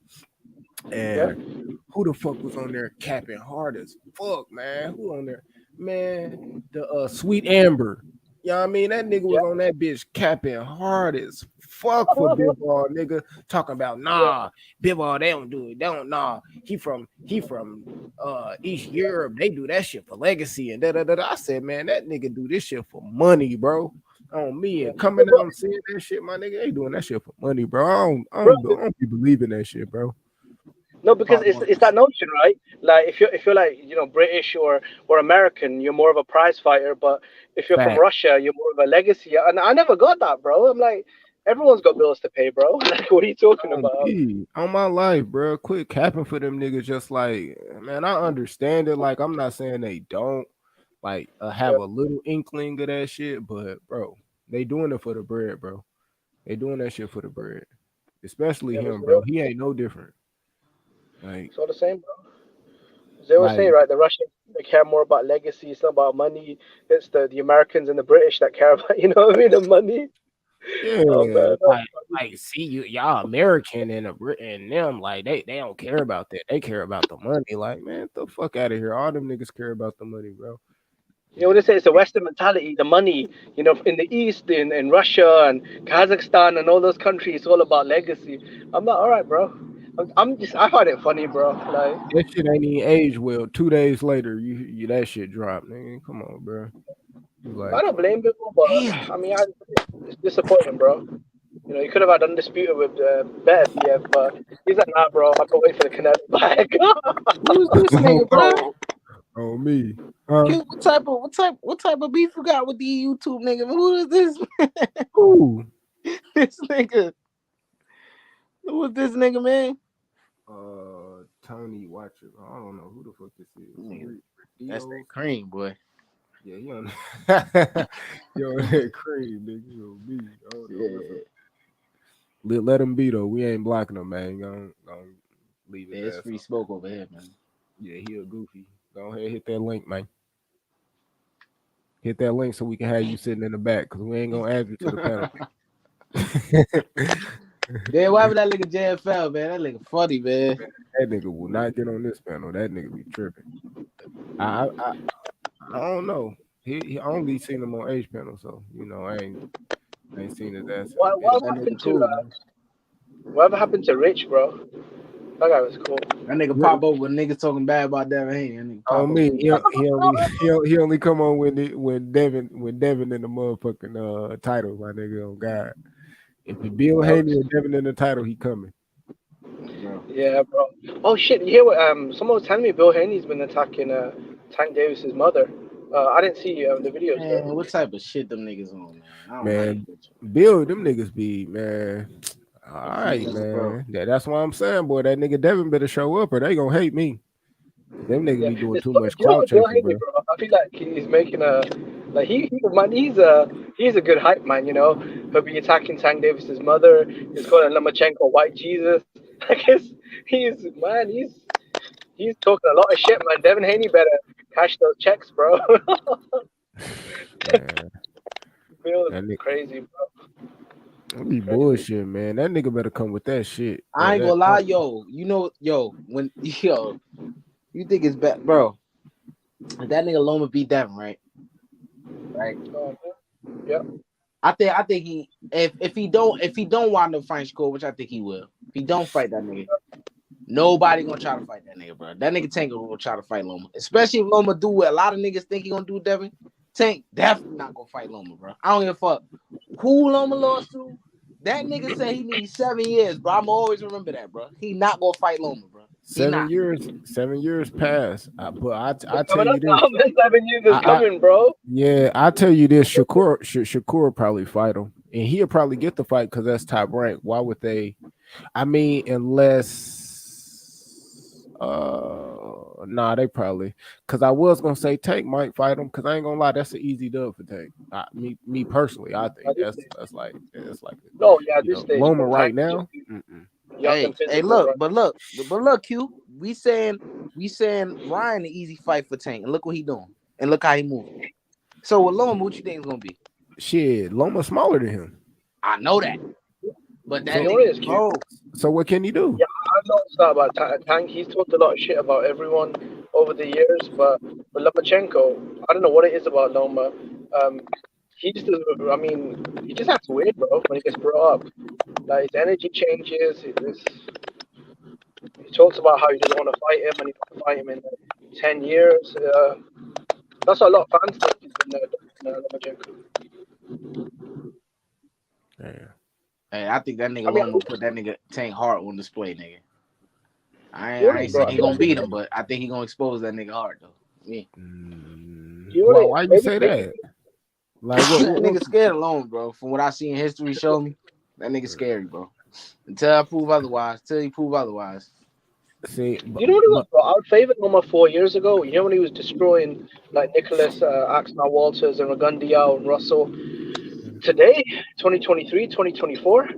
And who the fuck was on there capping hard as fuck, man? Who on there? Man, the Sweet Amber. You know what I mean? That nigga was on that bitch capping hard as fuck for Bivol, nigga. Talking about Bivol, they don't do it. They don't He from East Europe. They do that shit for legacy and da. I said, man, that nigga do this shit for money, bro. On me and coming out and seeing that shit, my nigga, they doing that shit for money, bro. I don't be believing that shit, bro. No, because it's that notion, right? Like if you're like British or American, you're more of a prize fighter. But if you're from Russia, you're more of a legacy. And I never got that, bro. I'm like, everyone's got bills to pay, bro. Like, what are you talking about? On my life, bro. Quit capping for them niggas. Just like, man, I understand it. Like, I'm not saying they don't like have a little inkling of that shit, but bro, they doing it for the bread, bro. They doing that shit for the bread, especially him, bro. He ain't no different. Like, it's all the same, bro. They always say, right, the Russians, they care more about legacy. It's not about money. It's the Americans and the British that care about, the money. Yeah, like see, y'all American and them, like they don't care about that. They care about the money. Like, man, get the fuck out of here. All them niggas care about the money, bro. You know what they say? It's a Western mentality. The money, you know, in the East, in Russia and Kazakhstan and all those countries, it's all about legacy. I'm like, all right, bro. I find it funny, bro. Like, That shit ain't even age well. 2 days later, you that shit dropped, nigga. Come on, bro. You I like, don't blame people, but Damn. I mean, it's disappointing, bro. You know, you could have had Undisputed with better BF, but he's like, nah, bro. I have to wait for the Canelo bag. Who's this nigga, bro? on me. Q, what type of beef you got with the YouTube nigga? Who is this? Ooh. This nigga. Who is this nigga, man? Tony Watcher. I don't know who the fuck this is. Nigga, that's that cream, boy. Yeah, he on that cream, nigga. You know me. I don't know what's up. Let him be though. We ain't blocking him, man. Gonna leave it. Yeah, it's free smoke over here, man. Yeah, he a goofy. Go ahead, hit that link, man. Hit that link so we can have you sitting in the back, because we ain't gonna add you to the panel. Yeah, why would that nigga JFL, man? That nigga funny, man. That nigga will not get on this panel. That nigga be tripping. I don't know. He only seen him on H panel, so you know I ain't seen his ass. Whatever happened to Rich, bro? That guy was cool. That nigga pop over when niggas talking bad about Devin Haney. Oh me, he only come on when Devin in the motherfucking title, my nigga. On God, if the Bill Haney or Devin in the title, he coming. Yeah, bro. Oh shit! You hear what? Someone was telling me Bill Haney's been attacking Tank Davis's mother. I didn't see the videos. Man, what type of shit them niggas on, man? Man, Bill, them niggas be, man. All right, man. That's why I'm saying, boy, that nigga Devin better show up or they gonna hate me. Them niggas be doing too much clout chasing, bro. I feel like he's making he's a good hype man, you know. He'll be attacking Tank Davis's mother. He's calling Lomachenko white Jesus. I guess he's talking a lot of shit, man. Devin Haney better cash those checks, bro. Bill's crazy, bro. That be bullshit, man. That nigga better come with that shit. I ain't gonna lie, yo. You know, when you think it's bad, bro. That nigga Loma beat Devin, right? Right. Yeah. I think he if he don't wind up fighting Shakur, which I think he will. If he don't fight that nigga, nobody gonna try to fight that nigga, bro. That nigga Tank gonna try to fight Loma, especially if Loma do what a lot of niggas think he gonna do. Devin Tank definitely not gonna fight Loma, bro. I don't give a fuck who Loma lost to. That nigga said he needs 7 years, bro. I'm always remember that, bro. He not gonna fight Loma, bro. 7 years passed. But I tell you this. 7 years is coming, bro. Yeah, I tell you this. Shakur probably fight him, and he'll probably get the fight because that's top rank. Why would they? I mean, unless they probably, because I was gonna say Tank might fight him, because I ain't gonna lie, that's an easy dub for Tank. Me personally, I think that's like no, yeah, this stage, Loma right now. Hey, look, but look, Q. We saying Ryan an easy fight for Tank, and look what he doing, and look how he moving. So with Loma, what you think is gonna be? Shit, Loma's smaller than him. I know that, but that nigga, bro. So what can he do? Yeah, I know it's not about Tank. He's talked a lot of shit about everyone over the years, but with Lomachenko, I don't know what it is about Loma. He just doesn't. I mean, he just acts weird, bro. When he gets brought up, like his energy changes. He talks about how he doesn't want to fight him, and he wants to fight him in 10 years. That's what a lot of fans think he's been Lomachenko. Yeah. Hey, I think that nigga Loma put that nigga Tank hard on display, nigga. I ain't saying he gonna beat him, but I think he gonna expose that nigga hard though. Yeah. Why you say that? Like that nigga scared alone, bro. From what I see in history, show me that nigga scary, bro. Until I prove otherwise. Till you prove otherwise. See, you know what it was, bro? I would favor Loma 4 years ago. You know when he was destroying like Nicholas, Axel Walters, and Ragundiao and Russell. Today, 2023, 2024.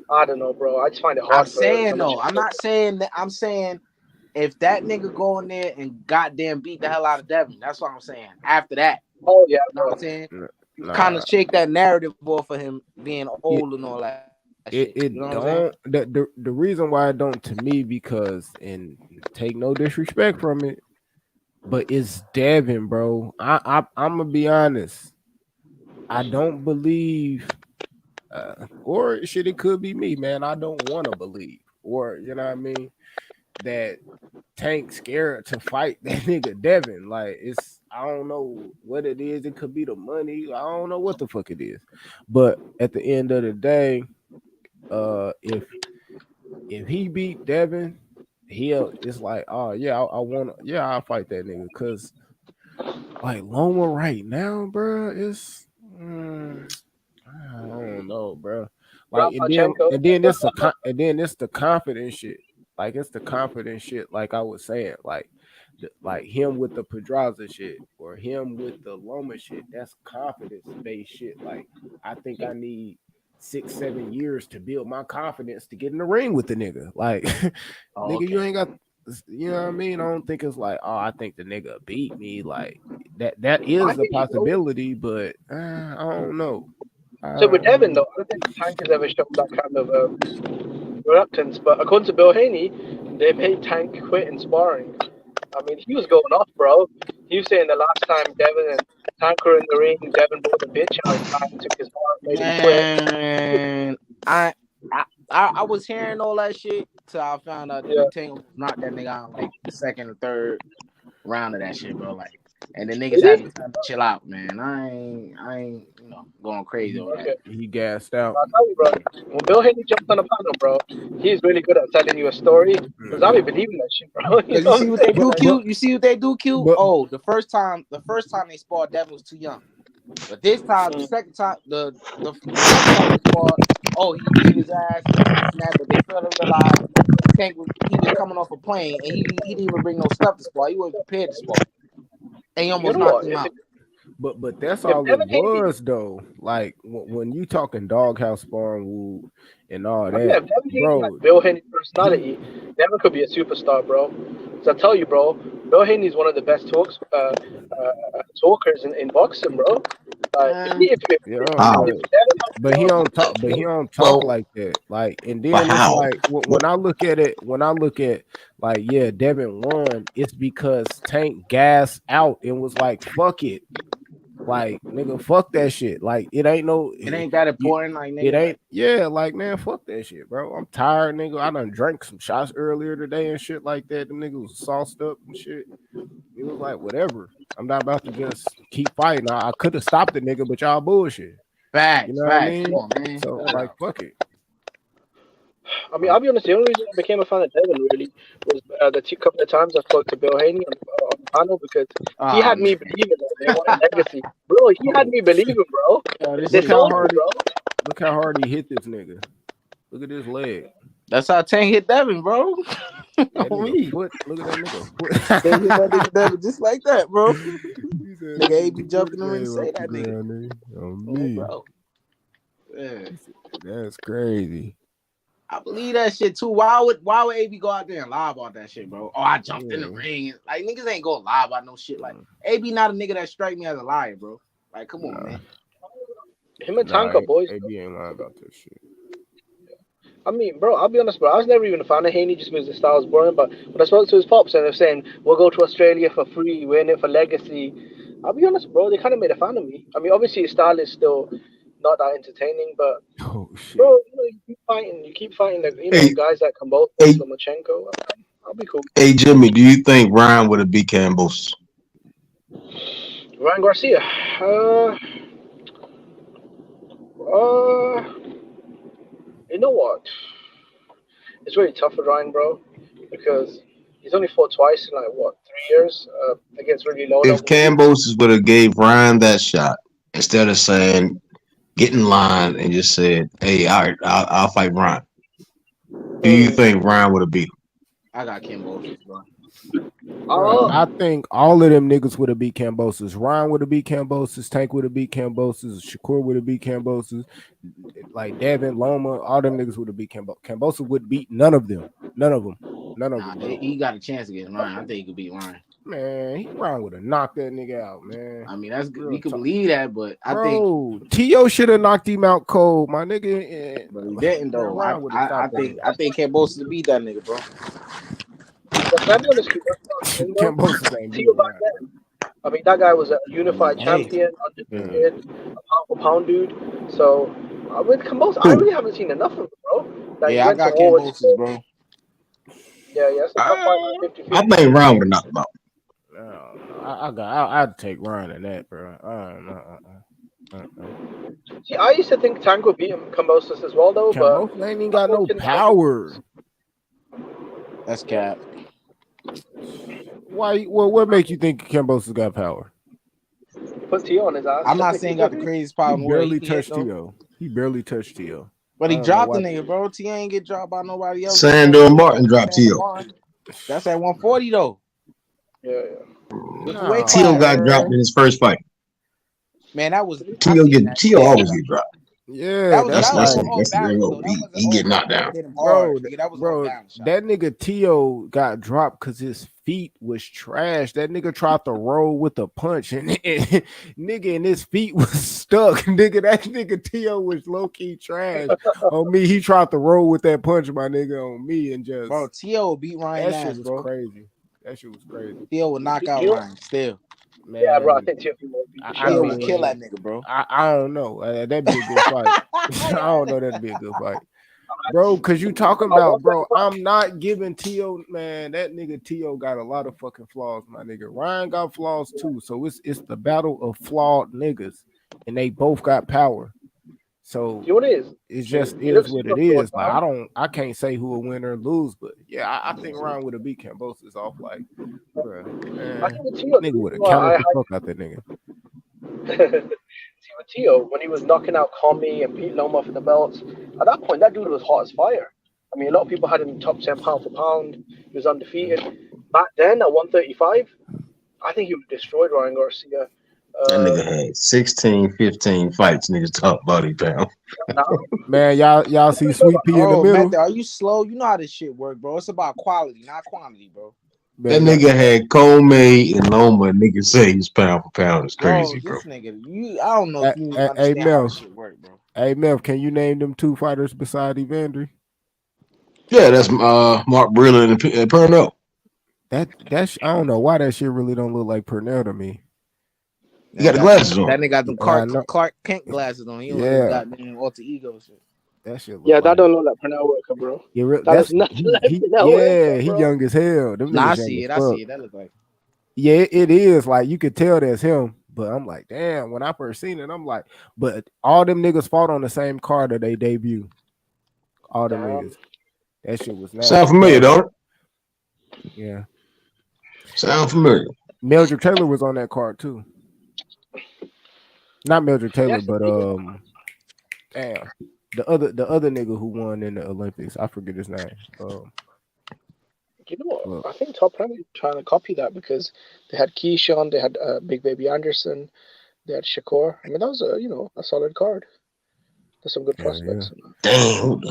I don't know, bro. I just find it hard. I'm not saying that. I'm saying if that nigga go in there and goddamn beat the hell out of Devin, that's what I'm saying. After that, oh yeah, you know what I'm saying? Kind of shake that narrative off of him being old and all that. It you know don't. The reason why I don't, to me, because, and take no disrespect from it, But it's Devin, bro. I'm gonna be honest. I don't believe, or shit, it could be me, man. I don't want to believe, or you know what I mean, that Tank scared to fight that nigga Devin. Like it's, I don't know what it is. It could be the money. I don't know what the fuck it is. But at the end of the day, if he beat Devin, he'll. It's like, oh yeah, I want. Yeah, I'll fight that nigga because like Loma right now, bro, it's. I don't know, bro. Like Rapachenko. and then it's the confidence shit. Like it's the confidence shit. Like I was saying, like him with the Pedraza shit or him with the Loma shit. That's confidence based shit. Like I think I need 6-7 years to build my confidence to get in the ring with the nigga. Like nigga, you ain't got. You know what I mean? I don't think it's like, oh, I think the nigga beat me. Like that is a possibility, but I don't know. So with Devin, though, I don't think Tank has ever shown that kind of reluctance. But according to Bill Haney, they made Tank quit in sparring. I mean, he was going off, bro. He was saying the last time Devin and Tank were in the ring, Devin brought the bitch out and took his bar, made him quit. Man, I was hearing all that shit till I found out that Tank knocked that nigga out like the second or third round of that shit, bro. Like, and the niggas had to chill out, man. I ain't, going crazy over that. He gassed out. I'll tell you, bro. When Bill Haney jumped on the panel, bro, he's really good at telling you a story. Because I be believing that shit, bro. You see what they do, Q? You see what they do, Q? Oh, the first time they sparred, Devin was too young. But this time, the second time, the second time they sparred, oh, he beat his ass, and that, but they failed to realize Tank was coming off a plane, and he didn't even bring no stuff to spar. He wasn't prepared to spar, and he almost knocked him out. But that's all it was, though. Like when you talking doghouse sparring and all that, if Devin bro. Like Bill Haney's personality, Devin could be a superstar, bro. So I tell you, bro, Bill Haney's one of the best talkers in boxing, bro. But he don't talk. But he don't talk like that. Like, and then it's like when I look at like, yeah, Devin won. It's because Tank gassed out and was like, "Fuck it." Like, nigga, fuck that shit. Like, it ain't that important. Like, nigga, it ain't. Yeah, like, man, fuck that shit, bro. I'm tired, nigga. I done drank some shots earlier today and shit like that. The nigga was sauced up and shit. It was like, whatever. I'm not about to just keep fighting. I could have stopped the nigga, but y'all bullshit. Facts, you know what I mean? Come on, man. So, like, fuck it. I mean, I'll be honest. The only reason I became a fan of Devin really was the couple of times I spoke to Bill Haney on the panel because he had me believing that they want a legacy, bro. He had me believing, bro. Look how hard he hit this nigga. Look at his leg. That's how Tank hit Devin, bro. Look at that nigga Devin just like that, bro. Nigga A.B. jumping in the ring and say that nigga. Bro. Yeah. That's crazy. I believe that shit too. Why would A.B. go out there and lie about that shit, bro? Oh, I jumped in the ring. Like, niggas ain't gonna lie about no shit. Like, A.B. not a nigga that strike me as a liar, bro. Like, come on, man. Him and Tank are boys. A.B. ain't lying about this shit. I mean, bro, I'll be honest, bro. I was never even a fan of Haney just because the style was boring. But when I spoke to his pops and they're saying, we'll go to Australia for free, we're in it for legacy. I'll be honest, bro, they kind of made a fan of me. I mean, obviously his style is still not that entertaining, but bro, you keep fighting the guys that can both Lomachenko. I'll be cool. Hey Jimmy, do you think Ryan would have beat Campos? Ryan Garcia. You know what? It's really tough for Ryan, bro, because he's only fought twice in 3 years against really low. If Campos would have gave Ryan that shot instead of saying get in line and just said, "Hey, all right, I'll fight Ryan," do you think Ryan would have beat him? I got Cambosis, bro. I think all of them niggas would have beat Cambosis. Ryan would have beat Cambosis. Tank would have beat Cambosis. Shakur would have beat Cambosis. Like Devin, Loma, all them niggas would have beat Cambosis. Cambosis would beat none of them. None of them. He got a chance against Ryan. I think he could beat Ryan. Man, Ryan would have knocked that nigga out, man. I mean, that's good. We can believe that, but I think T.O. should have knocked him out cold, my nigga. But he didn't, though. I think Cambosis beat that nigga, bro. can I be honest with you? Kambosos ain't Tio beating back Ryan. then. I mean, that guy was a unified Hey. champion, undefeated, a pound for pound dude. So with Kambosos, I really haven't seen enough of him, bro. Like he Yeah, I went to got war with Kambosos, bro. yeah, it's a tough fight, man. 50-50. I think Ryan would have knocked him out. I'd take Ryan in that, bro. See, I used to think Tank would beat him, Kambosos as well, though. But Kambosos ain't even got no unfortunately, power. That's cap. Why? Well, what make you think Kambosos got power? put Tio on his ass. I'm not saying he got the craziest power in He the world. barely He touched though. Tio. He barely touched Tio. But I he don't know dropped the why. nigga, bro. T ain't get dropped by nobody else. Sando and Martin dropped Tio. That's at 140 though. Yeah. No, Tio got dropped in his first fight. Man, that was Tio always get dropped. Yeah, That's like, he get knocked down. Bro, that was bro, that nigga Tio got dropped because his feet was trash. That nigga tried to roll with a punch, and nigga, and his feet was stuck. Nigga, that nigga Tio was low key trash. On me, he tried to roll with that punch, my nigga, on me, and just bro. Tio beat Ryan. That shit ass, was bro. crazy. That shit was crazy. Tio would knock out Ryan still. Man, yeah, bro. I think Tio would kill that nigga, bro. I don't know. That'd be a good fight. I don't know. That'd be a good fight, bro. Because you talking about, bro. I'm not giving Tio, man. That nigga Tio got a lot of fucking flaws, my nigga. Ryan got flaws too. So it's the battle of flawed niggas, and they both got power. So you know what it is? It just is what it is. Like I can't say who will win or lose, but yeah, I think Ryan would have beat Kambosos off. Like, bro, nigga would have counted the fuck out that nigga. See, with Tio, when he was knocking out Comey and Pete Loma for the belts, at that point, that dude was hot as fire. I mean, a lot of people had him top 10 pound for pound. He was undefeated. Back then, at 135, I think he would have destroyed Ryan Garcia. That nigga had 16, 15 fights. Niggas talk body pound. Man, y'all see Sweet Pea in the middle? Method, are you slow? You know how this shit work, bro. It's about quality, not quantity, bro. That nigga had Comey and Loma, and niggas say he's pound for pound. It's crazy, bro. This nigga, I don't know if you understand how this shit work, bro. Hey, Mel, can you name them two fighters beside Evander? Yeah, that's Mark Brilla and Purnell. That's I don't know why that shit really don't look like Purnell to me. He got the glasses on. That nigga got them Clark Kent glasses on. He don't got them alter ego shit. That shit. Yeah, that don't look like Purnell Worker, bro. That's nothing like Purnell Worker, he young as hell. Them I see it. That look like. Yeah, it is. Like you could tell that's him. But I'm like, damn. When I first seen it, I'm like, but all them niggas fought on the same card that they debut. All them niggas. That shit was nasty. Sound familiar, don't it? Yeah. Sound familiar. Mildred Taylor was on that card too. Not Mildred Taylor, but damn. The other nigga who won in the Olympics. I forget his name. You know what? I think Top Rank trying to copy that because they had Keyshawn, they had Big Baby Anderson, they had Shakur. I mean, that was a solid card. There's some good prospects. Damn.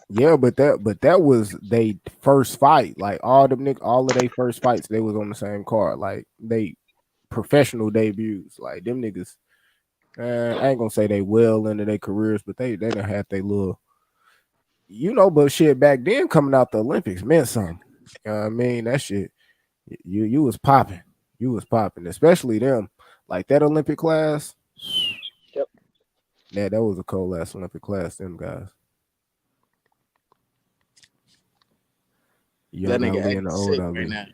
Yeah, but that was they first fight. Like all of their first fights, they was on the same card. Like they professional debuts. Like them niggas. I ain't gonna say they well into their careers, but they done had their little, but shit back then coming out the Olympics meant something. I mean that shit, you was popping, especially them like that Olympic class. Yep. Yeah, that was a cold ass Olympic class. Them guys. That nigga and the sick old right now.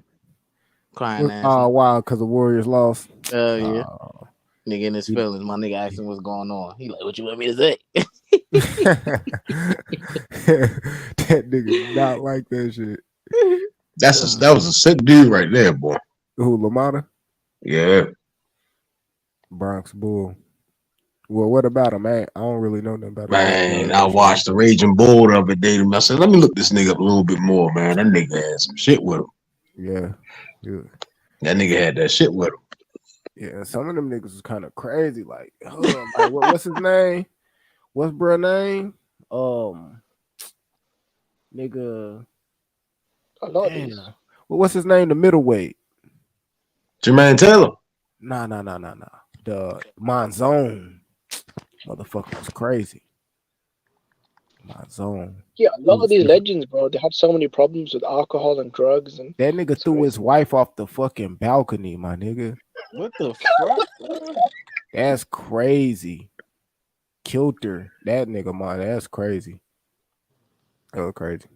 Crying ass. Oh wow, because the Warriors lost. Yeah. Nigga in his feelings. My nigga asked him what's going on. He like, what you want me to say? That nigga not like that shit. That was a sick dude right there, boy. Who, Lamada? Yeah. Bronx Bull. Well, what about him, man? I don't really know nothing about him. Man, I watched the Raging Bull the other day. I said, let me look this nigga up a little bit more, man. That nigga had some shit with him. Yeah. That nigga had that shit with him. Yeah, some of them niggas was kind of crazy. Like, what's his name? What's bro name? Nigga. Well, what's his name? The middleweight. Jermaine Taylor. Nah. The Monzone. Motherfucker was crazy. My zone. Yeah, a lot of these legends, bro, they have so many problems with alcohol and drugs, and that nigga threw his wife off the fucking balcony, my nigga. What the fuck? That's crazy. Killed her. That nigga, man, that's crazy. Oh, crazy.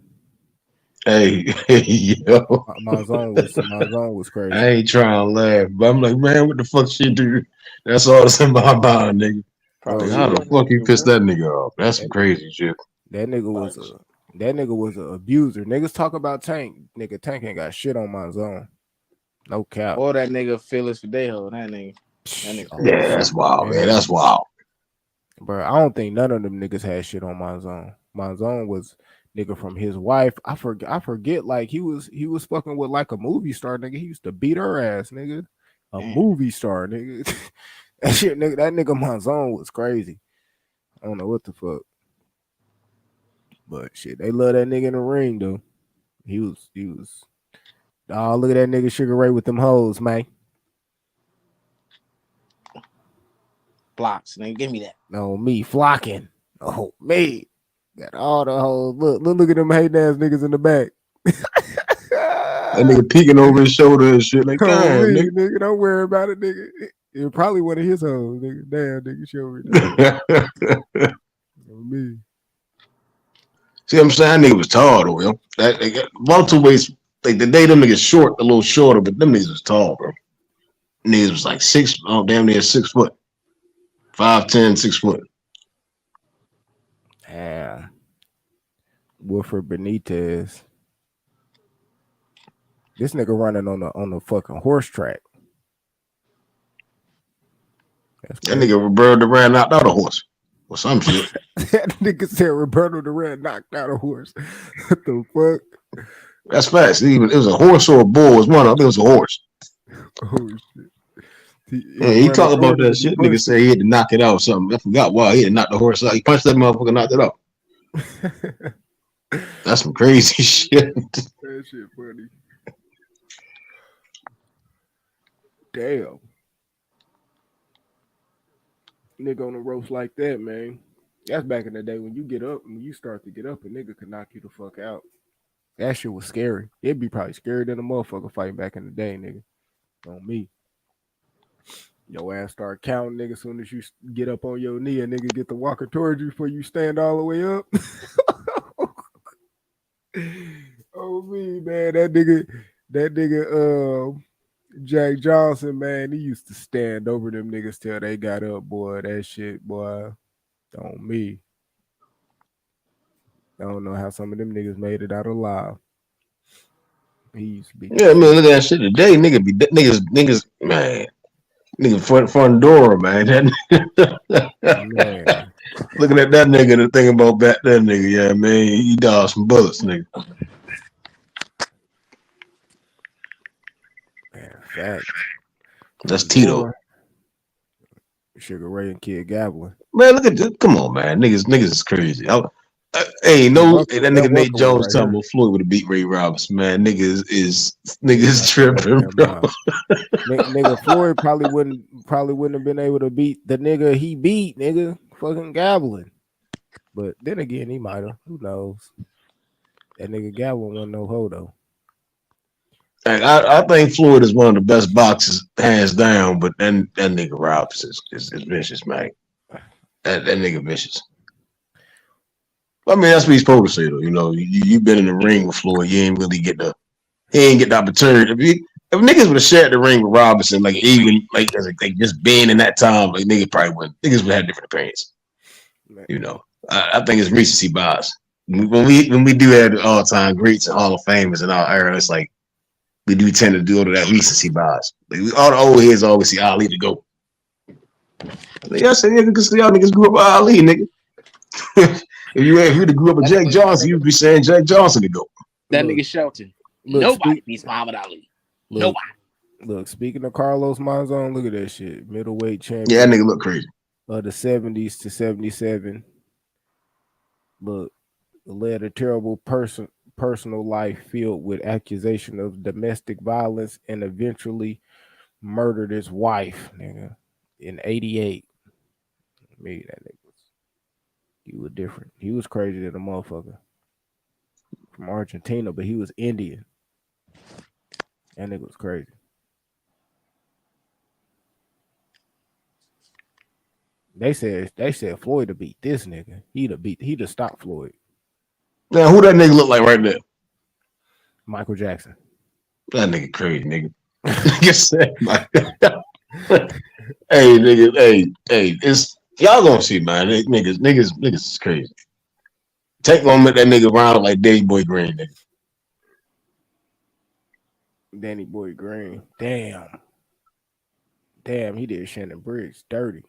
Hey, yo. My zone was crazy. I ain't trying to laugh, but I'm like, man, what the fuck she do? That's all that's in my mind, nigga. Like, how the fuck you pissed that nigga off? That's some crazy shit. That nigga was a abuser. Niggas talk about Tank. Nigga, Tank ain't got shit on my zone. No cap. Or that nigga Phyllis Fidejo. That nigga. Yeah, that's wild, man. That's wild. Bro, I don't think none of them niggas had shit on my zone. My zone was nigga from his wife. I forget. Like he was fucking with like a movie star, nigga. He used to beat her ass, nigga. A movie star, nigga. That shit, nigga. That nigga my zone was crazy. I don't know what the fuck. But shit, they love that nigga in the ring though. He was. Oh, look at that nigga Sugar Ray with them hoes, man. Blocks, nigga. Give me that. No, me flocking. Oh, me. Got all the hoes. Look at them hating ass niggas in the back. That nigga peeking over his shoulder and shit. Like, damn, nigga, don't worry about it, nigga. It probably one of his hoes, nigga. Damn, nigga, show me that. Me. See what I'm saying? That nigga was tall though, yo. That multiple ways. Like the day them niggas short, a little shorter, but them niggas was tall, bro. Niggas was like damn near 6 foot. 5'10", 6 foot. Yeah. Wilfred Benitez. This nigga running on the fucking horse track. That nigga Roberto Duran knocked out a horse or some shit. That nigga said Roberto Duran knocked out a horse. What the fuck? That's fast. It was a horse or a bull. It was one of them. It was a horse. Oh shit. He talked about that shit. Nigga said he had to knock it out or something. I forgot why. He had to knock the horse out. He punched that motherfucker and knocked it out. That's some crazy shit. That shit funny. Damn. Nigga on the ropes like that, man. That's back in the day when you start to get up, a nigga could knock you the fuck out. That shit was scary. It'd be probably scarier than a motherfucker fighting back in the day, nigga. On me. Your ass start counting, nigga, as soon as you get up on your knee, and nigga get the walker towards you before you stand all the way up. Oh me, man. That nigga, Jack Johnson, man, he used to stand over them niggas till they got up, boy. That shit, boy, on me. I don't know how some of them niggas made it out alive. He used to be. Yeah, man, look at that shit today. Niggas, man. Nigga Fundora, man. Man. Looking at that nigga and thinking about that nigga, yeah, man. He dodged some bullets, nigga. Man, fact. That's Tito. Sugar Ray and Kid Gabbling. Man, look at this. Come on, man. Niggas is crazy. That nigga Nate Jones talking about Floyd would have beat Ray Robinson, man. Niggas tripping, bro. Nigga Floyd probably wouldn't have been able to beat the nigga he beat, nigga. Fucking Gabbling. But then again, he might have. Who knows? That nigga Gabbling wasn't no hoe though. I think Floyd is one of the best boxers, hands down. But then that nigga Robinson is vicious, man. That nigga vicious. I mean, that's what he's supposed to say, though. You know, you've been in the ring with Floyd. He ain't get the opportunity. If niggas would have shared the ring with Robinson, like even like just being in that time, like niggas probably wouldn't. Niggas would have different opinions. You know, I think it's recency bias. When we do have all time greats and Hall of Famers in our era, it's like we do tend to do all of that recency bias. Like all the old heads always see Ali to go. Like, I said, because y'all niggas grew up with Ali, nigga. If you grew up with Jack Johnson, you'd be saying Jack Johnson to go. That nigga Shelton. Nobody beats Muhammad Ali. Nobody. Look, speaking of Carlos Monzon, look at that shit. Middleweight champion. Yeah, that nigga look crazy. Of the 70s to 77. Look, led a terrible personal life filled with accusation of domestic violence and eventually murdered his wife, nigga, in 88. Me, that nigga. He was different. He was crazy than a motherfucker from Argentina, but he was Indian. That nigga was crazy. They said Floyd to beat this nigga. He'd have stopped Floyd. Now, who that nigga look like right there? Michael Jackson. That nigga crazy, nigga. Hey, nigga, hey, it's y'all gonna see, man. Niggas is crazy. Take gonna make that nigga round like Danny Boy Green, nigga. Danny Boy Green. Damn, he did Shannon Briggs dirty.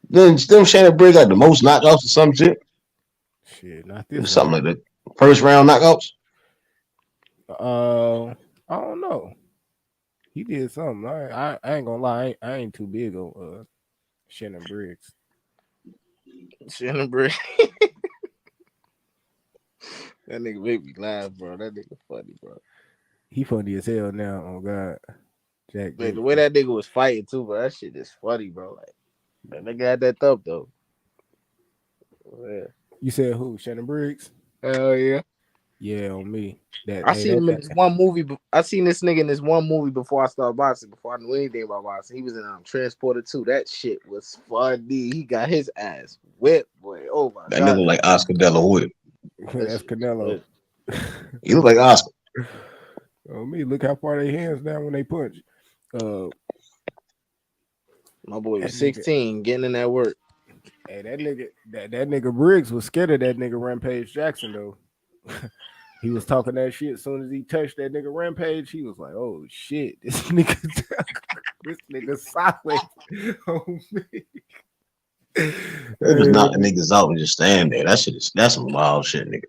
Then Shannon Briggs got the most knockouts or some shit. Shit, not this something one. like that. First round knockouts. I don't know. He did something. I ain't gonna lie. I ain't too big on Shannon Briggs. Shannon Briggs. That nigga make me laugh, bro. That nigga funny, bro. He funny as hell now. Oh God, Jack. Man, the way that nigga was fighting too, bro. That shit is funny, bro. Like that nigga had that thump though. Yeah. You said who? Shannon Briggs? Hell yeah. Yeah, on me. I seen him in this one movie. I seen this nigga in this one movie before I started boxing. Before I knew anything about boxing, he was in Transporter 2. That shit was funny. He got his ass whipped, boy. Oh my god. That nigga like Oscar De La Hoya. That's Canelo. You look like Oscar. Oh me, look how far they hands down when they punch. My boy was 16, getting in that work. Hey, that nigga Briggs was scared of that nigga Rampage Jackson though. He was talking that shit as soon as he touched that nigga Rampage. He was like, "Oh shit, this nigga solid." Oh me. They just knock the niggas out and just stand there. That's some wild shit, nigga.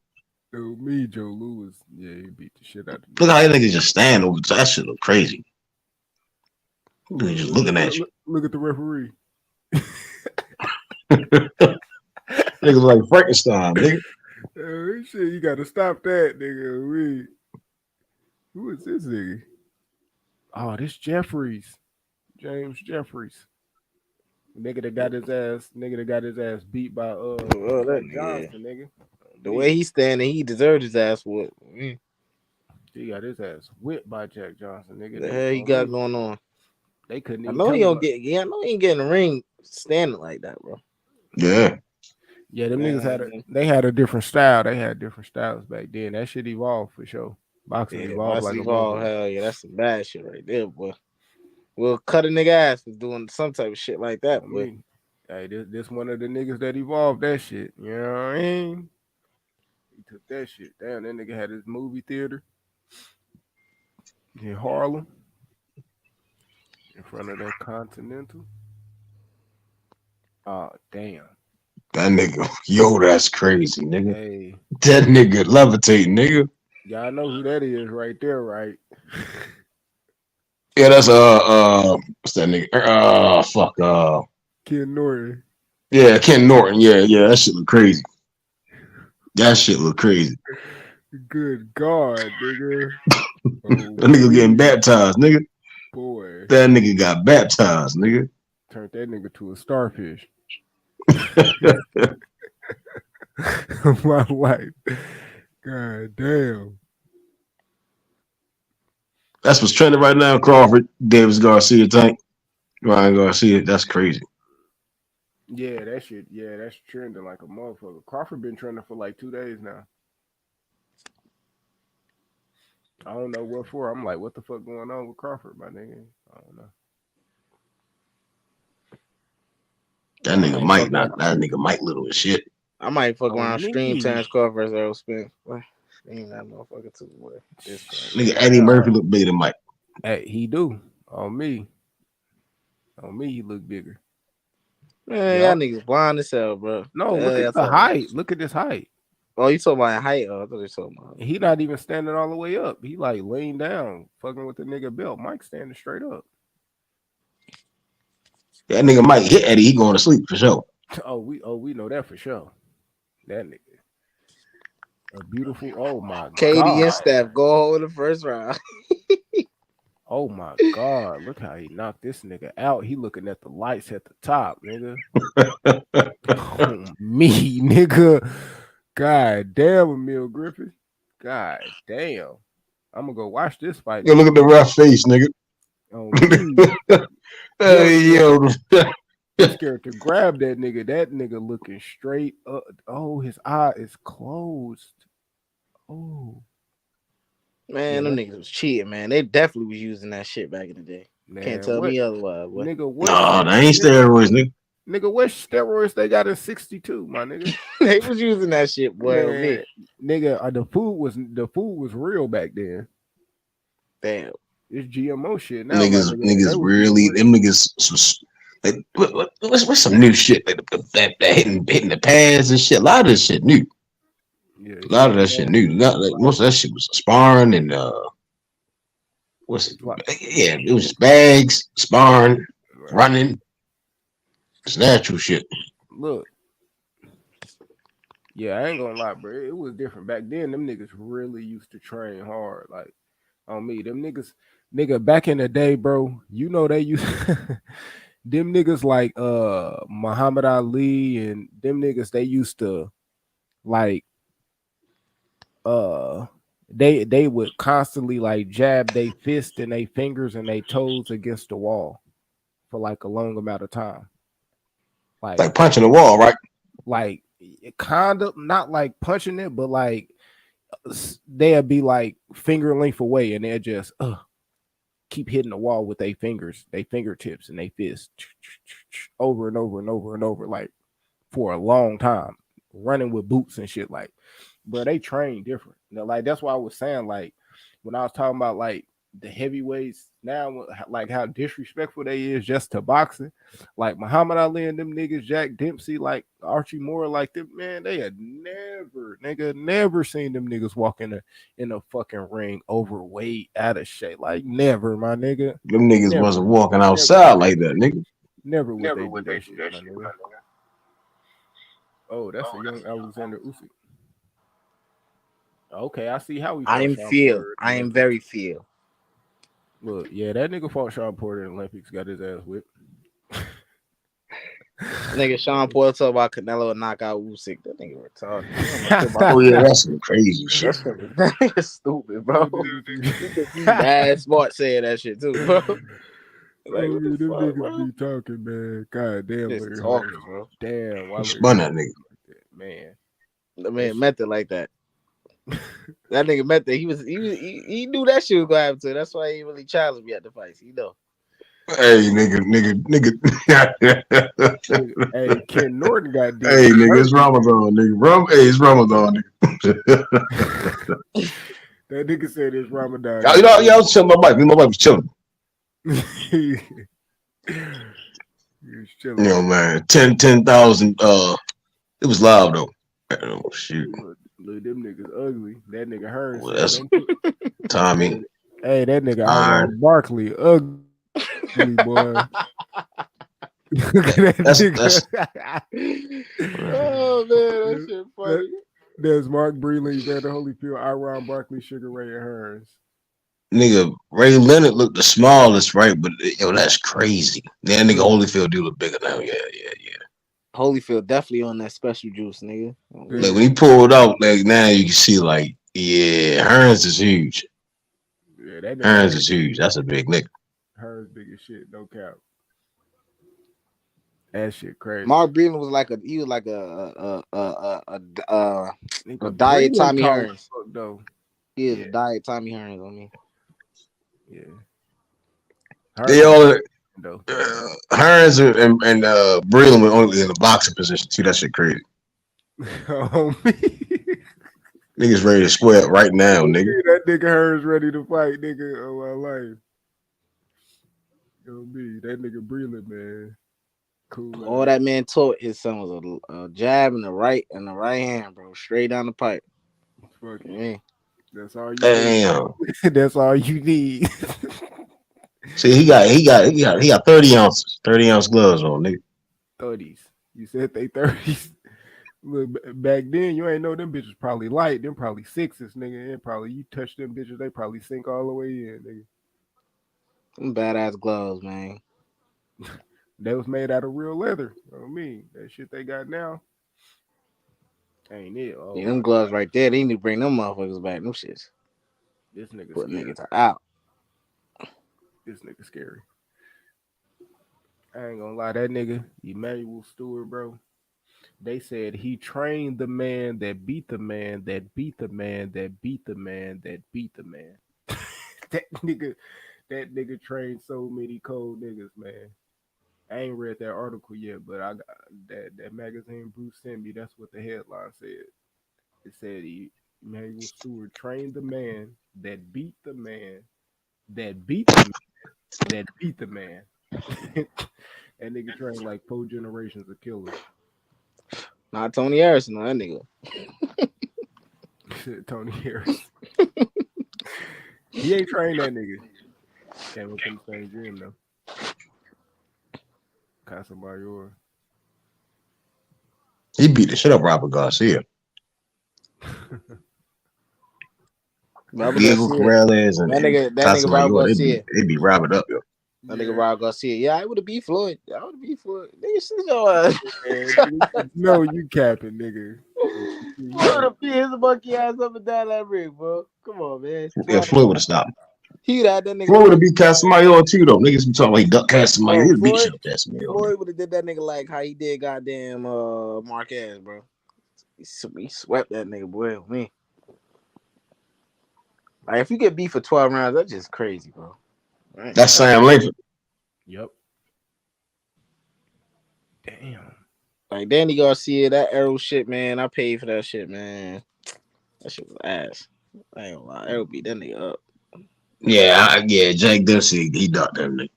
Oh me, Joe Louis. Yeah, he beat the shit out of me. Look how niggas just stand over. That shit look crazy. They're just looking at you. Look at the referee. Niggas like Frankenstein, nigga. Oh shit, you gotta stop that, nigga. Who is this nigga? Oh, this Jeffries. James Jeffries. Nigga that got his ass beat by that Johnson, nigga. The way he's standing, he deserved his ass whooped. He got his ass whipped by Jack Johnson, nigga. The hell he got going on? They couldn't even I know he don't get. Yeah, I know he ain't getting in the ring standing like that, bro. Yeah. Yeah, them niggas had a different style. They had different styles back then. That shit evolved for sure. Boxing evolved like a motherfucker. Hell yeah, that's some bad shit right there, boy. We'll cut a nigga ass for doing some type of shit like that, boy. Hey, this one of the niggas that evolved that shit. You know what I mean? He took that shit. Damn, that nigga had his movie theater in Harlem in front of that Continental. Oh, damn. That nigga, yo, that's crazy, nigga. Hey. That nigga levitating, nigga. Y'all know who that is right there, right? Yeah, that's what's that nigga? Ken Norton. Yeah, Ken Norton. Yeah, that shit look crazy. That shit look crazy. Good God, nigga. That nigga getting baptized, nigga. Boy. That nigga got baptized, nigga. Turned that nigga to a starfish. My wife. God damn. That's what's trending right now. Crawford, Davis Garcia, Tank, Ryan Garcia. That's crazy. Yeah, that shit. Yeah, that's trending like a motherfucker. Crawford been trending for like 2 days now. I don't know what for. I'm like, what the fuck going on with Crawford, my nigga? I don't know. That nigga Mike, that nigga Mike little as shit. I might fuck around stream Terrence Crawford versus Errol Spence. Ain't that motherfucker too, boy. Nigga Eddie Murphy look bigger than Mike. Hey, he do. On me, he look bigger. Man, y'all niggas blind as hell, bro. No, look at the height. Look at this height. Oh, you talking about height? Oh, I thought you talking about. He not even standing all the way up. He like laying down, fucking with the nigga belt. Mike standing straight up. That nigga Mike hit Eddie. He going to sleep for sure. Oh, we know that for sure. That nigga. A beautiful. Oh my Katie God. and Steph go hold the first round. Oh my God! Look how he knocked this nigga out. He looking at the lights at the top, nigga. Oh, me, nigga. God damn, Emil Griffith. God damn. I'm gonna go watch this fight. Yo, look at the ref face, nigga. On me. Hey, yo. He's scared to grab that nigga. That nigga looking straight up. Oh, his eye is closed. Oh. Man, Yeah, them niggas was cheating, man. They definitely was using that shit back in the day. Can't man, tell what me otherwise, boy. nigga, what Nah, shit? they ain't steroids, nigga. Nigga, what steroids they got in 62, my nigga? They was using that shit, boy. On me. Man, nigga, the food was real back then. Damn. It's GMO shit now, my Niggas, nigga. niggas They was eating really, real. them niggas, like, what's some new shit? Like that hitting the pads and shit. A lot of this shit new. Yeah, A lot of hitting that the shit ball. new. Not, like, most of that shit was sparring and what's it? Like, Yeah, it was just bags, sparring, right. running. It's natural shit. Look, yeah, I ain't gonna lie, bro. It was different back then. Them niggas really used to train hard, like on me. Them nigga, back in the day, bro. You know they used them niggas like Muhammad Ali and them niggas. They used to like uh they would constantly like jab they fist and they fingers and they toes against the wall for like a long amount of time. Like Like punching the wall, right? like kind of not like punching it, but like they'll be like finger length away and they'll just keep hitting the wall with their fingers, their fingertips and their fists over and over and over and over, like for a long time, running with boots and shit. Like, bro, they train different. You know, like that's why I was saying, like, when I was talking about like the heavyweights now, like how disrespectful they is just to boxing, like Muhammad Ali and them niggas, Jack Dempsey, like Archie Moore, like them, man, they had never seen them niggas walk in a fucking ring overweight, out of shape, like never, my nigga, Them niggas never, wasn't walking never, outside like that, nigga. never would they do that shit, my nigga. Oh, that's a young Alexander Usyk. Okay, I see how he I fought am Sean feel. Porter at the I am Olympics. very feel. Look, yeah, that nigga fought Sean Porter in the Olympics, got his ass whipped. Nigga, Sean Paul talk about Canelo and knock out Usyk. That nigga retarded. He don't know shit about Oh that. yeah, that's some crazy shit. That shit that nigga stupid, bro. He mad smart saying that shit too, bro. Like, what the Them fuck, niggas bro? be talking, man. God damn, Just Larry Holmes. talking, bro. Damn, why He Larry spun that Holmes? nigga. Man, The man meant it like that. That nigga meant that. He knew that shit was gonna happen to him. That's why he really challenged me at the fights. He know. Hey, nigga. hey, Ken Norton got deal. Hey, nigga, it's Ramadan, nigga. Hey, it's Ramadan, nigga. That nigga said it's Ramadan. I was chilling with my wife. Me and my wife was chilling. He was chilling. You know, man. 10,000. It was live though. Oh shoot. Look, them niggas ugly. That nigga Hearn Well, said, that's "Don't put." Tommy. Hey, that nigga Iron. Iron Barkley, ugly boy. Look at that nigga. Oh man, that shit funny. There's Mark Breland, Vander Holyfield, Iron Barkley, Sugar Ray, and Hearns. Nigga, Ray Leonard looked the smallest, right? But yo, that's crazy. That nigga Holyfield do look bigger now. Yeah. Holyfield definitely on that special juice, nigga. Like when he pulled out, like now you can see, like, yeah, Hearns is huge. Yeah, that nigga Hearns is huge. That's a big nigga. Hearns big as shit, no cap. That shit crazy. Mark Breland was like a diet Breland Tommy tall Hearns. as fuck, though. He is a diet Tommy Hearns on me. Yeah. They all Hearns and Breland were only in the boxing position too. That shit crazy. Oh me. Niggas ready to square up right now, nigga. That nigga Hearns ready to fight, nigga, of my life. Yo, me, that nigga Breland, man. Cool. All that man taught his son was a jab in the right hand, bro, straight down the pipe. Fuck yeah. That's all you Damn. need. That's all you need. See, he got 30 ounces, 30-ounce gloves on, nigga. 30s. You said they 30s. Look, back then you ain't know them bitches probably light. Them probably sixes, nigga. And probably you touch them bitches, they probably sink all the way in, nigga. Them badass gloves, man. They was made out of real leather. I mean, that shit they got now ain't it. Oh Yeah, them my gloves god, right there. They need to bring them motherfuckers back. Them shits. this nigga Put scary. niggas out. This nigga scary. I ain't gonna lie, that nigga Emmanuel Stewart, bro. They said he trained the man that beat the man that beat the man that beat the man that beat the man. That nigga trained so many cold niggas, man. I ain't read that article yet, but I got that magazine Bruce sent me. That's what the headline said. It said Emmanuel Stewart trained the man that beat the man that beat the man that beat the man. That nigga trained like 4 generations of killers. Not Tony Harrison, no, that nigga. Tony Harris. He ain't trained that nigga. Came up in the same gym though. Casamayor. He beat the shit up Robert Garcia. Robert Diego Garcia. Corrales and That nigga Robert Casamayor, Garcia. they be Robert up, yo. That nigga Robert Garcia. Yeah, I would have beat Floyd. I would have beat Floyd. Nigga, shit your ass. No, you capping, nigga. Floyd would have beat his monkey ass up and down that ring, bro. Come on, man. Yeah, Floyd would have stopped. He would have that nigga. Floyd would have beat Casamayor too, though. Niggas be talking like duck Casamayor. He'd beat shit up Casamayor. Floyd would have did that nigga like how he did goddamn Marquez, bro. He swept that nigga, boy, with me. Like, if you get beat for 12 rounds, that's just crazy, bro. Right? That's Sam Langford. Yep. Damn. Like, Danny Garcia, that arrow shit, man. I paid for that shit, man. That shit was ass. I ain't gonna lie. Arrow beat that nigga up. Yeah, Jack Dempsey, he ducked that nigga.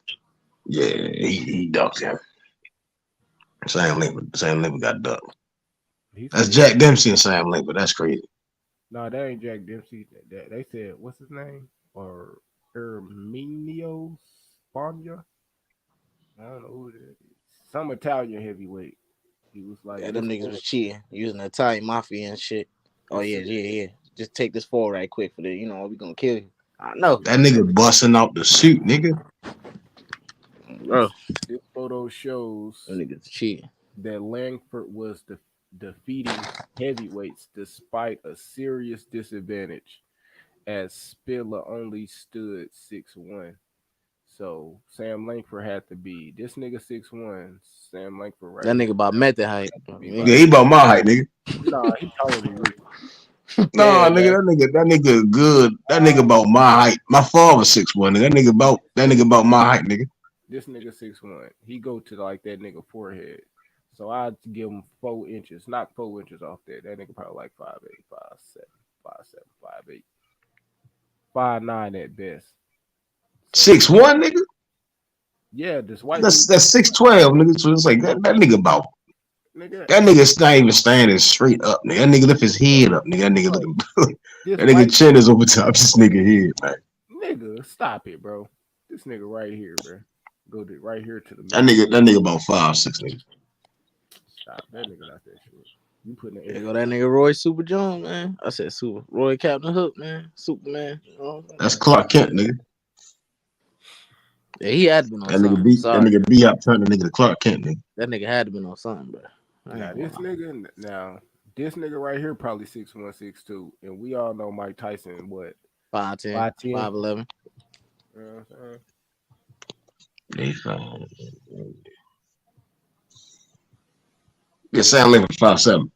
Yeah, he ducked him. Sam Langford got ducked. That's Jack Dempsey and Sam Langford. That's crazy. No, that ain't Jack Dempsey. They said, what's his name? Or Erminio Spagna? I don't know who it is. Some Italian heavyweight. He was like, yeah, them niggas was cheating, using the Italian mafia and shit. Oh yeah. Just take this fall right quick for the, we gonna kill you. I know that nigga busting out the suit, nigga. Bro, this photo shows them niggas cheating. That Langford was defeating heavyweights despite a serious disadvantage, as Spiller only stood 6'1". So Sam Langford had to be this nigga 6'1". Sam Langford, right? That nigga about method height. Yeah, he about my height, nigga. Nah, he taller than you. No, nigga, that nigga good. That nigga about my height. My father 6'1". That nigga about my height, nigga. This nigga 6'1". He go to like that nigga forehead. So I'd give him 4 inches, not 4 inches off there. That nigga probably like 5'8", 5'7", 5'8", 5'8", 5'9" at best. 6'1", nigga. Yeah, this white. That's 6'12", nigga. So it's like that nigga about. Nigga. That nigga's not even standing straight up, nigga. That nigga lift his head up, nigga. That nigga looking. That nigga chin is over top this nigga head, man. Nigga, stop it, bro. This nigga right here, bro. Go to right here to the. That nigga about 5'6", nigga. Stop. That nigga not that short. You putting there go that nigga Roy Super Jones, man. I said Super Roy Captain Hook, man. Superman. That's Clark Kent, nigga. Yeah, he had to been on that something. Nigga B up turning the nigga to Clark Kent, nigga. That nigga had to been on something, bro. Now this nigga right here probably 6'1", 6'2", and we all know Mike Tyson what 5'10", 5'11". You know what I'm saying? Yeah, Sam Langford 5'7".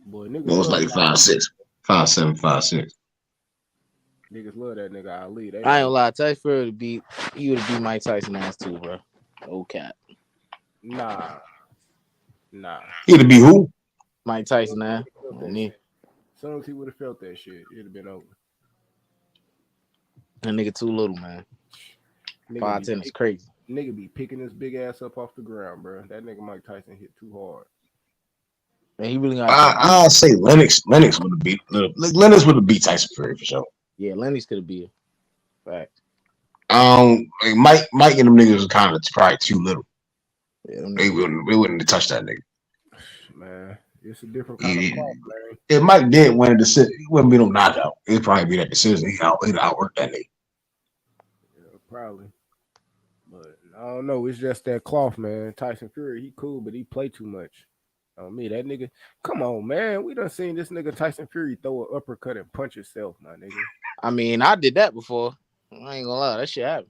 Boy, niggas most like 5'6", 5'7", 5'6". Niggas love that nigga Ali. I ain't gonna lie, Tyson Fury would beat Mike Tyson ass too, bro. No cap. Nah. He'd be who? Mike Tyson, man. As soon as he would have felt that shit, it'd have been over. That nigga too little, man. 5'10" is crazy. Nigga be picking his big ass up off the ground, bro. That nigga Mike Tyson hit too hard. Man, he really got. I'll say Lennox would have beat. Lennox would have beat Tyson Fury for sure. Yeah, Lennox could have beat. Fact. Mike and them niggas was kind of probably too little. Yeah, they wouldn't have touched that nigga. Man, it's a different kind of fight, man. If Mike did win a decision, it wouldn't be no knockout. It'd probably be that decision. He'd outwork that nigga. Yeah, probably. don't know. It's just that cloth, man. Tyson Fury, he cool, but he play too much. On me, that nigga. Come on, man. We done seen this nigga Tyson Fury throw an uppercut and punch himself, my nigga. I mean, I did that before. I ain't gonna lie, that shit happened.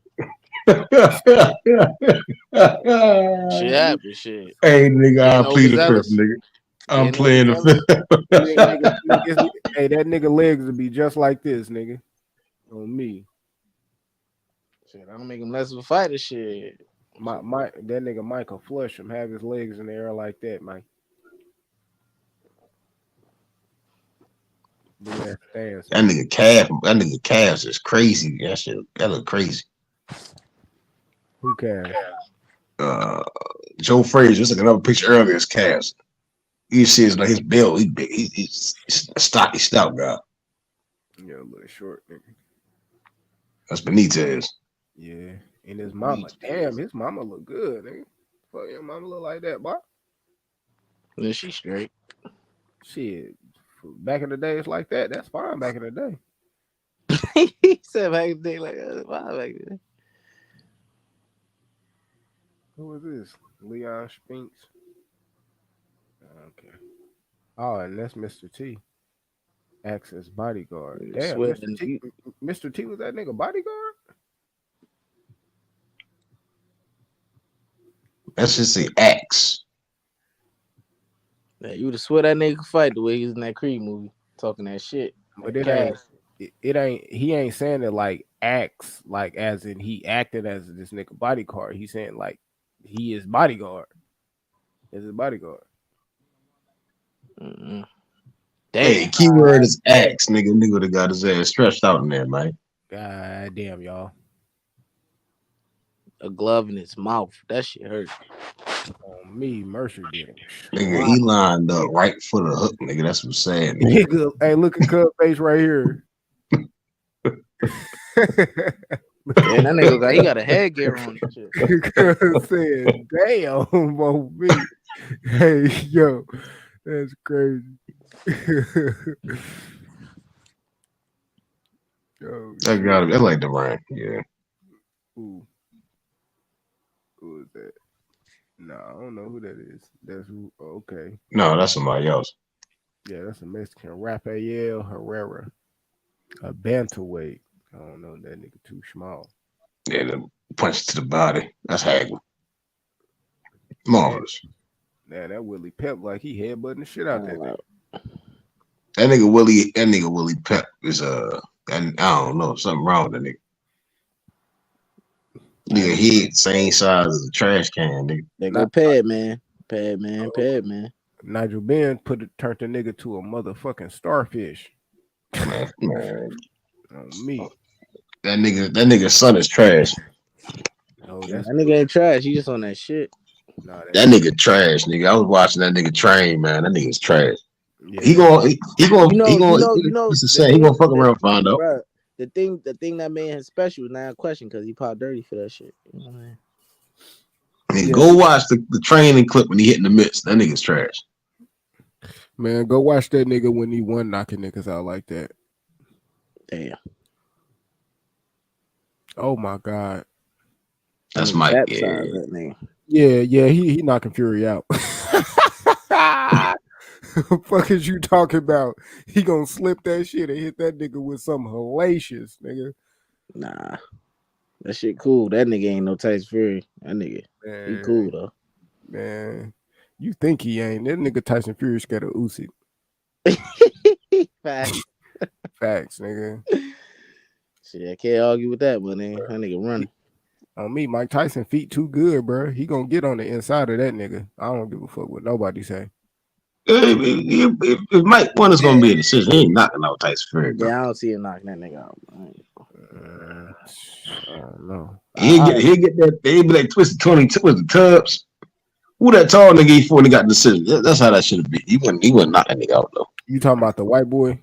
Shit happened, shit. Hey, nigga, Being I plead the fifth, overzealous. nigga. I'm Being playing the overzealous. fifth. Hey, that nigga legs would be just like this, nigga. On me. Shit, I don't make him less of a fighter, shit. That nigga Michael flush him, have his legs in the air like that, Mike. Do that stance. That nigga calves is crazy. That look crazy. Who calves? Joe Frazier. Just like another picture earlier. His calves. You see, it's like his build. He's big. He's a stocky, stout guy. Yeah, a little short, nigga. That's Benitez. Yeah, and his mama. Damn, his mama look good, nigga. Fuck, your mama look like that, boy. Then she straight. Shit, back in the day, it's like that. That's fine back in the day. He said back in the day, like, fine back in the day. Who is this? Leon Spinks. Okay. Oh, and that's Mr. T. Access bodyguard. Damn, Mr. T was that nigga bodyguard? Let's just say Axe. Yeah, you would have swear that nigga could fight the way he was in that Creed movie, talking that shit. But it ain't. He ain't saying it like acts, like as in he acted as this nigga bodyguard. He's saying like he is bodyguard. Is his bodyguard. Mm-mm. Hey, keyword is Axe, nigga. Nigga would have got his ass stretched out in there, man. God damn, y'all. A glove in his mouth. That shit hurt. Me, Mercer did. Nigga, he lined up right for the hook, nigga. That's what's sad. Nigga, hey, look at Cub face right here. Yeah, that nigga he got a headgear on. Said, damn, on me. Hey, yo, that's crazy. Yo, that got it. That's like Durant, yeah. Who is that? No, I don't know who that is. That's who. Okay. No, that's somebody else. Yeah, that's a Mexican. Rafael Herrera, a bantamweight. I don't know, that nigga too small. Yeah, the punch to the body. That's Hagler. Marvelous. Man, that Willie Pep like he headbutting the shit out that nigga. That nigga Willie Pep is and I don't know, something wrong with that nigga. Nigga head same size as a trash can, nigga. They go pad man. Nigel Benn turned the nigga to a motherfucking starfish. Man. Me. That nigga's son is trash. Oh, that nigga ain't trash. He just on that shit. Nah, that nigga trash, nigga. I was watching that nigga train, man. That nigga's trash. Yeah. He gonna fuck around and find out. Bro, the thing that made him special is not a question because he popped dirty for that shit. You know what I mean? Man, go watch the training clip when he hitting the mitts. That nigga's trash. Man, go watch that nigga when he won knocking niggas out like that. Damn. Oh my God. That's Mike. Yeah, he knocking Fury out. Fuck is you talking about? He gonna slip that shit and hit that nigga with some hellacious, nigga. Nah. That shit cool. That nigga ain't no Tyson Fury. That nigga, he cool though. Man, you think he ain't? That nigga Tyson Fury scared of Usyk. Facts. Facts, nigga. Shit, I can't argue with that, but that nigga running. On me, Mike Tyson feet too good, bro. He gonna get on the inside of that nigga. I don't give a fuck what nobody say. If Mike won, it's gonna be a decision. He ain't knocking out Tyson Fury, bro. Yeah, I don't see him knocking that nigga out. I don't know. He'll get that. He'll be like Twisted 22 with the Tubbs. Who that tall nigga he fought and he got the decision? That's how that should have been. He wouldn't knock that nigga out though. You talking about the white boy?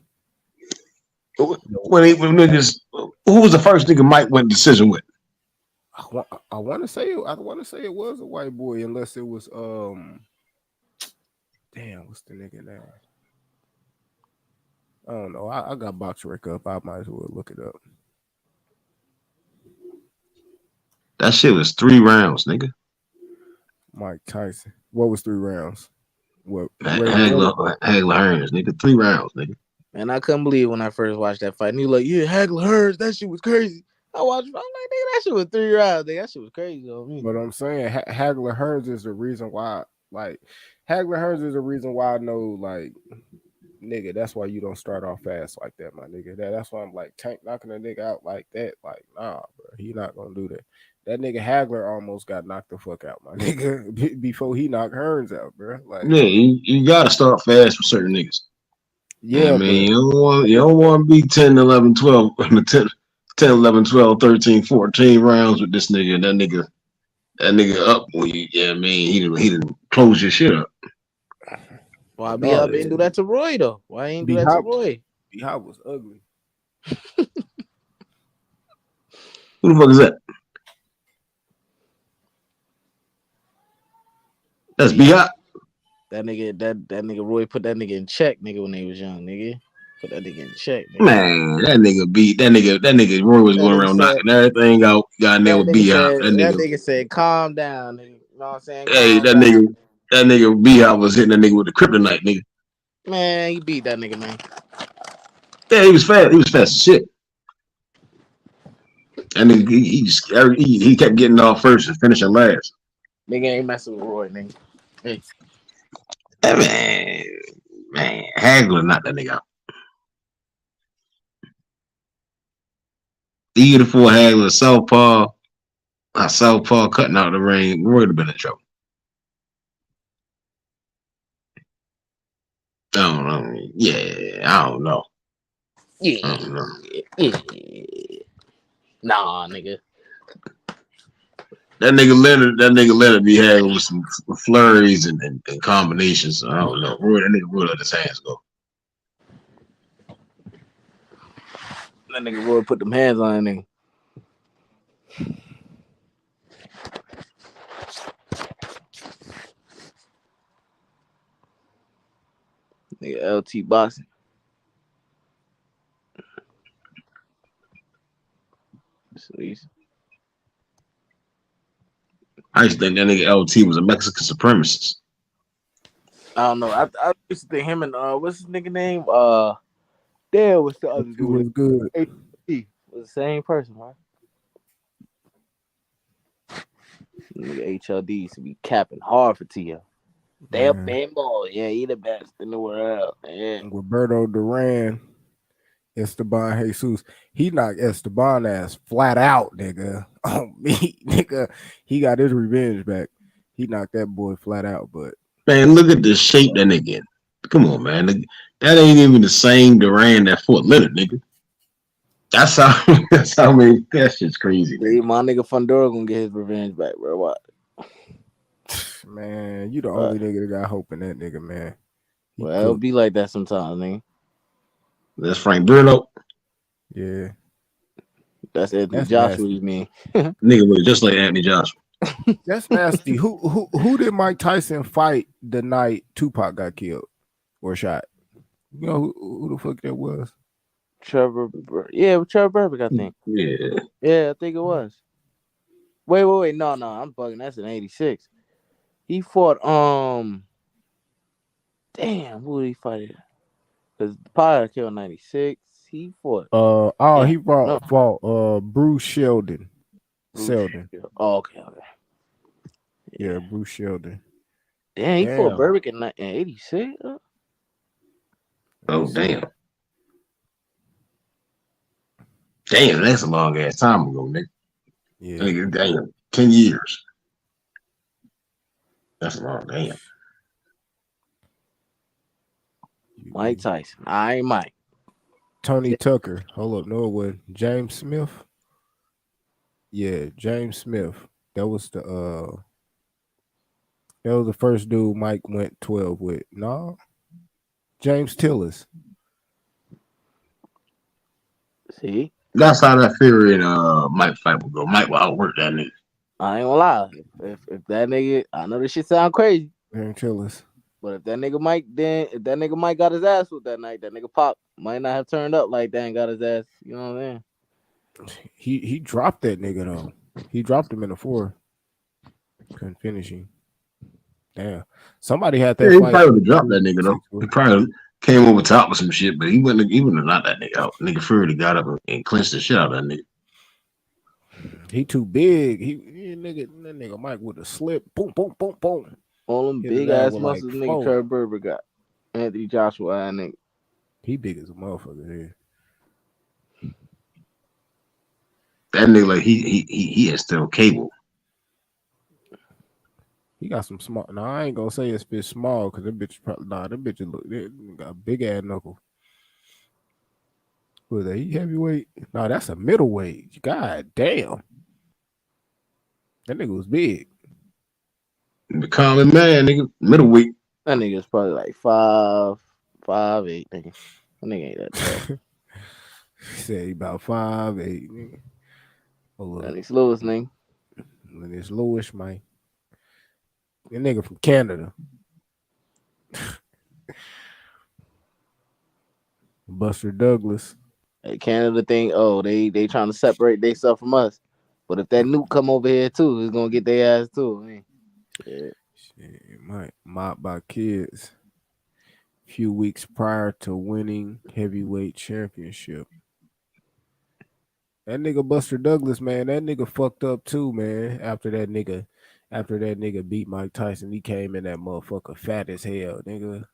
When niggas, who was the first nigga Mike went decision with? I want to say it was a white boy, unless it was damn, what's the nigga name? I don't know. I got box rec up. I might as well look it up. That shit was 3 rounds, nigga. Mike Tyson. What was 3 rounds? What? Hagler Hearns, nigga. 3 rounds, nigga. Man, I couldn't believe when I first watched that fight. And he was like, yeah, Hagler Hearns, that shit was crazy. I watched, I'm like, nigga, that shit was 3 rounds, nigga. That shit was crazy on me. But I'm saying Hagler Hearns is the reason why, like, Hagler Hearns is the reason why I know, like, nigga, that's why you don't start off fast like that, my nigga. That's why I'm like, Tank knocking a nigga out like that. Like, nah, bro, he not gonna do that. That nigga Hagler almost got knocked the fuck out, my nigga, before he knocked Hearns out, bro. Like, yeah, you gotta start fast for certain niggas. Yeah, I mean, you don't want to be 10, 11, 12, 10, 11, 12, 13, 14 rounds with this nigga. That nigga up when you, yeah, I mean, he didn't close your shit up. Why B-Hop didn't do that to Roy, though? Why ain't do that to Roy? B-Hop was ugly. Who the fuck is that? That's B-Hop. That nigga Roy put that nigga in check, nigga, when they was young, nigga. Put that nigga in check, nigga. Man, that nigga Roy was going around knocking everything out. Got in there with B-Hop. That nigga said, calm down, nigga. You know what I'm saying? Hey, that nigga B-Hop was hitting that nigga with the kryptonite, nigga. Man, he beat that nigga, man. Yeah, he was fast. He was fast as shit. And he kept getting off first and finishing last. Nigga ain't messing with Roy, nigga. Hey. Man, Hagler knocked that nigga out. Even before Hagler, Southpaw cutting out the ring, Roy would have been in trouble. I don't know. Yeah, I don't know. Yeah. I don't know. Yeah. Nah, nigga. That nigga Leonard be having with some flurries and combinations. So I don't know. That nigga Roy let his hands go. That nigga Roy put them hands on that nigga. Nigga LT boxing. I used to think that nigga LT was a Mexican supremacist. I don't know. I used to think him and what's his nigga name? There was the other dude. Was good. HLD was the same person, right? Nigga HLD used to be capping hard for T.O. They a bad boy. Yeah, he the best in the world. Yeah. Roberto Duran, Esteban Jesus. He knocked Esteban ass flat out, nigga. Oh me, nigga. He got his revenge back. He knocked that boy flat out, but man, look at the shape that nigga in. Come on, man. That ain't even the same Duran that fought Leonard, nigga. That's how many. That shit's crazy. Hey, my nigga Fundora gonna get his revenge back, bro. What? Man, you the only nigga that got hope in that nigga, man. Well, it'll be like that sometimes, nigga. That's Frank Bruno. Yeah. That's Anthony Joshua, you mean? Nigga was just like Anthony Joshua. That's nasty. Who did Mike Tyson fight the night Tupac got killed or shot? You know who the fuck that was? Trevor Burbick, I think. Yeah, I think it was. Wait. No, I'm bugging. That's in '86. He fought damn, who did he fight? Because Potter killed in '96. He fought. He fought Bruce Sheldon. Oh, okay. Yeah, Bruce Sheldon. Damn, he fought Burbick in '86. Oh damn. Damn, that's a long ass time ago, nigga. Yeah. Nigga, damn, 10 years. That's long, damn. Mike Tyson. I ain't Mike. Tony Tucker. Hold up, no, it wasn't. James Smith. Yeah, James Smith. That was the first dude Mike went 12 with. No. James Tillis. See? That's how that Fury and Mike fight will go. Mike will outwork that nigga. I ain't gonna lie. If that nigga, I know this shit sound crazy. James Tillis. But if that nigga Mike got his ass with that night, that nigga Pop might not have turned up like that and got his ass. You know what I'm saying? He dropped that nigga though. He dropped him in the 4. Couldn't finish him. Damn. Somebody had that Yeah, he fight. probably would have dropped that nigga though. He probably came over top with some shit, but he wouldn't have knocked that nigga out. Nigga Fury got up and clinched the shit out of that nigga. He too big. That nigga Mike would have slipped. Boom, boom, boom, boom. All them Hit big his ass ass with muscles like nigga 4. Trevor Berber got. Anthony Joshua, nigga. He big as a motherfucker here. That nigga like he is still cable. He got some small. Now I ain't gonna say it's bitch small because them bitches probably them bitches look. They got a big ass knuckle. Was that he heavyweight? No, that's a middleweight. God damn. That nigga was big. The common man, nigga, middleweight. That nigga's probably like 5'8", nigga. That nigga ain't that tall. He said he about 5'8". Nigga. Oh, That nigga's Lewis, nigga. And it's Lewis, man. That nigga from Canada. Buster Douglas. Hey, Canada think, they trying to separate themselves from us. But if that nuke come over here too, it's gonna get their ass too. I mean, shit, might mobbed by kids. Few weeks prior to winning heavyweight championship. That nigga Buster Douglas, man, that nigga fucked up too, man. After that nigga beat Mike Tyson, he came in that motherfucker fat as hell, nigga.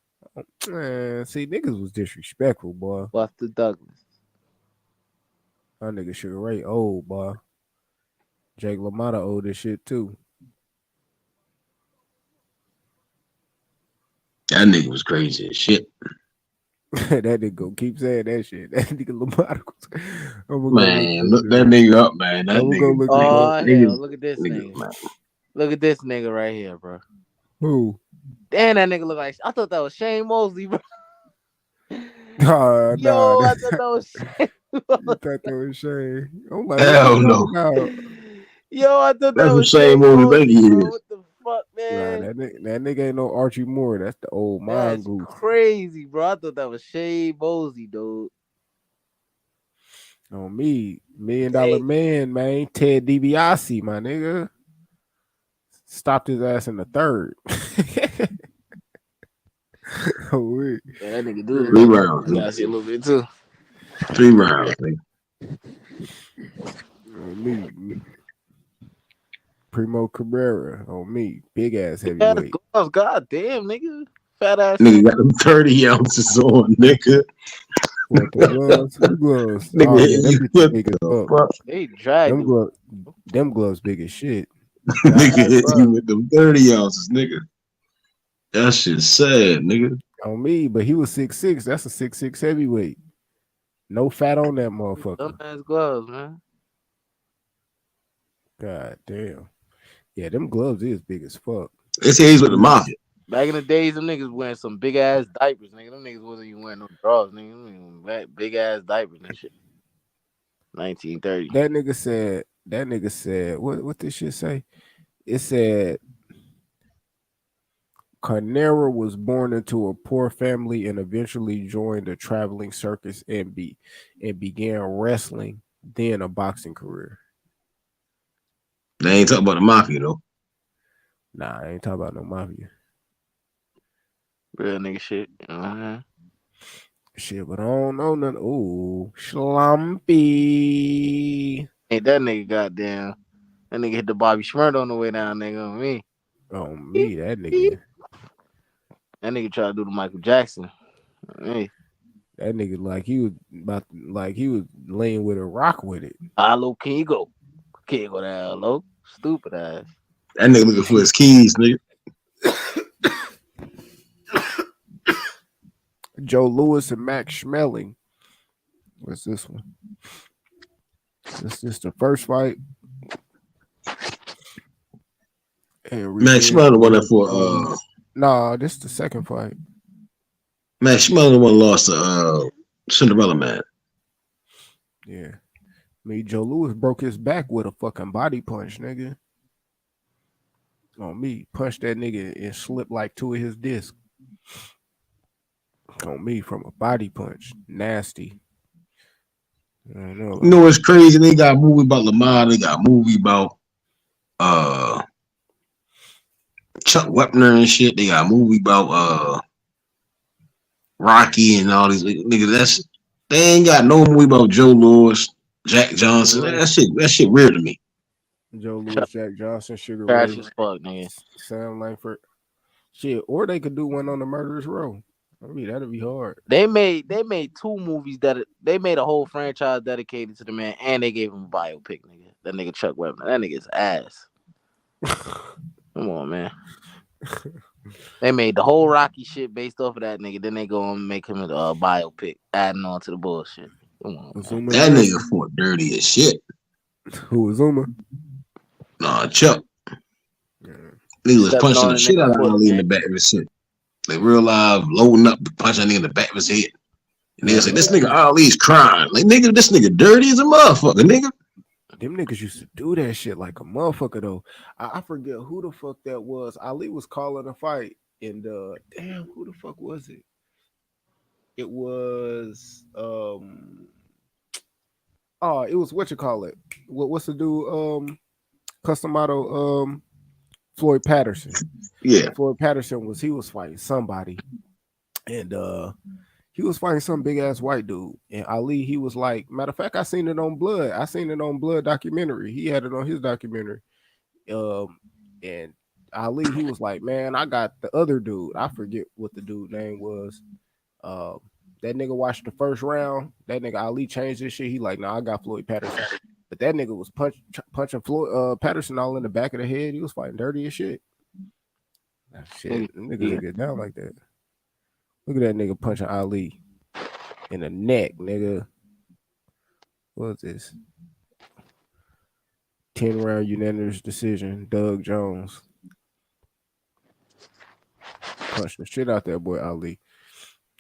Man, see, niggas was disrespectful, boy. Buster Douglas. That nigga Sugar Ray old, boy. Jake LaMotta old as shit too. That nigga was crazy as shit. That nigga gonna keep saying that shit. That nigga LaMotta man, look that nigga up, man. That nigga. Look hell, look at this nigga. Man. Look at this nigga right here, bro. Who? Damn, that nigga look like. I thought that was Shane Mosley, bro. Nah, Yo, I thought that was Shane. You thought that was Shane? I'm like, hell no. Yo, I thought that was Shane Mosley. What the fuck, man? Nah, that nigga ain't no Archie Moore. That's the old mongoose. Crazy, bro. I thought that was Shane Mosley, dude. On me, $1 Million Man, Ted DiBiase, my nigga. Stopped his ass in the 3rd. Yeah, that nigga do 3 rounds. I see a little bit too. 3 rounds, nigga. On me. Primo Cabrera on me. Big ass heavyweight. God damn, nigga. Fat ass. Nigga got them 30 ounces on, nigga. What the gloves? Who gloves? Nigga, Oh, yeah, them bitches big as fuck. They dragged them gloves big as shit. Nigga hit you with them 30 ounces, nigga. That shit's sad, nigga. On me, but he was 6'6". That's a 6'6" heavyweight. No fat on that motherfucker. Dumbass gloves, man. God damn. Yeah, them gloves is big as fuck. They say he's with the mafia. Back in the days, them niggas wearing some big ass diapers, nigga. Them niggas wasn't even wearing no drawers, nigga. Big ass diapers and shit. 1930. That nigga said, what this shit say? It said Carnera was born into a poor family and eventually joined a traveling circus and began wrestling, then a boxing career. They ain't talking about the mafia though. Nah, I ain't talking about no mafia. Real nigga shit. Shit, but I don't know nothing. Ooh, Schlumpy. Ain't that nigga goddamn. That nigga hit the Bobby Schmurd on the way down, nigga, on me. On me, that nigga. That nigga tried to do the Michael Jackson. Hey. That nigga he was laying with a rock with it. Hello, can you go? Can't go down low. Stupid ass. That nigga looking for his keys, nigga. Joe Louis and Max Schmeling. What's this one? This is the first fight. Max Schmeling won that for Nah, this is the second fight. Max Schmeling won lost to Cinderella Man. Yeah. Joe Louis broke his back with a fucking body punch, nigga. On me. Punched that nigga and slipped like 2 of his discs. On me from a body punch. Nasty. I don't know. You know what's crazy? They got a movie about Lamar. They got a movie about Chuck Wepner and shit. They got a movie about Rocky and all these niggas. They ain't got no movie about Joe Louis, Jack Johnson. That shit weird to me. Joe Louis, Jack Johnson, Sugar Trash Ray, as fuck, nigga. Sam Langford. Shit, or they could do one on the Murderers Row. I mean, that'd be hard. They made 2 movies they made a whole franchise dedicated to the man, and they gave him a biopic, nigga. That nigga Chuck Webner. That nigga's ass. Come on, man. They made the whole Rocky shit based off of that nigga. Then they go and make him a biopic, adding on to the bullshit. Come on, man. That nigga fought dirty as shit. Who was Zuma? Nah, Chuck. Yeah. Nigga was punching the shit out of Ali in the back of his shit. Like real live, loading up, punching nigga in the back of his head. And nigga said, this nigga Ali's crying. Like, nigga, this nigga dirty as a motherfucker, nigga. Them niggas used to do that shit like a motherfucker, though. I forget who the fuck that was. Ali was calling a fight, and damn, who the fuck was it? It was it was what you call it? What's the dude? Custom Auto Floyd Patterson. Yeah. Floyd Patterson was fighting somebody, and he was fighting some big ass white dude. And Ali, he was like, matter of fact, I seen it on Blood. I seen it on Blood documentary. He had it on his documentary. And Ali, he was like, man, I got the other dude. I forget what the dude name was. That nigga watched the first round. That nigga Ali changed his shit. He like, nah, I got Floyd Patterson. But that nigga was punching Floyd Patterson all in the back of the head. He was fighting dirty as shit. That shit, niggas didn't get down like that. Look at that nigga punching Ali in the neck, nigga. What's this? 10-round unanimous decision. Doug Jones punched the shit out that boy Ali.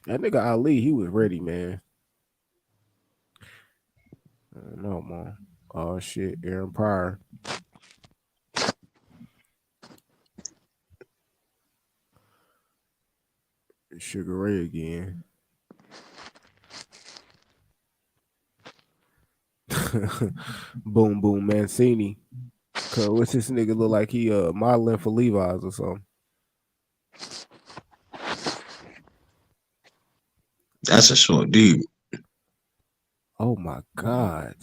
That nigga Ali, he was ready, man. I don't know, man. Oh shit, Aaron Pryor. Sugar Ray again. Boom Boom Mancini. Cause what's this nigga look like? He modeling for Levi's or something. That's a short dude. Oh my god.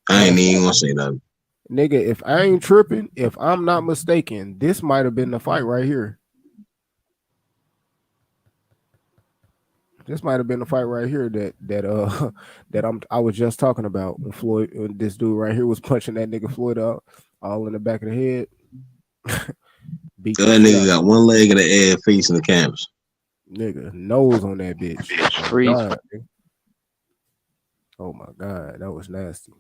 I ain't even gonna say nothing. Nigga, if I ain't tripping, if I'm not mistaken, this might have been the fight right here. This might have been the fight right here that I was just talking about when Floyd, when this dude right here was punching that nigga Floyd out all in the back of the head. That nigga got one leg in the air facing the canvas. Nigga, nose on that bitch. Oh my god, that was nasty.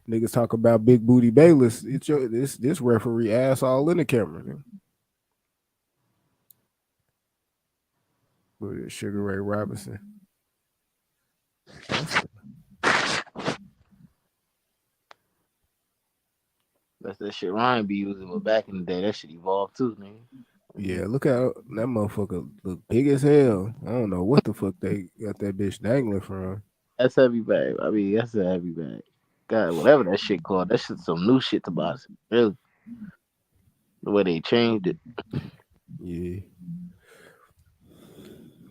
Niggas talk about Big Booty Bayless. It's this referee ass all in the camera. Man. Look at Sugar Ray Robinson. That's that shit Ryan be using, but back in the day, that shit evolved too, nigga. Yeah, look how that motherfucker look big as hell. I don't know what the fuck they got that bitch dangling from. That's heavy bag. I mean, that's a heavy bag. God, whatever that shit called, that shit's some new shit to boxing. Really, the way they changed it. Yeah.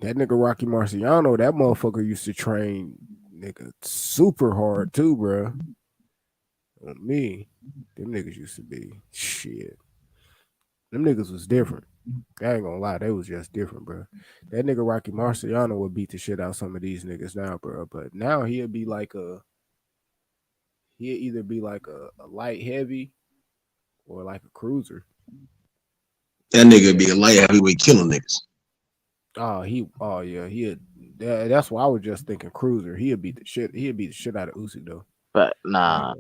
That nigga Rocky Marciano, that motherfucker used to train nigga super hard too, bro. On me, them niggas used to be shit. Them niggas was different. I ain't gonna lie, they was just different, bro. That nigga Rocky Marciano would beat the shit out of some of these niggas now, bro. But now he'll either be like a light heavy or like a cruiser. That nigga be a light heavyweight killing niggas. That's why I was just thinking cruiser. He'll beat the shit out of Usyk though. But nah.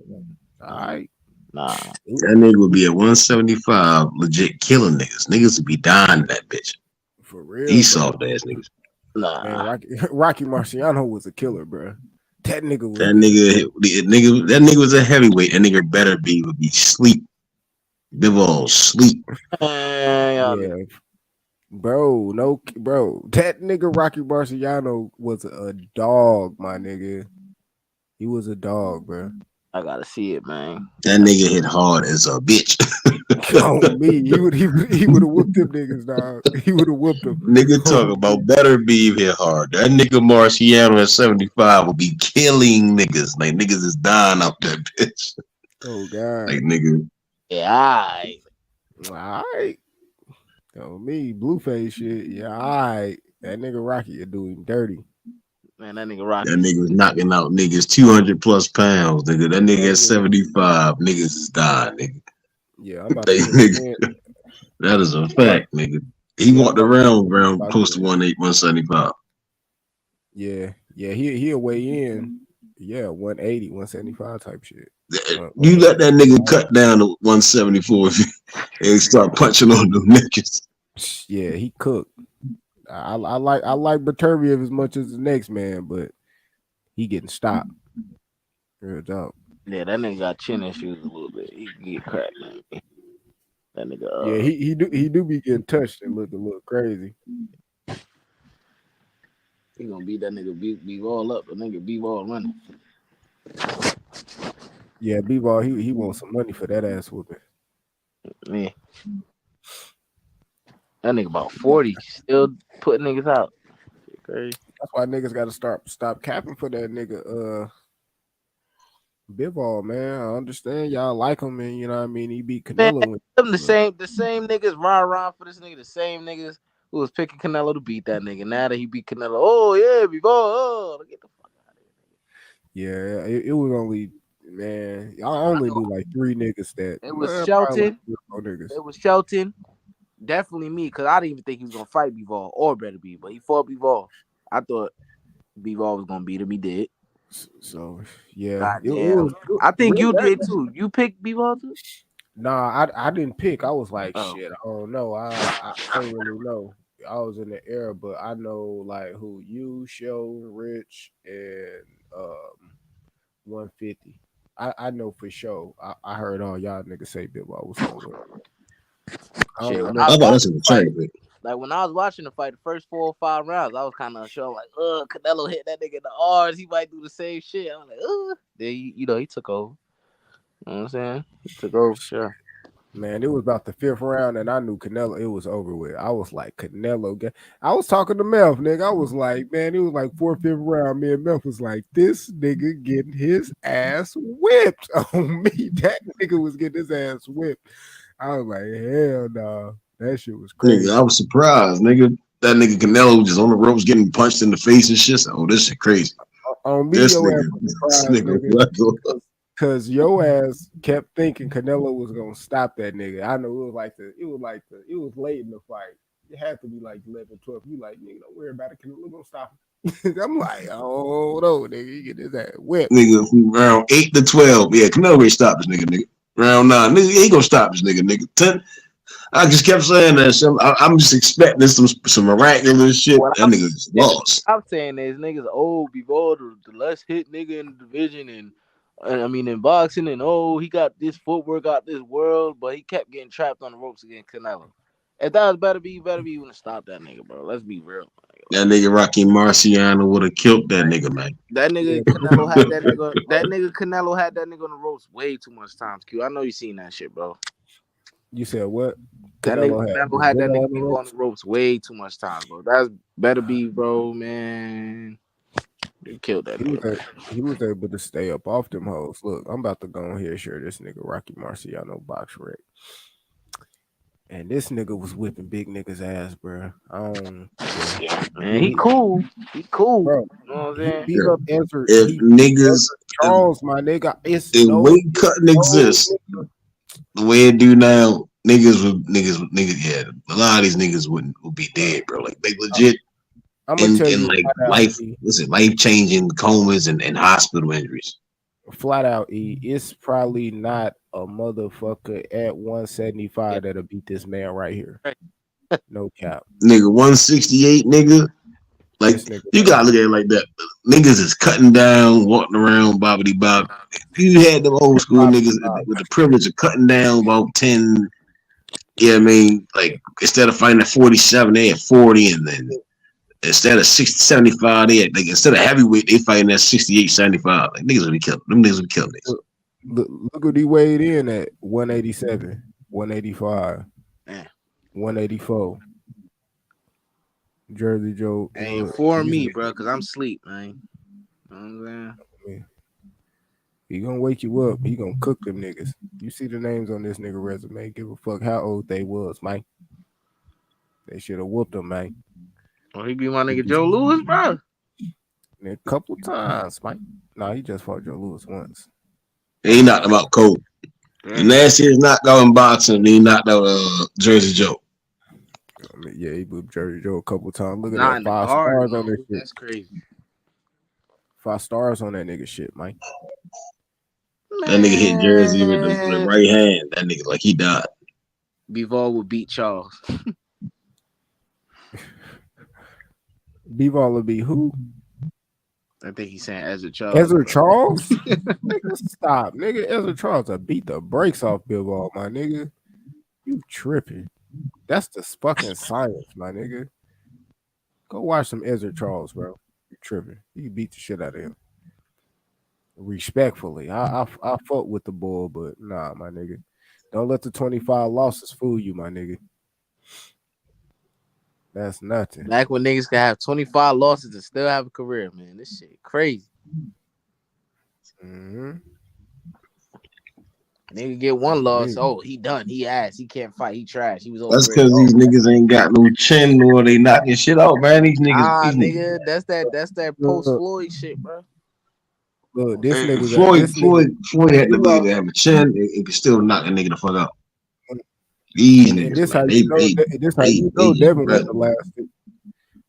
All right. Nah. That nigga would be at 175, legit killing niggas. Niggas would be dying in that bitch. For real. He soft ass niggas. Nah. Man, Rocky Marciano was a killer, bro. That nigga was that nigga was a heavyweight. That nigga would be sleep. Bivol sleep. Yeah, Bro, no, bro. That nigga Rocky Marciano was a dog, my nigga. He was a dog, bro. I gotta see it, man. That nigga hit hard as a bitch. On me, he would have whooped them niggas, dog. He would have whooped them. Nigga talk about better be hit hard. That nigga Marciano at 75 will be killing niggas. Like niggas is dying up that bitch. Oh god. Like nigga. Yeah, Alright. On me, Blueface shit. Yeah, alright. That nigga Rocky, you do him dirty. man, that nigga Rocky. That nigga was knocking out niggas 200 plus pounds, nigga. That nigga at 75, niggas is dying, nigga. Yeah, I'm about They, to nigga, that is a fact, nigga. He walked around close to 175. Yeah, he'll weigh in. Yeah, 180, 175 type shit. You let that nigga cut down to 174 and start punching on them niggas. Yeah, he cooked. I like Baturviev as much as the next man, but he getting stopped. Real talk. Yeah, that nigga got chin issues a little bit. He can get cracked, man. That nigga. Yeah, he do be getting touched and look a little crazy. He gonna beat that nigga B-ball up. The nigga B-ball running. Yeah, B-ball, he wants some money for that ass whooping. Man. That nigga about 40, still putting niggas out. Shit crazy. That's why niggas gotta stop capping for that nigga Bivol, man. I understand y'all like him, and you know what I mean. He beat Canelo. Man, them the same niggas rah for this nigga. The same niggas who was picking Canelo to beat that nigga. Now that he beat Canelo, oh yeah, Bivol, oh, get the fuck out of here. Yeah, it was only, man. I only knew like 3 niggas that. It was Shelton. It was Shelton. Definitely me, because I didn't even think he was gonna fight Bivol or Better B, but he fought Bivol. I thought Bivol was gonna beat him. He did. So yeah, I think you did too. You picked Bivol too? Nah, I didn't pick. I was like, shit, I don't know. I don't really know. I was in the air, but I know like who you, Show, Rich, and 150. I know for sure. I heard all y'all niggas say Bivol was gonna win. Like when I was watching the fight, the first 4 or 5 rounds, I was kind of sure, like, Canelo hit that nigga in the R's. He might do the same shit. I was like, Then he took over. You know what I'm saying? He took over for sure. Man, it was about the 5th round, and I knew Canelo. It was over with. I was like, Canelo. I was talking to Meth, nigga. I was like, man, it was like 4th, 5th round. Me and Meth was like, this nigga getting his ass whipped on me. That nigga was getting his ass whipped. I was like, hell no. That shit was crazy. Nigga, I was surprised, nigga. That nigga Canelo just on the ropes getting punched in the face and shit. Oh, this shit crazy. On me, this nigga. Because your ass kept thinking Canelo was gonna stop that nigga. I know it was late in the fight. It had to be like 11, 12. You like, nigga, don't worry about it. Canelo gonna stop him. I'm like, oh no, nigga, you get his ass whipped. Nigga, from round 8 to 12. Yeah, Canelo ain't stop this nigga. Round 9, nigga, he ain't gonna stop this nigga. 10. I just kept saying that. I'm just expecting some miraculous shit. That nigga just lost. I'm saying is niggas Bivol the less hit nigga in the division, and I mean in boxing, and he got this footwork out this world, but he kept getting trapped on the ropes against Canelo. If that was Better Be wouldn't stop that nigga, bro. Let's be real. That nigga Rocky Marciano would have killed that nigga, man. That nigga Canelo had that nigga. That nigga Canelo had that nigga on the ropes way too much times. Q, I know you seen that shit, bro. You said what? That nigga Canelo had that nigga on the ropes way too much time, bro. That's Better Be, bro, man. He killed that nigga. He was able to stay up off them hoes. Look, I'm about to go on here and share this nigga Rocky Marciano box rec. And this nigga was whipping big niggas ass, bro. Man, he cool. He cool. Bro, you know what I'm saying? If niggas, Charles, my nigga, if weight cutting exists the way it do now, niggas, yeah, a lot of these niggas would be dead, bro. Like they legit in like life changing comas and hospital injuries. Flat out, it's probably not a motherfucker at 175 that'll beat this man right here. No cap. Nigga, 168, nigga. Like, you gotta look at it like that. Niggas is cutting down, walking around, bobbity bob. You had them old school niggas with the privilege of cutting down about 10, Yeah, I mean, like instead of fighting at 47, they at 40, and then instead of 60, 75, they at, like instead of heavyweight, they fighting at 68, 75. Like niggas will be killing them. Niggas will be killing niggas. Look what he weighed in at 187, 185, Man. 184. Jersey Joe. Hey, Look, inform me, bro, because I'm asleep, man. You know what I'm saying? He gonna wake you up. He gonna cook them niggas. You see the names on this nigga resume. Give a fuck how old they was, man. They should have whooped him, man. Oh, he be my nigga Joe Louis, bro. A couple times, man. Nah, he just fought Joe Louis once. He knocked him out cold. The nastiest knocked out in boxing, he knocked out Jersey Joe. I mean, yeah, he whooped Jersey Joe a couple times. Look at Not that. in the 5 guard, stars though. on this shit. That's crazy. 5 stars on that nigga shit, man. That nigga hit Jersey with the right hand. That nigga like he died. Bivol would beat Charles. Bivol would be who? I think he's saying Ezra Charles. Ezra Charles? Nigga, stop. Nigga, Ezra Charles will beat the brakes off Bivol, my nigga. You tripping. That's the fucking science, my nigga. Go watch some Ezra Charles, bro. You tripping. You beat the shit out of him. Respectfully. I fuck with the bull, but nah, my nigga. Don't let the 25 losses fool you, my nigga. That's nothing. Back when niggas could have 25 losses and still have a career, man. This shit crazy. Mm-hmm. Nigga get one loss. Oh, he done. He ass. He can't fight. He trash. He was over. That's because these niggas ain't got no chin or they knocking shit out, man. These niggas. Nigga, that's that post Floyd shit, bro. Look, this nigga Floyd had the ability to have a chin and could still knock a nigga the fuck out. These niggas, this man, how you know Devin was the last.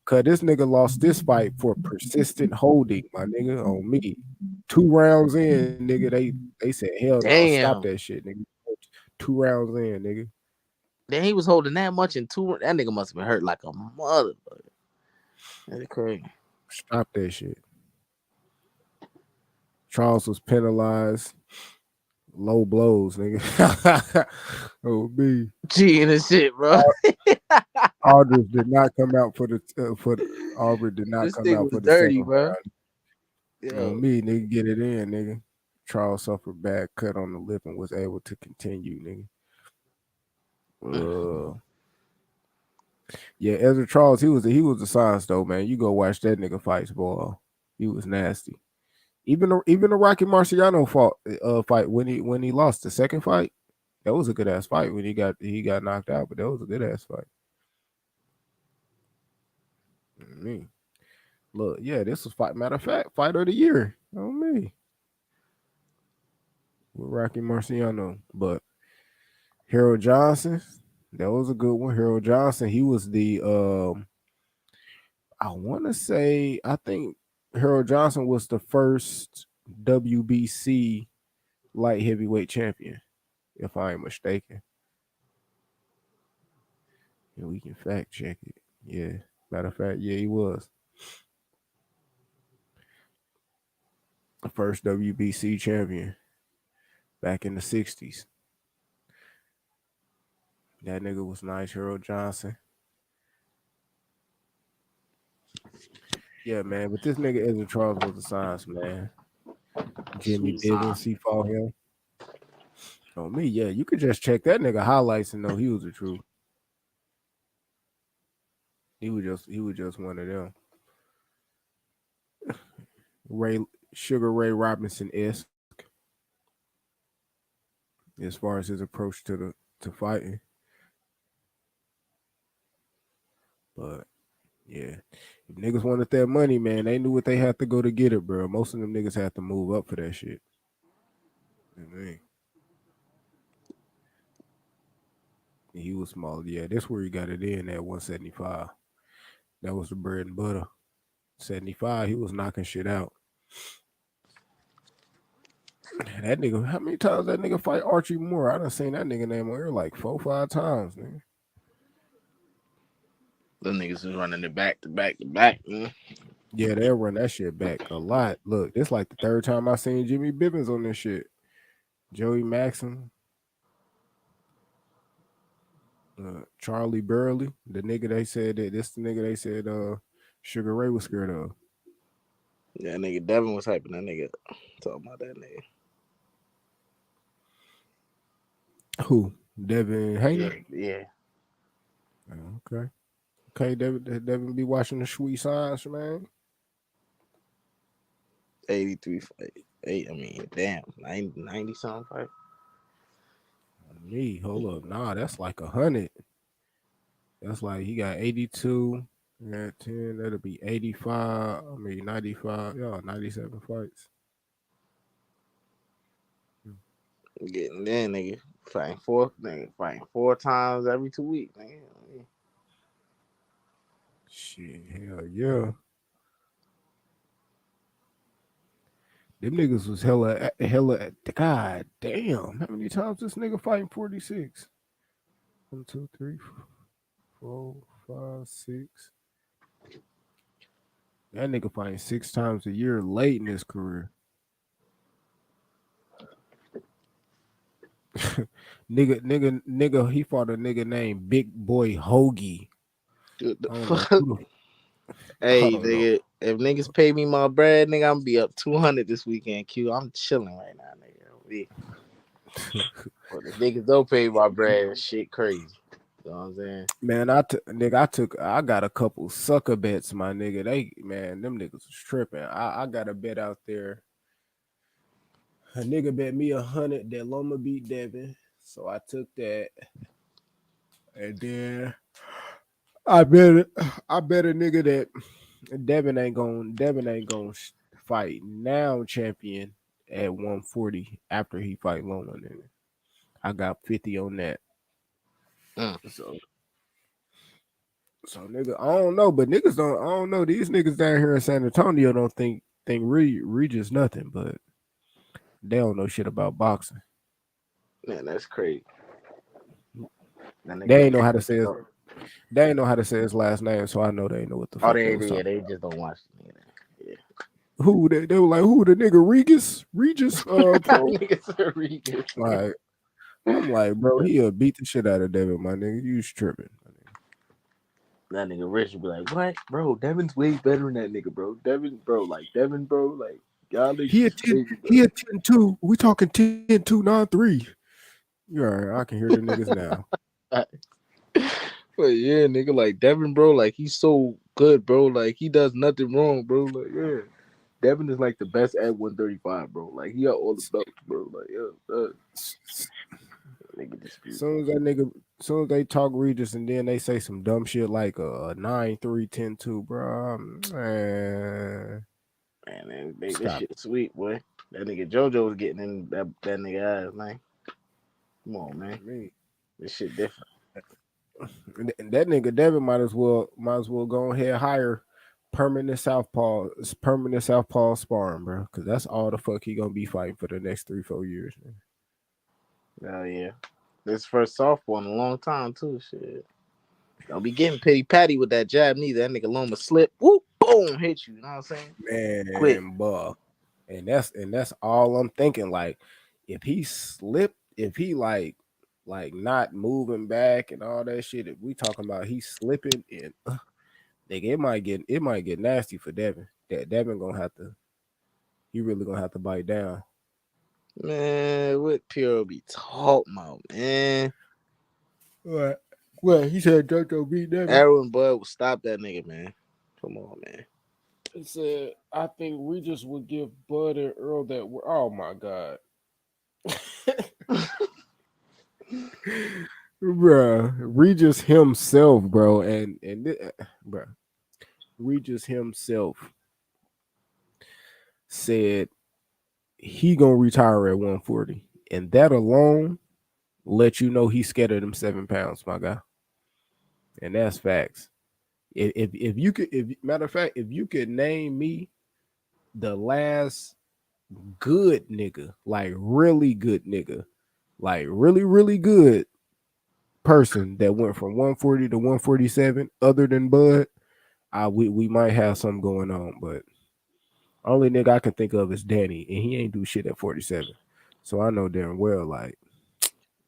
Cause this nigga lost this fight for persistent holding, my nigga, on me. 2 rounds in, nigga, they said, hell no, stop that shit, nigga. 2 rounds in, nigga. Then he was holding that much in 2. That nigga must have been hurt like a motherfucker. That's crazy. Stop that shit. Charles was penalized. Low blows, nigga. Oh, me. Cheating and shit, bro. Aldridge did not come out for the Aubrey did not this come out for the dirty, second bro. round. On me, nigga, get it in, nigga. Charles suffered bad cut on the lip and was able to continue, nigga. Yeah, Ezra Charles, he was the science though, man. You go watch that nigga fights, boy. He was nasty. Even the Rocky Marciano fight when he lost the second fight, that was a good ass fight when he got knocked out, but that was a good ass fight. Me. Look, yeah, this was matter of fact, fight of the year. Oh me. With Rocky Marciano. But Harold Johnson, that was a good one. Harold Johnson, he was the I think Harold Johnson was the first WBC light heavyweight champion, if I ain't mistaken. Yeah, we can fact check it. Yeah. Matter of fact, yeah, he was. The first WBC champion back in the 60s. That nigga was nice, Harold Johnson. Yeah, man, but this nigga Ezra Charles was a science, man. Jimmy Bivens, he fought him. Oh me, yeah, you could just check that nigga highlights and know he was the truth. He was just one of them. Sugar Ray Robinson-esque as far as his approach to fighting. But yeah, if niggas wanted that money, man, they knew what they had to go to get it, bro. Most of them niggas had to move up for that shit. He was small. Yeah, that's where he got it in at 175. That was the bread and butter. 75, he was knocking shit out. That nigga, how many times that nigga fight Archie Moore? I done seen that nigga name on here like 4 or 5 times, nigga. Them niggas was running it back to back to back, man. Yeah, they'll run that shit back a lot. Look, this like the 3rd time I seen Jimmy Bivens on this shit. Joey Maxim. Charlie Burley, the nigga they said that this the nigga they said Sugar Ray was scared of. Yeah, nigga Devin was hyping that nigga. Talking about that nigga. Who? Devin Yeah, Haney? yeah. Okay. Okay, Devin be watching the sweet signs, man. 83 fight. I mean, damn, 90 something fight. Me, hold up. Nah, that's like 100. That's like he got 82. Yeah, 10. That'll be 85. I mean 95. Yeah, 97 fights. Getting there, nigga. Fighting 4 times every 2 weeks, nigga. Shit, hell yeah. Them niggas was hella. God damn, how many times this nigga fighting 46? 1, 2, 3, 4, 5, 6. That nigga fighting 6 times a year late in his career. nigga, he fought a nigga named Big Boy Hoagie. Dude, the I don't know fuck? who the, I Hey, don't know. nigga, if niggas pay me my bread, nigga, I'm gonna be up 200 this weekend, Q. I'm chilling right now, nigga. But the niggas don't pay my bread, shit crazy. You know what I'm saying? Man, I got a couple sucker bets, my nigga. Them niggas was tripping. I got a bet out there. A nigga bet me 100 that Loma beat Devin. So I took that. And then I bet a nigga that Devin ain't gonna fight now champion at 140 after he fight Loma. Nigga. I got 50 on that. Mm. So nigga, I don't know, but niggas don't. I don't know. These niggas down here in San Antonio don't think Regis nothing, but they don't know shit about boxing. Man, that's crazy. That They nigga. ain't know how to say his. They ain't know how to say his last name, so I know they ain't know what the Oh, fuck they was talking. they just don't watch the nigga. Yeah. Who they were like, who the nigga Regis Pro? Niggas Regis. Like, I'm like, bro, he'll beat the shit out of Devin, my nigga. You tripping. That nigga Rich would be like, what? Bro, Devin's way better than that nigga, bro. Devin, bro, like, y'all niggas He a is 10, crazy, bro. he a 10-2. We talking 10-2, 9-3. You all right, I can hear the niggas now. But yeah, nigga, like Devin, bro, like he's so good, bro. Like he does nothing wrong, bro. Like yeah, Devin is like the best at 135, bro. Like he got all the belts, bro. Like yeah, nigga dispute. Soon as they talk Regis and then they say some dumb shit like a 9-3, 10-2, bro. Man, this Stop shit sweet, boy. That nigga JoJo was getting in that nigga ass, man. Come on, man. me. This shit different. And that nigga Devin might as well go ahead hire permanent southpaw sparring, bro. Because that's all the fuck he gonna be fighting for the next 3-4 years. Man. Oh yeah. This first softball in a long time too. Shit. Don't be getting pity patty with that jab neither. That nigga Loma slip. Whoop, boom, hit you. You know what I'm saying? Quick. Man, buh. And that's all I'm thinking. Like, if he slipped, if he like not moving back and all that shit, if we talking about he slipping and nigga, it might get nasty for Devin. That Devin he really gonna have to bite down. Man, what Pure be talking about, man? What? Well, he said JoJo beat Devin. Aaron Bud will stop that nigga, man. Come on, man. He said, I think Regis would give Bud and Earl that were. Oh my god, bruh, Regis himself, bro, bruh, Regis himself said he gonna retire at 140, and that alone let you know he's scared of them 7 pounds, my guy, and that's facts. If you could, if matter of fact, if you could name me the last good nigga, like really good nigga, like really good person that went from 140 to 147, other than Bud, we might have something going on, but only nigga I can think of is Danny, and he ain't do shit at 47. So I know damn well, like,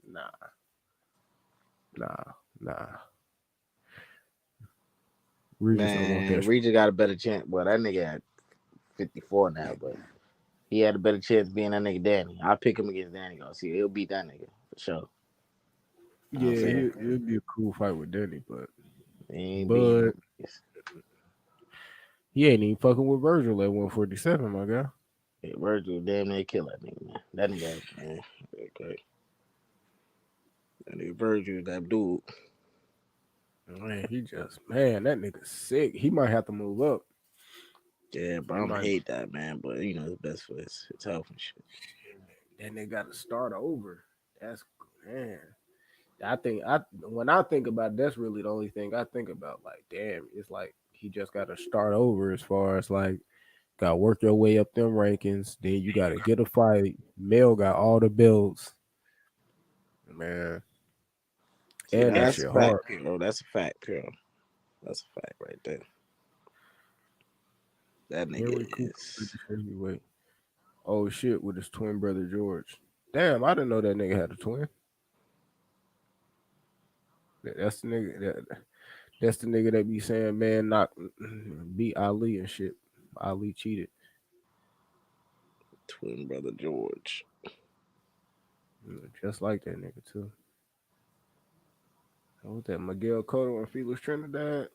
nah, Nah. Regis don't want Man, that. Regis got a better chance. Well, that nigga at 54 now, but he had a better chance being that nigga Danny. I'll pick him against Danny Garcia. He'll beat that nigga for sure. You know what I'm Yeah, saying? it'd be a cool fight with Danny, but He ain't beating them niggas. he ain't even fucking with Virgil at 147, my guy. Yeah, Virgil damn near kill that nigga, man. That nigga, man. Okay. That nigga Virgil, that dude. Man, that nigga's sick. He might have to move up. Yeah, but I don't hate that, man. But you know, it's best for his health and shit. Then they got to start over. That's man. When I think about it, that's really the only thing I think about. Like, damn, it's like he just got to start over as far as like got to work your way up them rankings. Then you got to get a fight. Mel got all the belts, man. See, And that that's shit a fact, hard. Piro. That's a fact, Piro. That's a fact right there. That nigga Henry Cooper, is. heavyweight. Oh shit, with his twin brother George. Damn, I didn't know that nigga had a twin. That's the nigga that's the nigga that be saying, man, not beat Ali and shit. Ali cheated. Twin brother George. Just like that nigga too. What was that? Miguel Cotto and Felix Trinidad.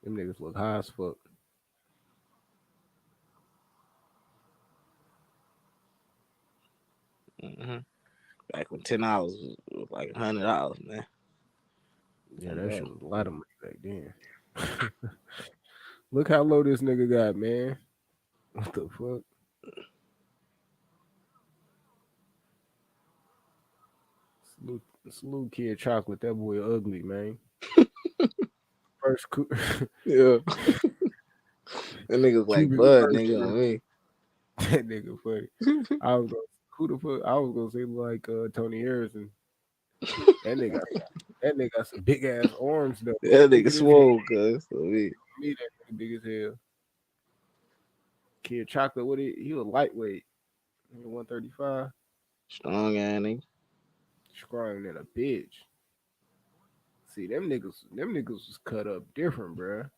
Them niggas look high as fuck. Mm-hmm. Back when $10 was like $100, man. Yeah, that shit was a lot of money back then. Look how low this nigga got, man. What the fuck? Salute Kid Chocolate. That boy ugly, man. First, yeah. That nigga's like Bud, nigga, on me. That nigga funny. I was gonna, who the fuck? I was gonna say like Tony Harrison. That nigga got some big ass arms though. That nigga swole, cuz. Me, that nigga big as hell. Kid Chocolate, he was lightweight. 135. Strong ass nigga. Strong than a bitch. See, them niggas was cut up different, bruh.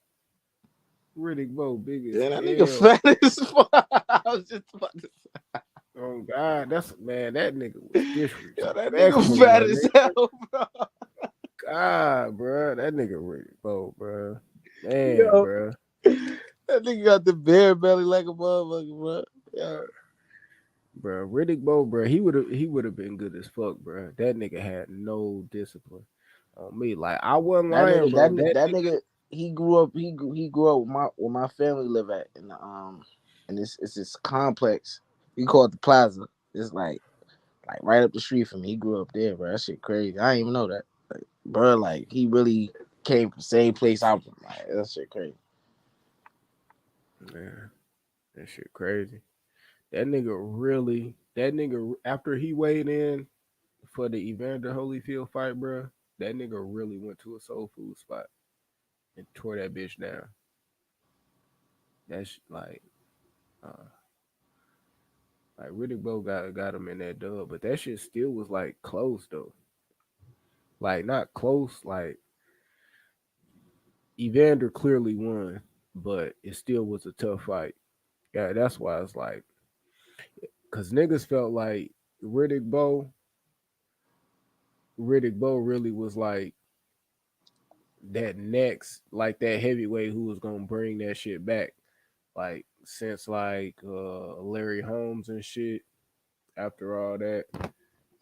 Riddick Bowe, big as Yeah, that hell. nigga fat as fuck. I was just about to say. Oh God, that nigga was disrespectful. Yo, that nigga fat as hell, bro. God, bro, that nigga Riddick Bowe, bro. Man, Yo, bro. That nigga got the bear belly like a motherfucker, bro. Yeah. Bro, Riddick Bowe, bro, he would have been good as fuck, bro. That nigga had no discipline on me. Like I wasn't lying, bro. That nigga, he grew up where my family live at in the and it's this complex. We call it the Plaza. It's like right up the street from me. He grew up there, bro. That shit crazy. I didn't even know that. Like, bro, like he really came from the same place I'm from. Like, that shit crazy. Man, that shit crazy. That nigga after he weighed in for the Evander Holyfield fight, bro, that nigga really went to a soul food spot and tore that bitch down. That's like Riddick Bowe got him in that dub, but that shit still was like close though. Like not close, like Evander clearly won, but it still was a tough fight. Yeah, that's why it's like, cause niggas felt like Riddick Bowe really was like that next, like that heavyweight who was gonna bring that shit back. Like since like Larry Holmes and shit. After all that,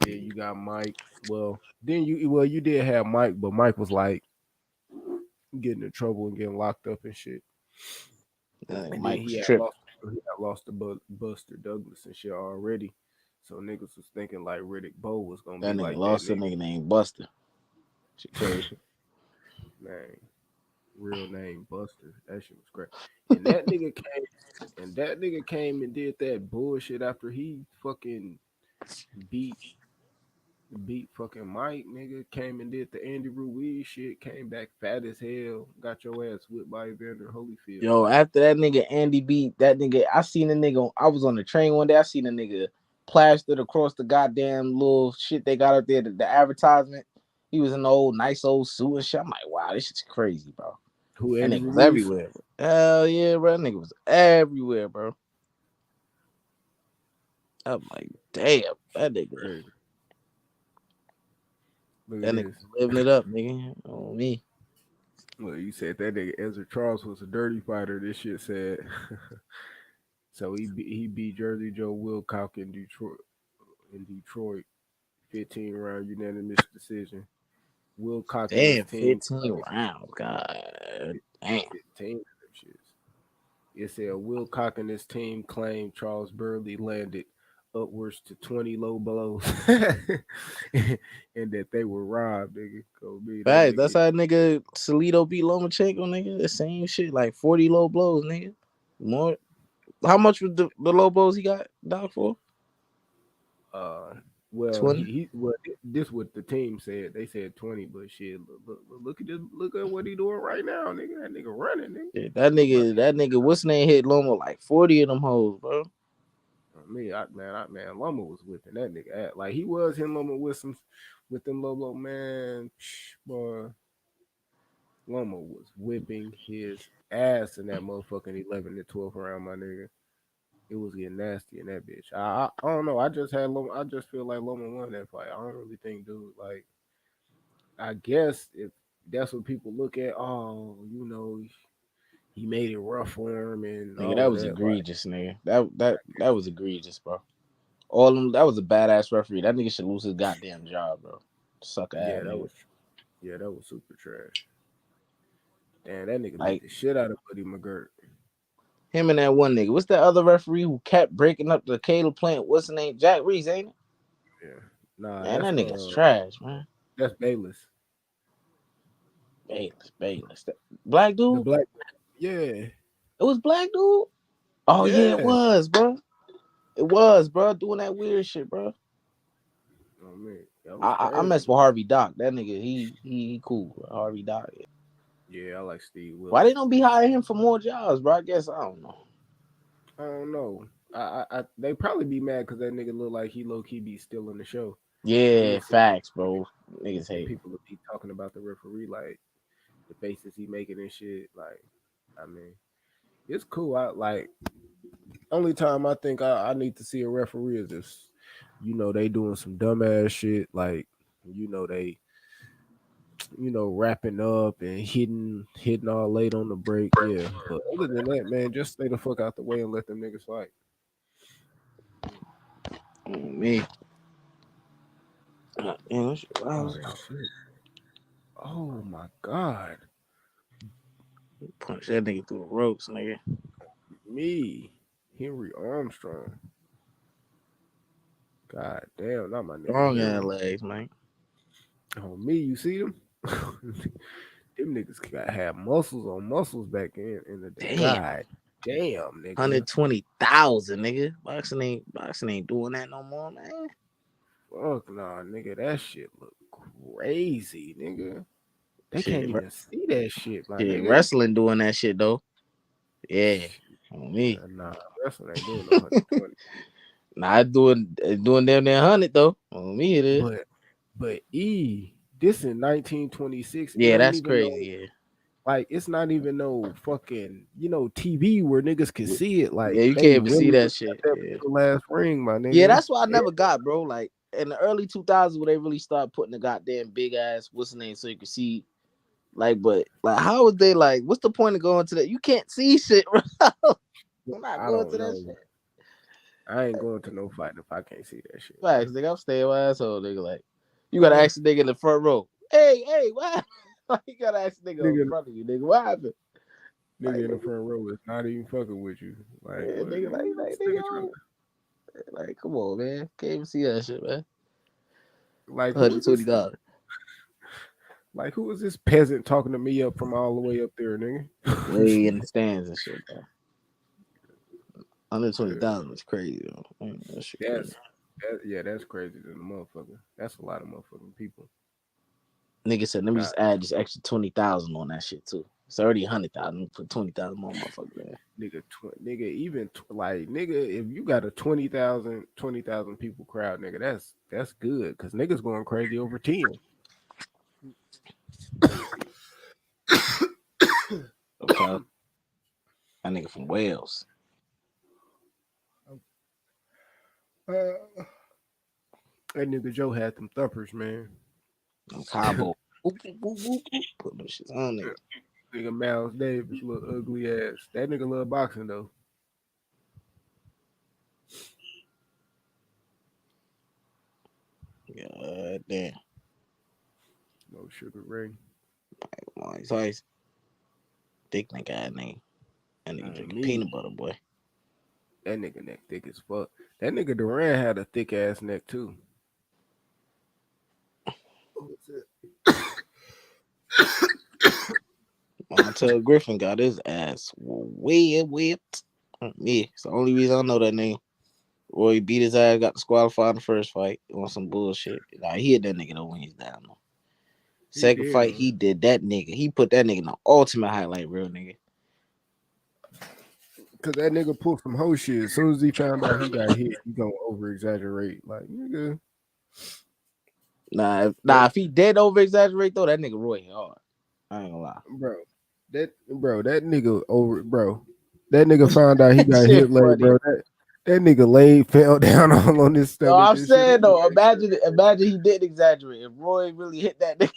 then you got Mike. Well, you did have Mike, but Mike was like getting in trouble and getting locked up and shit. And Mike then was he had tripping. lost to Buster Douglas and shit already. So niggas was thinking like Riddick Bowe was gonna That be nigga like lost that a nigga named Buster. Shit crazy. Man, real name Buster. That shit was great. And that nigga came and did that bullshit after he fucking beat fucking Mike, nigga. Came and did the Andy Ruiz shit. Came back fat as hell. Got your ass whipped by Evander Holyfield. Yo, after that nigga Andy beat that nigga, I seen a nigga. I was on the train one day. I seen a nigga plastered across the goddamn little shit they got up there, the advertisement. He was in the nice old suit and shit. I'm like, wow, this shit's crazy, bro. Who, That Andy nigga was Ruiz? everywhere. Hell yeah, bro. That nigga was everywhere, bro. I'm like, damn, that nigga. Crazy. Look That at nigga this. was living it up, nigga. On me. Well, you said that nigga Ezra Charles was a dirty fighter. This shit said. So he beat Jersey Joe Wilcock in Detroit. 15-round unanimous decision. Wilcock and his Damn, team 15 rounds. God damn. 15 of them shits. It said Wilcock and his team claimed Charles Burley landed upwards to 20 low blows and that they were robbed, nigga. Go be that Right, that's nigga. how nigga Salido beat Lomachenko, nigga. The same shit, like 40 low blows, nigga. More. How much was the low blows he got docked for? Well, 20. This what the team said. They said 20, but shit, look at what he doing right now, nigga. That nigga running, nigga. Yeah, that nigga, what's name hit Loma like 40 of them hoes, bro. Man, Loma was whipping that nigga at like he was hitting Loma with them low man, boy. Loma was whipping his ass in that motherfucking 11 to 12 round, my nigga. It was getting nasty in that bitch. I don't know. I just feel like Loma won that fight. I don't really think, dude. Like, I guess if that's what people look at, oh, he made it rough for him and Nigga, all that of was that. Like, egregious, nigga. That was egregious, bro. All them, that was a badass referee. That nigga should lose his goddamn job, bro. Sucker ass nigga. that was super trash. Damn, that nigga beat Like the shit out of Buddy McGirt. him and that one nigga. What's that other referee who kept breaking up the Caleb plant? What's the name? Jack Reese, ain't it? Yeah, nah, Man, that's that nigga's trash, man. That's Bayless. Bayless. Black The dude? black, yeah, It was black dude? Oh yeah, it yeah. was, bro. It was, bro. Doing that weird shit, bro. Oh man, that was I crazy. mess with Harvey Doc. That nigga, he cool, bro. Harvey Doc. Yeah. Yeah, I like Steve Willis. Why they don't be hiring him for more jobs, bro? I guess I don't know. I don't know. They probably be mad because that nigga look like he low key be still in the show. Yeah, facts, bro. Niggas hate. People will be talking about the referee like the faces he making and shit. Like, I mean, it's cool. I like only time I think I need to see a referee is if they doing some dumbass shit like they wrapping up and hitting all late on the break. Yeah, but other than that, man, just stay the fuck out the way and let them niggas fight. Me. Oh, shit. Oh my god. Punch that nigga through the ropes, nigga. Me, Henry Armstrong. God damn, not my nigga. Strong ass legs, man. Oh, me, you see them? Them niggas got have muscles on muscles back in the day. God damn, nigga. 120,000, nigga. Boxing ain't doing that no more, man. Fuck nah, nigga. That shit look crazy, nigga. They can't even see that shit, like nigga. Wrestling doing that shit though. Yeah, on me. Nah, wrestling ain't doing no 120. Nah, doing damn near 100 though. On me it is. But this in 1926. Yeah, that's crazy. Yeah. Like it's not even no fucking TV where niggas can see it. Like yeah, you can't even see that shit. That last ring, my nigga. Yeah, that's why I never got, bro. Like in the early 2000s, when they really start putting the goddamn big ass what's the name so you can see. Like, but like, how was they like? What's the point of going to that? You can't see shit, bro. I'm not going to that shit. I ain't going to no fight if I can't see that shit. Facts, nigga. I'm staying my asshole, nigga. Like, you gotta ask the nigga in the front row. Hey, what? You gotta ask the nigga in front of you, nigga. What happened? Nigga in the front row is not even fucking with you. Like, yeah, nigga, like, come on, man. Can't even see that shit, man. Like, $120. Like, who is this peasant talking to me up from all the way up there, nigga? Way in the stands and shit, bro. 120,000 is crazy, though. That's crazy than a motherfucker. That's a lot of motherfucking people. Nigga said, let me just add this extra 20,000 on that shit too. It's already 100,000. Put 20,000 more motherfuckers there. Nigga, if you got a 20,000 people crowd, nigga, that's good because niggas going crazy over 10. Okay. That nigga from Wales. That nigga Joe had them thumpers, man. Them combo. Put them shits on there. Nigga Miles Davis, little ugly ass. That nigga love boxing though. God damn. No Sugar Ray. He's always thick nigga name. That nigga drinking peanut butter, boy. That nigga neck thick as fuck. That nigga Durant had a thick ass neck too. What was it? Montel Griffin got his ass whipped. Yeah, it's the only reason I know that name. Roy beat his ass, got disqualified in the first fight on some bullshit. Nah, he hit that nigga though when he's down though. Second fight, he did that nigga. He put that nigga in the ultimate highlight reel, nigga. Cause that nigga pulled some whole shit. As soon as he found out he got hit, he gonna over exaggerate. Like nigga. Nah, if he did over exaggerate though, that nigga Roy hard. I ain't gonna lie, That nigga That nigga found out he got hit late, bro. That nigga fell down all on his stomach. No, I'm saying though, imagine he didn't exaggerate. If Roy really hit that nigga,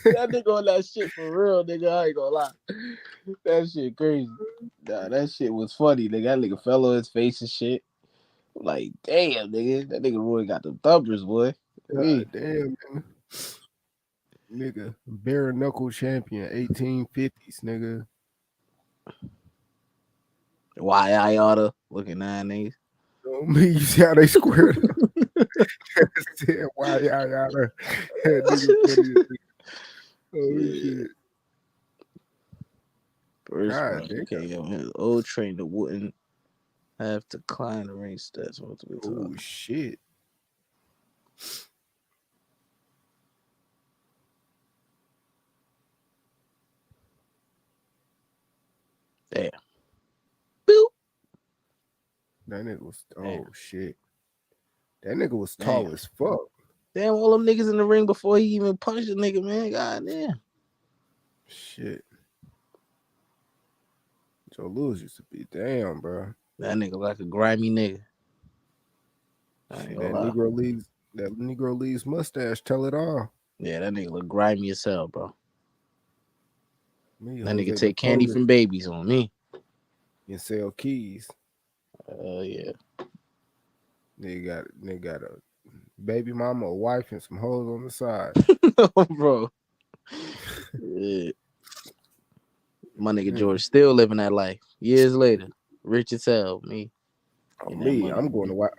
that nigga on that shit for real, nigga. I ain't gonna lie. That shit crazy. Nah, that shit was funny, nigga. That nigga fell on his face and shit. Like, damn, nigga. That nigga Roy got the thumpers, boy. God damn, man. Nigga, bare knuckle champion, 1850s, nigga. Why I oughta looking at niggas. Oh, me, you see how they squared up? Why I oughta? Oh shit. First round, okay, his old trainer wouldn't have to climb the ring steps. Oh shit. Damn. Boop. That nigga was shit. That nigga was tall as fuck. Damn, all them niggas in the ring before he even punched the nigga, man. God damn. Shit. Joe Louis used to be damn, bro. That nigga like a grimy nigga. That Negro Lee's mustache tell it all. Yeah, that nigga look grimy as hell, bro. Me, that nigga take candy from babies on me. And sell keys. Yeah. They got a baby mama, a wife, and some hoes on the side. No, bro. Yeah. My nigga George still living that life. Years later. Rich as hell. Me. Me, I'm going to watch.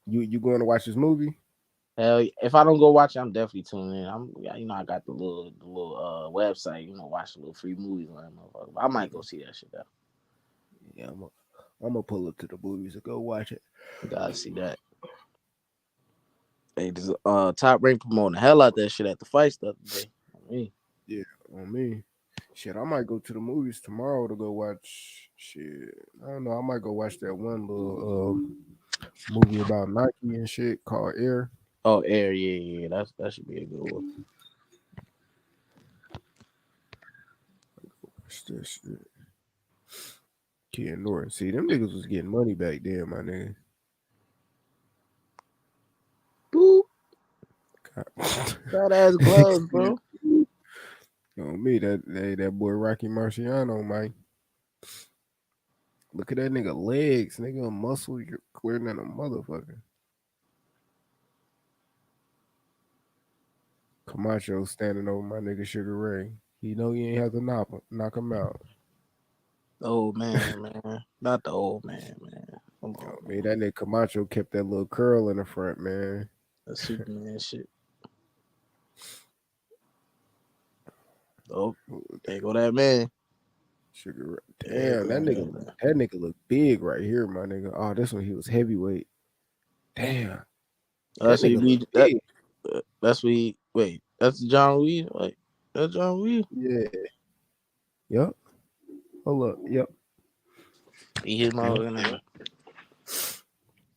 You going to watch this movie? Hell, if I don't go watch it, I'm definitely tuning in. I got the little website. Watch the little free movies on that motherfucker. I might go see that shit though. Yeah, I'm gonna pull up to the movies and go watch it. Gotta see that. Hey, this Top Rank promoting the hell out that shit at the fight stuff today. On me. Yeah, on me. Shit, I might go to the movies tomorrow to go watch. Shit, I don't know. I might go watch that one little movie about Nike and shit called Air. Oh, Air, yeah. That should be a good one. Watch that shit. Ken Norton. See, them niggas was getting money back then, my nigga. Boop. Fat ass gloves, bro. On me, that boy Rocky Marciano, man. Look at that nigga legs, nigga, muscle. You're clearer than a motherfucker. Camacho standing over my nigga Sugar Ray. He know you ain't have to knock him out. The old man, not the old man. Come on, man. That nigga Camacho kept that little curl in the front, man. That Superman shit. Oh, there go that man. Sugar Ray. Damn, that nigga look big right here, my nigga. Oh, this one he was heavyweight. Damn. That's what he. That's what he. Wait, That's John Reed. Like that's John Reed. Yeah. Yep. Hold up. Yep. He hit my Yep. name.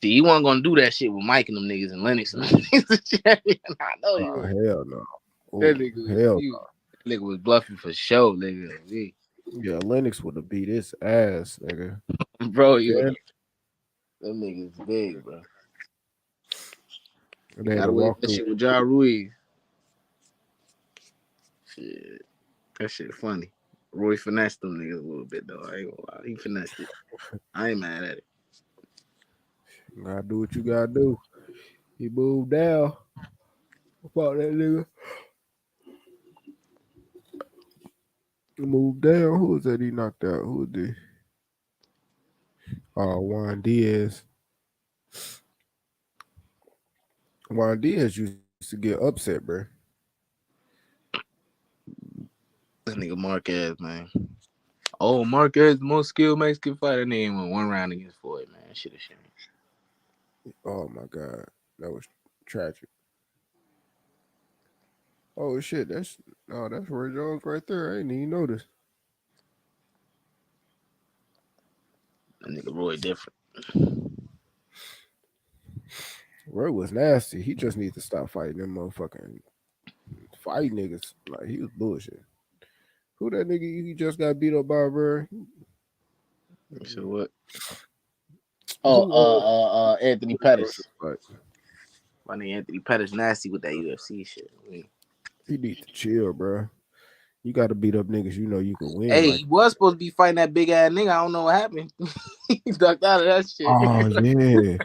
See, he wasn't gonna do that shit with Mike and them niggas and Lennox and them niggas. I know he Oh was. hell no. Oh, That nigga was, hell that nigga was bluffing for sure, nigga. yeah. Lennox would have beat his ass, nigga. Bro, he would. Yeah. Them niggas big, bro. And You they had got to away with walk that through. shit with Ja Ruiz. Shit, that shit funny. Roy finessed them niggas a little bit though. I ain't gonna lie, he finessed it. I ain't mad at it. You gotta do what you gotta do. He moved down. Fuck that nigga. He moved down. Who was that he knocked out? Who was the Juan Diaz. Juan Diaz used to get upset, bro. That nigga Marquez, man. Oh, Marquez, the most skilled Mexican fighter. That nigga went one round against Floyd, man. Shit a shame. Oh my god. That was tragic. Oh shit, that's Roy Jones right there. I didn't even notice. That nigga Roy different. Roy was nasty. He just needs to stop fighting them motherfucking fight niggas. Like he was bullshit. Who that nigga he just got beat up by, bro? So what? Who Oh, Anthony Pettis. fight? My nigga Anthony Pettis nasty with that UFC shit. He need to chill, bro. You got to beat up niggas you know you can win. Hey, Like, he was supposed to be fighting that big ass nigga. I don't know what happened. He ducked out of that shit. oh yeah,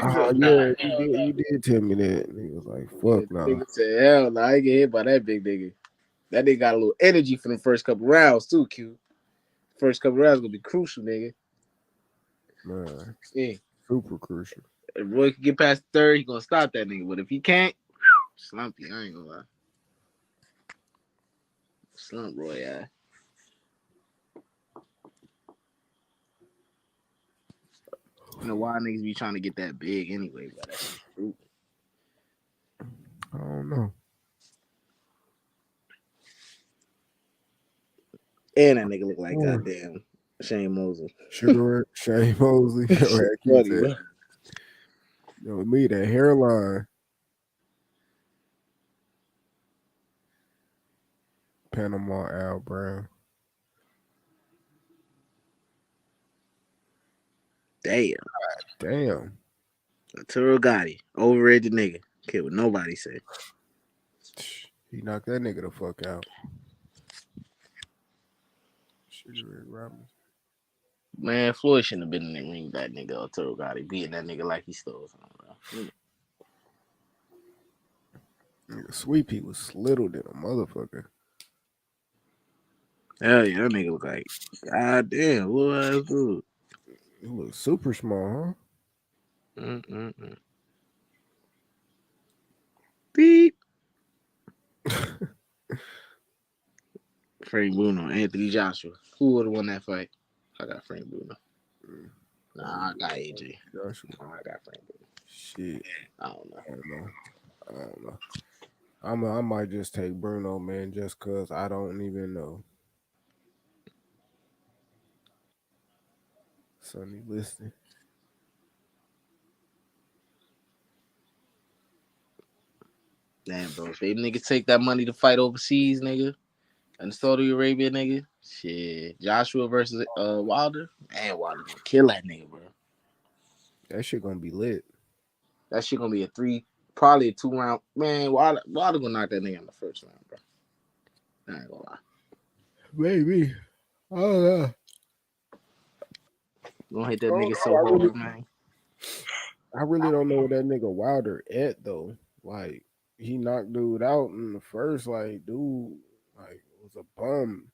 oh Said, yeah, nah, you did tell me that. And he was like, fuck no. nigga said, hell no, I ain't get hit by that big nigga. That nigga got a little energy for the first couple rounds too, Q. First couple rounds gonna be crucial, nigga. Man, Yeah. super crucial. If Roy can get past the third, he gonna stop that nigga. But if he can't, slumpy. I ain't gonna lie. Slump Roy, yeah. You know why niggas be trying to get that big anyway, but that shit stupid. I don't know. And that nigga look like goddamn Shane Mosley. Sugar Shane Mosley. Funny, bro. Yo, me, that hairline. Panama Al Brown. Damn. Damn. Arturo Gotti. Overrated nigga. Care what nobody say. He knocked that nigga the fuck out. Sugar Ray Robinson. Man, Floyd shouldn't have been in the ring with that nigga Arturo Gotti, beating that nigga like he stole something, bro. Nigga, Sweet Pea was little than a motherfucker. Hell yeah, that nigga look like, goddamn, little ass dude. He look super small, huh? Beep. Frank Bruno, Anthony Joshua. Who would have won that fight? I got Frank Bruno. Nah, I got AJ. Joshua. Nah, I got Frank Bruno. Shit. I don't know. I might just take Bruno, man, just cause I don't even know. Sonny listening. Damn, bro. If they niggas take that money to fight overseas, nigga, and Saudi Arabia, nigga, shit. Joshua versus Wilder. Man, Wilder gonna kill that nigga, bro. That shit gonna be lit. That shit gonna be probably a 2-round. Man, Wilder gonna knock that nigga in the first round, bro. I ain't gonna lie. Maybe. I don't know. Gonna hit that nigga so hard, man. I really don't know what that nigga Wilder at though. Like he knocked dude out in the first. Like dude, like was a bum.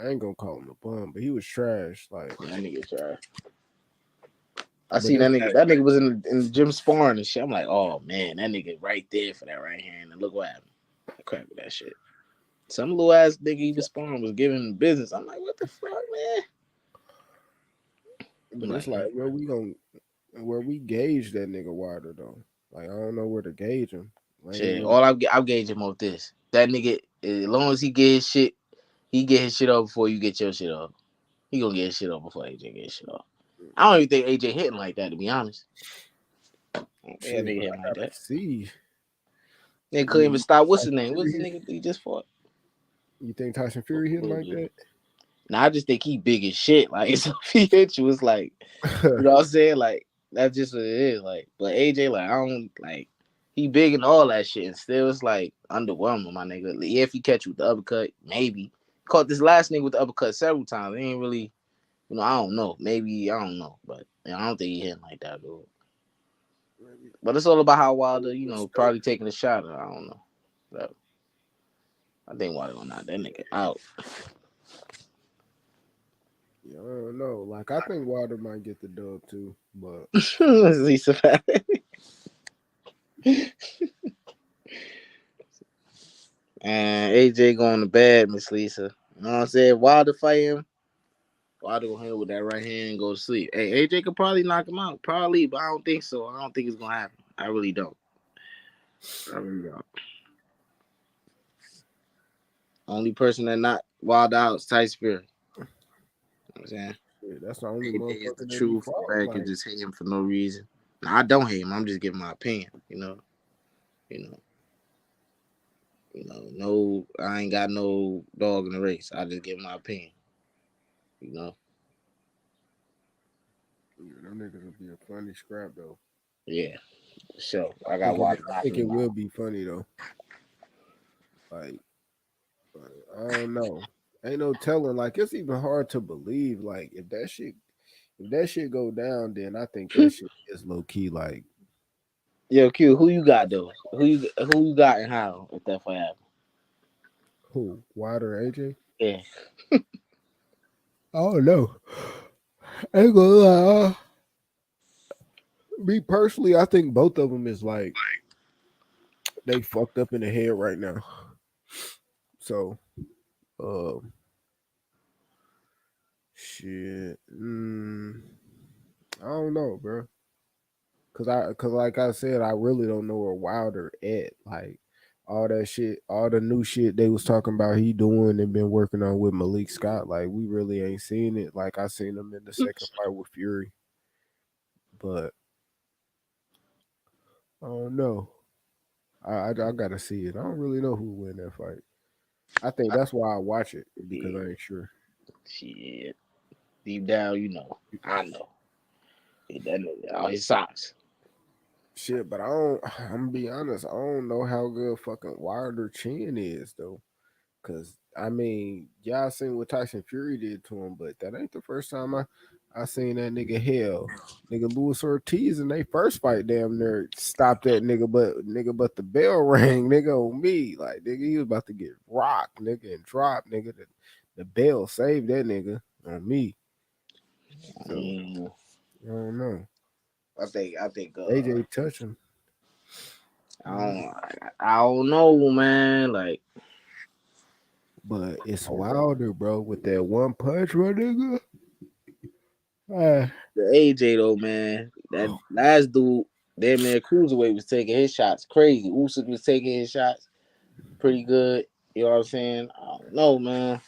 I ain't gonna call him a bum, but he was trash. Like that nigga trash. I seen that nigga. That nigga was in the gym sparring and shit. I'm like, oh man, that nigga right there for that right hand. And look what happened. I crap with that shit. Some little ass nigga he was sparring was giving him business. I'm like, what the fuck, man? But it's like where we gauge that nigga Wilder though. Like I don't know where to gauge him. Shit, all I'm gauging him off this. That nigga, as long as he get his shit off before you get your shit off. He gonna get his shit off before AJ get his shit off. I don't even think AJ hitting like that, to be honest. Shit, They but hitting I like gotta that. see. They couldn't even stop. What's his Tyson name? What's the Fury nigga he just fought? You think Tyson Fury hitting like that? Nah, I just think he big as shit. Like, so if he hit you, it's like, you know what I'm saying? Like, that's just what it is. Like, but AJ, like, I don't like. He big and all that shit, and still it's like underwhelming, my nigga. Yeah, if he catch you with the uppercut, maybe. Caught this last nigga with the uppercut several times. He ain't really, I don't know. Maybe I don't know, but I don't think he hitting like that, dude. But it's all about how Wilder, probably taking a shot. I don't know. So, I think Wilder gonna knock that nigga out. Yeah, I don't know. Like, I think Wilder might get the dub too, but Lisa and AJ going to bed, Miss Lisa. You know what I'm saying? Wilder fight him. Wilder gonna hit with that right hand and go to sleep. Hey, AJ could probably knock him out, probably, but I don't think so. I don't think it's gonna happen. I really don't. Only person that not Wilder out is Tyson Fury. You know what I'm saying? Yeah, that's the only AJ is motherfucker the that he truth. fought. Americans just hate him for no reason. Now, I don't hate him. I'm just giving my opinion. No, I ain't got no dog in the race. I just give my opinion. Yeah, them niggas will be a funny scrap though. Yeah, so I think it will be funny though. Like, I don't know. Ain't no telling. Like, it's even hard to believe. Like, if that shit go down, then I think that shit is low key. Like, yo, Q, who you got though? Who you got and how if that fight happen? who? Wilder or AJ? Yeah. I don't know. I ain't gonna lie. Me personally, I think both of them is like they fucked up in the head right now. So, shit. I don't know, bro. Cause like I said, I really don't know where Wilder at. Like all that shit, all the new shit they was talking about he doing and been working on with Malik Scott. Like we really ain't seen it. Like I seen him in the second fight with Fury, but I don't know. I gotta see it. I don't really know who win that fight. I think that's why I watch it because I ain't sure. Shit. Deep down, I know. That nigga, all his socks. Shit, but I'm gonna be honest, I don't know how good fucking Wilder chin is though. Cause I mean, y'all seen what Tyson Fury did to him, but that ain't the first time I seen that nigga hell. Nigga Luis Ortiz in they first fight damn near stopped that nigga, but the bell rang, nigga on me. Like nigga, he was about to get rocked, nigga, and dropped, nigga. The bell saved that nigga on me. So I don't know. I think AJ touch him. I don't know, man. Like, but it's Wilder, bro, with that one punch, my nigga. The AJ though, man. That last dude, damn near cruiserweight, was taking his shots crazy. Usyk was taking his shots pretty good. You know what I'm saying? I don't know, man.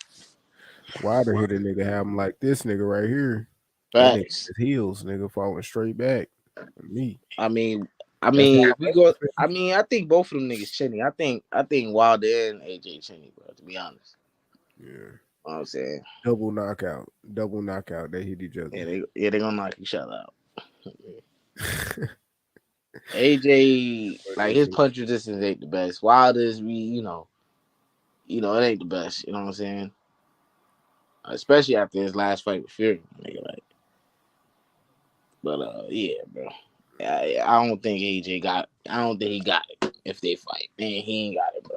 Wilder hit a nigga have him like this nigga right here. That nigga his heels, nigga falling straight back. Me. I mean, we go. I mean, I think both of them niggas chinny. I think Wilder and AJ chinny, bro. To be honest. Yeah. You know what I'm saying? Double knockout. They hit each other. Yeah, they gonna knock each other out. AJ, like his punch resistance ain't the best. Wilder's, it ain't the best. You know what I'm saying? Especially after his last fight with Fury, nigga. Like, but yeah, bro. I don't think AJ got. I don't think he got it if they fight. Man, he ain't got it, bro.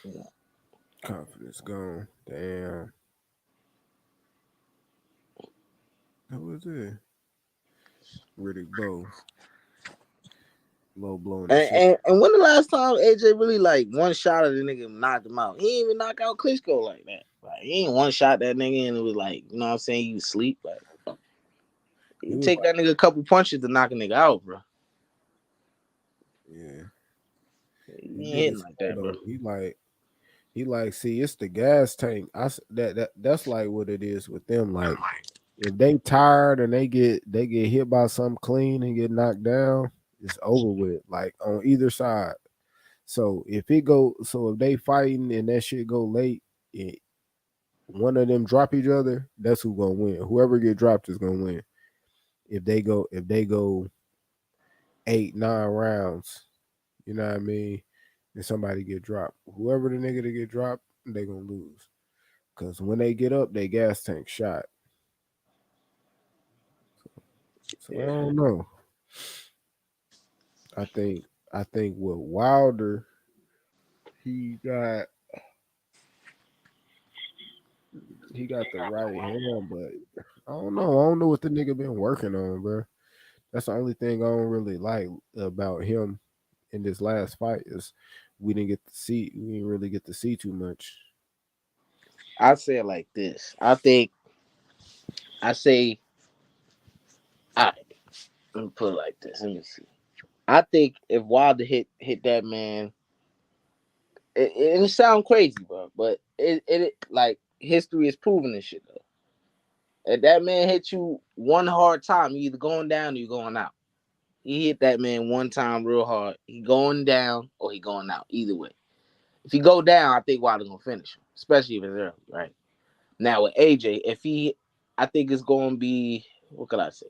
Yeah. Confidence gone. Damn. That was it. Riddick Bowe. Low blowing. And when the last time AJ really like one shot of the nigga and knocked him out? He ain't even knock out Klitschko like that. Like he ain't one shot that nigga and it was like, you know what I'm saying, you sleep. Like you take that nigga a couple punches to knock a nigga out, bro. Yeah. He He ain't did hitting his like thing, that, bro. though. He like, see, it's the gas tank. That's like what it is with them. Like, if they tired and they get hit by something clean and get knocked down, it's over with. Like on either side. So if they fighting and that shit go late, one of them drop each other, that's who gonna win. Whoever get dropped is gonna win. If they go 8-9 rounds, you know what I mean, and somebody get dropped, whoever the nigga that get dropped, they gonna lose. Cause when they get up, they gas tank shot. So I Yeah. don't know. I think with Wilder, he got the right hand, but I don't know. I don't know what the nigga been working on, bro. That's the only thing I don't really like about him in this last fight is we didn't really get to see too much. I say it like this. I say, all right, let me put it like this. Let me see. I think if Wilder hit that man, it sound crazy, bro, but it like history is proving this shit though. If that man hit you one hard time, you either going down or you going out. He hit that man one time real hard. He going down or he going out. Either way. If he go down, I think Wilder gonna finish him, especially if it's early, right? Now with AJ, I think it's gonna be, what could I say?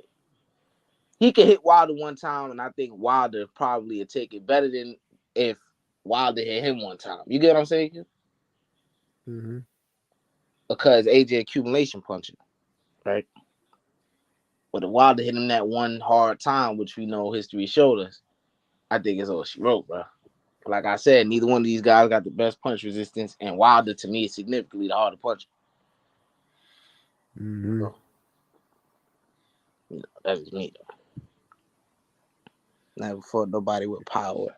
He can hit Wilder one time, and I think Wilder probably would take it better than if Wilder hit him one time. You get what I'm saying? Mm-hmm. Because AJ accumulation punching, right? But if Wilder hit him that one hard time, which we know history showed us, I think it's all she wrote, bro. Like I said, neither one of these guys got the best punch resistance, and Wilder to me is significantly the harder puncher. Mm-hmm. That's just me. Never fought nobody with power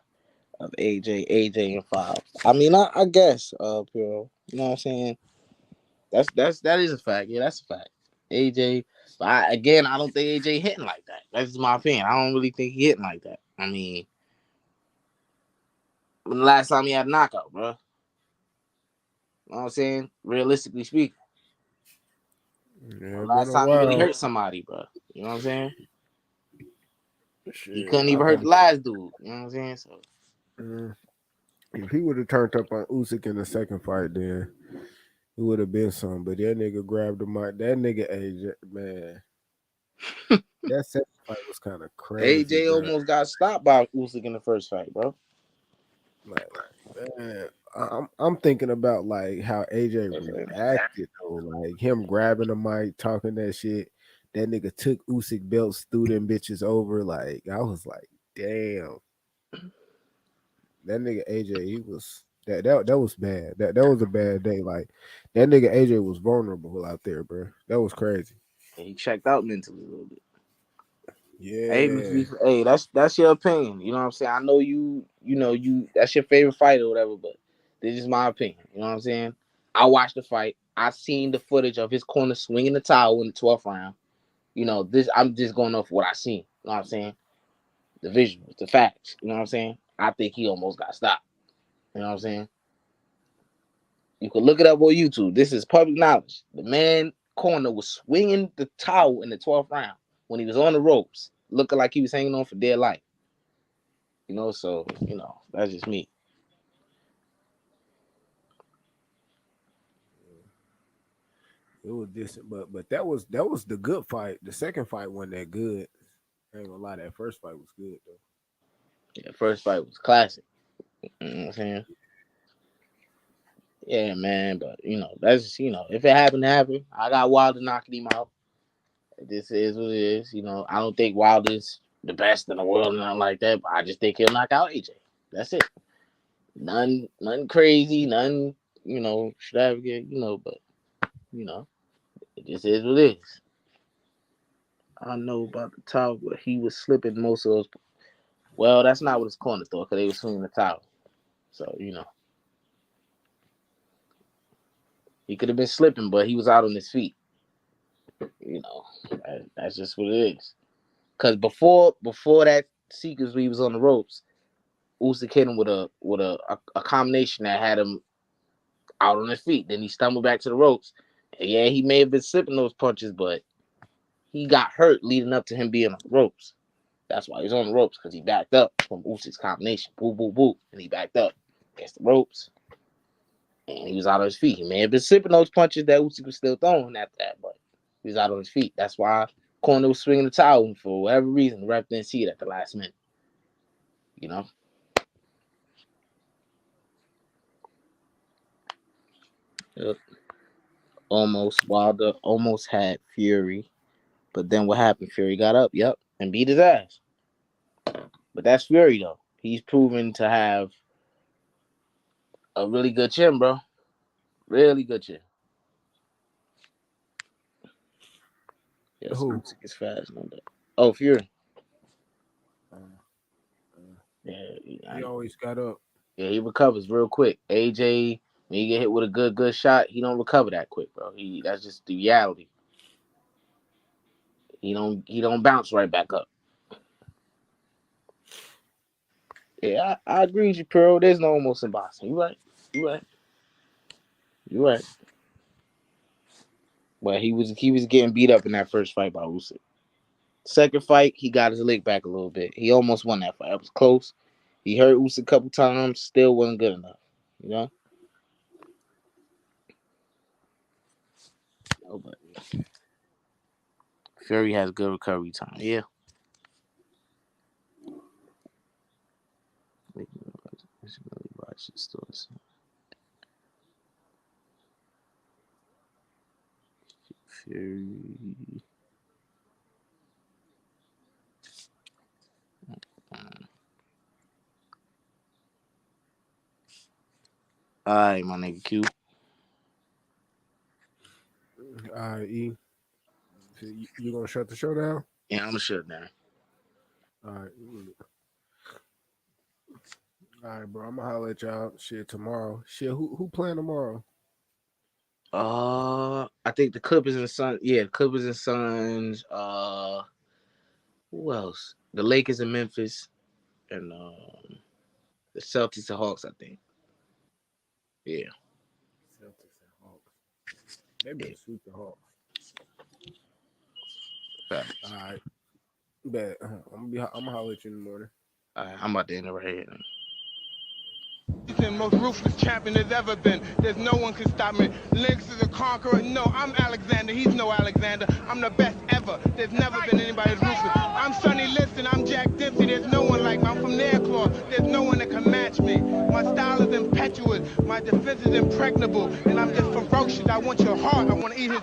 of AJ and Five. I mean, I guess, Puro. You know what I'm saying? That is a fact. Yeah, that's a fact. AJ, but I don't think AJ hitting like that. That's just my opinion. I don't really think he hitting like that. I mean, when the last time he had a knockout, bro? You know what I'm saying? Realistically speaking, Yeah, when it the been last a time he really while. hurt somebody, bro? You know what I'm saying? He Shit, couldn't even hurt the last dude. You know what I'm saying? So if he would have turned up on Usyk in the second fight, then it would have been some. But that nigga grabbed the mic. That nigga AJ, man, that second fight was kind of crazy, AJ bro. almost got stopped by Usyk in the first fight, bro. Like, man, I'm thinking about like how AJ reacted though, like him grabbing the mic, talking that shit. That nigga took Usyk belts, threw them bitches over. Like I was like, damn, that nigga AJ, he was that was bad. That was a bad day. Like that nigga AJ was vulnerable out there, bro. That was crazy. He checked out mentally a little bit. Hey, Yeah. hey, that's your opinion. You know what I'm saying? I know you that's your favorite fight or whatever, but this is my opinion. You know what I'm saying? I watched the fight. I seen the footage of his corner swinging the towel in the 12th round. You know, this I'm just going off what I seen. You know what I'm saying? The visuals, the facts. You know what I'm saying? I think he almost got stopped. You know what I'm saying? You can look it up on YouTube. This is public knowledge. The man corner was swinging the towel in the 12th round when he was on the ropes, looking like he was hanging on for dear life. You know, so that's just me. It was decent, but that was the good fight. The second fight wasn't that good. I ain't gonna lie, that first fight was good though. Yeah, first fight was classic. You know what I'm saying? Yeah, man, but that's just if it happened to happen, I got Wilder knocking him out. This is what it is. I don't think Wilder's the best in the world or nothing like that, but I just think he'll knock out AJ. That's it. Nothing crazy, nothing, extravagant, but you know, it just is what it is. I know about the towel, but he was slipping most of those. Well, that's not what his corner thought, because they were swinging the towel. So, he could have been slipping, but he was out on his feet. That's just what it is. Because before that sequence where he was on the ropes, Usyk hit him with a combination that had him out on his feet. Then he stumbled back to the ropes. And yeah, he may have been slipping those punches, but he got hurt leading up to him being on the ropes. That's why he's on the ropes, because he backed up from Usyk's combination. Boo, boo, boo. And he backed up against the ropes. And he was out on his feet. He may have been slipping those punches that Usyk was still throwing after that, but he was out on his feet. That's why Corner was swinging the towel, and for whatever reason, the ref didn't see it at the last minute. You know? Yep. Wilder almost had Fury. But then what happened? Fury got up, and beat his ass. But that's Fury, though. He's proven to have a really good chin, bro. Really good chin. Yes, Usyk is fast, no doubt. Oh, Fury. Yeah, he always got up. Yeah, he recovers real quick. AJ, when you get hit with a good shot, he don't recover that quick, bro. That's just the reality. He don't bounce right back up. Yeah, I agree with you, Pearl. There's no almost in boxing. You right. But he was getting beat up in that first fight by Usyk. Second fight, he got his leg back a little bit. He almost won that fight. It was close. He hurt Usyk a couple times. Still wasn't good enough. You know? Oh, but Fury has good recovery time. Yeah. Fury. All right, my nigga Q. All right, E. So you gonna shut the show down? Yeah, I'm gonna shut it down. All right, bro. I'm gonna holler at y'all. Shit, tomorrow. Shit, who playing tomorrow? I think the Clippers and Suns. Yeah, the Clippers and Suns. Who else? The Lakers and Memphis, and the Celtics and Hawks. I think. Yeah. Celtics and Hawks. They better sweep the Hawks. Facts. All right. Bet. I'm gonna holler at you in the morning. All right, I'm about to end it right here. He's the most ruthless champion there's ever been. There's no one can stop me. Lynx is a conqueror. No, I'm Alexander. He's no Alexander. I'm the best ever. There's never been anybody as ruthless. I'm Sonny Liston. I'm Jack Dempsey. There's no one like me. I'm from their claw. There's no one that can match me. My style is impetuous. My defense is impregnable. And I'm just ferocious. I want your heart. I want to eat his